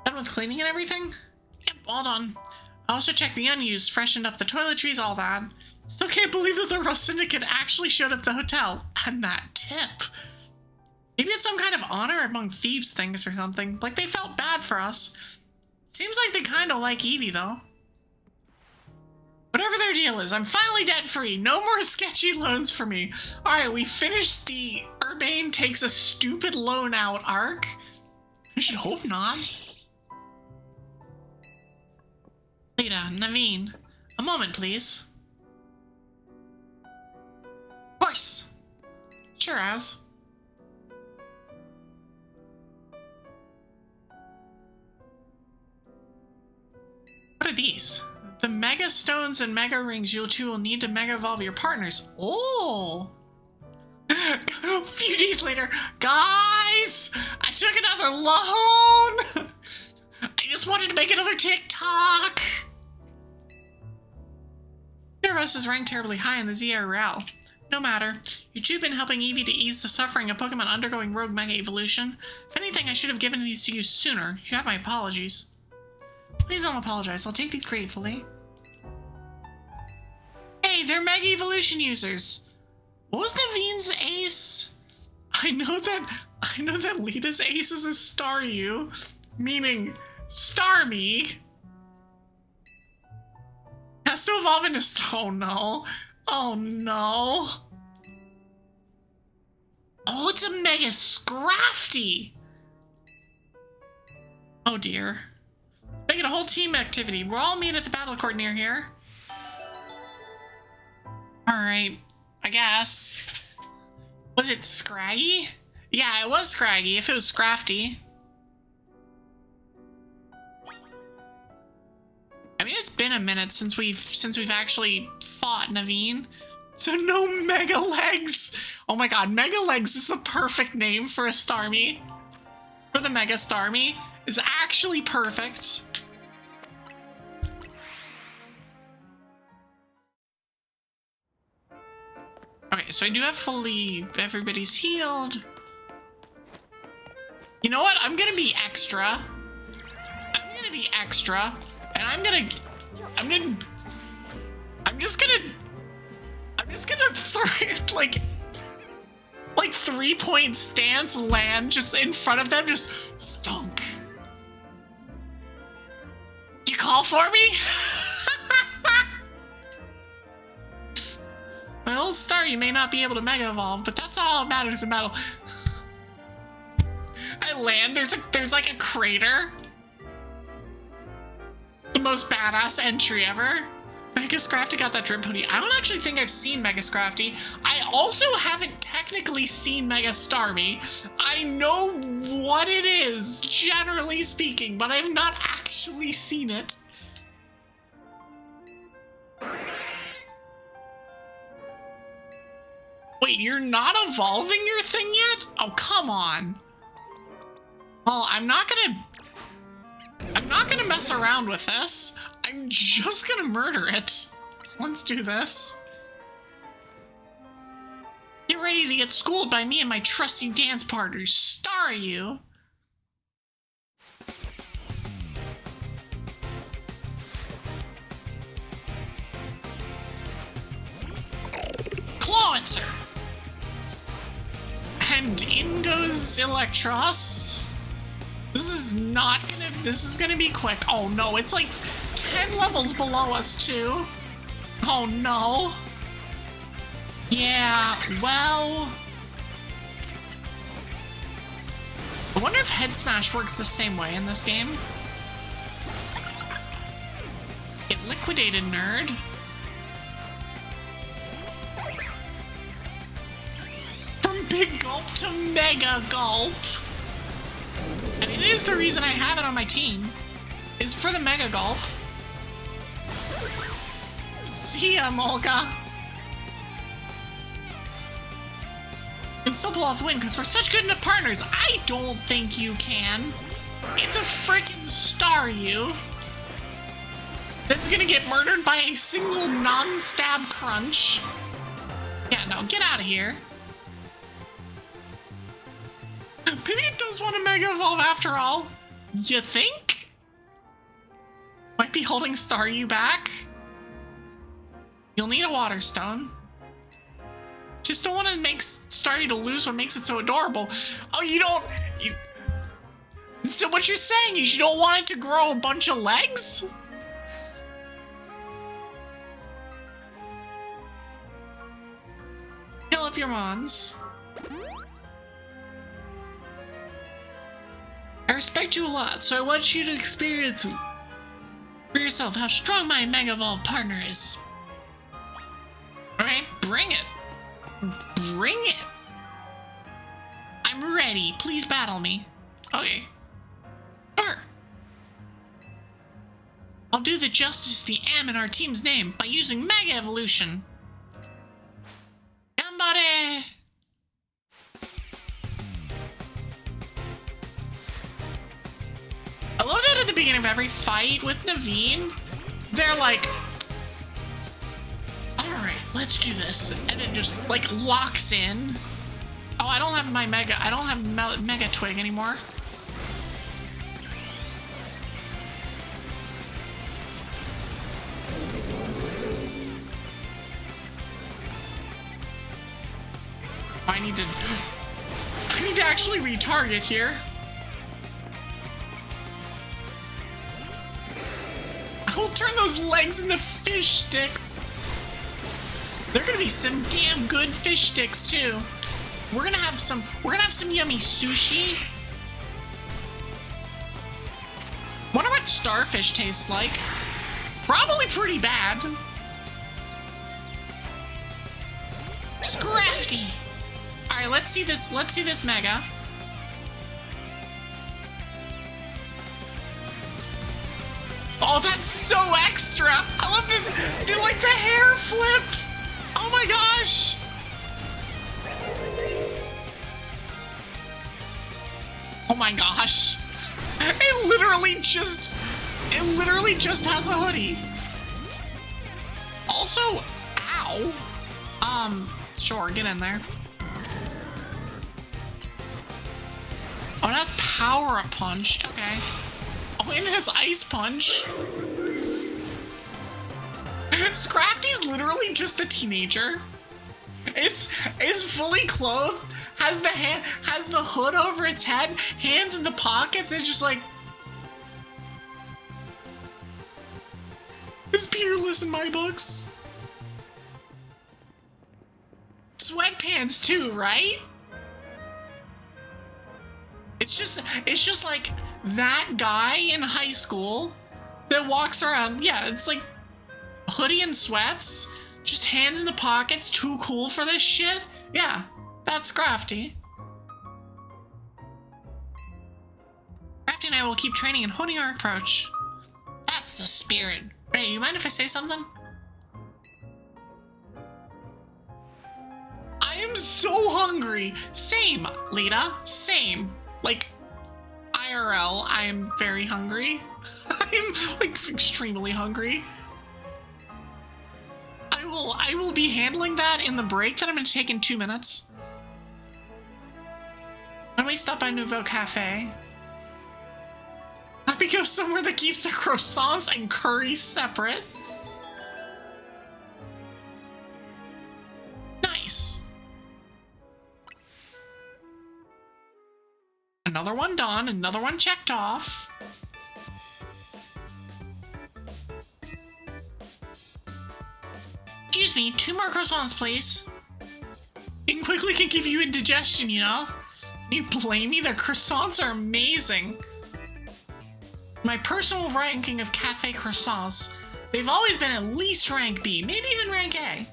Done with cleaning and everything? Yep, all done. I also checked the unused, freshened up the toiletries, all that. Still can't believe that the Rust Syndicate actually showed up at the hotel. And that tip. Maybe it's some kind of honor among thieves things or something. Like, they felt bad for us. Seems like they kind of like Evie, though. Whatever their deal is, I'm finally debt-free. No more sketchy loans for me. Alright, we finished the Urbane takes a stupid loan out arc. I should hope not. Lida, Naveen. A moment, please. Of course. Sure as. What are these? The Mega Stones and Mega Rings you two will need to Mega Evolve your partners. Oh! A few days later, guys! I took another loan! I just wanted to make another TikTok! Neither of us is ranked terribly high in the Z-A Real. No matter. You two have been helping Evie to ease the suffering of Pokemon undergoing rogue Mega Evolution. If anything, I should have given these to you sooner. You have my apologies. Please don't apologize. I'll take these gratefully. Hey, they're Mega Evolution users. What was Naveen's ace? I know that Lida's ace is a Staryu, meaning Starmie. Has to evolve into oh no. Oh no. Oh, it's a Mega Scrafty. Oh dear. Make it a whole team activity. We'll all meet at the battle court near here. Alright, I guess. Was it Scraggy? Yeah, it was Scraggy, if it was Scrafty. I mean, it's been a minute since we've actually fought Naveen. So no Mega Legs! Oh my god, Mega Legs is the perfect name for a Starmie. For the Mega Starmie. It's actually perfect. Okay, so I do have everybody's healed. You know what? I'm gonna be extra. And I'm just gonna throw like 3-point stance land just in front of them, just thunk. You call for me? My little star, you may not be able to Mega Evolve, but that's not all that matters in battle. I land, there's like a crater. The most badass entry ever. Mega Scrafty got that drip hoodie. I don't actually think I've seen Mega Scrafty. I also haven't technically seen Mega Starmie. I know what it is, generally speaking, but I've not actually seen it. Wait, you're not evolving your thing yet? Oh, come on. Well, I'm not gonna mess around with this. I'm just gonna murder it. Let's do this. Get ready to get schooled by me and my trusty dance partners. Staryu. howitzer. And in goes Electros. This is gonna be quick. Oh no, it's like 10 levels below us too. Oh no. Yeah, well, I wonder if Head Smash works the same way in this game. Get liquidated, nerd. From Big Gulp to Mega Gulp. I mean, it is the reason I have it on my team, is for the Mega Gulp. See ya, Molga. Can still pull off the win because we're such good partners. I don't think you can. It's a freaking Staryu that's gonna get murdered by a single non-stab crunch. Yeah, no, get out of here. Maybe it does want to Mega Evolve after all. You think? Might be holding Staryu back. You'll need a Water Stone. Just don't want to make Staryu to lose what makes it so adorable. Oh, you don't... So what you're saying is you don't want it to grow a bunch of legs? Heal up your mons. I respect you a lot, so I want you to experience for yourself how strong my Mega Evolve partner is. Alright, bring it. Bring it! I'm ready. Please battle me. Okay. Sure. I'll do the justice to the M in our team's name by using Mega Evolution. Gambare! I love that at the beginning of every fight with Naveen, they're like, alright, let's do this. And then just, like, locks in. Oh, I don't have my Mega, I don't have Mega Twig anymore. I need to actually retarget here. I will turn those legs into fish sticks. They're gonna be some damn good fish sticks too. We're gonna have some yummy sushi. Wonder what starfish tastes like. Probably pretty bad. Scrafty. Alright, let's see this Mega. Oh, that's so extra! I love the hair flip! Oh my gosh! Oh my gosh! It literally just has a hoodie. Also, ow. Sure, get in there. Oh, that's power up punch. Okay. Oh, and it has ice punch. Scrafty's literally just a teenager. It's fully clothed, has the hood over its head, hands in the pockets. It's just like, it's peerless in my books. Sweatpants too, right? It's just like that guy in high school that walks around. Yeah, it's like hoodie and sweats, just hands in the pockets, too cool for this shit. Yeah, that's Crafty. Crafty and I will keep training and honing our approach. That's the spirit. Hey, you mind if I say something? I am so hungry. Same, Lida. Same. Like, IRL, I am very hungry. I'm, like, extremely hungry. I will be handling that in the break that I'm going to take in 2 minutes. When we stop by Nouveau Cafe. Let me go somewhere that keeps the croissants and curries separate. Nice. Another one done, another one checked off. Excuse me, 2 more croissants, please. It quickly can give you indigestion, you know? You blame me? The croissants are amazing. My personal ranking of cafe croissants, they've always been at least rank B, maybe even rank A.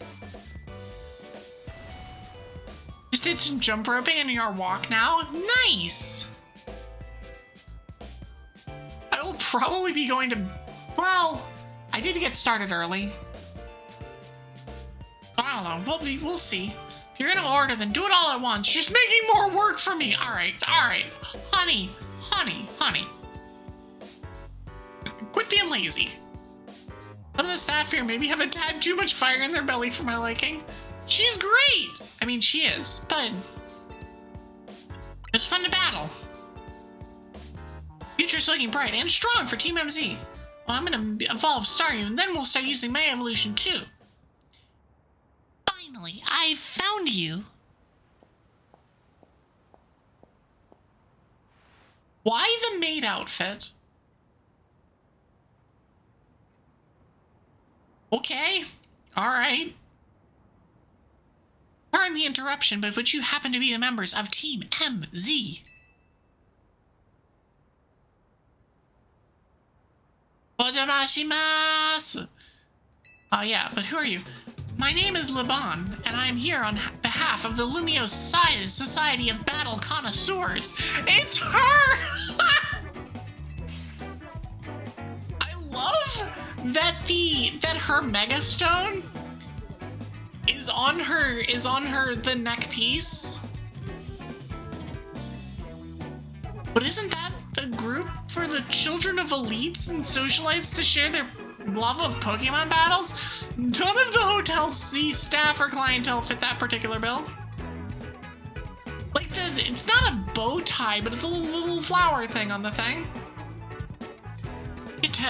Just did some jump roping in your walk now. Nice! I will probably be going to... Well, I did get started early. I don't know. We'll see. If you're gonna order, then do it all at once. You're just making more work for me. All right. Honey. Quit being lazy. Some of the staff here maybe have a tad too much fire in their belly for my liking. She's great. I mean, she is, but it's fun to battle. Future's looking bright and strong for Team MZ. Well, I'm gonna evolve Staryu, and then we'll start using my evolution too. Finally, I've found you. Why the maid outfit? Okay, alright. Pardon the interruption, but would you happen to be the members of Team MZ? Ojamashimasu! Oh yeah, but who are you? My name is Liban, and I'm here on behalf of the Lumio Society of Battle Connoisseurs. It's her! I love that her Mega Stone is on her the neck piece. But isn't that the group for the children of elites and socialites to share their love of Pokemon battles? None of the Hotel Z staff or clientele fit that particular bill. Like, it's not a bow tie, but it's a little flower thing on the thing.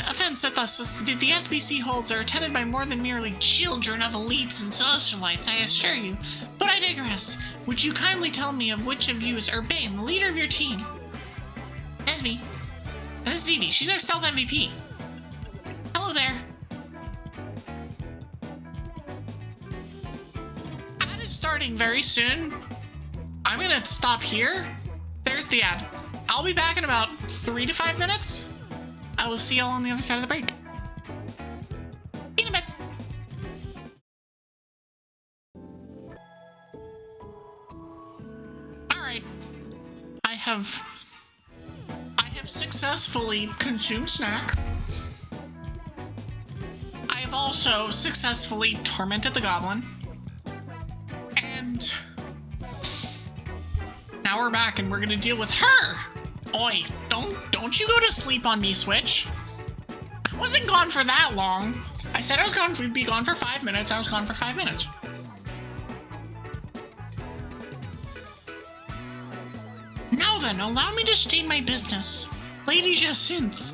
Events that the SBC holds are attended by more than merely children of elites and socialites, I assure you. But I digress. Would you kindly tell me of which of you is Urbane, the leader of your team? That's me. And this is Evie. She's our stealth MVP. Hello there. Ad is starting very soon. I'm gonna stop here. There's the ad. I'll be back in about 3 to 5 minutes. I will see y'all on the other side of the break. In a bit. Alright. I have successfully consumed snack. I have also successfully tormented the goblin. And now we're back and we're gonna deal with her. Oi, don't you go to sleep on me, Switch. I wasn't gone for that long. I said I was going to be gone for 5 minutes. I was gone for 5 minutes. Now then, allow me to state my business. Lady Jacinthe,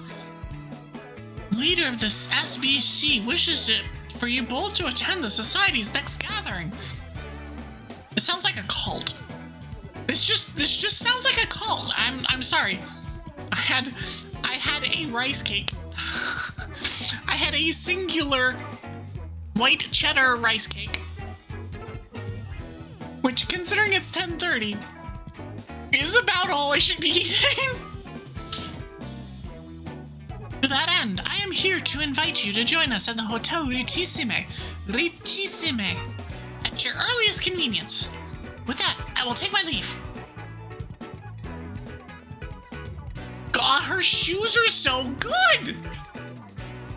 leader of this SBC, wishes for you both to attend the Society's next gathering. It sounds like a cult. This just sounds like a cult. I'm sorry. I had a rice cake. I had a singular white cheddar rice cake, which, considering it's 10:30, is about all I should be eating. To that end, I am here to invite you to join us at the Hotel Ritissime, at your earliest convenience. With that, I will take my leave. God, her shoes are so good!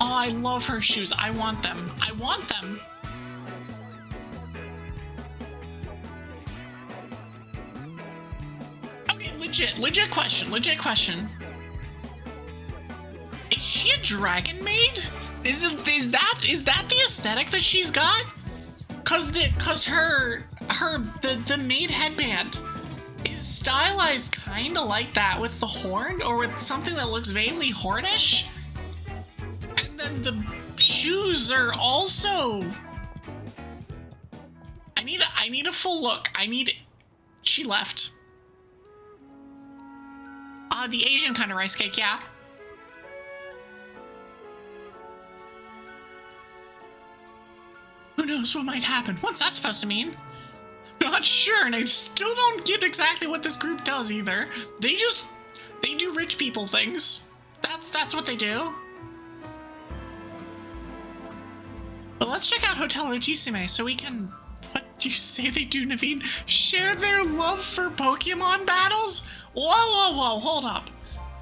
Oh, I love her shoes. I want them. I want them. Okay, legit question. Is she a dragon maid? Is that the aesthetic that she's got? Cause the maid headband is stylized kinda like that with the horn, or with something that looks vaguely hornish. And then the shoes are also... I need a full look. She left. The Asian kind of rice cake, yeah. Who knows what might happen? What's that supposed to mean? I'm not sure, and I still don't get exactly what this group does either. They do rich people things. That's what they do. But let's check out Hotel Richisime so we can, what do you say they do, Naveen? Share their love for Pokemon battles? Whoa, hold up.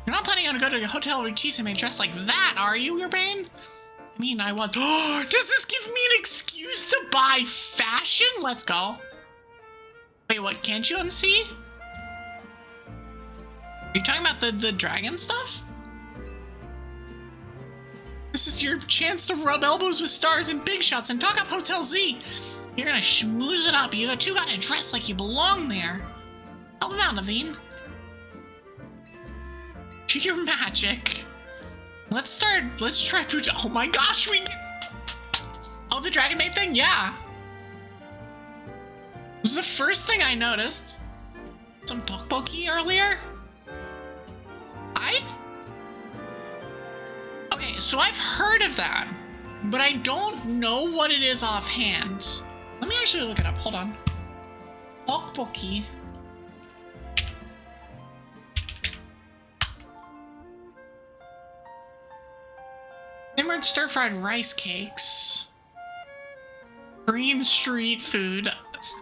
You're not planning on going to Hotel Richisime dressed like that, are you, Urbane? I mean, I was. Oh, does this give me an excuse to buy fashion? Let's go. Wait, what? Can't you unsee? Are you talking about the dragon stuff? This is your chance to rub elbows with stars and big shots and talk up Hotel Z. You're gonna schmooze it up. You two gotta dress like you belong there. Help him out, Naveen. Do your magic. Let's try. Oh my gosh, oh, the Dragon Maid thing? Yeah. It was the first thing I noticed. Some tteokbokki earlier? Okay, so I've heard of that, but I don't know what it is offhand. Let me actually look it up. Hold on. Tteokbokki. Simmered stir-fried rice cakes. Korean street food.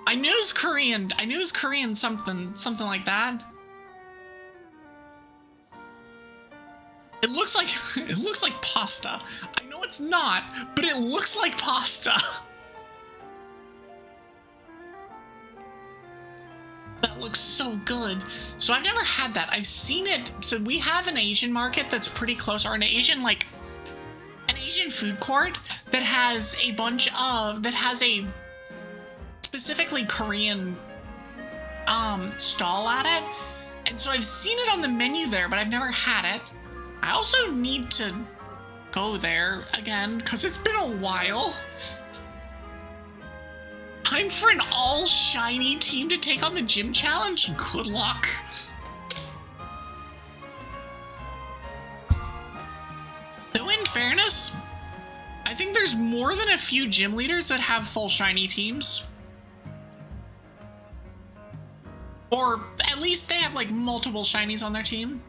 I knew it was Korean. I knew it was Korean something like that. It looks like pasta. I know it's not, but it looks like pasta. That looks so good. So I've never had that. I've seen it. So we have an Asian market that's pretty close, or an Asian food court that has a specifically Korean stall at it. And so I've seen it on the menu there, but I've never had it. I also need to go there again because it's been a while. Time for an all shiny team to take on the gym challenge? Good luck. Though in fairness, I think there's more than a few gym leaders that have full shiny teams. Or at least they have like multiple shinies on their team.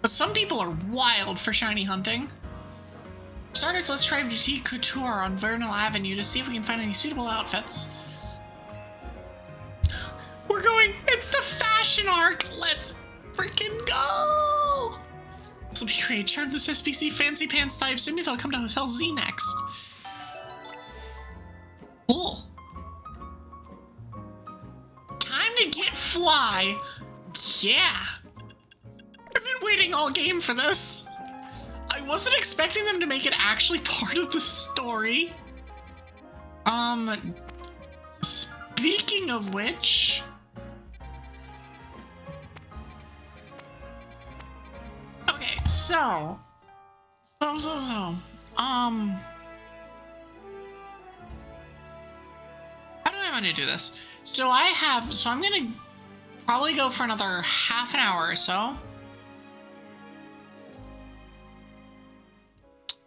But some people are wild for shiny hunting. For starters, let's try boutique couture on Vernal Avenue to see if we can find any suitable outfits. We're going, it's the fashion arc. Let's freaking go. This will be great. Charm this SPC fancy pants type. Soon they'll come to Hotel Z next. Cool. Time to get fly. Yeah. I've been waiting all game for this. I wasn't expecting them to make it actually part of the story. Speaking of which... Okay, so... How do I want to do this? So I'm gonna probably go for another half an hour or so.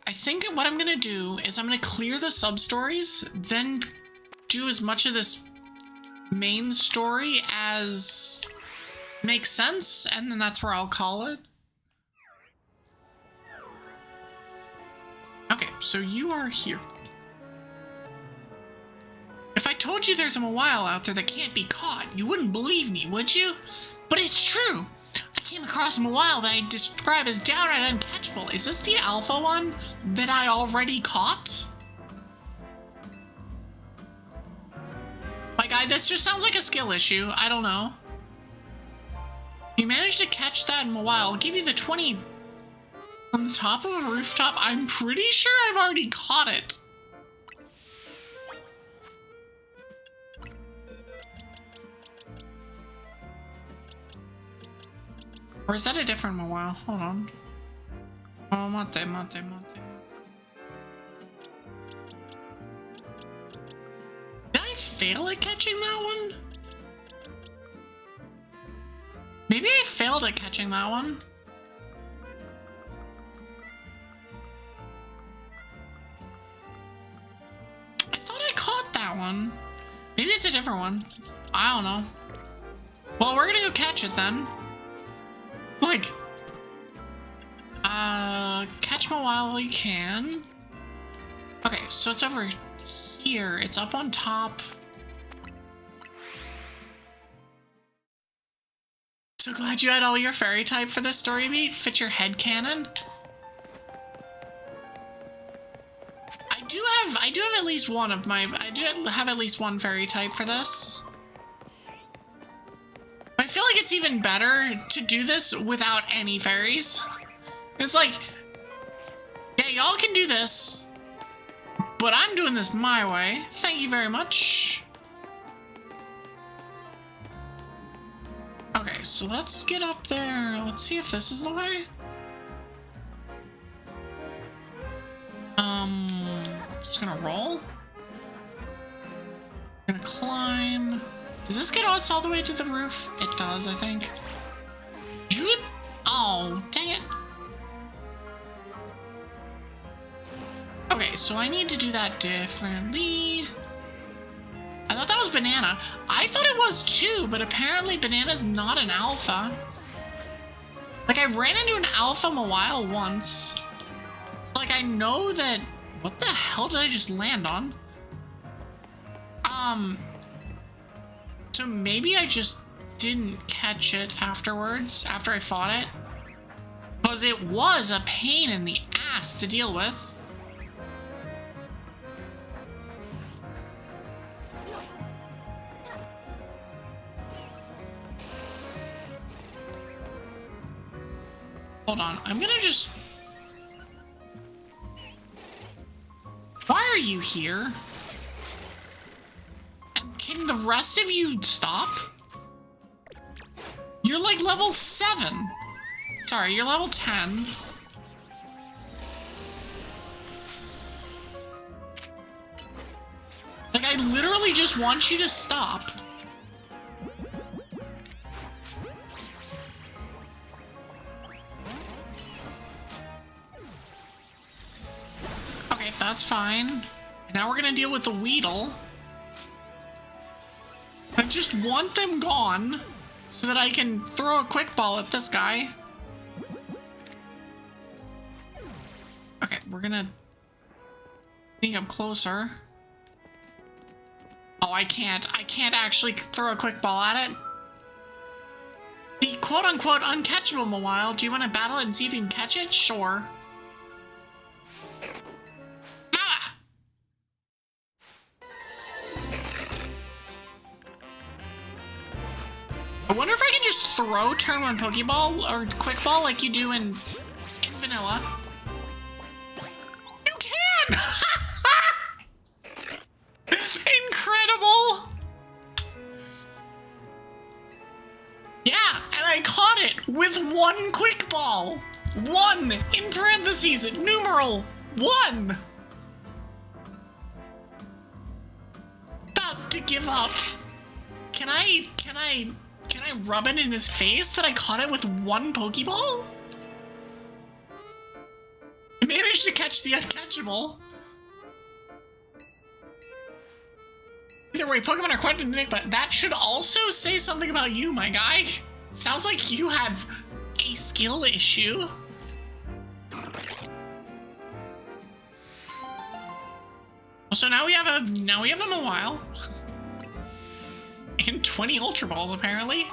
I think what I'm gonna do is I'm gonna clear the sub-stories, then do as much of this main story as makes sense, and then that's where I'll call it. Okay, so you are here. If I told you there's a Mawile out there that can't be caught, you wouldn't believe me, would you? But it's true! I came across a Mawile that I describe as downright uncatchable. Is this the alpha one that I already caught? My guy, this just sounds like a skill issue. I don't know. If you manage to catch that Mawile, I'll give you the 20 on the top of a rooftop. I'm pretty sure I've already caught it. Or is that a different Mawile? Hold on. Oh, mate. Did I fail at catching that one? Maybe I failed at catching that one. I thought I caught that one. Maybe it's a different one. I don't know. Well, we're gonna go catch it then. Like, catch Mawile while you can. Okay, so it's over here. It's up on top. So glad you had all your fairy type for this story beat. Fit your head cannon. I do have at least one of my. I do have at least one fairy type for this. I feel like it's even better to do this without any fairies. It's like, yeah, y'all can do this, but I'm doing this my way. Thank you very much. Okay, so let's get up there. Let's see if this is the way. Just gonna roll. Gonna climb. Does this get us all the way to the roof? It does, I think. Oh, dang it. Okay, so I need to do that differently. I thought that was banana. I thought it was too, but apparently banana's not an alpha. Like, I ran into an alpha Mawile once. Like, I know that... What the hell did I just land on? So maybe I just didn't catch it afterwards, after I fought it. Because it was a pain in the ass to deal with. Hold on, I'm gonna just... Why are you here? And can the rest of you stop? You're like level 7. Sorry, you're level 10. Like, I literally just want you to stop. Okay, that's fine. And now we're gonna deal with the Weedle. I just want them gone so that I can throw a quick ball at this guy. Okay, we're gonna sneak up closer. Oh, I can't actually throw a quick ball at it. The quote-unquote uncatchable Mawile. Do you want to battle it and see if you can catch it? Sure. Ah! I wonder if I can just throw turn 1 Pokeball or quick ball like you do in vanilla. You can! Incredible! Yeah, and I caught it with 1 quick ball. 1 in parentheses, numeral 1. About to give up. Can I rub it in his face that I caught it with 1 Pokeball? I managed to catch the uncatchable. Either way, Pokemon are quite unique, but that should also say something about you, my guy. Sounds like you have a skill issue. So now we have a Mawile. And 20 Ultra Balls, apparently.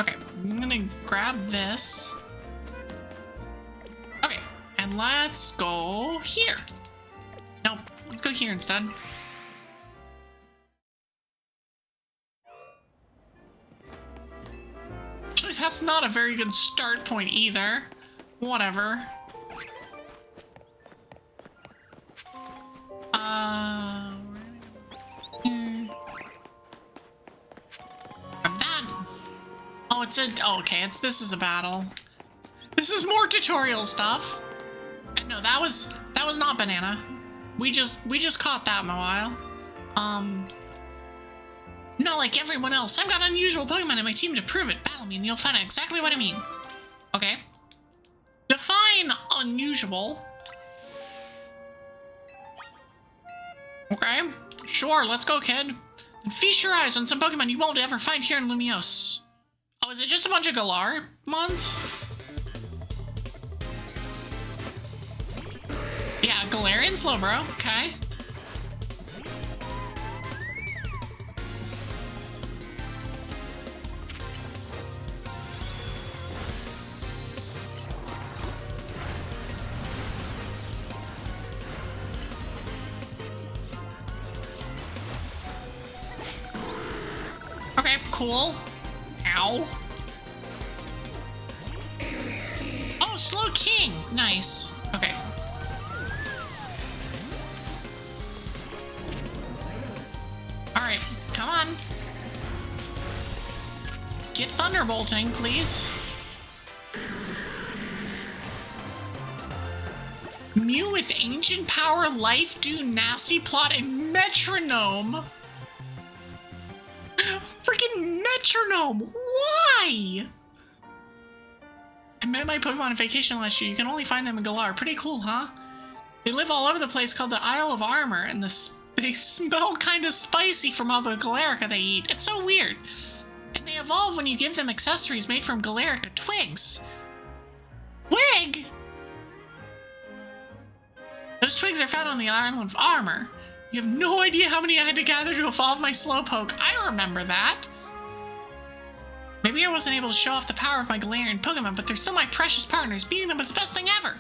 Okay, I'm gonna grab this. Okay, and let's go here. Nope, let's go here instead. Actually, that's not a very good start point either. Whatever. Oh, it's a... Oh, okay, this is a battle. This is more tutorial stuff. And no, that was not banana. We just caught that Mawile. Not like everyone else. I've got unusual Pokemon in my team to prove it. Battle me and you'll find out exactly what I mean. Okay. Define unusual. Okay. Sure, let's go, kid. And feast your eyes on some Pokemon you won't ever find here in Lumiose. Oh, is it just a bunch of Galar mons? Yeah, Galarian Slowbro. Okay. Okay, cool. Ow. Oh, Slow King. Nice. Okay. Alright, come on. Get Thunderbolting, please. Mew with Ancient Power, Life Dew, Nasty Plot, and Metronome. Freaking Metronome! Why? I met my Pokemon on vacation last year. You can only find them in Galar. Pretty cool, huh? They live all over the place called the Isle of Armor, and they smell kind of spicy from all the Galarica they eat. It's so weird. And they evolve when you give them accessories made from Galarica twigs. Twig? Those twigs are found on the Isle of Armor. You have no idea how many I had to gather to evolve my Slowpoke. I remember that. Maybe I wasn't able to show off the power of my Galarian Pokemon, but they're still my precious partners. Beating them was the best thing ever.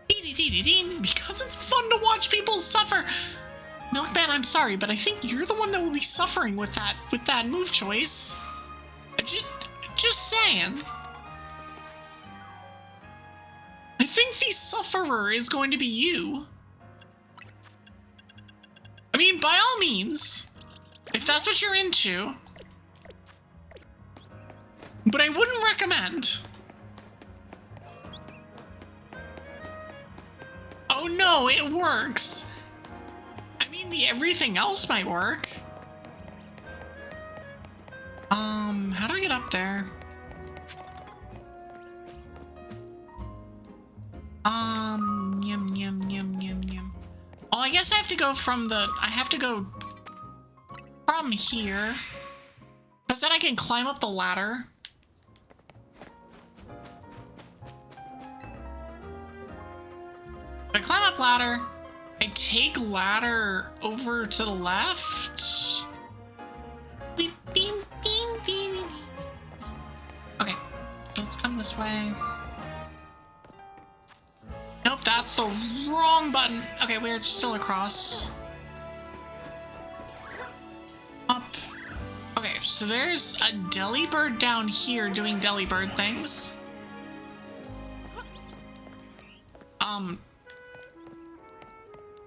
Because it's fun to watch people suffer. Milkman, I'm sorry, but I think you're the one that will be suffering with that move choice. Just saying. I think the sufferer is going to be you. I mean, by all means, if that's what you're into. But I wouldn't recommend. Oh no, it works. I mean, everything else might work. How do I get up there? Yum, yum, yum, yum, yum. Oh, I guess I have to go from from here. Because then I can climb up the ladder. I climb up ladder. I take ladder over to the left. Beep, beep, beep, beep. Okay, so let's come this way. Nope, that's the wrong button. Okay, we're still across. Up. Okay, so there's a Delibird down here doing Delibird things.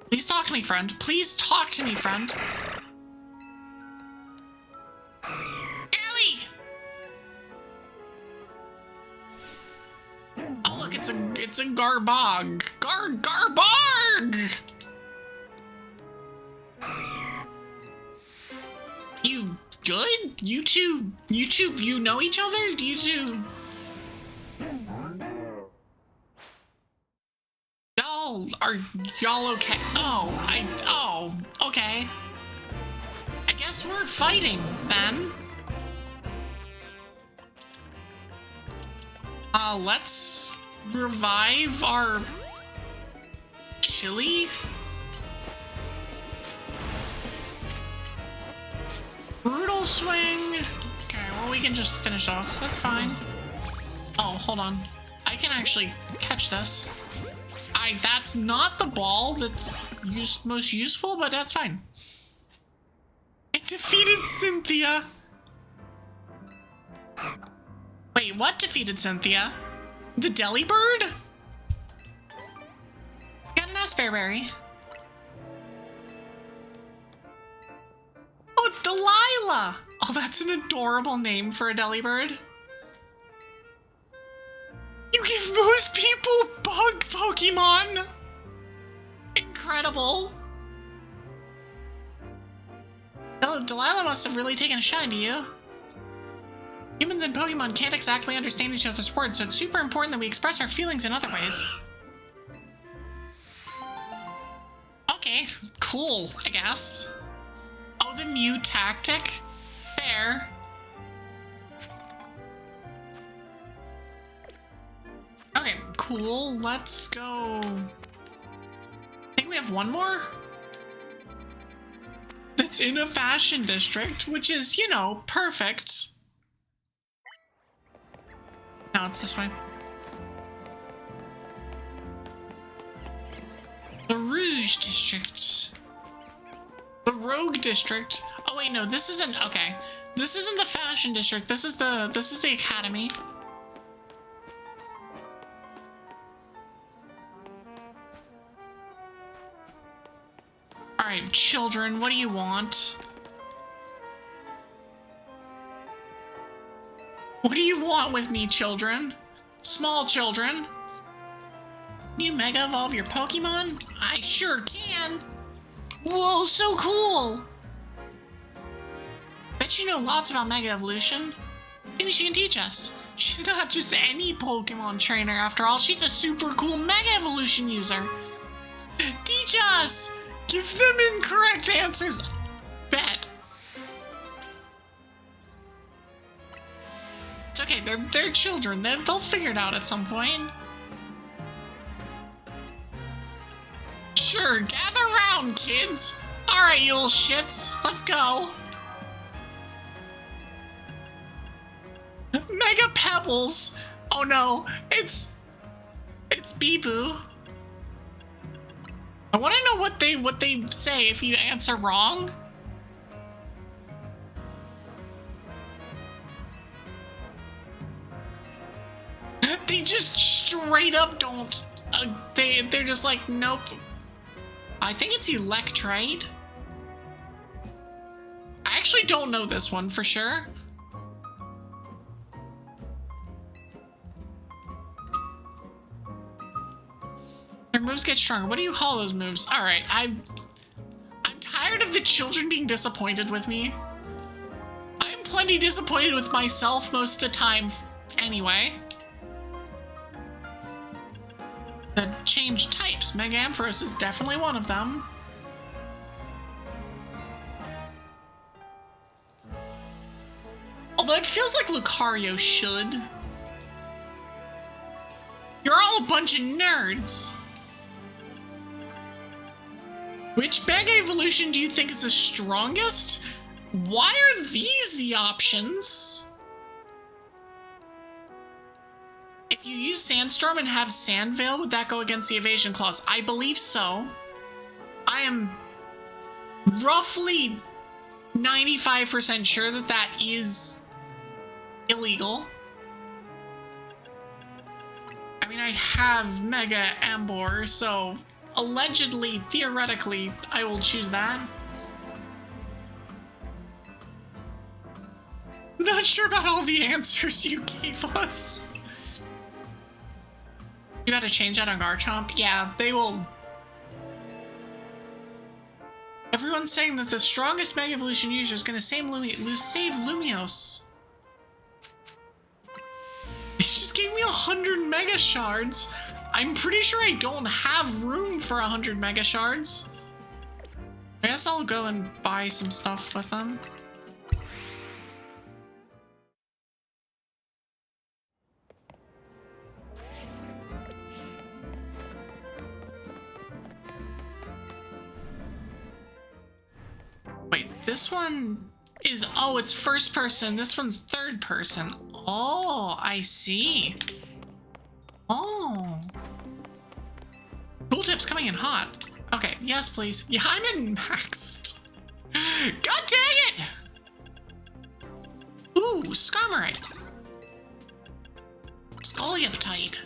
Please talk to me, friend. Please talk to me, friend. Ellie! Oh, look, it's a Garbog. Garbog! You good? You two, you know each other? You two... Are y'all okay? Oh, okay. I guess we're fighting, then. Let's revive our chili. Brutal swing. Okay, well, we can just finish off. That's fine. Oh, hold on. I can actually catch this. That's not the ball that's most useful, but that's fine. It defeated Cynthia. Wait, what defeated Cynthia? The Delibird? Got an Asperberry. Oh, it's Delilah. Oh, that's an adorable name for a Delibird. You give most people bug Pokemon! Incredible. So, Delilah must have really taken a shine to you. Humans and Pokemon can't exactly understand each other's words, so it's super important that we express our feelings in other ways. Okay, cool, I guess. Oh, the Mew tactic? Fair. Okay, cool. Let's go. I think we have one more? That's in a fashion district, which is, you know, perfect. No, it's this way. The Rouge district. The Rogue district. Oh wait, no, this isn't. Okay, this isn't the fashion district. This is the academy. All right, children, what do you want? What do you want with me, children? Small children. Can you Mega Evolve your Pokemon? I sure can. Whoa, so cool. Bet you know lots about Mega Evolution. Maybe she can teach us. She's not just any Pokemon trainer after all. She's a super cool Mega Evolution user. Teach us. Give them incorrect answers. Bet. It's okay, they're children. They'll figure it out at some point. Sure, gather round, kids. All right, you little shits, let's go. Mega Pebbles. Oh no, it's Bee-Boo. I want to know what they say if you answer wrong. They just straight up don't. They're just like, nope. I think it's Electrite. I actually don't know this one for sure. Their moves get stronger. What do you call those moves? All right, I'm tired of the children being disappointed with me. I'm plenty disappointed with myself most of the time anyway. The change types. Mega Ampharos is definitely one of them. Although it feels like Lucario should. You're all a bunch of nerds. Which Mega Evolution do you think is the strongest? Why are these the options? If you use Sandstorm and have Sand Veil, would that go against the evasion clause? I believe so. I am roughly 95% sure that that is illegal. I mean, I have Mega Ambor, so allegedly, theoretically, I will choose that. I'm not sure about all the answers you gave us. You gotta change that on Garchomp? Yeah, they will. Everyone's saying that the strongest Mega Evolution user is gonna save Lumiose. They just gave me 100 Mega Shards. I'm pretty sure I don't have room for 100 Mega Shards. I guess I'll go and buy some stuff with them. Wait, this one is, oh, it's first person. This one's third person. Oh, I see. Oh. Tooltip's coming in hot. Okay, yes, please. Yeah, I'm in maxed. God dang it! Ooh, Skarmory. Scoliptite.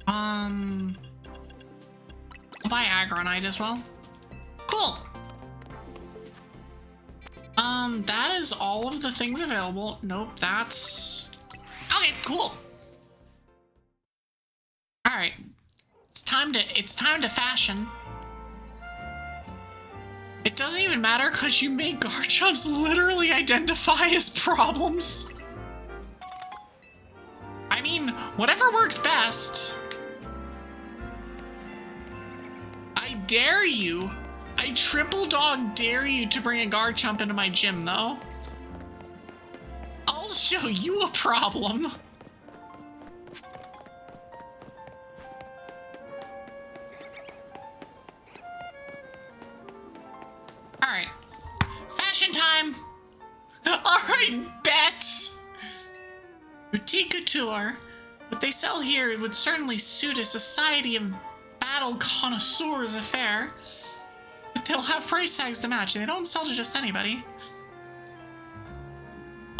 I'll buy Agronite as well. Cool. That is all of the things available. Nope, that's... Okay, cool. Alright. It's time to fashion. It doesn't even matter because you make guard jumps literally identify as problems. I mean, whatever works best. I dare you. I triple dog dare you to bring a guard jump into my gym, though. I'll show you a problem. Alright. Fashion time! Alright, bet! Boutique couture. What they sell here would certainly suit a society of battle connoisseurs affair. But they'll have price tags to match, and they don't sell to just anybody.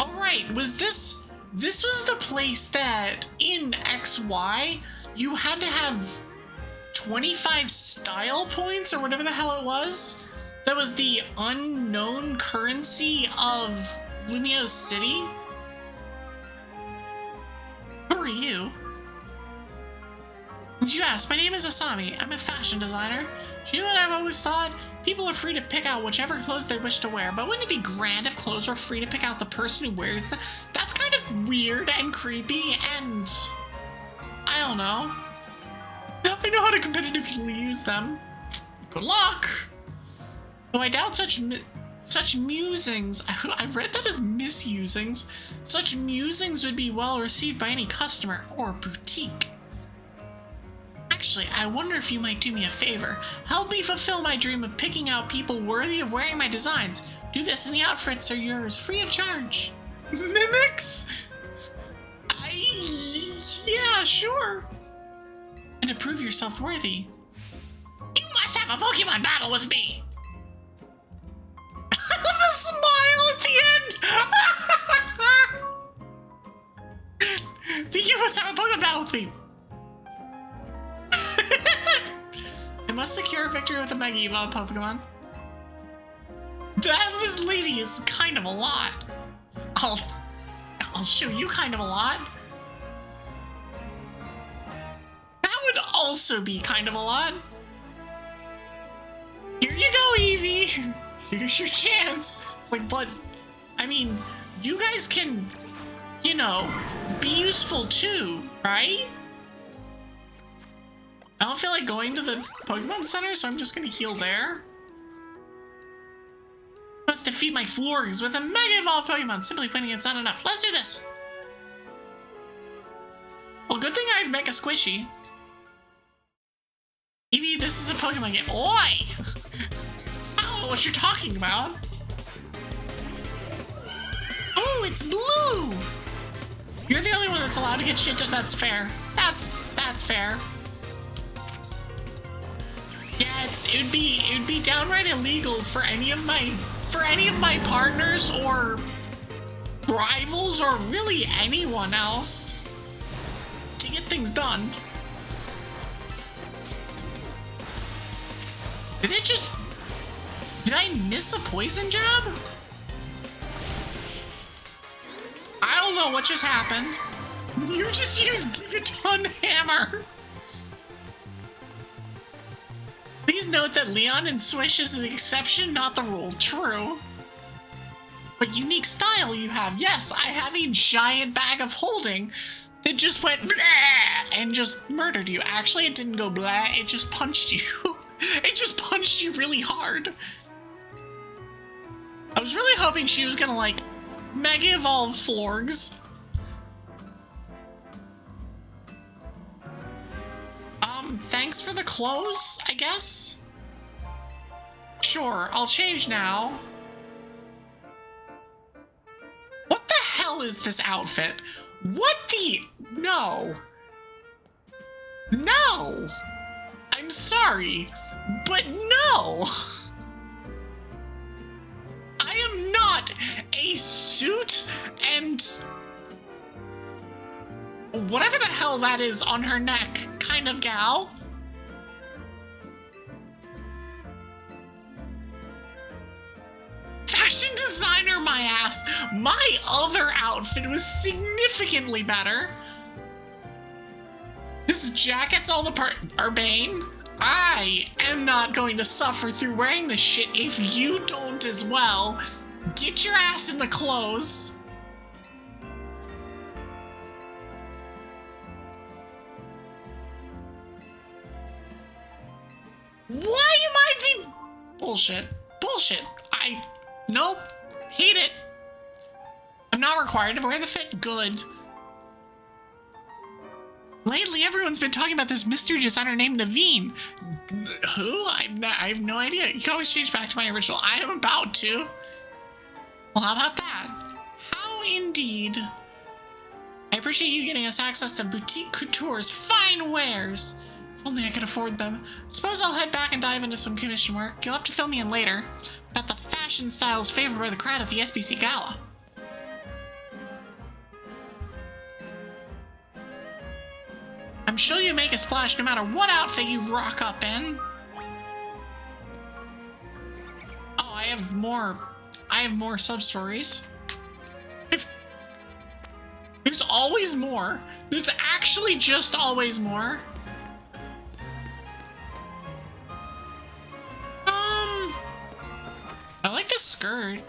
Alright, was this was the place that in XY you had to have 25 style points or whatever the hell it was? That was the unknown currency of Lumio City? Who are you? Would you ask? My name is Asami. I'm a fashion designer. Do you know what I've always thought? People are free to pick out whichever clothes they wish to wear, but wouldn't it be grand if clothes were free to pick out the person who wears them? That's kind of weird and creepy and... I don't know. I know how to competitively use them. Good luck! Though I doubt such musings, I've read that as misusings, such musings would be well received by any customer or boutique. Actually, I wonder if you might do me a favor. Help me fulfill my dream of picking out people worthy of wearing my designs. Do this and the outfits are yours, free of charge. Mimics? Yeah, sure. And to prove yourself worthy, you must have a Pokemon battle with me. The smile at the end! You must have a Pokemon battle with me! I must secure a victory with a Mega Evolved Pokemon. This lady is kind of a lot. I'll show you kind of a lot. That would also be kind of a lot. Here you go, Evie! Here's your chance. It's like, but, I mean, you guys can, you know, be useful too, right? I don't feel like going to the Pokemon Center, so I'm just gonna heal there. Must defeat my Florgs with a Mega Evolved Pokemon. Simply putting it's not enough. Let's do this. Well, good thing I have Mega Squishy. Evie, this is a Pokemon game. Oi! What you're talking about. Oh, it's blue. You're the only one that's allowed to get shit done. That's fair. That's fair. Yeah, it would be downright illegal for any of my partners or rivals or really anyone else to get things done. Did I miss a poison jab? I don't know what just happened. You just used Gigaton Hammer. Please note that Leon and Swish is the exception, not the rule. True. What unique style you have. Yes, I have a giant bag of holding that just went bleh and just murdered you. Actually, it didn't go bleh, it just punched you. It just punched you really hard. I was really hoping she was gonna, like, Mega Evolve Florgs. Thanks for the clothes, I guess? Sure, I'll change now. What the hell is this outfit? What the... No. No! I'm sorry, but no! I am not a suit and whatever the hell that is on her neck kind of gal. Fashion designer my ass. My other outfit was significantly better. This jacket's all the part Urbane. I am not going to suffer through wearing this shit if you don't as well. Get your ass in the clothes. Why am I the... Bullshit. Bullshit. Nope. Hate it. I'm not required to wear the fit. Good. Lately, everyone's been talking about this mystery designer named Naveen. Who? I have no idea. You can always change back to my original. I am about to. Well, how about that? How indeed. I appreciate you getting us access to boutique couture's fine wares. If only I could afford them. Suppose I'll head back and dive into some commission work. You'll have to fill me in later about the fashion styles favored by the crowd at the SBC Gala. I'm sure you make a splash no matter what outfit you rock up in. Oh, I have more sub-stories. There's always more. There's actually just always more. I like the skirt.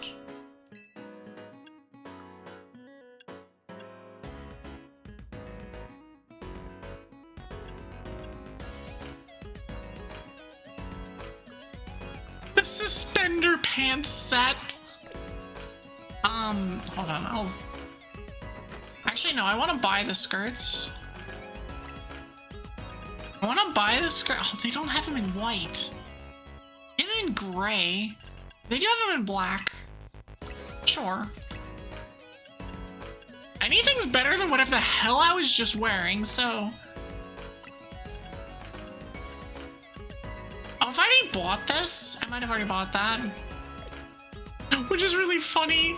The suspender pants set. Hold on, actually, no, I want to buy the skirts. I want to buy the skirt. Oh, they don't have them in white. They have them in gray. They do have them in black. Sure. Anything's better than whatever the hell I was just wearing, so... Oh, if I already bought this, I might have already bought that. Which is really funny.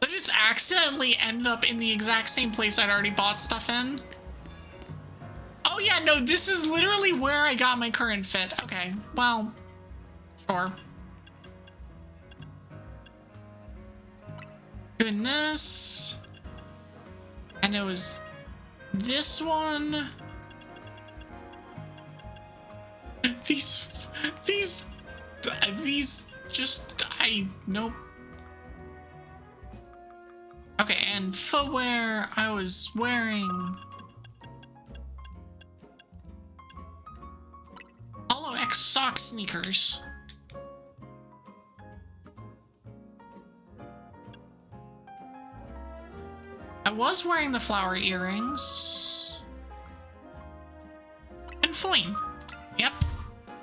I just accidentally ended up in the exact same place I'd already bought stuff in. Oh yeah, no, this is literally where I got my current fit. Okay, well, sure. Doing this. And it was this one. These just, nope. Okay, and footwear, I was wearing Hollow X sock sneakers. I was wearing the flower earrings. And fine. Yep.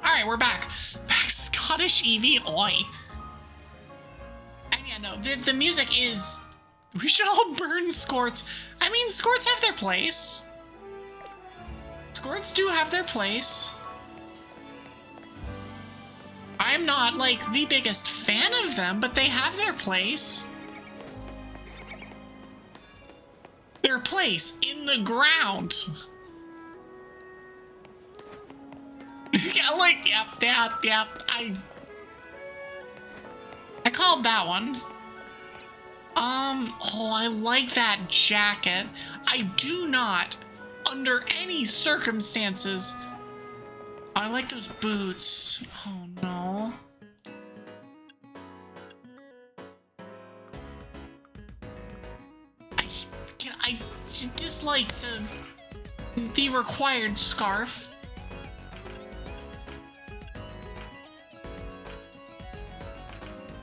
Alright, we're back. Back Scottish Evie, oi. And yeah, no, the music is... We should all burn skorts. I mean, skorts have their place. Skorts do have their place. I'm not, like, the biggest fan of them, but they have their place. Their place in the ground. Yeah, like, yep, I called that one. Oh, I like that jacket. I do not, under any circumstances, I like those boots. Oh no. I dislike the required scarf.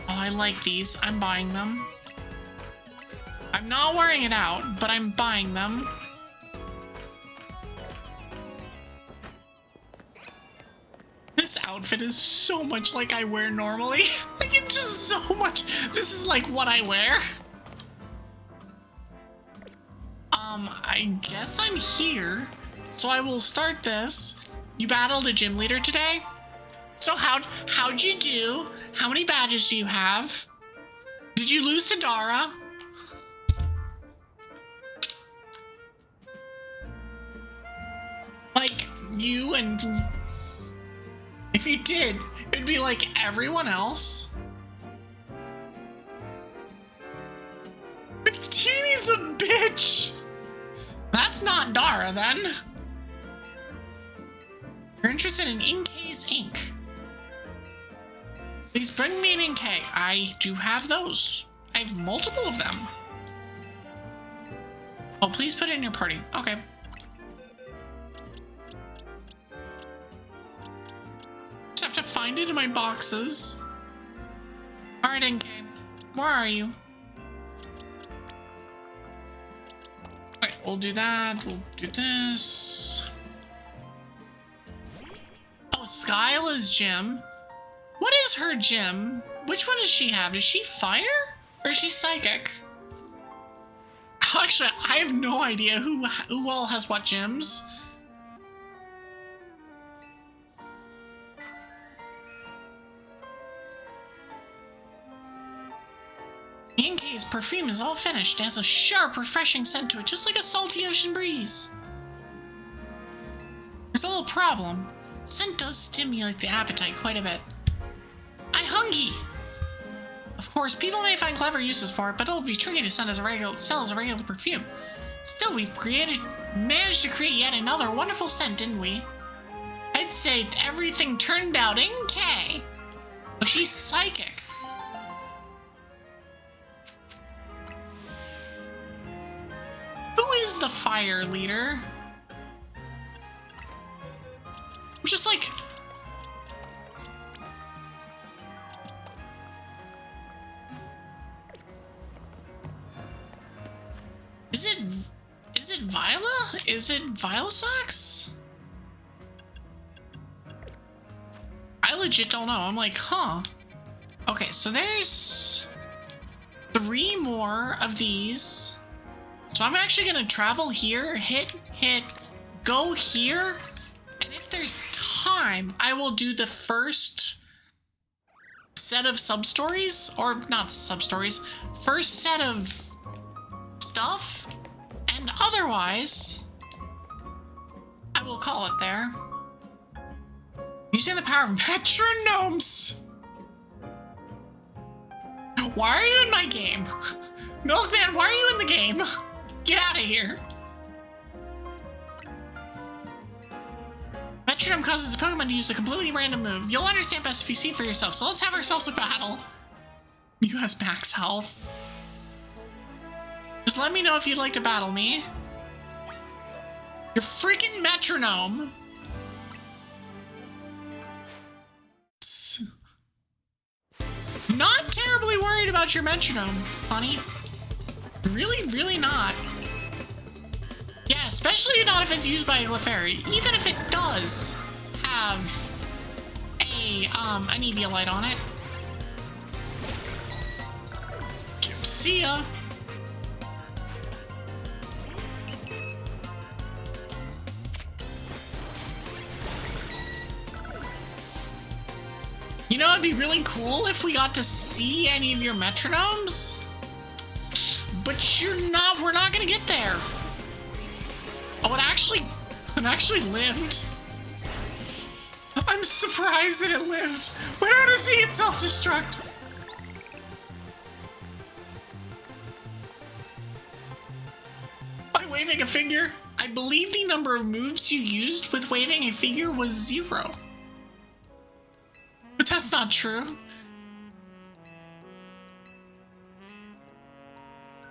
Oh, I like these. I'm buying them. I'm not wearing it out, but I'm buying them. This outfit is so much like I wear normally. Like, it's just so much. This is like what I wear. I guess I'm here. So I will start this. You battled a gym leader today? So how'd you do? How many badges do you have? Did you lose to Dara? Like, you and... If you did, it'd be like everyone else. Teeny's a bitch! That's not Dara, then. You're interested in Inkay's ink. Please bring me an Inkay. I do have those. I have multiple of them. Oh, please put it in your party. Okay. Just have to find it in my boxes. Alright, Inkay. Where are you? Alright, we'll do that. We'll do this. Oh, Skyla's gym. What is her gym? Which one does she have? Does she fire? Or is she psychic? Actually, I have no idea who all has what gyms. Inkay's perfume is all finished. It has a sharp, refreshing scent to it, just like a salty ocean breeze. There's a little problem. Scent does stimulate the appetite quite a bit. I'm hungry! Of course, people may find clever uses for it, but it'll be tricky to sell as a regular perfume. Still, we've managed to create yet another wonderful scent, didn't we? I'd say everything turned out Inkay. Oh, she's psychic. Who is the fire leader? I'm just like... Is it Viola? Is it Vilasax? I legit don't know. I'm like, huh. Okay, so there's 3 more of these. So I'm actually gonna travel here, hit, go here, and if there's time, I will do the first set of substories, or not substories, first set of stuff, and otherwise, I will call it there. Using the power of metronomes! Why are you in my game? Milkman, why are you in the game? Get out of here. Metronome causes a Pokemon to use a completely random move. You'll understand best if you see it for yourself, so let's have ourselves a battle. You has max health. Just let me know if you'd like to battle me. Your freaking metronome. Not terribly worried about your metronome, honey. Really, really not. Yeah, especially not if it's used by a Clefairy. Even if it does have an Eviolite on it. See ya. You know, it'd be really cool if we got to see any of your metronomes. But we're not gonna get there. Oh, it actually lived. I'm surprised that it lived. We don't want to see it self-destruct. By waving a figure, I believe the number of moves you used with waving a figure was 0. But that's not true.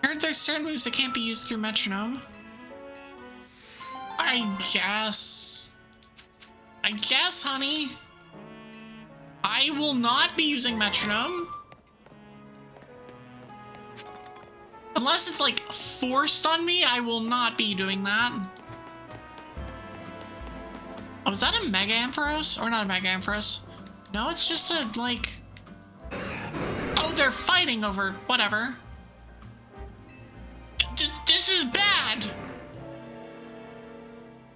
I heard there's certain moves that can't be used through metronome. I guess, honey. I will not be using metronome. Unless it's like forced on me, I will not be doing that. Oh, is that a Mega Ampharos? Or not a Mega Ampharos? No, it's just a, like... Oh, they're fighting over whatever. This is bad!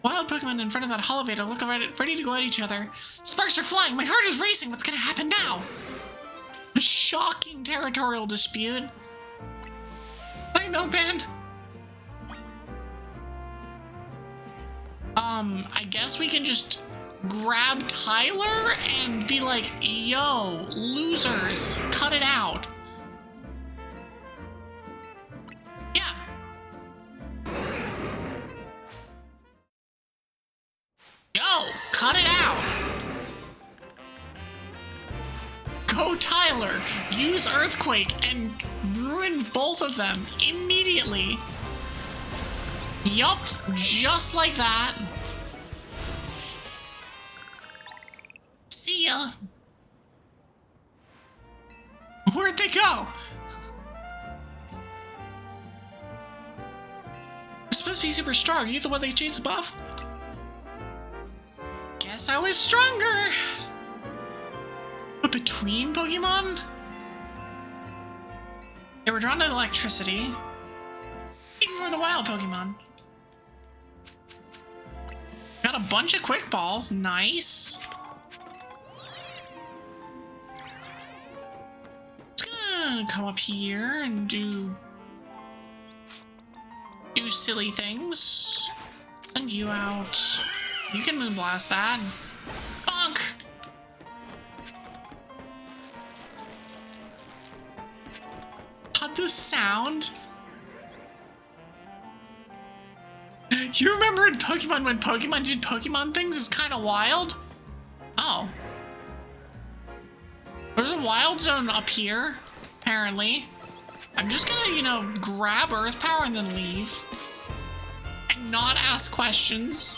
Wild Pokemon in front of that elevator look ready to go at each other. Sparks are flying! My heart is racing! What's gonna happen now? A shocking territorial dispute. Hi, Milkman! I guess we can just grab Tyler and be like, yo, losers, cut it out. Yeah. Yo, cut it out. killer, use Earthquake, and ruin both of them immediately. Yup, just like that. See ya. Where'd they go? You're supposed to be super strong. You the one they chased above? Guess I was stronger. But between Pokemon? They were drawn to electricity. Ignore the wild Pokemon. Got a bunch of quick balls. Nice. Just gonna come up here and do silly things. Send you out. You can Moonblast that. Bonk! The sound. You remember in Pokemon when Pokemon did Pokemon things? It was kind of wild. Oh. There's a wild zone up here, apparently. I'm just gonna, you know, grab Earth Power and then leave. And not ask questions.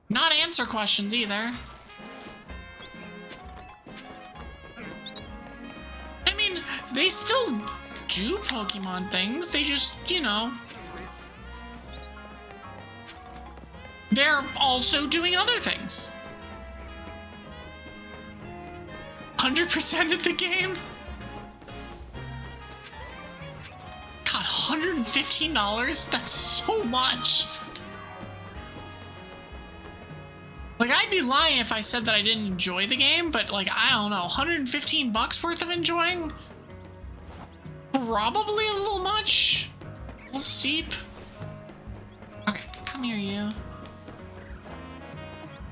Not answer questions either. I mean, they still do Pokemon things, they just, you know, they're also doing other things. 100% of the game? God, $115? That's so much. Like, I'd be lying if I said that I didn't enjoy the game, but like, I don't know, 115 bucks worth of enjoying? Probably a little much. A little steep. Okay, come here, you.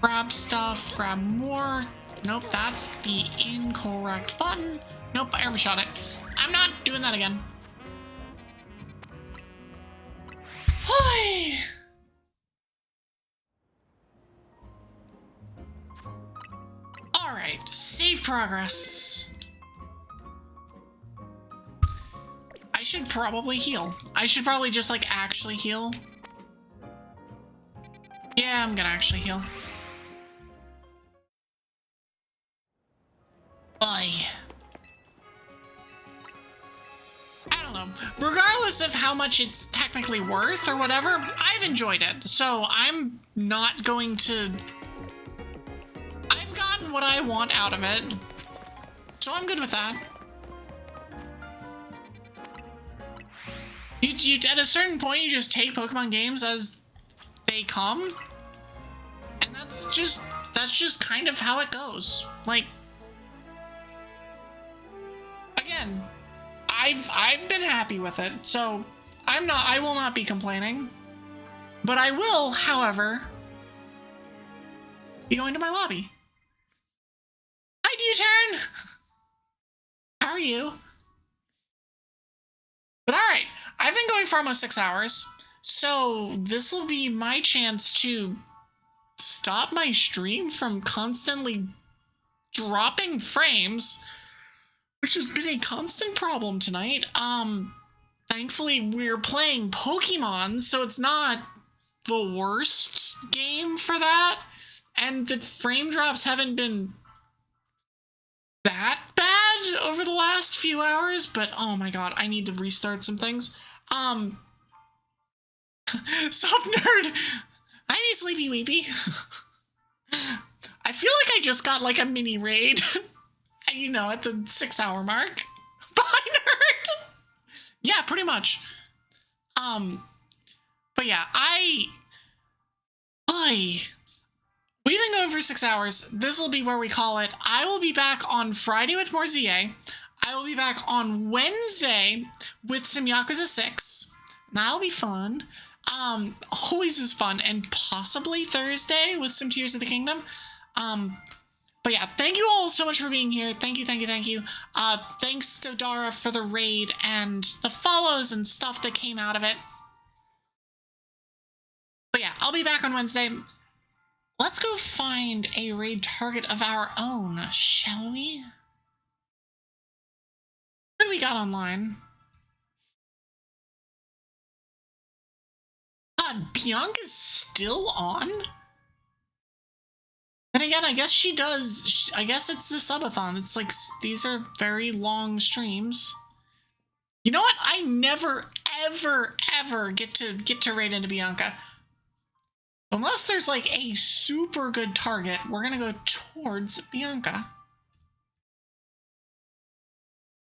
Grab stuff, grab more. Nope, that's the incorrect button. Nope, I overshot it. I'm not doing that again. Hi. Alright, save progress. I should probably heal. I should probably just, like, actually heal. Yeah, I'm gonna actually heal. Bye. I don't know. Regardless of how much it's technically worth or whatever, I've enjoyed it. So I'm not going to... I've gotten what I want out of it. So I'm good with that. You at a certain point, you just take Pokemon games as they come, and that's just kind of how it goes. Like, again, I've been happy with it, so I will not be complaining, but I will, however, be going to my lobby. Hi, D-Turn. How are you? But all right. I've been going for almost 6 hours, so this will be my chance to stop my stream from constantly dropping frames, which has been a constant problem tonight. Thankfully we're playing Pokemon, so it's not the worst game for that, and the frame drops haven't been that bad over the last few hours, but oh my god, I need to restart some things. Sup, nerd? I be sleepy weepy. I feel like I just got like a mini raid, you know, at the 6 hour mark. Bye, nerd! Yeah, pretty much. But yeah, we've been going for 6 hours. This will be where we call it. I will be back on Friday with more Z-A. I will be back on Wednesday with some Yakuza 6. That'll be fun. Always is fun. And possibly Thursday with some Tears of the Kingdom. But yeah, thank you all so much for being here. Thank you, thank you, thank you. Thanks to Dara for the raid and the follows and stuff that came out of it. But yeah, I'll be back on Wednesday. Let's go find a raid target of our own, shall we? do we got online? God, Bianca's still on? And again, I guess she does. I guess it's the subathon. It's like, these are very long streams. You know what? I never, ever get to raid into Bianca. Unless there's like a super good target, we're gonna go towards Bianca.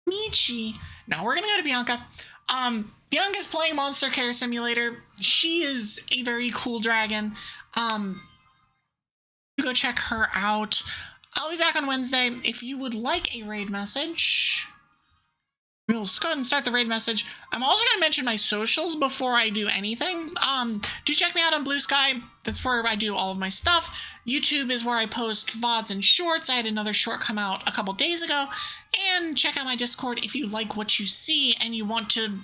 Michi. No, we're gonna go to Bianca. Bianca's playing Monster Care Simulator. She is a very cool dragon. Go check her out. I'll be back on Wednesday. If you would like a raid message, we'll go ahead and start the raid message. I'm also going to mention my socials before I do anything. Do check me out on Blue Sky. That's where I do all of my stuff. YouTube is where I post VODs and shorts. I had another short come out a couple days ago. And check out my Discord if you like what you see and you want to,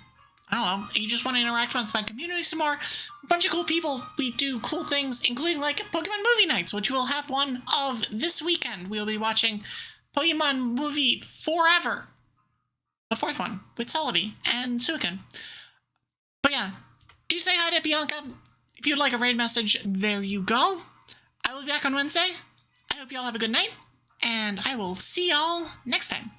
I don't know, you just want to interact with my community some more. A bunch of cool people. We do cool things, including like Pokemon movie nights, which we'll have one of this weekend. We'll be watching Pokemon movie Forever, the fourth one, with Celebi and Suiken. But yeah, do say hi to Bianca. If you'd like a raid message, there you go. I will be back on Wednesday. I hope y'all have a good night, and I will see y'all next time.